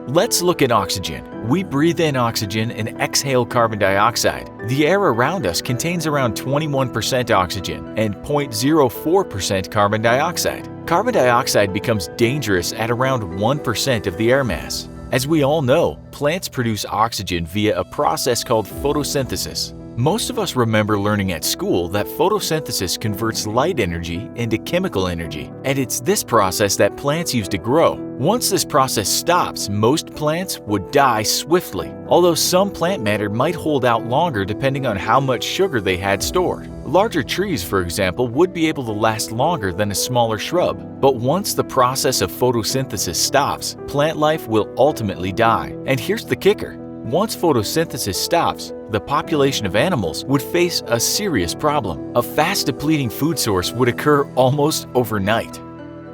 Let's look at oxygen. We breathe in oxygen and exhale carbon dioxide. The air around us contains around 21% oxygen and 0.04% carbon dioxide. Carbon dioxide becomes dangerous at around 1% of the air mass. As we all know, plants produce oxygen via a process called photosynthesis. Most of us remember learning at school that photosynthesis converts light energy into chemical energy, and it's this process that plants use to grow. Once this process stops, most plants would die swiftly, although some plant matter might hold out longer depending on how much sugar they had stored. Larger trees, for example, would be able to last longer than a smaller shrub. But once the process of photosynthesis stops, plant life will ultimately die. And here's the kicker. Once photosynthesis stops, the population of animals would face a serious problem. A fast depleting food source would occur almost overnight.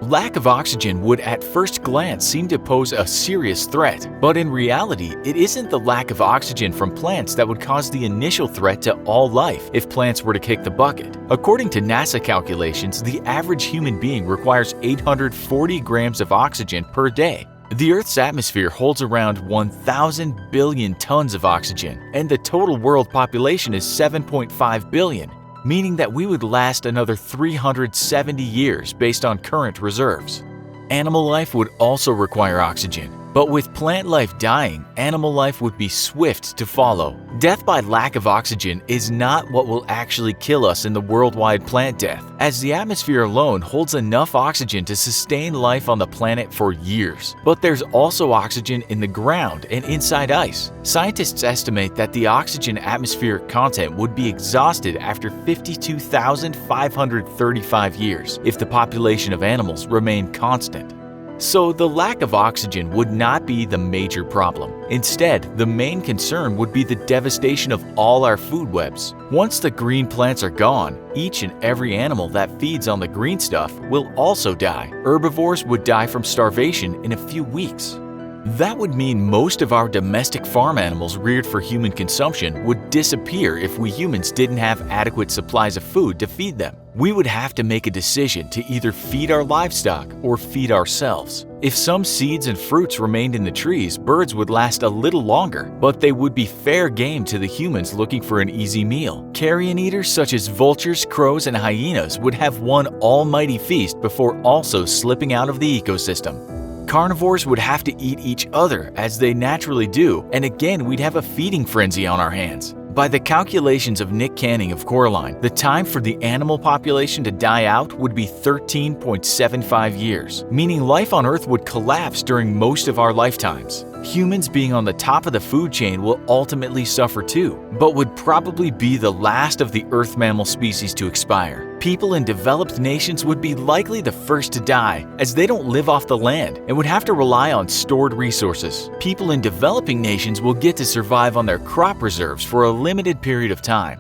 Lack of oxygen would at first glance seem to pose a serious threat, but in reality, it isn't the lack of oxygen from plants that would cause the initial threat to all life if plants were to kick the bucket. According to NASA calculations, the average human being requires 840 grams of oxygen per day. The Earth's atmosphere holds around 1,000 billion tons of oxygen, and the total world population is 7.5 billion, meaning that we would last another 370 years based on current reserves. Animal life would also require oxygen. But with plant life dying, animal life would be swift to follow. Death by lack of oxygen is not what will actually kill us in the worldwide plant death, as the atmosphere alone holds enough oxygen to sustain life on the planet for years. But there's also oxygen in the ground and inside ice. Scientists estimate that the oxygen atmospheric content would be exhausted after 52,535 years if the population of animals remained constant. So the lack of oxygen would not be the major problem. Instead, the main concern would be the devastation of all our food webs. Once the green plants are gone, each and every animal that feeds on the green stuff will also die. Herbivores would die from starvation in a few weeks. That would mean most of our domestic farm animals reared for human consumption would disappear if we humans didn't have adequate supplies of food to feed them. We would have to make a decision to either feed our livestock or feed ourselves. If some seeds and fruits remained in the trees, birds would last a little longer, but they would be fair game to the humans looking for an easy meal. Carrion eaters such as vultures, crows, and hyenas would have one almighty feast before also slipping out of the ecosystem. Carnivores would have to eat each other as they naturally do, and again we'd have a feeding frenzy on our hands. By the calculations of Nick Canning of Coraline, the time for the animal population to die out would be 13.75 years, meaning life on Earth would collapse during most of our lifetimes. Humans being on the top of the food chain will ultimately suffer too, but would probably be the last of the Earth mammal species to expire. People in developed nations would be likely the first to die, as they don't live off the land and would have to rely on stored resources. People in developing nations will get to survive on their crop reserves for a limited period of time.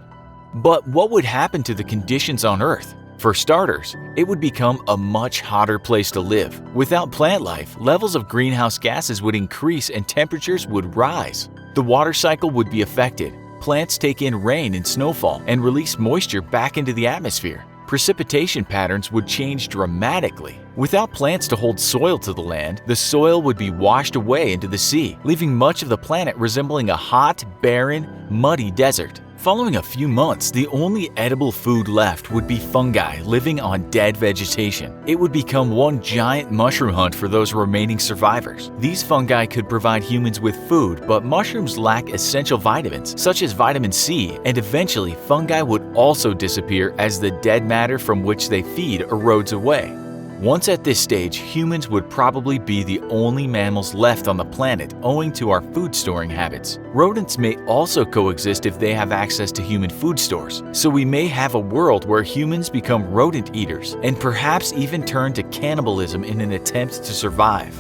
But what would happen to the conditions on Earth? For starters, it would become a much hotter place to live. Without plant life, levels of greenhouse gases would increase and temperatures would rise. The water cycle would be affected. Plants take in rain and snowfall and release moisture back into the atmosphere. Precipitation patterns would change dramatically. Without plants to hold soil to the land, the soil would be washed away into the sea, leaving much of the planet resembling a hot, barren, muddy desert. Following a few months, the only edible food left would be fungi living on dead vegetation. It would become one giant mushroom hunt for those remaining survivors. These fungi could provide humans with food, but mushrooms lack essential vitamins such as vitamin C, and eventually fungi would also disappear as the dead matter from which they feed erodes away. Once at this stage, humans would probably be the only mammals left on the planet owing to our food storing habits. Rodents may also coexist if they have access to human food stores, so we may have a world where humans become rodent eaters and perhaps even turn to cannibalism in an attempt to survive.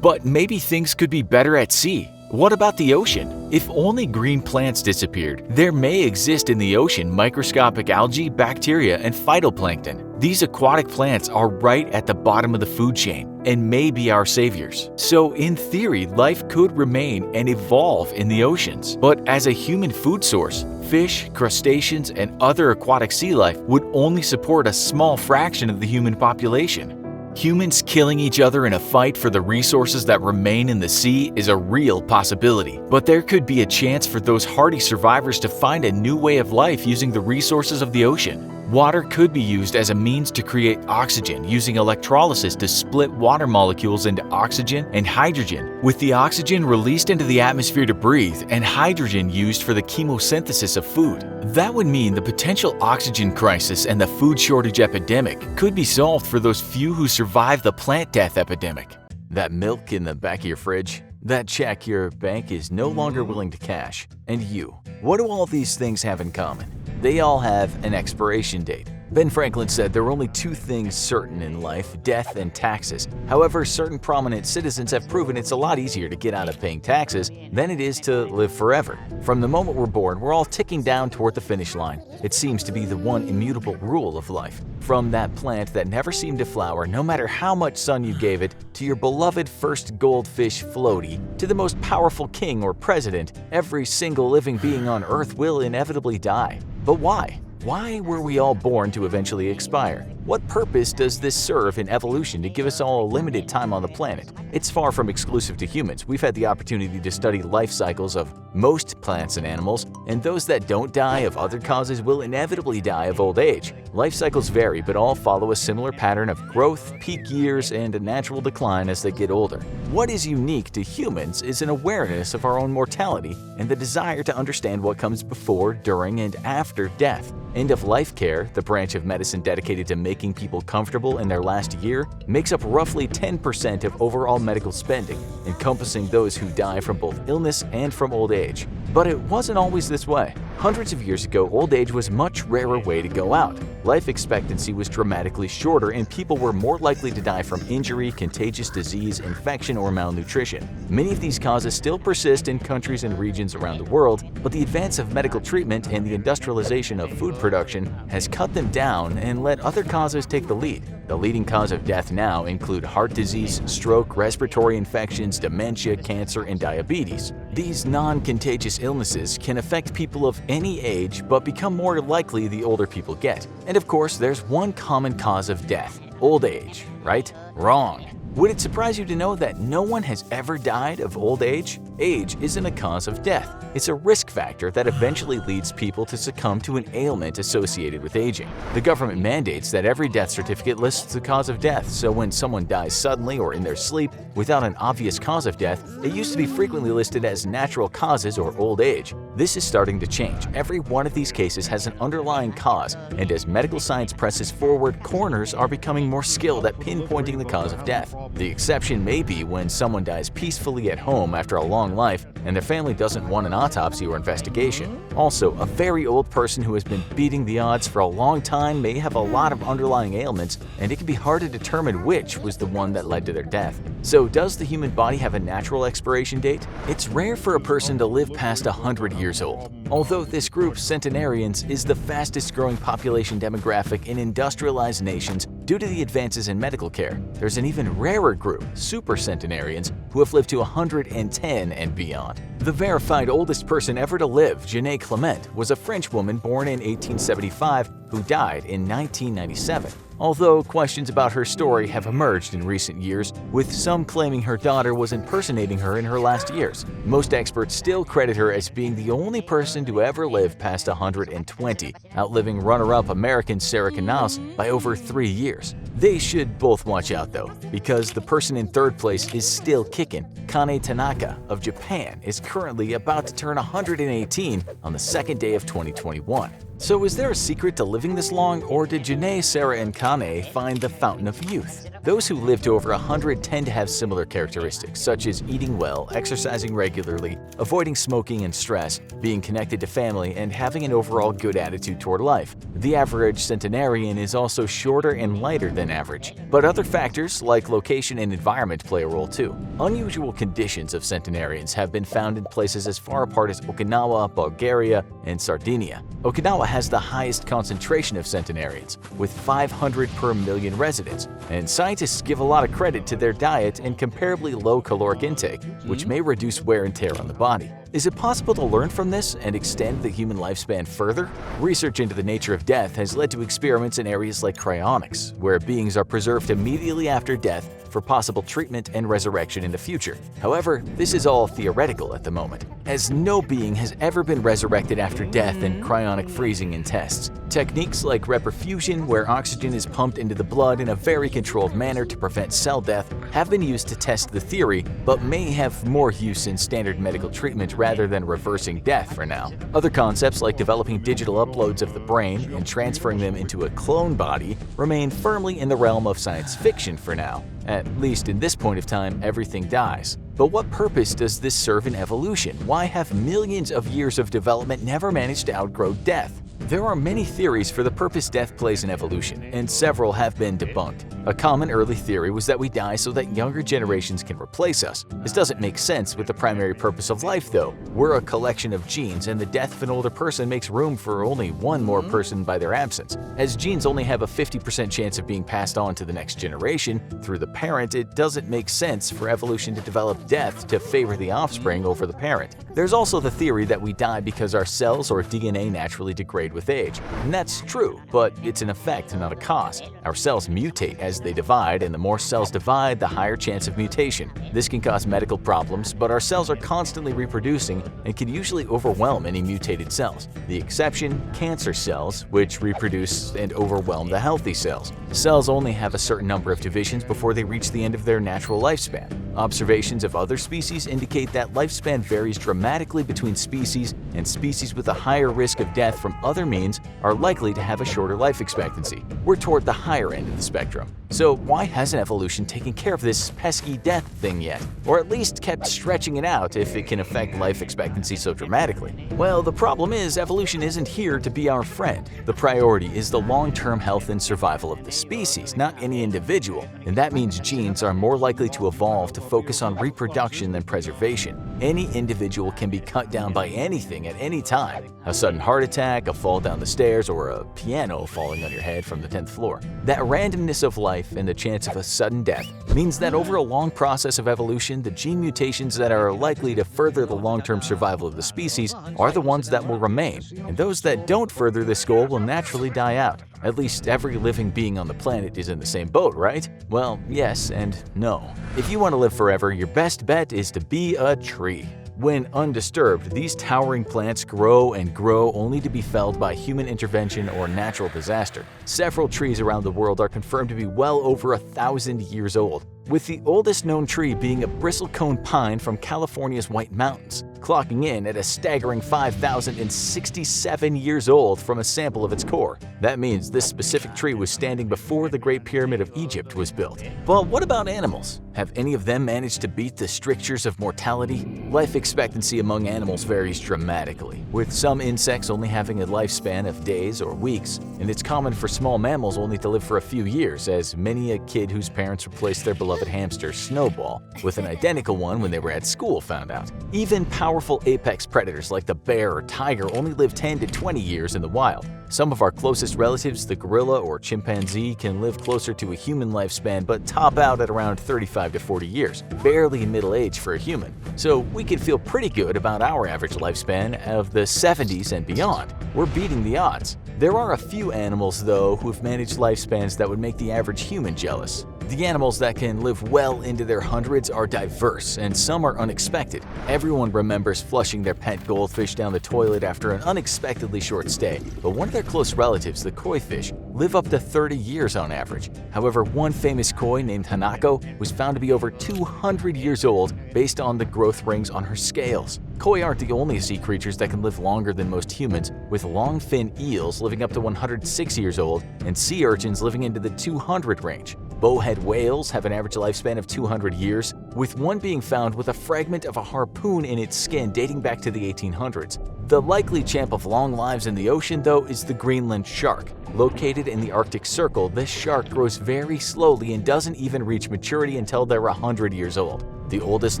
But maybe things could be better at sea. What about the ocean? If only green plants disappeared, there may exist in the ocean microscopic algae, bacteria, and phytoplankton. These aquatic plants are right at the bottom of the food chain and may be our saviors. So in theory, life could remain and evolve in the oceans. But as a human food source, fish, crustaceans, and other aquatic sea life would only support a small fraction of the human population. Humans killing each other in a fight for the resources that remain in the sea is a real possibility, but there could be a chance for those hardy survivors to find a new way of life using the resources of the ocean. Water could be used as a means to create oxygen using electrolysis to split water molecules into oxygen and hydrogen, with the oxygen released into the atmosphere to breathe and hydrogen used for the chemosynthesis of food. That would mean the potential oxygen crisis and the food shortage epidemic could be solved for those few who survive the plant death epidemic. That milk in the back of your fridge? That check your bank is no longer willing to cash. And you, what do all these things have in common? They all have an expiration date. Ben Franklin said there are only two things certain in life, death and taxes. However, certain prominent citizens have proven it's a lot easier to get out of paying taxes than it is to live forever. From the moment we're born, we're all ticking down toward the finish line. It seems to be the one immutable rule of life. From that plant that never seemed to flower, no matter how much sun you gave it, to your beloved first goldfish floaty, to the most powerful king or president, every single living being on Earth will inevitably die. But why? Why were we all born to eventually expire? What purpose does this serve in evolution to give us all a limited time on the planet? It's far from exclusive to humans. We've had the opportunity to study life cycles of most plants and animals, and those that don't die of other causes will inevitably die of old age. Life cycles vary, but all follow a similar pattern of growth, peak years, and a natural decline as they get older. What is unique to humans is an awareness of our own mortality and the desire to understand what comes before, during, and after death. End-of-life care, the branch of medicine dedicated to making people comfortable in their last year, makes up roughly 10% of overall medical spending, encompassing those who die from both illness and from old age. But it wasn't always this way. Hundreds of years ago, old age was a much rarer way to go out. Life expectancy was dramatically shorter, and people were more likely to die from injury, contagious disease, infection, or malnutrition. Many of these causes still persist in countries and regions around the world, but the advance of medical treatment and the industrialization of food production has cut them down and let other causes take the lead. The leading cause of death now include heart disease, stroke, respiratory infections, dementia, cancer, and diabetes. These non-contagious illnesses can affect people of any age but become more likely the older people get. And of course, there's one common cause of death: old age, right? Wrong. Would it surprise you to know that no one has ever died of old age? Age isn't a cause of death. It's a risk factor that eventually leads people to succumb to an ailment associated with aging. The government mandates that every death certificate lists the cause of death, so when someone dies suddenly or in their sleep without an obvious cause of death, it used to be frequently listed as natural causes or old age. This is starting to change. Every one of these cases has an underlying cause, and as medical science presses forward, coroners are becoming more skilled at pinpointing the cause of death. The exception may be when someone dies peacefully at home after a long life and their family doesn't want an autopsy or investigation. Also, a very old person who has been beating the odds for a long time may have a lot of underlying ailments, and it can be hard to determine which was the one that led to their death. So, does the human body have a natural expiration date? It's rare for a person to live past 100 years old. Although this group, centenarians, is the fastest growing population demographic in industrialized nations due to the advances in medical care, there's an even rarer group, supercentenarians, who have lived to 110 and beyond. The verified oldest person ever to live, Jeanne Clement, was a French woman born in 1875 who died in 1997. Although questions about her story have emerged in recent years, with some claiming her daughter was impersonating her in her last years, most experts still credit her as being the only person to ever live past 120, outliving runner-up American Sarah Canals by over 3 years. They should both watch out though, because the person in third place is still kicking. Kane Tanaka of Japan is currently about to turn 118 on the second day of 2021. So is there a secret to living this long, or did Janae, Sarah, and Kane find the fountain of youth? Those who live to over 100 tend to have similar characteristics, such as eating well, exercising regularly, avoiding smoking and stress, being connected to family, and having an overall good attitude toward life. The average centenarian is also shorter and lighter than average. But other factors, like location and environment, play a role too. Unusual conditions of centenarians have been found in places as far apart as Okinawa, Bulgaria, and Sardinia. Okinawa has the highest concentration of centenarians, with 500 per million residents, and scientists give a lot of credit to their diet and comparably low caloric intake, which may reduce wear and tear on the body. Is it possible to learn from this and extend the human lifespan further? Research into the nature of death has led to experiments in areas like cryonics, where beings are preserved immediately after death for possible treatment and resurrection in the future. However, this is all theoretical at the moment, as no being has ever been resurrected after death in cryonic freezing in tests. Techniques like reperfusion, where oxygen is pumped into the blood in a very controlled manner to prevent cell death, have been used to test the theory, but may have more use in standard medical treatment rather than reversing death for now. Other concepts like developing digital uploads of the brain and transferring them into a clone body remain firmly in the realm of science fiction for now. At least in this point of time, everything dies. But what purpose does this serve in evolution? Why have millions of years of development never managed to outgrow death? There are many theories for the purpose death plays in evolution, and several have been debunked. A common early theory was that we die so that younger generations can replace us. This doesn't make sense with the primary purpose of life, though. We're a collection of genes, and the death of an older person makes room for only one more person by their absence. As genes only have a 50% chance of being passed on to the next generation through the parent, it doesn't make sense for evolution to develop death to favor the offspring over the parent. There's also the theory that we die because our cells or DNA naturally degrade with age. And that's true, but it's an effect, not a cause. Our cells mutate as they divide, and the more cells divide, the higher chance of mutation. This can cause medical problems, but our cells are constantly reproducing and can usually overwhelm any mutated cells. The exception, cancer cells, which reproduce and overwhelm the healthy cells. Cells only have a certain number of divisions before they reach the end of their natural lifespan. Observations of other species indicate that lifespan varies dramatically between species, and species with a higher risk of death from other means are likely to have a shorter life expectancy. We're toward the higher end of the spectrum. So why hasn't evolution taken care of this pesky death thing yet? Or at least kept stretching it out if it can affect life expectancy so dramatically? Well, the problem is evolution isn't here to be our friend. The priority is the long-term health and survival of the species, not any individual. And that means genes are more likely to evolve to focus on reproduction than preservation. Any individual can be cut down by anything at any time. A sudden heart attack, a fall down the stairs, or a piano falling on your head from the 10th floor. That randomness of life and the chance of a sudden death means that over a long process of evolution, the gene mutations that are likely to further the long-term survival of the species are the ones that will remain, and those that don't further this goal will naturally die out. At least every living being on the planet is in the same boat, right? Well, yes and no. If you want to live forever, your best bet is to be a tree. When undisturbed, these towering plants grow and grow only to be felled by human intervention or natural disaster. Several trees around the world are confirmed to be well over 1,000 years old, with the oldest known tree being a bristlecone pine from California's White Mountains, clocking in at a staggering 5,067 years old from a sample of its core. That means this specific tree was standing before the Great Pyramid of Egypt was built. But what about animals? Have any of them managed to beat the strictures of mortality? Life expectancy among animals varies dramatically, with some insects only having a lifespan of days or weeks, and it's common for small mammals only to live for a few years, as many a kid whose parents replaced their beloved hamster Snowball with an identical one when they were at school found out. Even powerful apex predators like the bear or tiger only live 10 to 20 years in the wild. Some of our closest relatives, the gorilla or chimpanzee, can live closer to a human lifespan but top out at around 35 to 40 years, barely middle age for a human. So we can feel pretty good about our average lifespan of the 70s and beyond. We're beating the odds. There are a few animals, though, who've managed lifespans that would make the average human jealous. The animals that can live well into their hundreds are diverse, and some are unexpected. Everyone remembers flushing their pet goldfish down the toilet after an unexpectedly short stay, but one of their close relatives, the koi fish, live up to 30 years on average. However, one famous koi named Hanako was found to be over 200 years old based on the growth rings on her scales. Koi aren't the only sea creatures that can live longer than most humans, with long-fin eels living up to 106 years old and sea urchins living into the 200 range. Bowhead whales have an average lifespan of 200 years, with one being found with a fragment of a harpoon in its skin dating back to the 1800s. The likely champ of long lives in the ocean, though, is the Greenland shark. Located in the Arctic Circle, this shark grows very slowly and doesn't even reach maturity until they're 100 years old. The oldest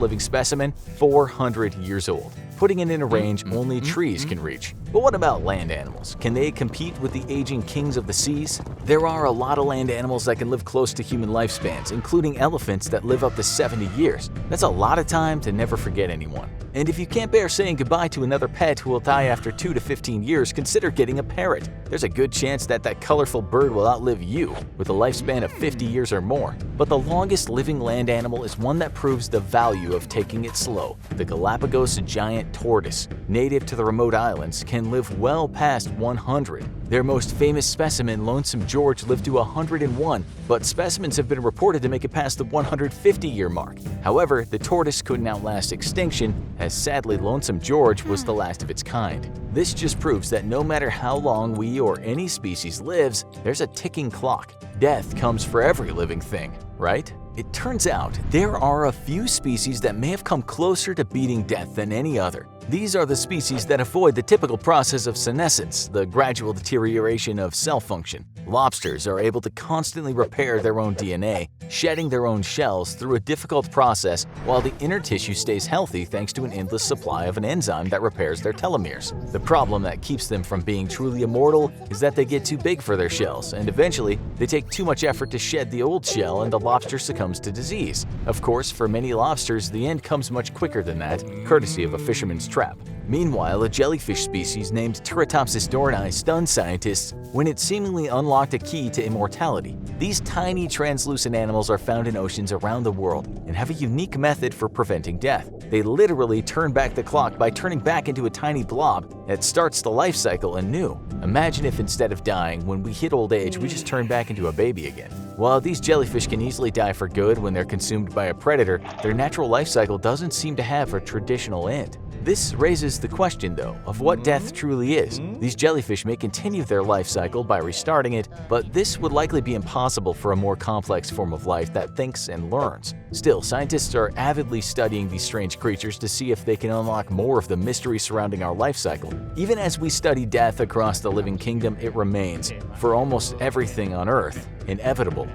living specimen, 400 years old, putting it in a range only trees can reach. But what about land animals? Can they compete with the aging kings of the seas? There are a lot of land animals that can live close to human lifespans, including elephants that live up to 70 years. That's a lot of time to never forget anyone. And if you can't bear saying goodbye to another pet who will die after 2 to 15 years, consider getting a parrot. There's a good chance that colorful bird will outlive you, with a lifespan of 50 years or more. But the longest living land animal is one that proves the value of taking it slow. The Galapagos giant tortoise, native to the remote islands, can live well past 100. Their most famous specimen, Lonesome George, lived to 101, but specimens have been reported to make it past the 150-year mark. However, the tortoise couldn't outlast extinction, as sadly Lonesome George was the last of its kind. This just proves that no matter how long we or any species lives, there's a ticking clock. Death comes for every living thing, right? It turns out there are a few species that may have come closer to beating death than any other. These are the species that avoid the typical process of senescence, the gradual deterioration of cell function. Lobsters are able to constantly repair their own DNA, shedding their own shells through a difficult process while the inner tissue stays healthy thanks to an endless supply of an enzyme that repairs their telomeres. The problem that keeps them from being truly immortal is that they get too big for their shells, and eventually they take too much effort to shed the old shell and the lobster succumbs to disease. Of course, for many lobsters, the end comes much quicker than that, courtesy of a fisherman's trap. Meanwhile, a jellyfish species named Turritopsis dohrnii stunned scientists when it seemingly unlocked a key to immortality. These tiny translucent animals are found in oceans around the world and have a unique method for preventing death. They literally turn back the clock by turning back into a tiny blob that starts the life cycle anew. Imagine if instead of dying, when we hit old age, we just turn back into a baby again. While these jellyfish can easily die for good when they're consumed by a predator, their natural life cycle doesn't seem to have a traditional end. This raises the question, though, of what death truly is. These jellyfish may continue their life cycle by restarting it, but this would likely be impossible for a more complex form of life that thinks and learns. Still, scientists are avidly studying these strange creatures to see if they can unlock more of the mystery surrounding our life cycle. Even as we study death across the living kingdom, it remains, for almost everything on Earth, inevitable.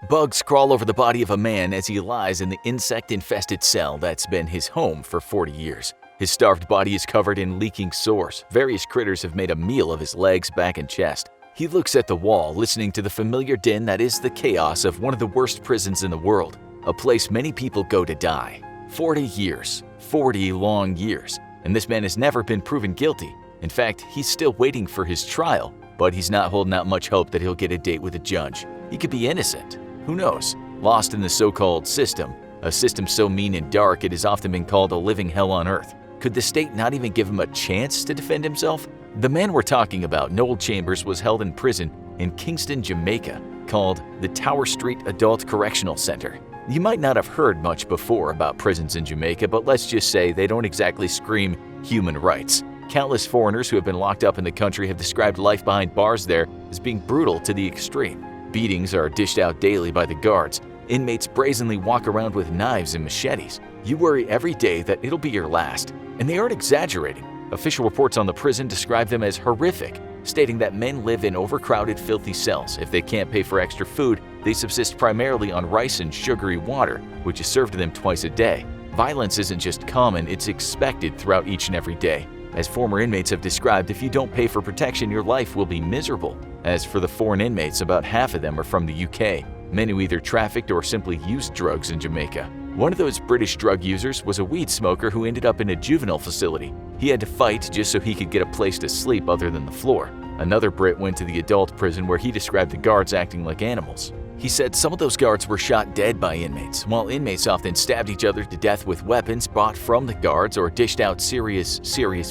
Bugs crawl over the body of a man as he lies in the insect-infested cell that's been his home for 40 years. His starved body is covered in leaking sores. Various critters have made a meal of his legs, back, and chest. He looks at the wall, listening to the familiar din that is the chaos of one of the worst prisons in the world, a place many people go to die. 40 years. 40 long years. And this man has never been proven guilty. In fact, he's still waiting for his trial, but he's not holding out much hope that he'll get a date with a judge. He could be innocent. Who knows? Lost in the so-called system, a system so mean and dark it has often been called a living hell on earth. Could the state not even give him a chance to defend himself? The man we're talking about, Noel Chambers, was held in prison in Kingston, Jamaica, called the Tower Street Adult Correctional Center. You might not have heard much before about prisons in Jamaica, but let's just say they don't exactly scream human rights. Countless foreigners who have been locked up in the country have described life behind bars there as being brutal to the extreme. Beatings are dished out daily by the guards. Inmates brazenly walk around with knives and machetes. You worry every day that it'll be your last. And they aren't exaggerating. Official reports on the prison describe them as horrific, stating that men live in overcrowded, filthy cells. If they can't pay for extra food, they subsist primarily on rice and sugary water, which is served to them twice a day. Violence isn't just common, it's expected throughout each and every day. As former inmates have described, if you don't pay for protection, your life will be miserable. As for the foreign inmates, about half of them are from the UK, men who either trafficked or simply used drugs in Jamaica. One of those British drug users was a weed smoker who ended up in a juvenile facility. He had to fight just so he could get a place to sleep other than the floor. Another Brit went to the adult prison where he described the guards acting like animals. He said some of those guards were shot dead by inmates, while inmates often stabbed each other to death with weapons bought from the guards or dished out serious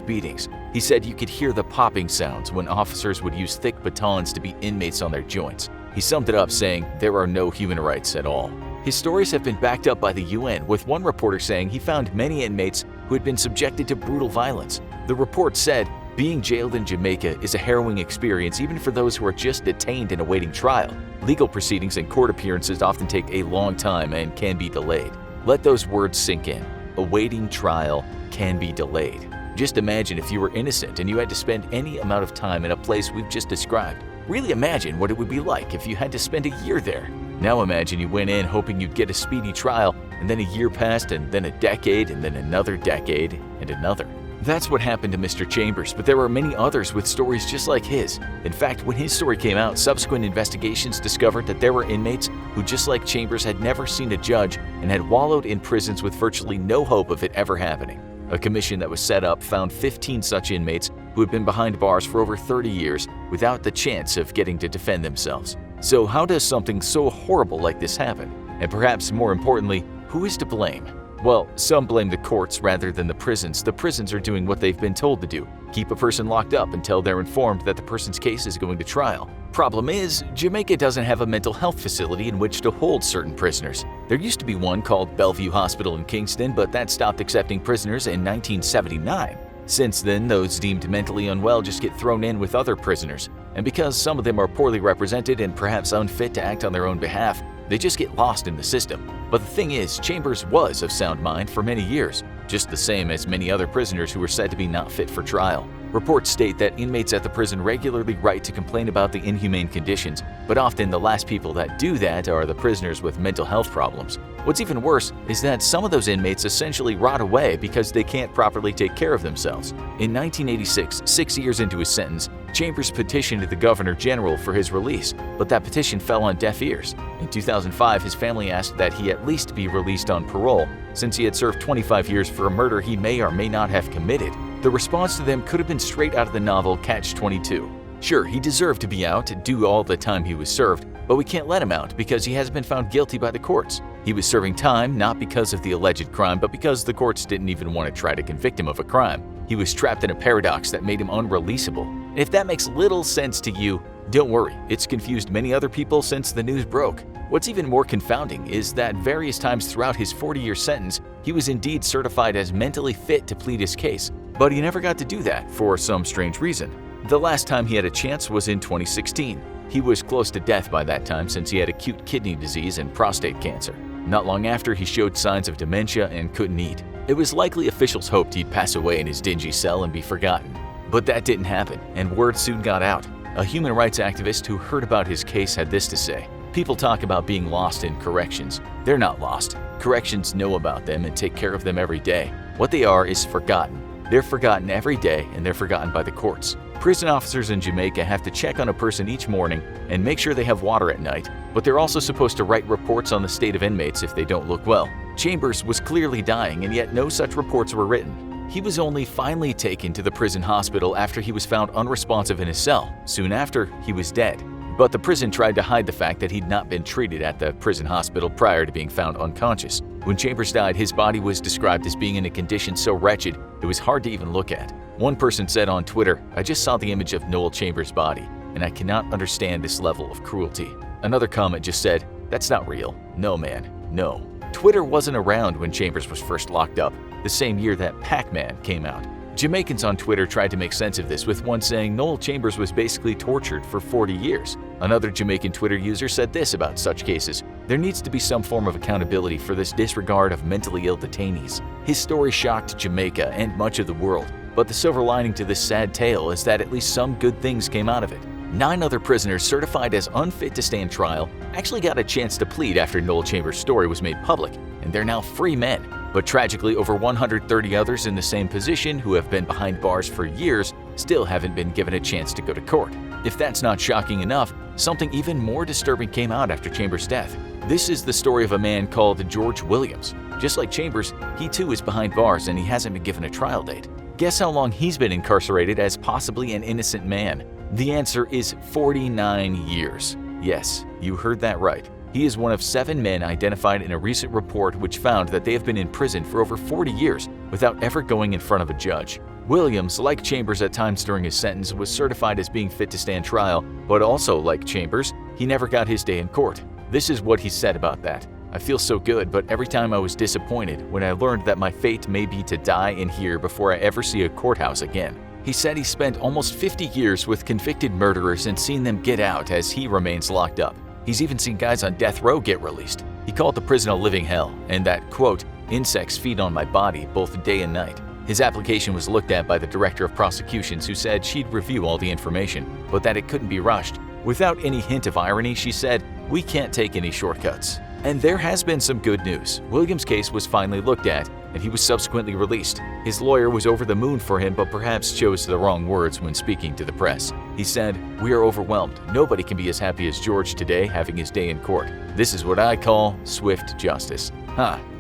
beatings. He said you could hear the popping sounds when officers would use thick batons to beat inmates on their joints. He summed it up saying, "There are no human rights at all." His stories have been backed up by the UN, with one reporter saying he found many inmates who had been subjected to brutal violence. The report said, being jailed in Jamaica is a harrowing experience even for those who are just detained and awaiting trial. Legal proceedings and court appearances often take a long time and can be delayed. Let those words sink in. Awaiting trial can be delayed. Just imagine if you were innocent and you had to spend any amount of time in a place we've just described. Really imagine what it would be like if you had to spend a year there. Now imagine you went in hoping you'd get a speedy trial, and then a year passed, and then a decade, and then another decade, and another. That's what happened to Mr. Chambers, but there are many others with stories just like his. In fact, when his story came out, subsequent investigations discovered that there were inmates who, just like Chambers, had never seen a judge and had wallowed in prisons with virtually no hope of it ever happening. A commission that was set up found 15 such inmates who had been behind bars for over 30 years without the chance of getting to defend themselves. So how does something so horrible like this happen? And perhaps more importantly, who is to blame? Well, some blame the courts rather than the prisons. The prisons are doing what they've been told to do. Keep a person locked up until they're informed that the person's case is going to trial. Problem is, Jamaica doesn't have a mental health facility in which to hold certain prisoners. There used to be one called Bellevue Hospital in Kingston, but that stopped accepting prisoners in 1979. Since then, those deemed mentally unwell just get thrown in with other prisoners. And because some of them are poorly represented and perhaps unfit to act on their own behalf, they just get lost in the system. But the thing is, Chambers was of sound mind for many years. just the same as many other prisoners who were said to be not fit for trial. Reports state that inmates at the prison regularly write to complain about the inhumane conditions, but often the last people that do that are the prisoners with mental health problems. What's even worse is that some of those inmates essentially rot away because they can't properly take care of themselves. In 1986, 6 years into his sentence, Chambers petitioned the Governor General for his release, but that petition fell on deaf ears. In 2005, his family asked that he at least be released on parole, since he had served 25 years for a murder he may or may not have committed. The response to them could have been straight out of the novel Catch-22. Sure, he deserved to be out, do all the time he was served, but we can't let him out because he hasn't been found guilty by the courts. He was serving time not because of the alleged crime, but because the courts didn't even want to try to convict him of a crime. He was trapped in a paradox that made him unreleasable. If that makes little sense to you, don't worry, it's confused many other people since the news broke. What's even more confounding is that various times throughout his 40-year sentence, he was indeed certified as mentally fit to plead his case, but he never got to do that for some strange reason. The last time he had a chance was in 2016. He was close to death by that time since he had acute kidney disease and prostate cancer. Not long after, he showed signs of dementia and couldn't eat. It was likely officials hoped he'd pass away in his dingy cell and be forgotten. But that didn't happen, and word soon got out. A human rights activist who heard about his case had this to say: "People talk about being lost in corrections. They're not lost. Corrections know about them and take care of them every day. What they are is forgotten. They're forgotten every day, and they're forgotten by the courts. Prison officers in Jamaica have to check on a person each morning and make sure they have water at night, but they're also supposed to write reports on the state of inmates if they don't look well." Chambers was clearly dying, and yet no such reports were written. He was only finally taken to the prison hospital after he was found unresponsive in his cell. Soon after, he was dead. But the prison tried to hide the fact that he'd not been treated at the prison hospital prior to being found unconscious. When Chambers died, his body was described as being in a condition so wretched it was hard to even look at. One person said on Twitter, "I just saw the image of Noel Chambers' body, and I cannot understand this level of cruelty." Another comment just said, "That's not real. No, man, no." Twitter wasn't around when Chambers was first locked up, the same year that Pac-Man came out. Jamaicans on Twitter tried to make sense of this, with one saying Noel Chambers was basically tortured for 40 years. Another Jamaican Twitter user said this about such cases: "There needs to be some form of accountability for this disregard of mentally ill detainees." His story shocked Jamaica and much of the world, but the silver lining to this sad tale is that at least some good things came out of it. 9 other prisoners certified as unfit to stand trial actually got a chance to plead after Noel Chambers' story was made public, and they're now free men. But tragically, over 130 others in the same position who have been behind bars for years still haven't been given a chance to go to court. If that's not shocking enough, something even more disturbing came out after Chambers' death. This is the story of a man called George Williams. Just like Chambers, he too is behind bars and he hasn't been given a trial date. Guess how long he's been incarcerated as possibly an innocent man? The answer is 49 years. Yes, you heard that right. He is one of 7 men identified in a recent report which found that they have been in prison for over 40 years without ever going in front of a judge. Williams, like Chambers at times during his sentence, was certified as being fit to stand trial, but also, like Chambers, he never got his day in court. This is what he said about that: "I feel so good, but every time I was disappointed when I learned that my fate may be to die in here before I ever see a courthouse again." He said he spent almost 50 years with convicted murderers and seen them get out as he remains locked up. He's even seen guys on death row get released. He called the prison a living hell, and that, quote, "insects feed on my body both day and night." His application was looked at by the director of prosecutions, who said she'd review all the information, but that it couldn't be rushed. Without any hint of irony, she said, "We can't take any shortcuts." And there has been some good news. Williams' case was finally looked at, and he was subsequently released. His lawyer was over the moon for him, but perhaps chose the wrong words when speaking to the press. He said, "We are overwhelmed. Nobody can be as happy as George today having his day in court. This is what I call swift justice."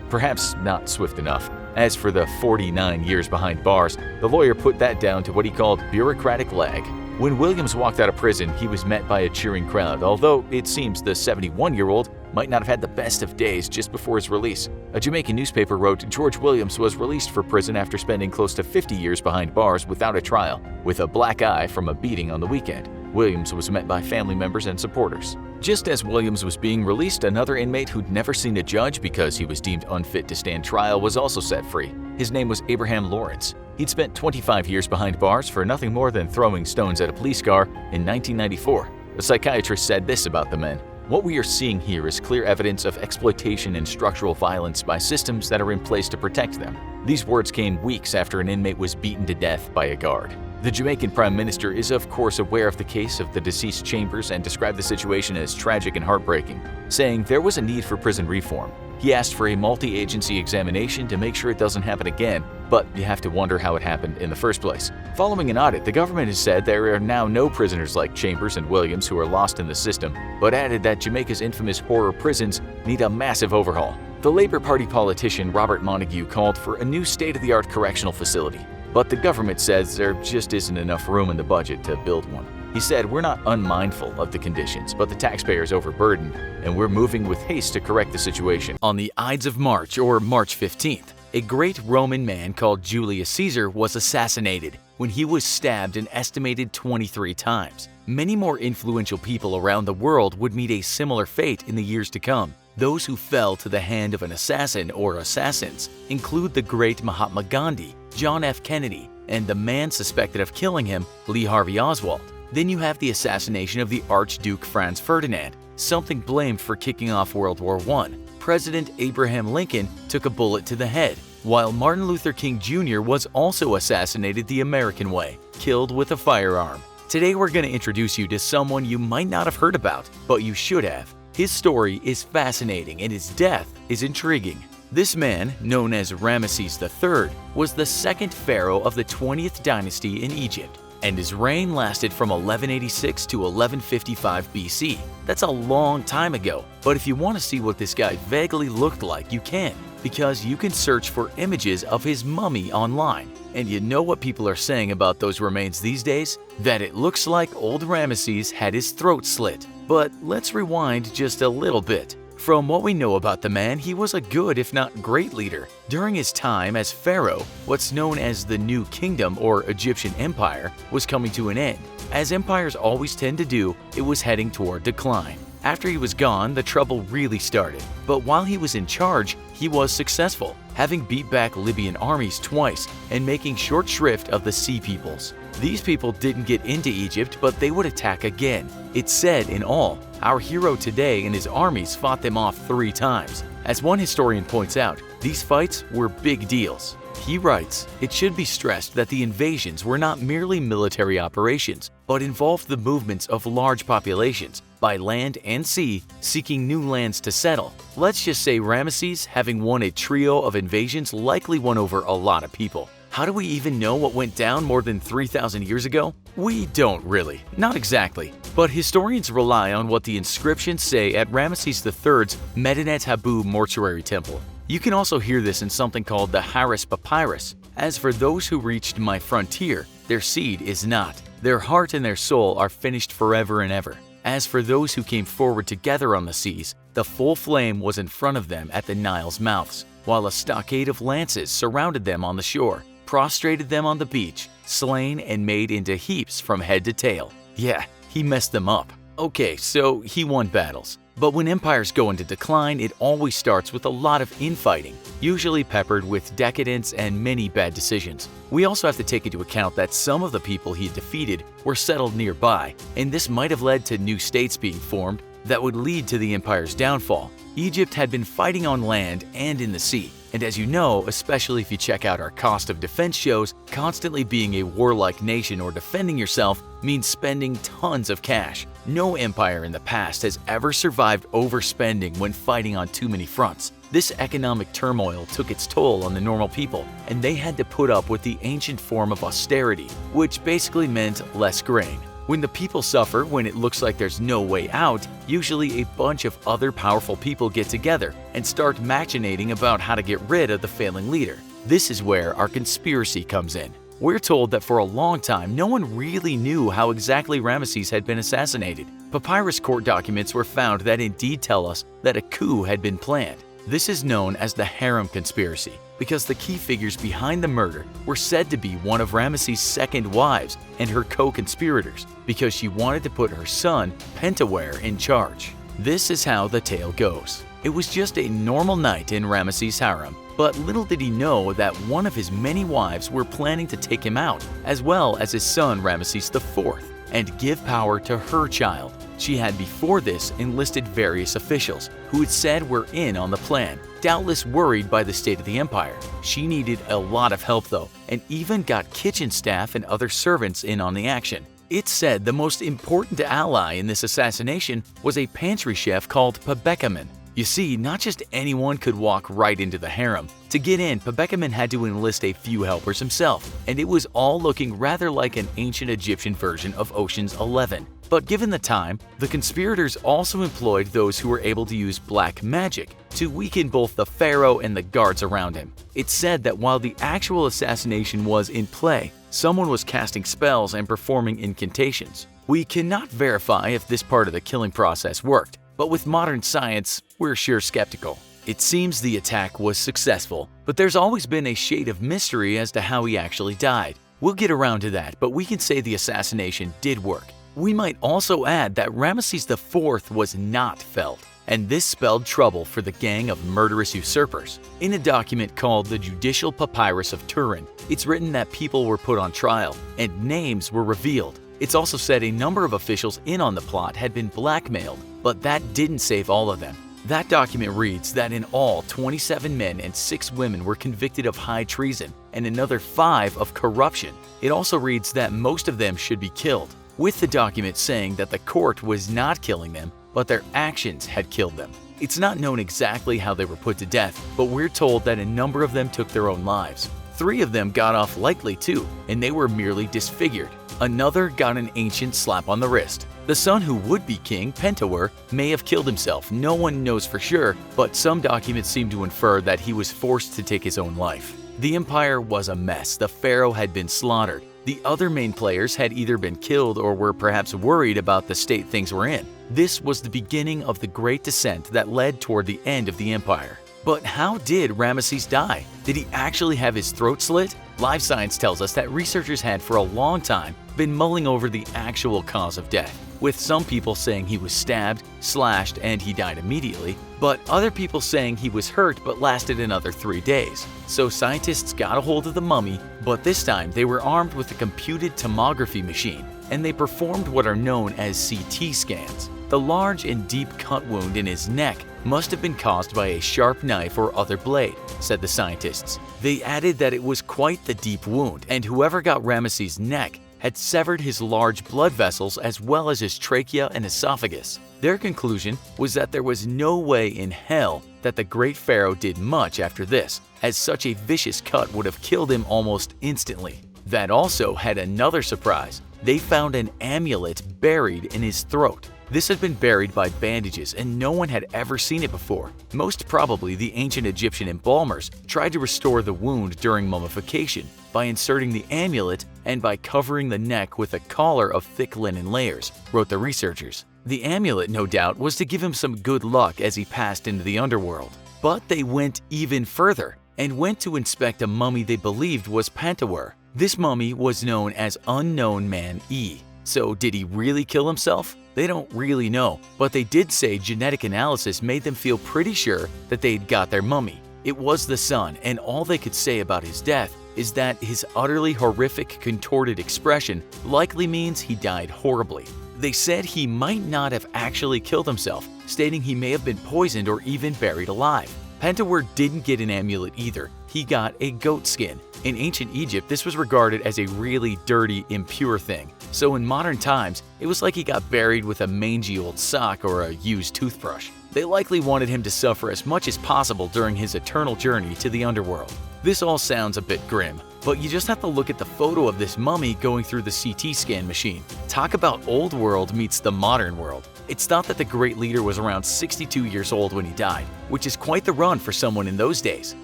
Perhaps not swift enough. As for the 49 years behind bars, the lawyer put that down to what he called bureaucratic lag. When Williams walked out of prison, he was met by a cheering crowd, although it seems the 71-year-old might not have had the best of days just before his release. A Jamaican newspaper wrote George Williams was released for prison after spending close to 50 years behind bars without a trial, with a black eye from a beating on the weekend. Williams was met by family members and supporters. Just as Williams was being released, another inmate who'd never seen a judge because he was deemed unfit to stand trial was also set free. His name was Abraham Lawrence. He'd spent 25 years behind bars for nothing more than throwing stones at a police car in 1994. A psychiatrist said this about the men: What we are seeing here is clear evidence of exploitation and structural violence by systems that are in place to protect them. These words came weeks after an inmate was beaten to death by a guard. The Jamaican Prime Minister is of course aware of the case of the deceased Chambers and described the situation as tragic and heartbreaking, saying there was a need for prison reform. He asked for a multi-agency examination to make sure it doesn't happen again, but you have to wonder how it happened in the first place. Following an audit, the government has said there are now no prisoners like Chambers and Williams who are lost in the system, but added that Jamaica's infamous horror prisons need a massive overhaul. The Labour Party politician Robert Montague called for a new state-of-the-art correctional facility, but the government says there just isn't enough room in the budget to build one. He said, "We're not unmindful of the conditions, but the taxpayers overburdened, and we're moving with haste to correct the situation." On the Ides of March, or March 15th, a great Roman man called Julius Caesar was assassinated when he was stabbed an estimated 23 times. Many more influential people around the world would meet a similar fate in the years to come. Those who fell to the hand of an assassin or assassins include the great Mahatma Gandhi, John F. Kennedy, and the man suspected of killing him, Lee Harvey Oswald. Then you have the assassination of the Archduke Franz Ferdinand, something blamed for kicking off World War I. President Abraham Lincoln took a bullet to the head, while Martin Luther King Jr. was also assassinated the American way, killed with a firearm. Today we're going to introduce you to someone you might not have heard about, but you should have. His story is fascinating and his death is intriguing. This man, known as Ramesses III, was the second pharaoh of the 20th dynasty in Egypt, and his reign lasted from 1186 to 1155 BC. That's a long time ago, but if you want to see what this guy vaguely looked like, you can, because you can search for images of his mummy online. And you know what people are saying about those remains these days? That it looks like old Ramesses had his throat slit. But let's rewind just a little bit. From what we know about the man, he was a good if not great leader. During his time as pharaoh, what's known as the New Kingdom or Egyptian Empire was coming to an end. As empires always tend to do, it was heading toward decline. After he was gone, the trouble really started. But while he was in charge, he was successful, having beat back Libyan armies twice and making short shrift of the Sea Peoples. These people didn't get into Egypt, but they would attack again. It's said in all, our hero today and his armies fought them off 3 times. As one historian points out, these fights were big deals. He writes, "It should be stressed that the invasions were not merely military operations, but involved the movements of large populations, by land and sea, seeking new lands to settle." Let's just say Ramesses, having won a trio of invasions, likely won over a lot of people. How do we even know what went down more than 3,000 years ago? We don't really, not exactly. But historians rely on what the inscriptions say at Ramesses III's Medinet Habu mortuary temple. You can also hear this in something called the Harem Papyrus. "As for those who reached my frontier, their seed is not. Their heart and their soul are finished forever and ever. As for those who came forward together on the seas, the full flame was in front of them at the Nile's mouths, while a stockade of lances surrounded them on the shore, prostrated them on the beach, slain and made into heaps from head to tail." Yeah, he messed them up. Okay, so he won battles. But when empires go into decline, it always starts with a lot of infighting, usually peppered with decadence and many bad decisions. We also have to take into account that some of the people he defeated were settled nearby, and this might have led to new states being formed that would lead to the empire's downfall. Egypt had been fighting on land and in the sea, and as you know, especially if you check out our cost of defense shows, constantly being a warlike nation or defending yourself means spending tons of cash. No empire in the past has ever survived overspending when fighting on too many fronts. This economic turmoil took its toll on the normal people, and they had to put up with the ancient form of austerity, which basically meant less grain. When the people suffer when it looks like there's no way out, usually a bunch of other powerful people get together and start machinating about how to get rid of the failing leader. This is where our conspiracy comes in. We're told that for a long time, no one really knew how exactly Ramesses had been assassinated. Papyrus court documents were found that indeed tell us that a coup had been planned. This is known as the Harem conspiracy because the key figures behind the murder were said to be one of Ramesses' second wives and her co-conspirators because she wanted to put her son, Pentawere, in charge. This is how the tale goes. It was just a normal night in Ramesses' harem, but little did he know that one of his many wives were planning to take him out, as well as his son Ramesses IV, and give power to her child. She had before this enlisted various officials who had said were in on the plan, doubtless worried by the state of the empire. She needed a lot of help though, and even got kitchen staff and other servants in on the action. It's said the most important ally in this assassination was a pantry chef called Pebekamen. You see, not just anyone could walk right into the harem. To get in, Pebekamen had to enlist a few helpers himself, and it was all looking rather like an ancient Egyptian version of Ocean's 11. But given the time, the conspirators also employed those who were able to use black magic to weaken both the pharaoh and the guards around him. It's said that while the actual assassination was in play, someone was casting spells and performing incantations. We cannot verify if this part of the killing process worked, but with modern science, we're sure skeptical. It seems the attack was successful, but there's always been a shade of mystery as to how he actually died. We'll get around to that, but we can say the assassination did work. We might also add that Ramesses IV was not felled, and this spelled trouble for the gang of murderous usurpers. In a document called the Judicial Papyrus of Turin, it's written that people were put on trial and names were revealed. It's also said a number of officials in on the plot had been blackmailed, but that didn't save all of them. That document reads that in all, 27 men and 6 women were convicted of high treason and another 5 of corruption. It also reads that most of them should be killed, with the document saying that the court was not killing them, but their actions had killed them. It's not known exactly how they were put to death, but we're told that a number of them took their own lives. 3 of them got off lightly too, and they were merely disfigured. Another got an ancient slap on the wrist. The son who would be king, Pentuer, may have killed himself. No one knows for sure, but some documents seem to infer that he was forced to take his own life. The empire was a mess. The pharaoh had been slaughtered. The other main players had either been killed or were perhaps worried about the state things were in. This was the beginning of the Great Descent that led toward the end of the empire. But how did Ramesses die? Did he actually have his throat slit? Live Science tells us that researchers had for a long time been mulling over the actual cause of death, with some people saying he was stabbed, slashed, and he died immediately, but other people saying he was hurt but lasted another 3 days. So scientists got a hold of the mummy, but this time they were armed with a computed tomography machine, and they performed what are known as CT scans. The large and deep cut wound in his neck must have been caused by a sharp knife or other blade, said the scientists. They added that it was quite the deep wound, and whoever got Ramesses' neck had severed his large blood vessels as well as his trachea and esophagus. Their conclusion was that there was no way in hell that the great pharaoh did much after this, as such a vicious cut would have killed him almost instantly. That also had another surprise. They found an amulet buried in his throat. This had been buried by bandages and no one had ever seen it before. Most probably the ancient Egyptian embalmers tried to restore the wound during mummification by inserting the amulet and by covering the neck with a collar of thick linen layers, wrote the researchers. The amulet, no doubt, was to give him some good luck as he passed into the underworld. But they went even further and went to inspect a mummy they believed was Pentuer. This mummy was known as Unknown Man E. So did he really kill himself? They don't really know, but they did say genetic analysis made them feel pretty sure that they'd got their mummy. It was the son, and all they could say about his death is that his utterly horrific contorted expression likely means he died horribly. They said he might not have actually killed himself, stating he may have been poisoned or even buried alive. Pentuer didn't get an amulet either. He got a goat skin. In ancient Egypt, this was regarded as a really dirty, impure thing. So in modern times, it was like he got buried with a mangy old sock or a used toothbrush. They likely wanted him to suffer as much as possible during his eternal journey to the underworld. This all sounds a bit grim, but you just have to look at the photo of this mummy going through the CT scan machine. Talk about old world meets the modern world. It's thought that the great leader was around 62 years old when he died, which is quite the run for someone in those days.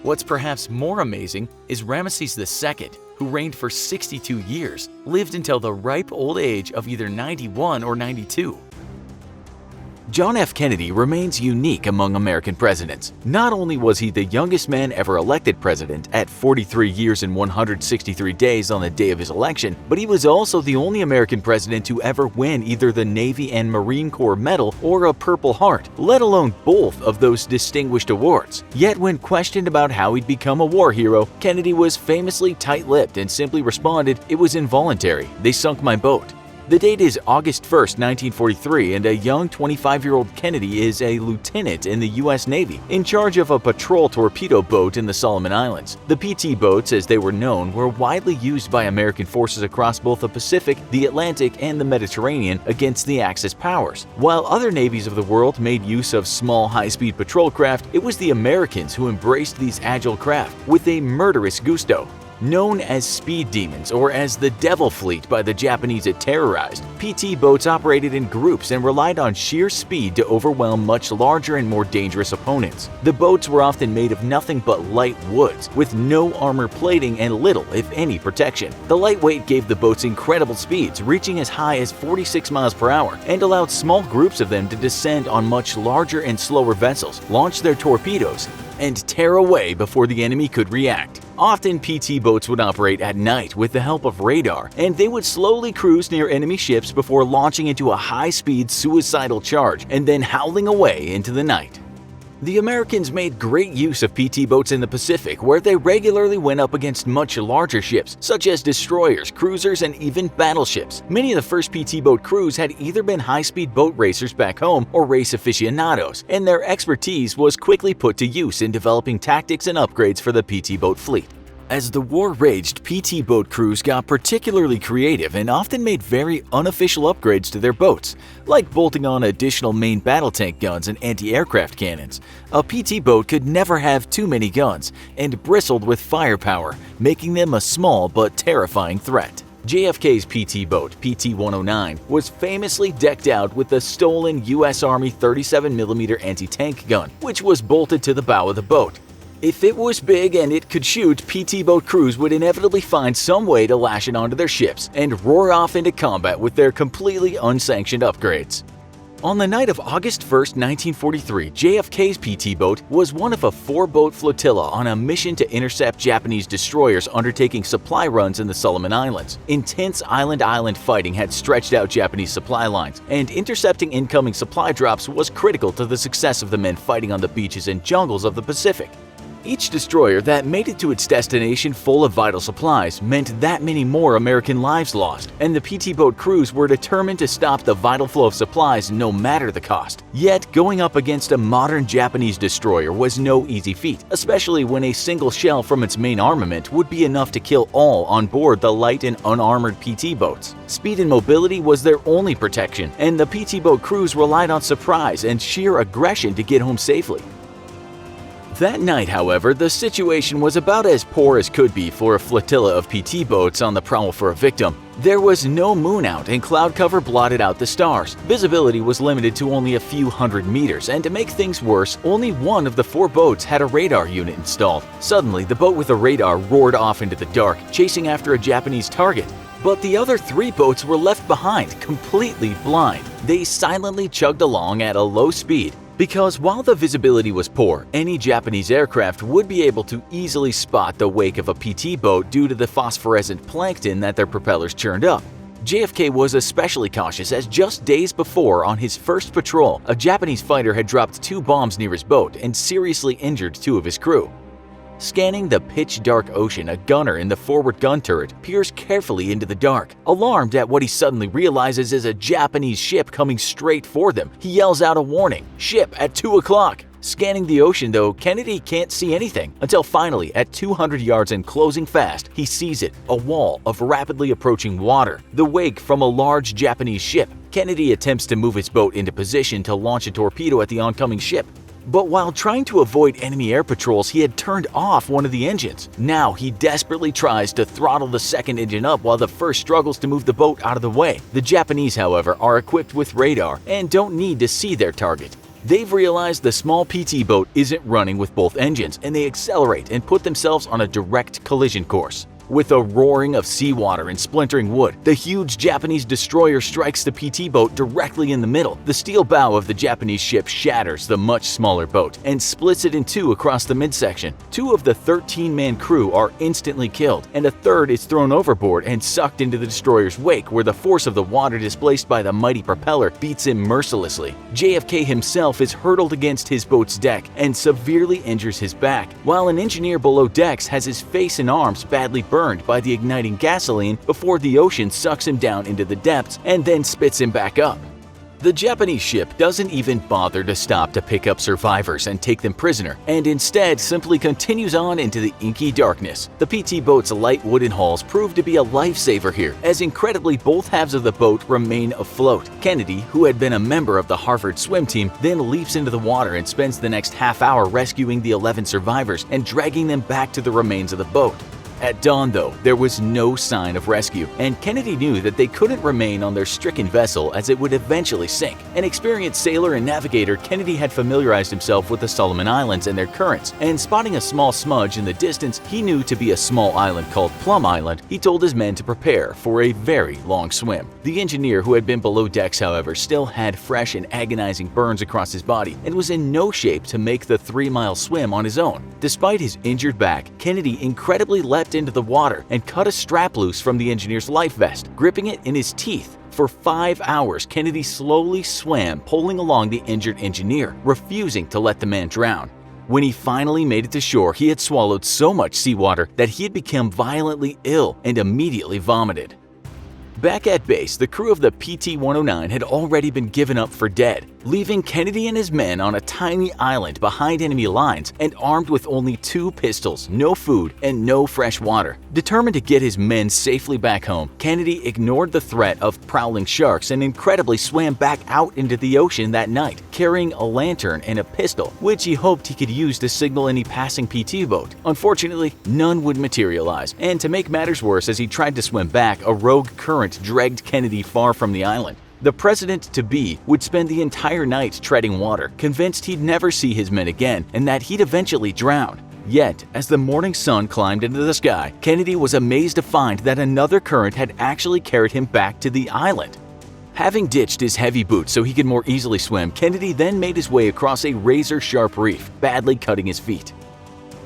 What's perhaps more amazing is Ramesses II, who reigned for 62 years, lived until the ripe old age of either 91 or 92. John F. Kennedy remains unique among American presidents. Not only was he the youngest man ever elected president at 43 years and 163 days on the day of his election, but he was also the only American president to ever win either the Navy and Marine Corps Medal or a Purple Heart, let alone both of those distinguished awards. Yet when questioned about how he'd become a war hero, Kennedy was famously tight-lipped and simply responded, "It was involuntary. They sunk my boat." The date is August 1st, 1943, and a young 25-year-old Kennedy is a lieutenant in the U.S. Navy, in charge of a patrol torpedo boat in the Solomon Islands. The PT boats, as they were known, were widely used by American forces across both the Pacific, the Atlantic, and the Mediterranean against the Axis powers. While other navies of the world made use of small, high-speed patrol craft, it was the Americans who embraced these agile craft with a murderous gusto. Known as speed demons or as the Devil Fleet by the Japanese it terrorized, PT boats operated in groups and relied on sheer speed to overwhelm much larger and more dangerous opponents. The boats were often made of nothing but light woods, with no armor plating and little, if any, protection. The lightweight gave the boats incredible speeds, reaching as high as 46 miles per hour, and allowed small groups of them to descend on much larger and slower vessels, launch their torpedoes, and tear away before the enemy could react. Often, PT boats would operate at night with the help of radar, and they would slowly cruise near enemy ships before launching into a high-speed suicidal charge and then howling away into the night. The Americans made great use of PT boats in the Pacific, where they regularly went up against much larger ships, such as destroyers, cruisers, and even battleships. Many of the first PT boat crews had either been high-speed boat racers back home or race aficionados, and their expertise was quickly put to use in developing tactics and upgrades for the PT boat fleet. As the war raged, PT boat crews got particularly creative and often made very unofficial upgrades to their boats, like bolting on additional main battle tank guns and anti-aircraft cannons. A PT boat could never have too many guns and bristled with firepower, making them a small but terrifying threat. JFK's PT boat, PT-109, was famously decked out with the stolen U.S. Army 37mm anti-tank gun, which was bolted to the bow of the boat. If it was big and it could shoot, PT boat crews would inevitably find some way to lash it onto their ships and roar off into combat with their completely unsanctioned upgrades. On the night of August 1, 1943, JFK's PT boat was one of a 4-boat flotilla on a mission to intercept Japanese destroyers undertaking supply runs in the Solomon Islands. Intense island-island fighting had stretched out Japanese supply lines, and intercepting incoming supply drops was critical to the success of the men fighting on the beaches and jungles of the Pacific. Each destroyer that made it to its destination full of vital supplies meant that many more American lives lost, and the PT boat crews were determined to stop the vital flow of supplies no matter the cost. Yet, going up against a modern Japanese destroyer was no easy feat, especially when a single shell from its main armament would be enough to kill all on board the light and unarmored PT boats. Speed and mobility was their only protection, and the PT boat crews relied on surprise and sheer aggression to get home safely. That night, however, the situation was about as poor as could be for a flotilla of PT boats on the prowl for a victim. There was no moon out and cloud cover blotted out the stars. Visibility was limited to only a few hundred meters, and to make things worse, only one of the 4 boats had a radar unit installed. Suddenly, the boat with a radar roared off into the dark, chasing after a Japanese target. But the other 3 boats were left behind, completely blind. They silently chugged along at a low speed, because while the visibility was poor, any Japanese aircraft would be able to easily spot the wake of a PT boat due to the phosphorescent plankton that their propellers churned up. JFK was especially cautious as just days before, on his first patrol, a Japanese fighter had dropped 2 bombs near his boat and seriously injured 2 of his crew. Scanning the pitch-dark ocean, a gunner in the forward gun turret peers carefully into the dark. Alarmed at what he suddenly realizes is a Japanese ship coming straight for them, he yells out a warning, "Ship at 2 o'clock!" Scanning the ocean, though, Kennedy can't see anything, until finally, at 200 yards and closing fast, he sees it, a wall of rapidly approaching water, the wake from a large Japanese ship. Kennedy attempts to move his boat into position to launch a torpedo at the oncoming ship. But while trying to avoid enemy air patrols, he had turned off one of the engines. Now he desperately tries to throttle the second engine up while the first struggles to move the boat out of the way. The Japanese, however, are equipped with radar and don't need to see their target. They've realized the small PT boat isn't running with both engines, and they accelerate and put themselves on a direct collision course. With a roaring of seawater and splintering wood, the huge Japanese destroyer strikes the PT boat directly in the middle. The steel bow of the Japanese ship shatters the much smaller boat and splits it in 2 across the midsection. 2 of the 13-man crew are instantly killed, and a third is thrown overboard and sucked into the destroyer's wake, where the force of the water displaced by the mighty propeller beats him mercilessly. JFK himself is hurtled against his boat's deck and severely injures his back, while an engineer below decks has his face and arms badly burned burned by the igniting gasoline before the ocean sucks him down into the depths and then spits him back up. The Japanese ship doesn't even bother to stop to pick up survivors and take them prisoner, and instead simply continues on into the inky darkness. The PT boat's light wooden hulls prove to be a lifesaver here, as incredibly both halves of the boat remain afloat. Kennedy, who had been a member of the Harvard swim team, then leaps into the water and spends the next half hour rescuing the 11 survivors and dragging them back to the remains of the boat. At dawn, though, there was no sign of rescue, and Kennedy knew that they couldn't remain on their stricken vessel as it would eventually sink. An experienced sailor and navigator, Kennedy had familiarized himself with the Solomon Islands and their currents, and spotting a small smudge in the distance he knew to be a small island called Plum Island, he told his men to prepare for a very long swim. The engineer, who had been below decks, however, still had fresh and agonizing burns across his body and was in no shape to make the 3-mile swim on his own. Despite his injured back, Kennedy incredibly leapt into the water and cut a strap loose from the engineer's life vest, gripping it in his teeth. For 5 hours, Kennedy slowly swam, pulling along the injured engineer, refusing to let the man drown. When he finally made it to shore, he had swallowed so much seawater that he had become violently ill and immediately vomited. Back at base, the crew of the PT-109 had already been given up for dead, leaving Kennedy and his men on a tiny island behind enemy lines and armed with only 2 pistols, no food, and no fresh water. Determined to get his men safely back home, Kennedy ignored the threat of prowling sharks and incredibly swam back out into the ocean that night, carrying a lantern and a pistol, which he hoped he could use to signal any passing PT boat. Unfortunately, none would materialize, and to make matters worse, as he tried to swim back, a rogue current dragged Kennedy far from the island. The president-to-be would spend the entire night treading water, convinced he'd never see his men again and that he'd eventually drown. Yet, as the morning sun climbed into the sky, Kennedy was amazed to find that another current had actually carried him back to the island. Having ditched his heavy boots so he could more easily swim, Kennedy then made his way across a razor-sharp reef, badly cutting his feet.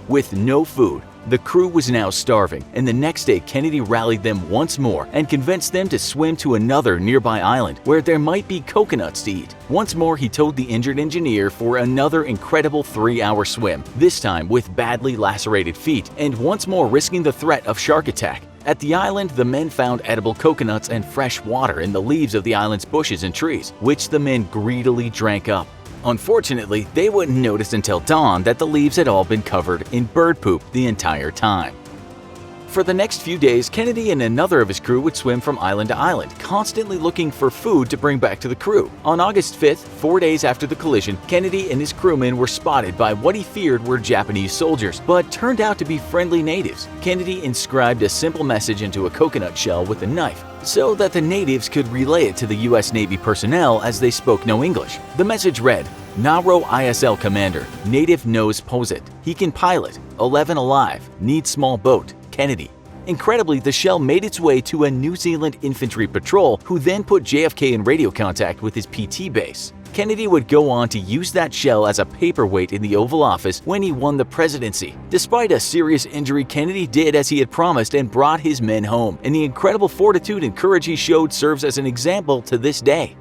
With no food, the crew was now starving, and the next day Kennedy rallied them once more and convinced them to swim to another nearby island where there might be coconuts to eat. Once more he towed the injured engineer for another incredible 3-hour swim, this time with badly lacerated feet, and once more risking the threat of shark attack. At the island, the men found edible coconuts and fresh water in the leaves of the island's bushes and trees, which the men greedily drank up. Unfortunately, they wouldn't notice until dawn that the leaves had all been covered in bird poop the entire time. For the next few days, Kennedy and another of his crew would swim from island to island, constantly looking for food to bring back to the crew. On August 5th, 4 days after the collision, Kennedy and his crewmen were spotted by what he feared were Japanese soldiers, but turned out to be friendly natives. Kennedy inscribed a simple message into a coconut shell with a knife, so that the natives could relay it to the US Navy personnel as they spoke no English. The message read, "Naro ISL Commander, native knows Posit. He can pilot, 11 alive, needs small boat, Kennedy." Incredibly, the shell made its way to a New Zealand infantry patrol, who then put JFK in radio contact with his PT base. Kennedy would go on to use that shell as a paperweight in the Oval Office when he won the presidency. Despite a serious injury, Kennedy did as he had promised and brought his men home, and the incredible fortitude and courage he showed serves as an example to this day.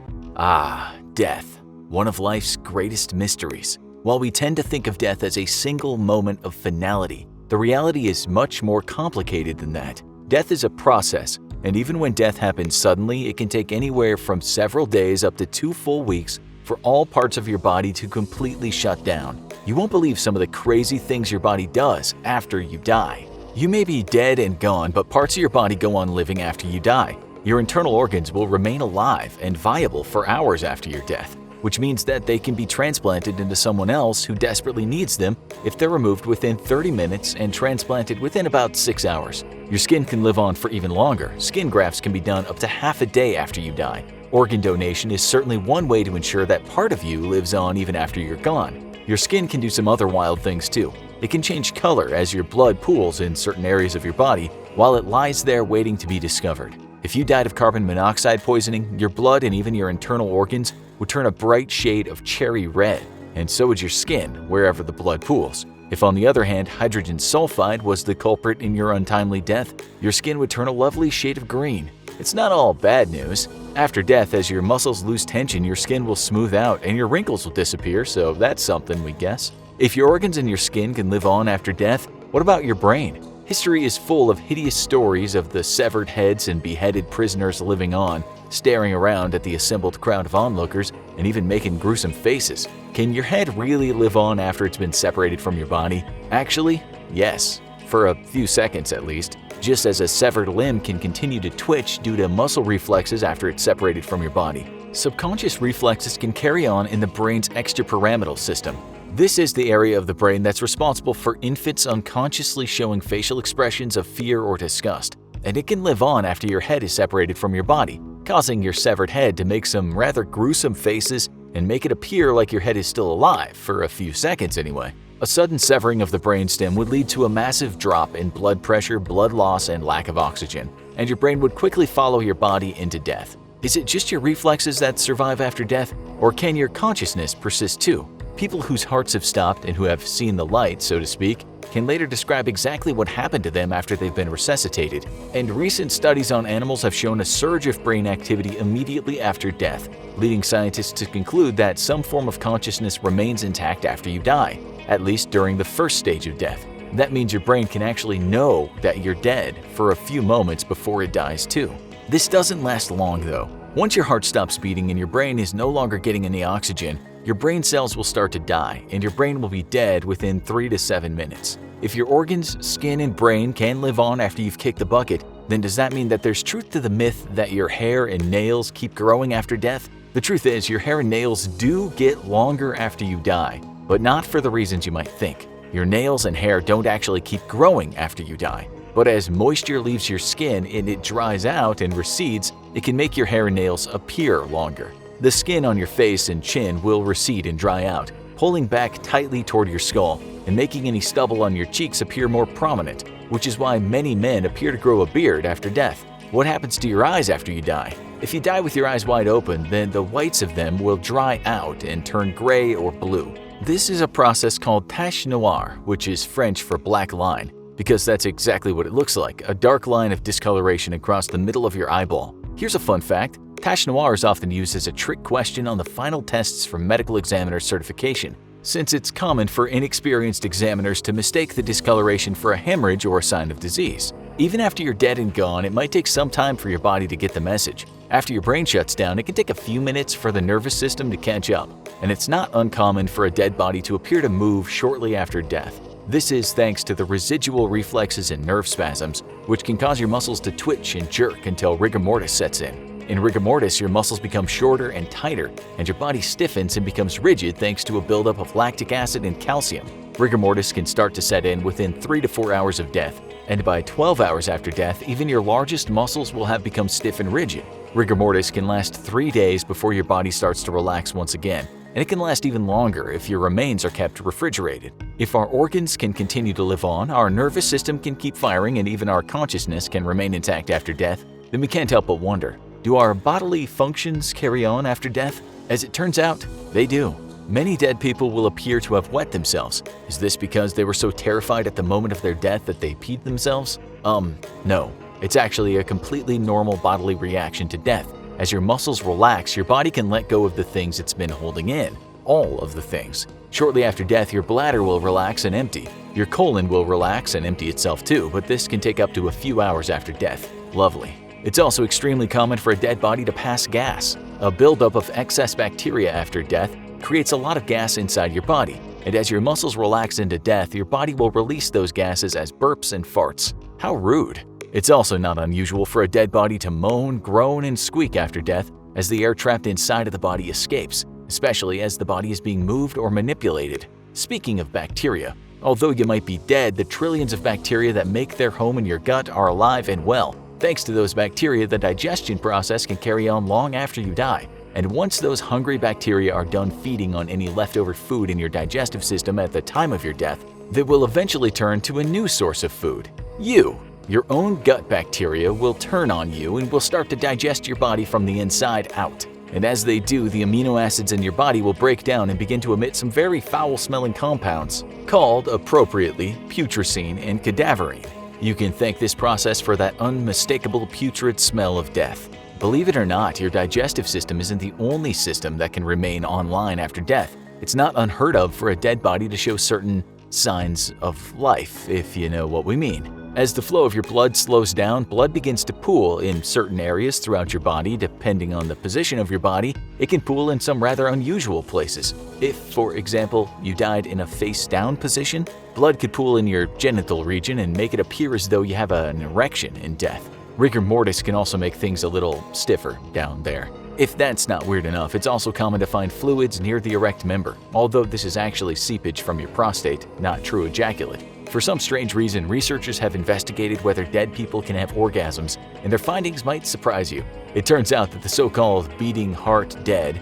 Death, one of life's greatest mysteries. While we tend to think of death as a single moment of finality, the reality is much more complicated than that. Death is a process, and even when death happens suddenly, it can take anywhere from several days up to 2 full weeks for all parts of your body to completely shut down. You won't believe some of the crazy things your body does after you die. You may be dead and gone, but parts of your body go on living after you die. Your internal organs will remain alive and viable for hours after your death, which means that they can be transplanted into someone else who desperately needs them if they're removed within 30 minutes and transplanted within about 6 hours. Your skin can live on for even longer. Skin grafts can be done up to half a day after you die. Organ donation is certainly one way to ensure that part of you lives on even after you're gone. Your skin can do some other wild things too. It can change color as your blood pools in certain areas of your body while it lies there waiting to be discovered. If you died of carbon monoxide poisoning, your blood and even your internal organs would turn a bright shade of cherry red, and so would your skin wherever the blood pools. If, on the other hand, hydrogen sulfide was the culprit in your untimely death, your skin would turn a lovely shade of green. It's not all bad news. After death, as your muscles lose tension, your skin will smooth out and your wrinkles will disappear, so that's something, we guess. If your organs and your skin can live on after death, what about your brain? History is full of hideous stories of the severed heads and beheaded prisoners living on, staring around at the assembled crowd of onlookers and even making gruesome faces. Can your head really live on after it's been separated from your body? Actually, yes, for a few seconds at least. Just as a severed limb can continue to twitch due to muscle reflexes after it's separated from your body, subconscious reflexes can carry on in the brain's extrapyramidal system. This is the area of the brain that's responsible for infants unconsciously showing facial expressions of fear or disgust, and it can live on after your head is separated from your body, causing your severed head to make some rather gruesome faces and make it appear like your head is still alive, for a few seconds anyway. A sudden severing of the brainstem would lead to a massive drop in blood pressure, blood loss, and lack of oxygen, and your brain would quickly follow your body into death. Is it just your reflexes that survive after death, or can your consciousness persist too? People whose hearts have stopped and who have seen the light, so to speak, can later describe exactly what happened to them after they've been resuscitated, and recent studies on animals have shown a surge of brain activity immediately after death, leading scientists to conclude that some form of consciousness remains intact after you die, at least during the first stage of death. That means your brain can actually know that you're dead for a few moments before it dies too. This doesn't last long though. Once your heart stops beating and your brain is no longer getting any oxygen, your brain cells will start to die and your brain will be dead within 3 to 7 minutes. If your organs, skin, and brain can live on after you've kicked the bucket, then does that mean that there's truth to the myth that your hair and nails keep growing after death? The truth is, your hair and nails do get longer after you die, but not for the reasons you might think. Your nails and hair don't actually keep growing after you die, but as moisture leaves your skin and it dries out and recedes, it can make your hair and nails appear longer. The skin on your face and chin will recede and dry out, pulling back tightly toward your skull and making any stubble on your cheeks appear more prominent, which is why many men appear to grow a beard after death. What happens to your eyes after you die? If you die with your eyes wide open, then the whites of them will dry out and turn gray or blue. This is a process called tache noire, which is French for black line, because that's exactly what it looks like, a dark line of discoloration across the middle of your eyeball. Here's a fun fact. Tache noire is often used as a trick question on the final tests for medical examiner certification, since it's common for inexperienced examiners to mistake the discoloration for a hemorrhage or a sign of disease. Even after you're dead and gone, it might take some time for your body to get the message. After your brain shuts down, it can take a few minutes for the nervous system to catch up, and it's not uncommon for a dead body to appear to move shortly after death. This is thanks to the residual reflexes and nerve spasms, which can cause your muscles to twitch and jerk until rigor mortis sets in. In rigor mortis, your muscles become shorter and tighter, and your body stiffens and becomes rigid thanks to a buildup of lactic acid and calcium. Rigor mortis can start to set in within 3 to 4 hours of death, and by 12 hours after death, even your largest muscles will have become stiff and rigid. Rigor mortis can last 3 days before your body starts to relax once again, and it can last even longer if your remains are kept refrigerated. If our organs can continue to live on, our nervous system can keep firing, and even our consciousness can remain intact after death, then we can't help but wonder, do our bodily functions carry on after death? As it turns out, they do. Many dead people will appear to have wet themselves. Is this because they were so terrified at the moment of their death that they peed themselves? No. It's actually a completely normal bodily reaction to death. As your muscles relax, your body can let go of the things it's been holding in. All of the things. Shortly after death, your bladder will relax and empty. Your colon will relax and empty itself too, but this can take up to a few hours after death. Lovely. It's also extremely common for a dead body to pass gas. A buildup of excess bacteria after death creates a lot of gas inside your body, and as your muscles relax into death, your body will release those gases as burps and farts. How rude. It's also not unusual for a dead body to moan, groan, and squeak after death as the air trapped inside of the body escapes, especially as the body is being moved or manipulated. Speaking of bacteria, although you might be dead, the trillions of bacteria that make their home in your gut are alive and well. Thanks to those bacteria, the digestion process can carry on long after you die. And once those hungry bacteria are done feeding on any leftover food in your digestive system at the time of your death, they will eventually turn to a new source of food. You. Your own gut bacteria will turn on you and will start to digest your body from the inside out. And as they do, the amino acids in your body will break down and begin to emit some very foul-smelling compounds, called, appropriately, putrescine and cadaverine. You can thank this process for that unmistakable putrid smell of death. Believe it or not, your digestive system isn't the only system that can remain online after death. It's not unheard of for a dead body to show certain signs of life, if you know what we mean. As the flow of your blood slows down, blood begins to pool in certain areas throughout your body. Depending on the position of your body, it can pool in some rather unusual places. If, for example, you died in a face-down position, blood could pool in your genital region and make it appear as though you have an erection in death. Rigor mortis can also make things a little stiffer down there. If that's not weird enough, it's also common to find fluids near the erect member, although this is actually seepage from your prostate, not true ejaculate. For some strange reason, researchers have investigated whether dead people can have orgasms, and their findings might surprise you. It turns out that the so-called beating heart dead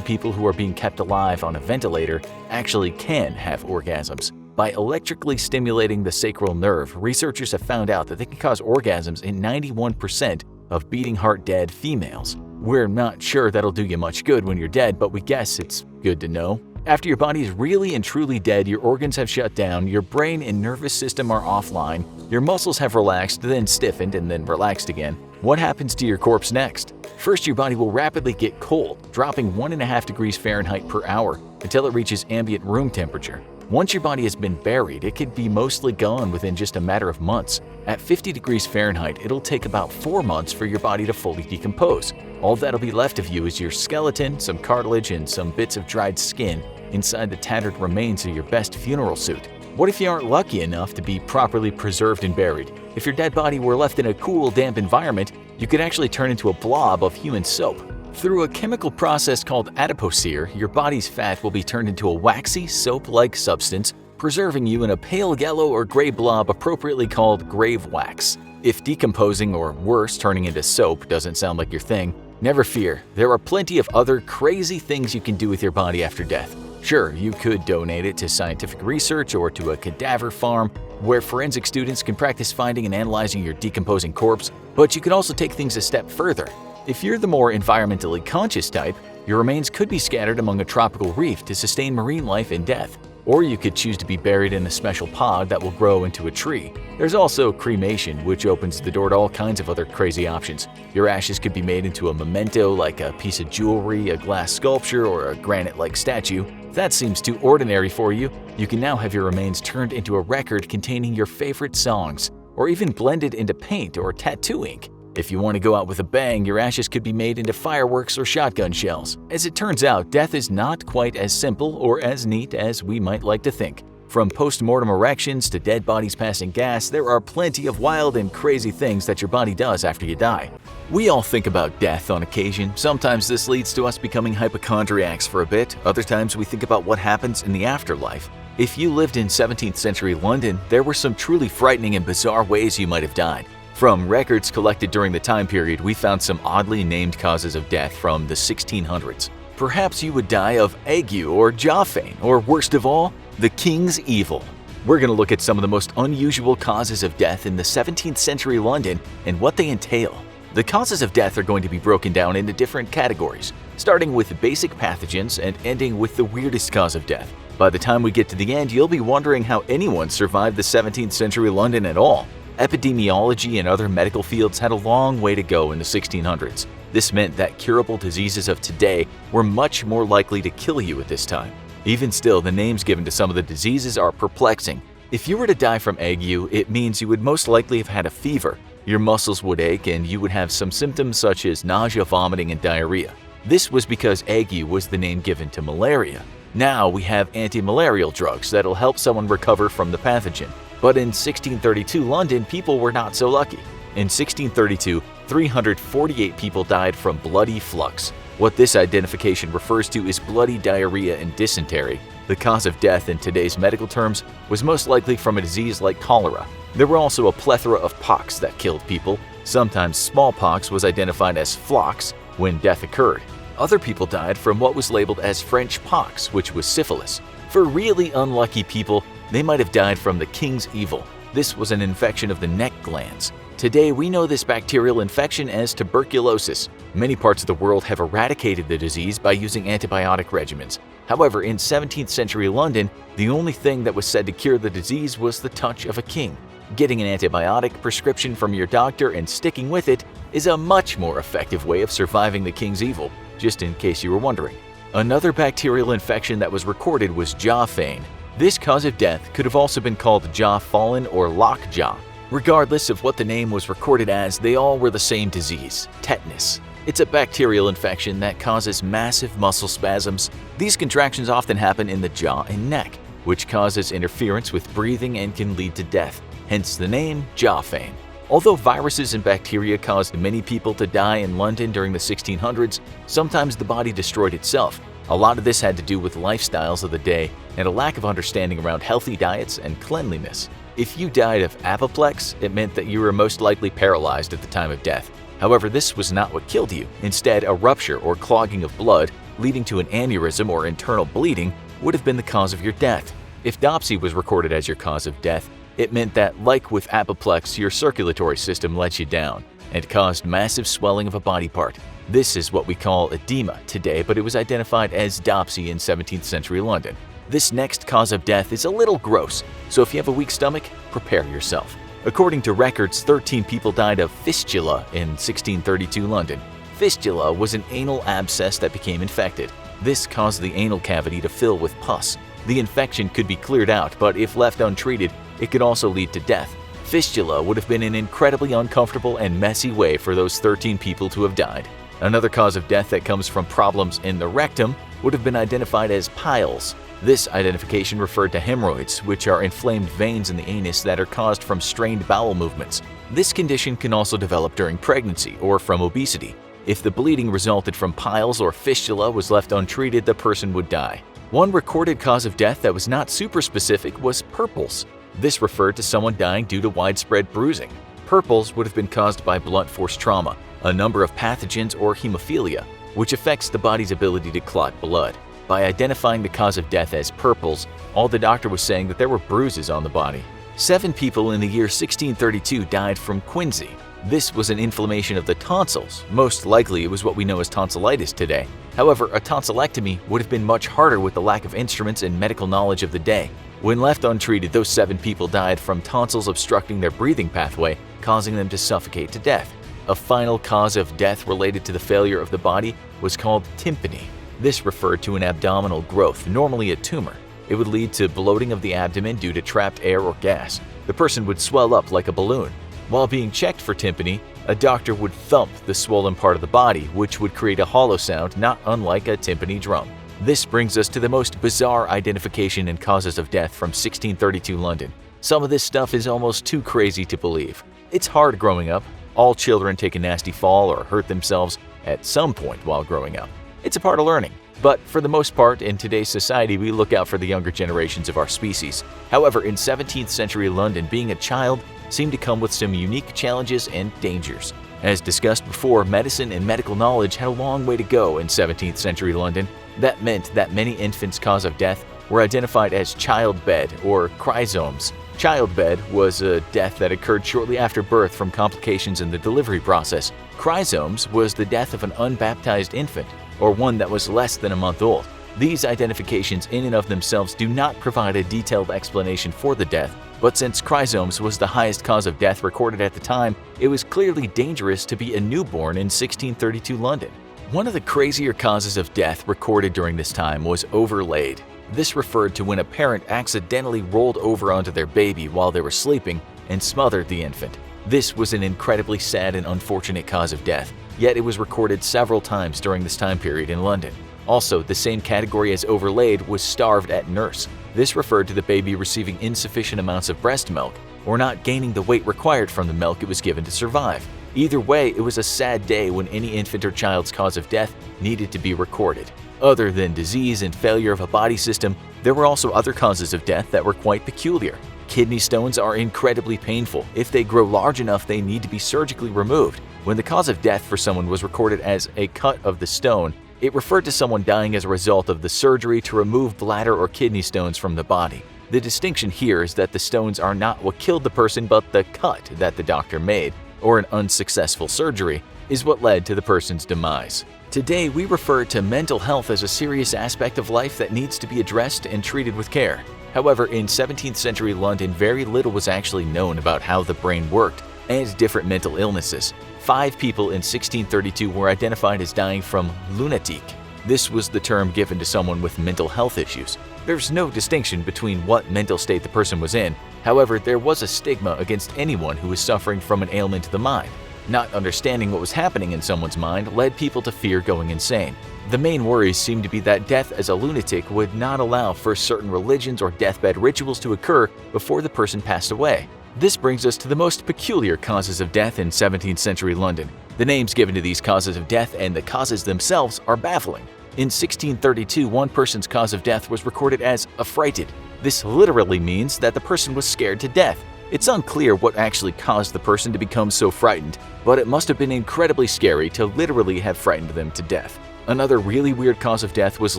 people who are being kept alive on a ventilator, actually can have orgasms. By electrically stimulating the sacral nerve, researchers have found out that they can cause orgasms in 91% of beating heart dead females. We're not sure that'll do you much good when you're dead, but we guess it's good to know. After your body is really and truly dead, your organs have shut down, your brain and nervous system are offline, your muscles have relaxed, then stiffened, and then relaxed again. What happens to your corpse next? First, your body will rapidly get cold, dropping 1.5 degrees Fahrenheit per hour until it reaches ambient room temperature. Once your body has been buried, it could be mostly gone within just a matter of months. At 50 degrees Fahrenheit, it'll take about 4 months for your body to fully decompose. All that'll be left of you is your skeleton, some cartilage, and some bits of dried skin inside the tattered remains of your best funeral suit. What if you aren't lucky enough to be properly preserved and buried? If your dead body were left in a cool, damp environment, you could actually turn into a blob of human soap. Through a chemical process called adipocere, your body's fat will be turned into a waxy, soap-like substance, preserving you in a pale yellow or gray blob appropriately called grave wax. If decomposing or worse, turning into soap doesn't sound like your thing, never fear, there are plenty of other crazy things you can do with your body after death. Sure, you could donate it to scientific research or to a cadaver farm where forensic students can practice finding and analyzing your decomposing corpse, but you could also take things a step further. If you're the more environmentally conscious type, your remains could be scattered among a tropical reef to sustain marine life in death. Or you could choose to be buried in a special pod that will grow into a tree. There's also cremation, which opens the door to all kinds of other crazy options. Your ashes could be made into a memento like a piece of jewelry, a glass sculpture, or a granite-like statue. If that seems too ordinary for you, you can now have your remains turned into a record containing your favorite songs, or even blended into paint or tattoo ink. If you want to go out with a bang, your ashes could be made into fireworks or shotgun shells. As it turns out, death is not quite as simple or as neat as we might like to think. From post-mortem erections to dead bodies passing gas, there are plenty of wild and crazy things that your body does after you die. We all think about death on occasion. Sometimes this leads to us becoming hypochondriacs for a bit. Other times we think about what happens in the afterlife. If you lived in 17th century London, there were some truly frightening and bizarre ways you might have died. From records collected during the time period, we found some oddly named causes of death from the 1600s. Perhaps you would die of ague or jaw vein, or worst of all, the king's evil. We're going to look at some of the most unusual causes of death in the 17th century London and what they entail. The causes of death are going to be broken down into different categories, starting with basic pathogens and ending with the weirdest cause of death. By the time we get to the end, you'll be wondering how anyone survived the 17th century London at all. Epidemiology and other medical fields had a long way to go in the 1600s. This meant that curable diseases of today were much more likely to kill you at this time. Even still, the names given to some of the diseases are perplexing. If you were to die from ague, it means you would most likely have had a fever. Your muscles would ache and you would have some symptoms such as nausea, vomiting, and diarrhea. This was because ague was the name given to malaria. Now we have anti-malarial drugs that'll help someone recover from the pathogen. But in 1632 London, people were not so lucky. In 1632, 348 people died from bloody flux. What this identification refers to is bloody diarrhea and dysentery. The cause of death in today's medical terms was most likely from a disease like cholera. There were also a plethora of pox that killed people. Sometimes smallpox was identified as flox when death occurred. Other people died from what was labeled as French pox, which was syphilis. For really unlucky people, they might have died from the king's evil. This was an infection of the neck glands. Today, we know this bacterial infection as tuberculosis. Many parts of the world have eradicated the disease by using antibiotic regimens. However, in 17th century London, the only thing that was said to cure the disease was the touch of a king. Getting an antibiotic prescription from your doctor and sticking with it is a much more effective way of surviving the king's evil, just in case you were wondering. Another bacterial infection that was recorded was jaw vein. This cause of death could have also been called jaw fallen or lockjaw. Regardless of what the name was recorded as, they all were the same disease, tetanus. It's a bacterial infection that causes massive muscle spasms. These contractions often happen in the jaw and neck, which causes interference with breathing and can lead to death, hence the name jaw vein. Although viruses and bacteria caused many people to die in London during the 1600s, sometimes the body destroyed itself. A lot of this had to do with lifestyles of the day and a lack of understanding around healthy diets and cleanliness. If you died of apoplex, it meant that you were most likely paralyzed at the time of death. However, this was not what killed you. Instead, a rupture or clogging of blood, leading to an aneurysm or internal bleeding, would have been the cause of your death. If dropsy was recorded as your cause of death, it meant that, like with apoplex, your circulatory system let you down and caused massive swelling of a body part. This is what we call edema today, but it was identified as dropsy in 17th century London. This next cause of death is a little gross, so if you have a weak stomach, prepare yourself. According to records, 13 people died of fistula in 1632 London. Fistula was an anal abscess that became infected. This caused the anal cavity to fill with pus. The infection could be cleared out, but if left untreated, it could also lead to death. Fistula would have been an incredibly uncomfortable and messy way for those 13 people to have died. Another cause of death that comes from problems in the rectum would have been identified as piles. This identification referred to hemorrhoids, which are inflamed veins in the anus that are caused from strained bowel movements. This condition can also develop during pregnancy or from obesity. If the bleeding resulted from piles or fistula was left untreated, the person would die. One recorded cause of death that was not super specific was purples. This referred to someone dying due to widespread bruising. Purples would have been caused by blunt force trauma, a number of pathogens, or hemophilia, which affects the body's ability to clot blood. By identifying the cause of death as purples, all the doctor was saying that there were bruises on the body. 7 people in the year 1632 died from quinsy. This was an inflammation of the tonsils. Most likely it was what we know as tonsillitis today. However, a tonsillectomy would have been much harder with the lack of instruments and medical knowledge of the day. When left untreated, those 7 people died from tonsils obstructing their breathing pathway, causing them to suffocate to death. A final cause of death related to the failure of the body was called tympany. This referred to an abdominal growth, normally a tumor. It would lead to bloating of the abdomen due to trapped air or gas. The person would swell up like a balloon. While being checked for tympany, a doctor would thump the swollen part of the body, which would create a hollow sound not unlike a timpani drum. This brings us to the most bizarre identification and causes of death from 1632 London. Some of this stuff is almost too crazy to believe. It's hard growing up. All children take a nasty fall or hurt themselves at some point while growing up. It's a part of learning. But for the most part, in today's society, we look out for the younger generations of our species. However, in 17th century London, being a child seemed to come with some unique challenges and dangers. As discussed before, medicine and medical knowledge had a long way to go in 17th century London. That meant that many infants' cause of death were identified as childbed or chrysomes. Childbed was a death that occurred shortly after birth from complications in the delivery process. Chrysomes was the death of an unbaptized infant, or one that was less than a month old. These identifications in and of themselves do not provide a detailed explanation for the death, but since chrysomes was the highest cause of death recorded at the time, it was clearly dangerous to be a newborn in 1632 London. One of the crazier causes of death recorded during this time was overlaid. This referred to when a parent accidentally rolled over onto their baby while they were sleeping and smothered the infant. This was an incredibly sad and unfortunate cause of death, yet it was recorded several times during this time period in London. Also, the same category as overlaid was starved at nurse. This referred to the baby receiving insufficient amounts of breast milk or not gaining the weight required from the milk it was given to survive. Either way, it was a sad day when any infant or child's cause of death needed to be recorded. Other than disease and failure of a body system, there were also other causes of death that were quite peculiar. Kidney stones are incredibly painful. If they grow large enough, they need to be surgically removed. When the cause of death for someone was recorded as a cut of the stone, it referred to someone dying as a result of the surgery to remove bladder or kidney stones from the body. The distinction here is that the stones are not what killed the person, but the cut that the doctor made, or an unsuccessful surgery, is what led to the person's demise. Today, we refer to mental health as a serious aspect of life that needs to be addressed and treated with care. However, in 17th century London, very little was actually known about how the brain worked and different mental illnesses. 5 people in 1632 were identified as dying from lunatique. This was the term given to someone with mental health issues. There's no distinction between what mental state the person was in. However, there was a stigma against anyone who was suffering from an ailment of the mind. Not understanding what was happening in someone's mind led people to fear going insane. The main worries seemed to be that death as a lunatic would not allow for certain religions or deathbed rituals to occur before the person passed away. This brings us to the most peculiar causes of death in 17th century London. The names given to these causes of death and the causes themselves are baffling. In 1632, one person's cause of death was recorded as affrighted. This literally means that the person was scared to death. It's unclear what actually caused the person to become so frightened, but it must have been incredibly scary to literally have frightened them to death. Another really weird cause of death was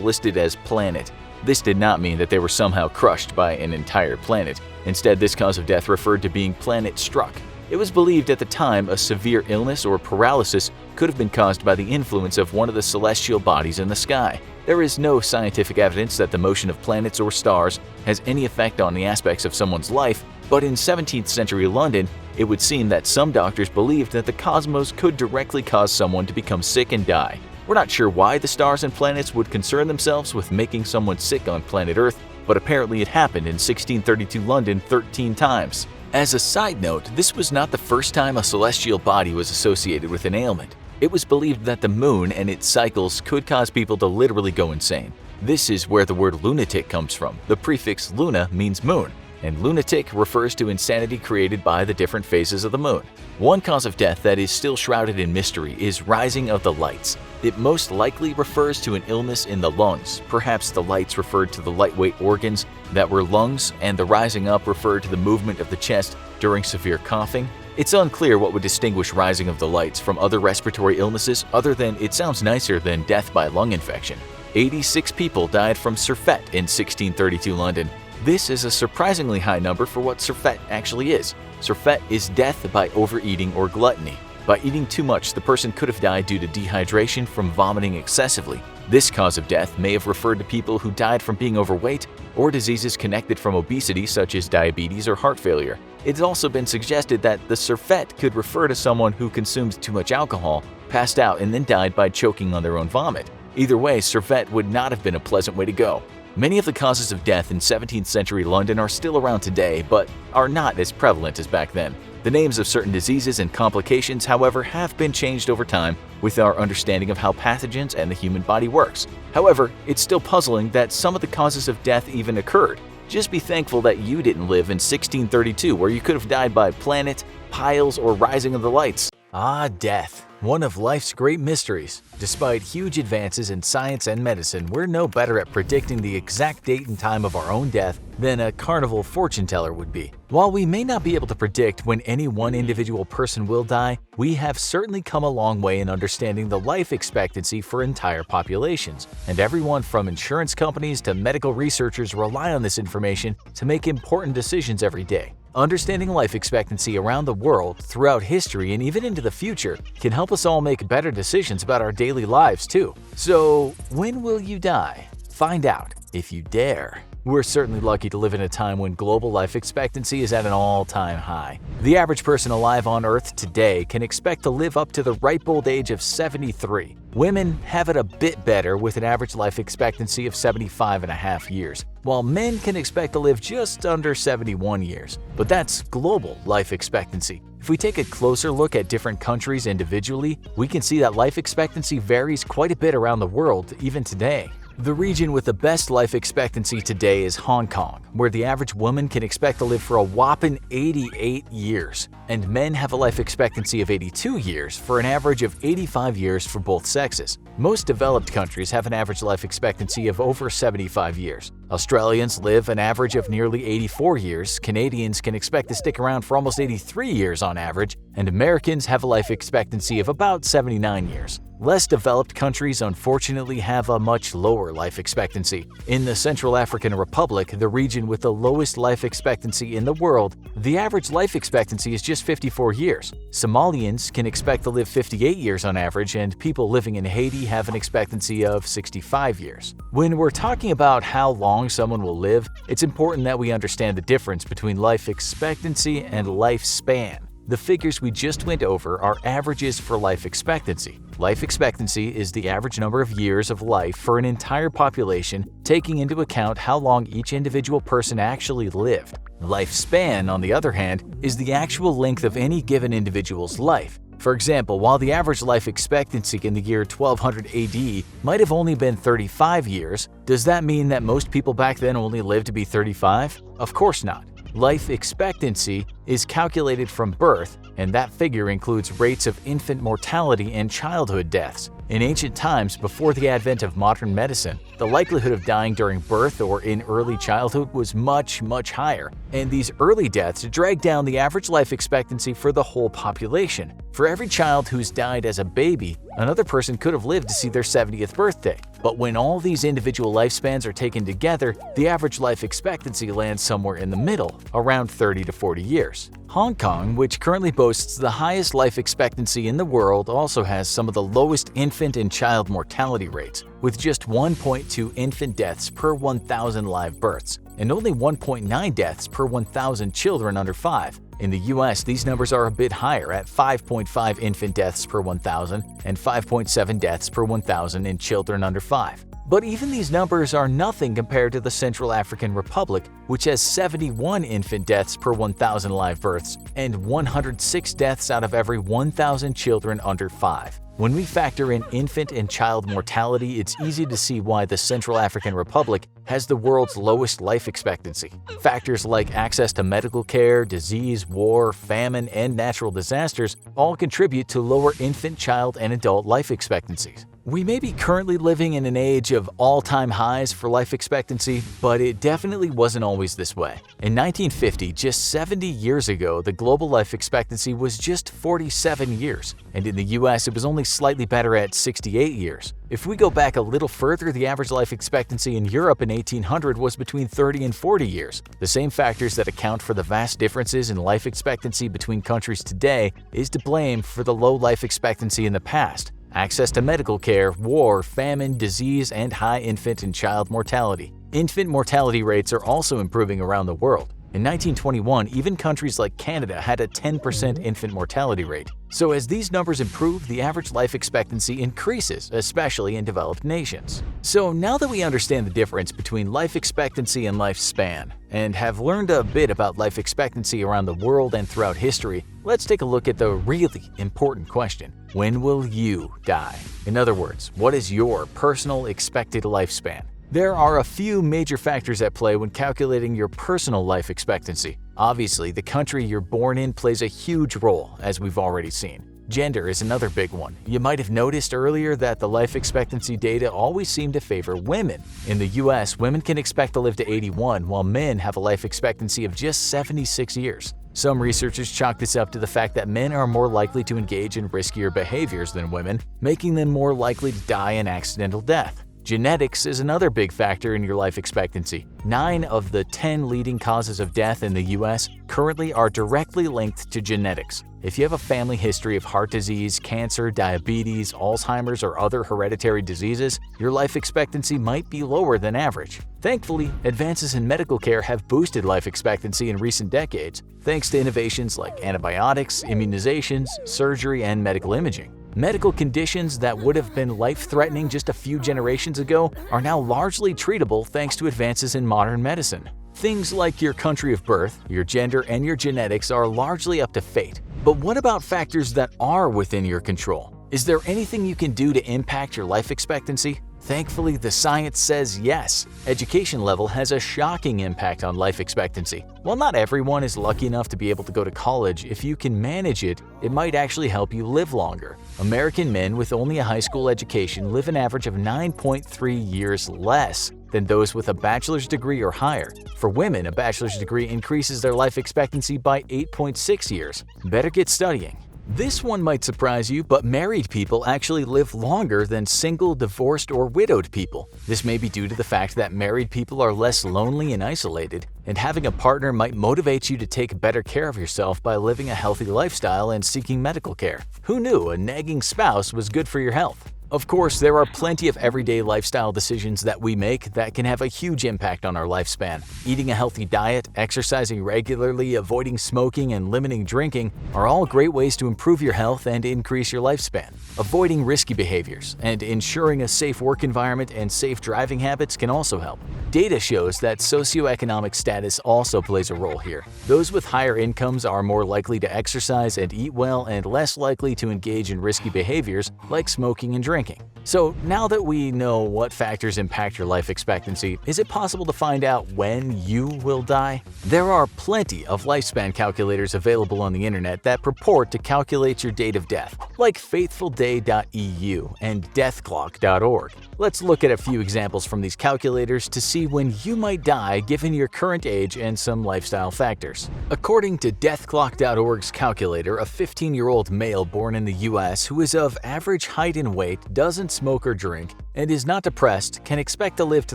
listed as planet. This did not mean that they were somehow crushed by an entire planet. Instead, this cause of death referred to being planet-struck. It was believed at the time a severe illness or paralysis could have been caused by the influence of one of the celestial bodies in the sky. There is no scientific evidence that the motion of planets or stars has any effect on the aspects of someone's life, but in 17th century London, it would seem that some doctors believed that the cosmos could directly cause someone to become sick and die. We're not sure why the stars and planets would concern themselves with making someone sick on planet Earth, but apparently it happened in 1632 London 13 times. As a side note, this was not the first time a celestial body was associated with an ailment. It was believed that the moon and its cycles could cause people to literally go insane. This is where the word lunatic comes from. The prefix luna means moon, and lunatic refers to insanity created by the different phases of the moon. One cause of death that is still shrouded in mystery is rising of the lights. It most likely refers to an illness in the lungs. Perhaps the lights referred to the lightweight organs that were lungs, and the rising up referred to the movement of the chest during severe coughing. It's unclear what would distinguish rising of the lights from other respiratory illnesses other than it sounds nicer than death by lung infection. 86 people died from surfeit in 1632 London. This is a surprisingly high number for what surfeit actually is. Surfeit is death by overeating or gluttony. By eating too much, the person could have died due to dehydration from vomiting excessively. This cause of death may have referred to people who died from being overweight or diseases connected from obesity such as diabetes or heart failure. It's also been suggested that the surfeit could refer to someone who consumed too much alcohol, passed out, and then died by choking on their own vomit. Either way, surfeit would not have been a pleasant way to go. Many of the causes of death in 17th century London are still around today, but are not as prevalent as back then. The names of certain diseases and complications, however, have been changed over time with our understanding of how pathogens and the human body works. However, it's still puzzling that some of the causes of death even occurred. Just be thankful that you didn't live in 1632, where you could have died by planet, piles, or rising of the lights. Ah, death. One of life's great mysteries. Despite huge advances in science and medicine, we're no better at predicting the exact date and time of our own death than a carnival fortune teller would be. While we may not be able to predict when any one individual person will die, we have certainly come a long way in understanding the life expectancy for entire populations, and everyone from insurance companies to medical researchers rely on this information to make important decisions every day. Understanding life expectancy around the world, throughout history, and even into the future can help us all make better decisions about our daily lives too. So, when will you die? Find out if you dare. We're certainly lucky to live in a time when global life expectancy is at an all-time high. The average person alive on Earth today can expect to live up to the ripe old age of 73. Women have it a bit better with an average life expectancy of 75.5 years, while men can expect to live just under 71 years. But that's global life expectancy. If we take a closer look at different countries individually, we can see that life expectancy varies quite a bit around the world, even today. The region with the best life expectancy today is Hong Kong, where the average woman can expect to live for a whopping 88 years, and men have a life expectancy of 82 years for an average of 85 years for both sexes. Most developed countries have an average life expectancy of over 75 years. Australians live an average of nearly 84 years, Canadians can expect to stick around for almost 83 years on average, and Americans have a life expectancy of about 79 years. Less developed countries unfortunately have a much lower life expectancy. In the Central African Republic, the region with the lowest life expectancy in the world, the average life expectancy is just 54 years. Somalians can expect to live 58 years on average, and people living in Haiti have an expectancy of 65 years. When we're talking about how long someone will live, it's important that we understand the difference between life expectancy and lifespan. The figures we just went over are averages for life expectancy. Life expectancy is the average number of years of life for an entire population, taking into account how long each individual person actually lived. Lifespan, on the other hand, is the actual length of any given individual's life. For example, while the average life expectancy in the year 1200 AD might have only been 35 years, does that mean that most people back then only lived to be 35? Of course not. Life expectancy is calculated from birth, and that figure includes rates of infant mortality and childhood deaths. In ancient times, before the advent of modern medicine, the likelihood of dying during birth or in early childhood was much higher, and these early deaths dragged down the average life expectancy for the whole population. For every child who's died as a baby, another person could have lived to see their 70th birthday. But when all these individual lifespans are taken together, the average life expectancy lands somewhere in the middle, around 30 to 40 years. Hong Kong, which currently boasts the highest life expectancy in the world, also has some of the lowest infant and child mortality rates, with just 1.2 infant deaths per 1,000 live births, and only 1.9 deaths per 1,000 children under 5. In the US, these numbers are a bit higher at 5.5 infant deaths per 1,000 and 5.7 deaths per 1,000 in children under 5. But even these numbers are nothing compared to the Central African Republic, which has 71 infant deaths per 1,000 live births and 106 deaths out of every 1,000 children under 5. When we factor in infant and child mortality, it's easy to see why the Central African Republic has the world's lowest life expectancy. Factors like access to medical care, disease, war, famine, and natural disasters all contribute to lower infant, child, and adult life expectancies. We may be currently living in an age of all-time highs for life expectancy, but it definitely wasn't always this way. In 1950, just 70 years ago, the global life expectancy was just 47 years, and in the US it was only slightly better at 68 years. If we go back a little further, the average life expectancy in Europe in 1800 was between 30 and 40 years. The same factors that account for the vast differences in life expectancy between countries today is to blame for the low life expectancy in the past. Access to medical care, war, famine, disease, and high infant and child mortality. Infant mortality rates are also improving around the world. In 1921, even countries like Canada had a 10% infant mortality rate. So as these numbers improve, the average life expectancy increases, especially in developed nations. So now that we understand the difference between life expectancy and lifespan, and have learned a bit about life expectancy around the world and throughout history, let's take a look at the really important question. When will you die? In other words, what is your personal expected lifespan? There are a few major factors at play when calculating your personal life expectancy. Obviously, the country you're born in plays a huge role, as we've already seen. Gender is another big one. You might have noticed earlier that the life expectancy data always seem to favor women. In the US, women can expect to live to 81, while men have a life expectancy of just 76 years. Some researchers chalk this up to the fact that men are more likely to engage in riskier behaviors than women, making them more likely to die an accidental death. Genetics is another big factor in your life expectancy. 9 of the 10 leading causes of death in the US currently are directly linked to genetics. If you have a family history of heart disease, cancer, diabetes, Alzheimer's, or other hereditary diseases, your life expectancy might be lower than average. Thankfully, advances in medical care have boosted life expectancy in recent decades, thanks to innovations like antibiotics, immunizations, surgery, and medical imaging. Medical conditions that would have been life-threatening just a few generations ago are now largely treatable thanks to advances in modern medicine. Things like your country of birth, your gender, and your genetics are largely up to fate. But what about factors that are within your control? Is there anything you can do to impact your life expectancy? Thankfully, the science says yes. Education level has a shocking impact on life expectancy. While not everyone is lucky enough to be able to go to college, if you can manage it, it might actually help you live longer. American men with only a high school education live an average of 9.3 years less than those with a bachelor's degree or higher. For women, a bachelor's degree increases their life expectancy by 8.6 years. Better get studying. This one might surprise you, but married people actually live longer than single, divorced, or widowed people. This may be due to the fact that married people are less lonely and isolated, and having a partner might motivate you to take better care of yourself by living a healthy lifestyle and seeking medical care. Who knew a nagging spouse was good for your health? Of course, there are plenty of everyday lifestyle decisions that we make that can have a huge impact on our lifespan. Eating a healthy diet, exercising regularly, avoiding smoking, and limiting drinking are all great ways to improve your health and increase your lifespan. Avoiding risky behaviors and ensuring a safe work environment and safe driving habits can also help. Data shows that socioeconomic status also plays a role here. Those with higher incomes are more likely to exercise and eat well and less likely to engage in risky behaviors like smoking and drinking. So now that we know what factors impact your life expectancy, is it possible to find out when you will die? There are plenty of lifespan calculators available on the internet that purport to calculate your date of death, like faithfulday.eu and deathclock.org. Let's look at a few examples from these calculators to see when you might die given your current age and some lifestyle factors. According to deathclock.org's calculator, a 15-year-old male born in the US who is of average height and weight, doesn't smoke or drink, and is not depressed can expect to live to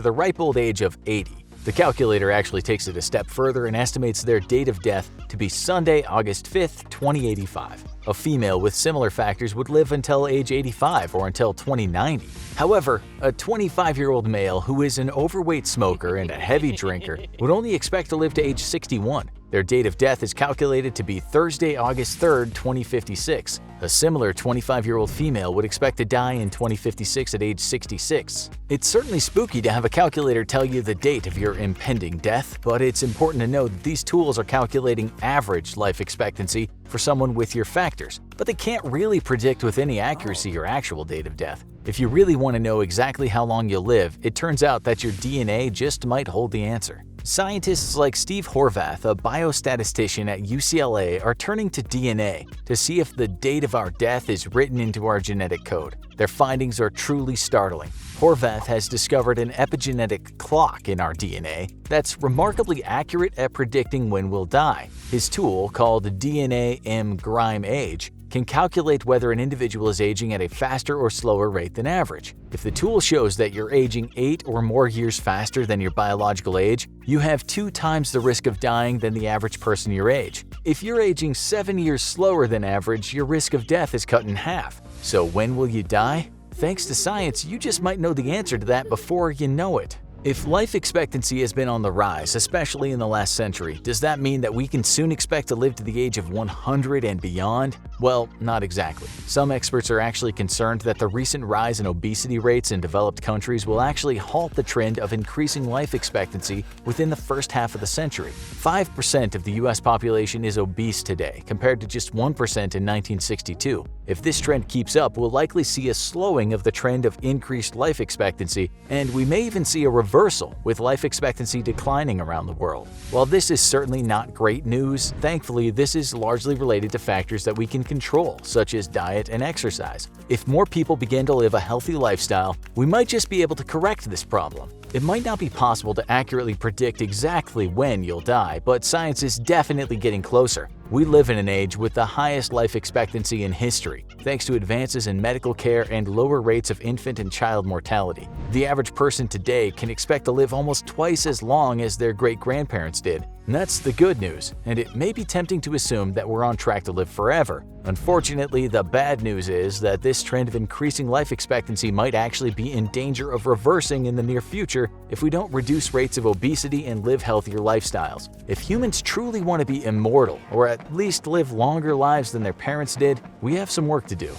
the ripe old age of 80. The calculator actually takes it a step further and estimates their date of death to be Sunday, August 5th, 2085. A female with similar factors would live until age 85 or until 2090. However, a 25-year-old male who is an overweight smoker and a heavy drinker would only expect to live to age 61. Their date of death is calculated to be Thursday, August 3rd, 2056. A similar 25-year-old female would expect to die in 2056 at age 66. It's certainly spooky to have a calculator tell you the date of your impending death, but it's important to know that these tools are calculating average life expectancy for someone with your factors, but they can't really predict with any accuracy your actual date of death. If you really want to know exactly how long you'll live, it turns out that your DNA just might hold the answer. Scientists like Steve Horvath, a biostatistician at UCLA, are turning to DNA to see if the date of our death is written into our genetic code. Their findings are truly startling. Horvath has discovered an epigenetic clock in our DNA that's remarkably accurate at predicting when we'll die. His tool, called DNA M-Grime Age, can calculate whether an individual is aging at a faster or slower rate than average. If the tool shows that you're aging 8 or more years faster than your biological age, you have 2 times the risk of dying than the average person your age. If you're aging 7 years slower than average, your risk of death is cut in half. So when will you die? Thanks to science, you just might know the answer to that before you know it. If life expectancy has been on the rise, especially in the last century, does that mean that we can soon expect to live to the age of 100 and beyond? Well, not exactly. Some experts are actually concerned that the recent rise in obesity rates in developed countries will actually halt the trend of increasing life expectancy within the first half of the century. 5% of the US population is obese today, compared to just 1% in 1962. If this trend keeps up, we'll likely see a slowing of the trend of increased life expectancy, and we may even see a reversal, with life expectancy declining around the world. While this is certainly not great news, thankfully this is largely related to factors that we can control, such as diet and exercise. If more people begin to live a healthy lifestyle, we might just be able to correct this problem. It might not be possible to accurately predict exactly when you'll die, but science is definitely getting closer. We live in an age with the highest life expectancy in history, thanks to advances in medical care and lower rates of infant and child mortality. The average person today can expect to live almost twice as long as their great-grandparents did. And that's the good news, and it may be tempting to assume that we're on track to live forever. Unfortunately, the bad news is that this trend of increasing life expectancy might actually be in danger of reversing in the near future if we don't reduce rates of obesity and live healthier lifestyles. If humans truly want to be immortal, or at least live longer lives than their parents did, we have some work to do.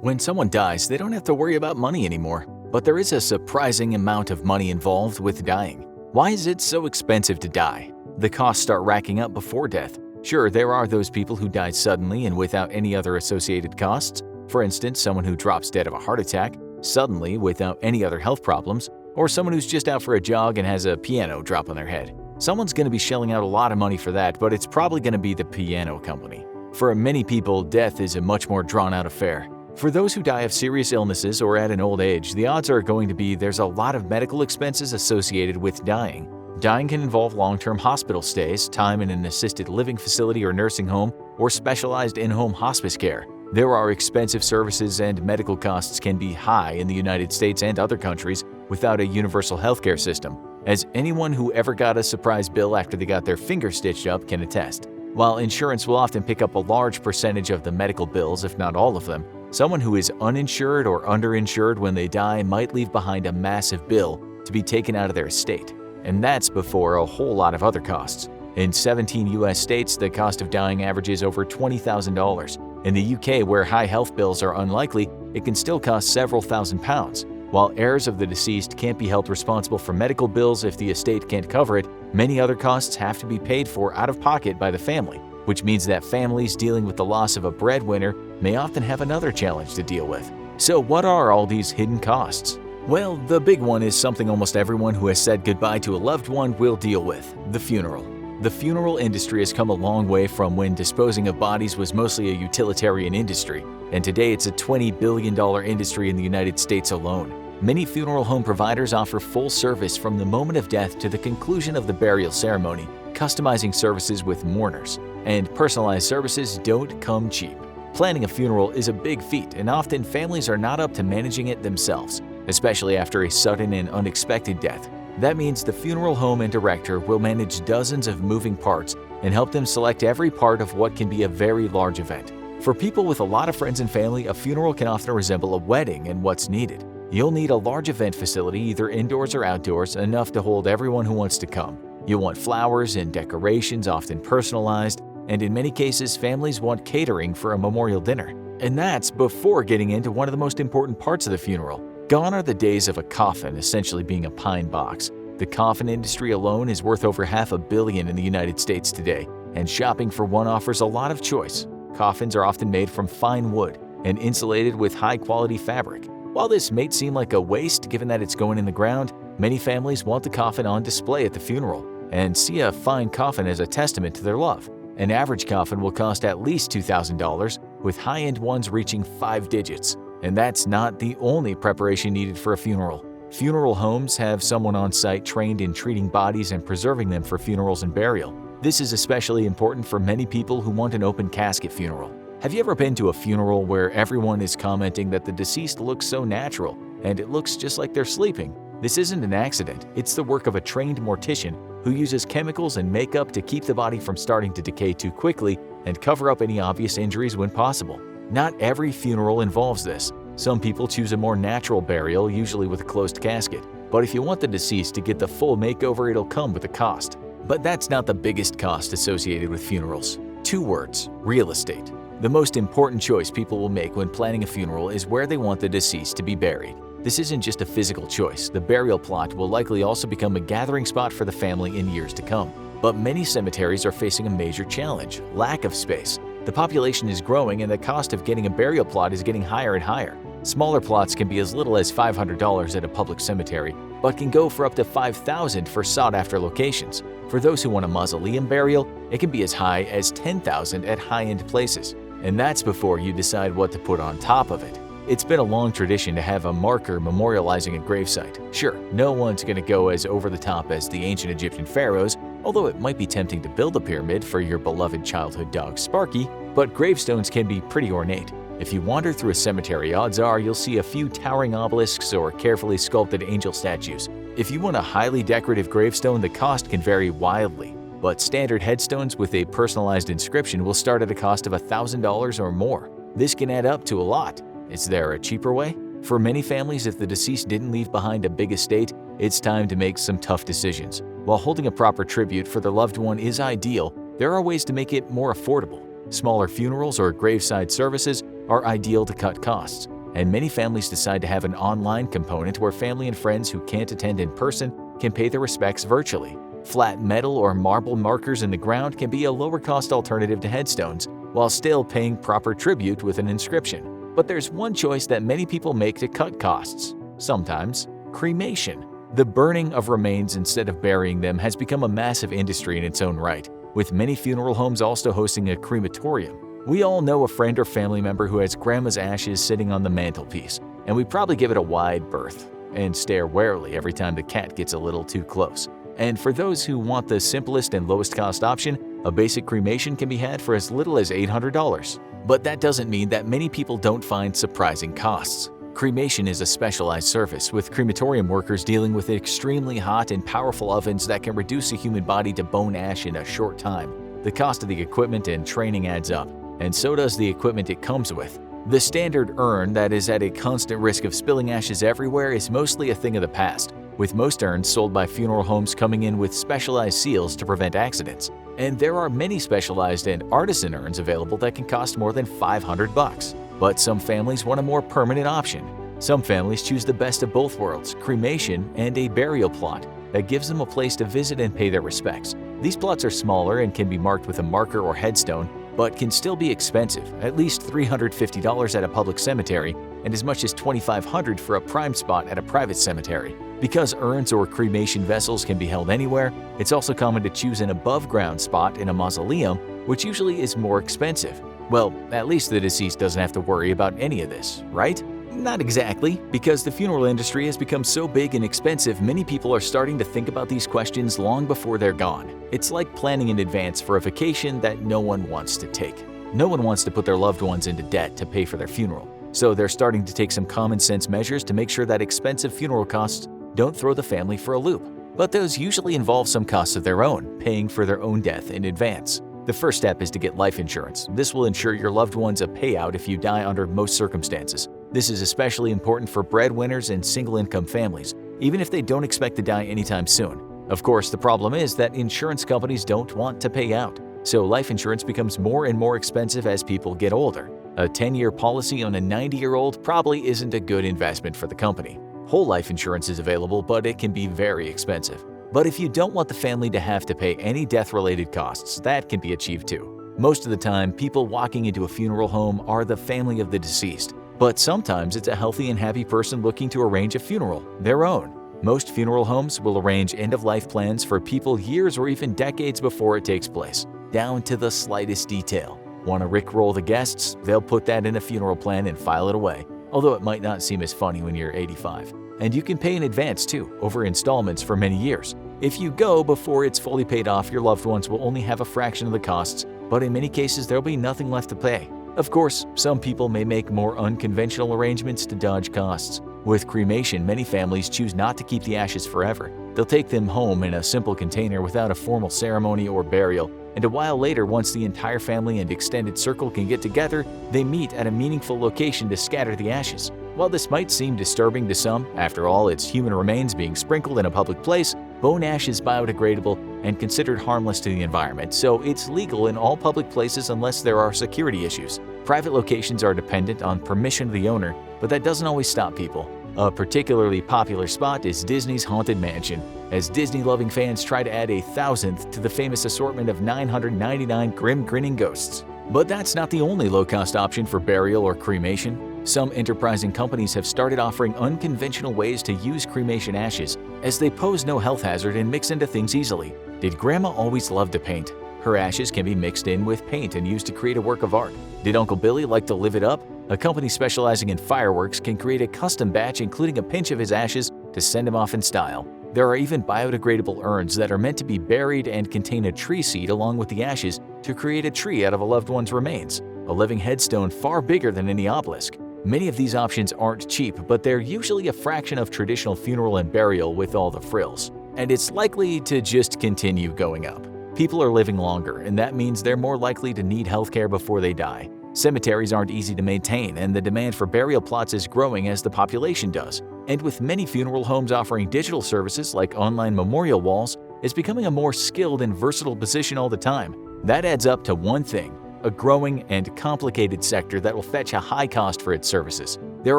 When someone dies, they don't have to worry about money anymore, but there is a surprising amount of money involved with dying. Why is it so expensive to die? The costs start racking up before death. Sure, there are those people who die suddenly and without any other associated costs. For instance, someone who drops dead of a heart attack, suddenly without any other health problems, or someone who's just out for a jog and has a piano drop on their head. Someone's going to be shelling out a lot of money for that, but it's probably going to be the piano company. For many people, death is a much more drawn-out affair. For those who die of serious illnesses or at an old age, the odds are going to be there's a lot of medical expenses associated with dying. Dying can involve long-term hospital stays, time in an assisted living facility or nursing home, or specialized in-home hospice care. There are expensive services, and medical costs can be high in the United States and other countries without a universal healthcare system, as anyone who ever got a surprise bill after they got their finger stitched up can attest. While insurance will often pick up a large percentage of the medical bills, if not all of them, Someone who is uninsured or underinsured when they die might leave behind a massive bill to be taken out of their estate, and that's before a whole lot of other costs. In 17 US states, the cost of dying averages over $20,000. In the UK, where high health bills are unlikely, it can still cost several £1,000s. While heirs of the deceased can't be held responsible for medical bills if the estate can't cover it, many other costs have to be paid for out of pocket by the family, which means that families dealing with the loss of a breadwinner may often have another challenge to deal with. So what are all these hidden costs? Well, the big one is something almost everyone who has said goodbye to a loved one will deal with: the funeral. The funeral industry has come a long way from when disposing of bodies was mostly a utilitarian industry, and today it's a $20 billion industry in the United States alone. Many funeral home providers offer full service from the moment of death to the conclusion of the burial ceremony, customizing services with mourners. And personalized services don't come cheap. Planning a funeral is a big feat, and often families are not up to managing it themselves, especially after a sudden and unexpected death. That means the funeral home and director will manage dozens of moving parts and help them select every part of what can be a very large event. For people with a lot of friends and family, a funeral can often resemble a wedding in what's needed. You'll need a large event facility, either indoors or outdoors, enough to hold everyone who wants to come. You'll want flowers and decorations, often personalized, and in many cases, families want catering for a memorial dinner. And that's before getting into one of the most important parts of the funeral. Gone are the days of a coffin essentially being a pine box. The coffin industry alone is worth over $500 million in the United States today, and shopping for one offers a lot of choice. Coffins are often made from fine wood and insulated with high-quality fabric. While this may seem like a waste given that it's going in the ground, many families want the coffin on display at the funeral and see a fine coffin as a testament to their love. An average coffin will cost at least $2,000, with high-end ones reaching 5 digits. And that's not the only preparation needed for a funeral. Funeral homes have someone on site trained in treating bodies and preserving them for funerals and burial. This is especially important for many people who want an open casket funeral. Have you ever been to a funeral where everyone is commenting that the deceased looks so natural and it looks just like they're sleeping? This isn't an accident. It's the work of a trained mortician who uses chemicals and makeup to keep the body from starting to decay too quickly and cover up any obvious injuries when possible. Not every funeral involves this. Some people choose a more natural burial, usually with a closed casket. But if you want the deceased to get the full makeover, it'll come with a cost. But that's not the biggest cost associated with funerals. 2 words: real estate. The most important choice people will make when planning a funeral is where they want the deceased to be buried. This isn't just a physical choice. The burial plot will likely also become a gathering spot for the family in years to come. But many cemeteries are facing a major challenge: lack of space. The population is growing and the cost of getting a burial plot is getting higher and higher. Smaller plots can be as little as $500 at a public cemetery, but can go for up to $5,000 for sought-after locations. For those who want a mausoleum burial, it can be as high as $10,000 at high-end places. And that's before you decide what to put on top of it. It's been a long tradition to have a marker memorializing a gravesite. Sure, no one's going to go as over the top as the ancient Egyptian pharaohs, although it might be tempting to build a pyramid for your beloved childhood dog Sparky, but gravestones can be pretty ornate. If you wander through a cemetery, odds are you'll see a few towering obelisks or carefully sculpted angel statues. If you want a highly decorative gravestone, the cost can vary wildly, but standard headstones with a personalized inscription will start at a cost of $1,000 or more. This can add up to a lot. Is there a cheaper way? For many families, if the deceased didn't leave behind a big estate, it's time to make some tough decisions. While holding a proper tribute for their loved one is ideal, there are ways to make it more affordable. Smaller funerals or graveside services are ideal to cut costs, and many families decide to have an online component where family and friends who can't attend in person can pay their respects virtually. Flat metal or marble markers in the ground can be a lower-cost alternative to headstones, while still paying proper tribute with an inscription. But there's one choice that many people make to cut costs. Sometimes, cremation. The burning of remains instead of burying them has become a massive industry in its own right, with many funeral homes also hosting a crematorium. We all know a friend or family member who has grandma's ashes sitting on the mantelpiece, and we probably give it a wide berth and stare warily every time the cat gets a little too close. And for those who want the simplest and lowest cost option, a basic cremation can be had for as little as $800. But that doesn't mean that many people don't find surprising costs. Cremation is a specialized service, with crematorium workers dealing with extremely hot and powerful ovens that can reduce a human body to bone ash in a short time. The cost of the equipment and training adds up, and so does the equipment it comes with. The standard urn that is at a constant risk of spilling ashes everywhere is mostly a thing of the past, with most urns sold by funeral homes coming in with specialized seals to prevent accidents. And there are many specialized and artisan urns available that can cost more than $500. But some families want a more permanent option. Some families choose the best of both worlds, cremation and a burial plot that gives them a place to visit and pay their respects. These plots are smaller and can be marked with a marker or headstone, but can still be expensive, at least $350 at a public cemetery and as much as $2,500 for a prime spot at a private cemetery. Because urns or cremation vessels can be held anywhere, it's also common to choose an above-ground spot in a mausoleum, which usually is more expensive. Well, at least the deceased doesn't have to worry about any of this, right? Not exactly. Because the funeral industry has become so big and expensive, many people are starting to think about these questions long before they're gone. It's like planning in advance for a vacation that no one wants to take. No one wants to put their loved ones into debt to pay for their funeral. So they're starting to take some common sense measures to make sure that expensive funeral costs don't throw the family for a loop. But those usually involve some costs of their own, paying for their own death in advance. The first step is to get life insurance. This will ensure your loved ones a payout if you die under most circumstances. This is especially important for breadwinners and single-income families, even if they don't expect to die anytime soon. Of course, the problem is that insurance companies don't want to pay out, so life insurance becomes more and more expensive as people get older. A 10-year policy on a 90-year-old probably isn't a good investment for the company. Whole life insurance is available, but it can be very expensive. But if you don't want the family to have to pay any death-related costs, that can be achieved too. Most of the time, people walking into a funeral home are the family of the deceased. But sometimes it's a healthy and happy person looking to arrange a funeral, their own. Most funeral homes will arrange end-of-life plans for people years or even decades before it takes place, down to the slightest detail. Want to rickroll the guests? They'll put that in a funeral plan and file it away, although it might not seem as funny when you're 85. And you can pay in advance too, over installments for many years. If you go before it's fully paid off, your loved ones will only have a fraction of the costs, but in many cases there'll be nothing left to pay. Of course, some people may make more unconventional arrangements to dodge costs. With cremation, many families choose not to keep the ashes forever. They'll take them home in a simple container without a formal ceremony or burial, and a while later, once the entire family and extended circle can get together, they meet at a meaningful location to scatter the ashes. While this might seem disturbing to some, after all, it's human remains being sprinkled in a public place, bone ash is biodegradable and considered harmless to the environment, so it's legal in all public places unless there are security issues. Private locations are dependent on permission of the owner, but that doesn't always stop people. A particularly popular spot is Disney's Haunted Mansion, as Disney-loving fans try to add a 1,000th to the famous assortment of 999 grim grinning ghosts. But that's not the only low-cost option for burial or cremation. Some enterprising companies have started offering unconventional ways to use cremation ashes, as they pose no health hazard and mix into things easily. Did Grandma always love to paint? Her ashes can be mixed in with paint and used to create a work of art. Did Uncle Billy like to live it up? A company specializing in fireworks can create a custom batch including a pinch of his ashes to send him off in style. There are even biodegradable urns that are meant to be buried and contain a tree seed along with the ashes to create a tree out of a loved one's remains, a living headstone far bigger than any obelisk. Many of these options aren't cheap, but they're usually a fraction of traditional funeral and burial with all the frills. And it's likely to just continue going up. People are living longer, and that means they're more likely to need healthcare before they die. Cemeteries aren't easy to maintain, and the demand for burial plots is growing as the population does. And with many funeral homes offering digital services like online memorial walls, it's becoming a more skilled and versatile position all the time. That adds up to one thing: a growing and complicated sector that will fetch a high cost for its services. There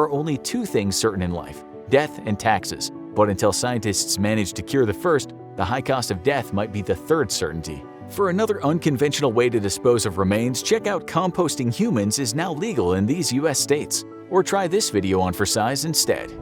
are only two things certain in life: death and taxes. But until scientists manage to cure the first, the high cost of death might be the third certainty. For another unconventional way to dispose of remains, check out composting humans is now legal in these US states. Or try this video on for size instead.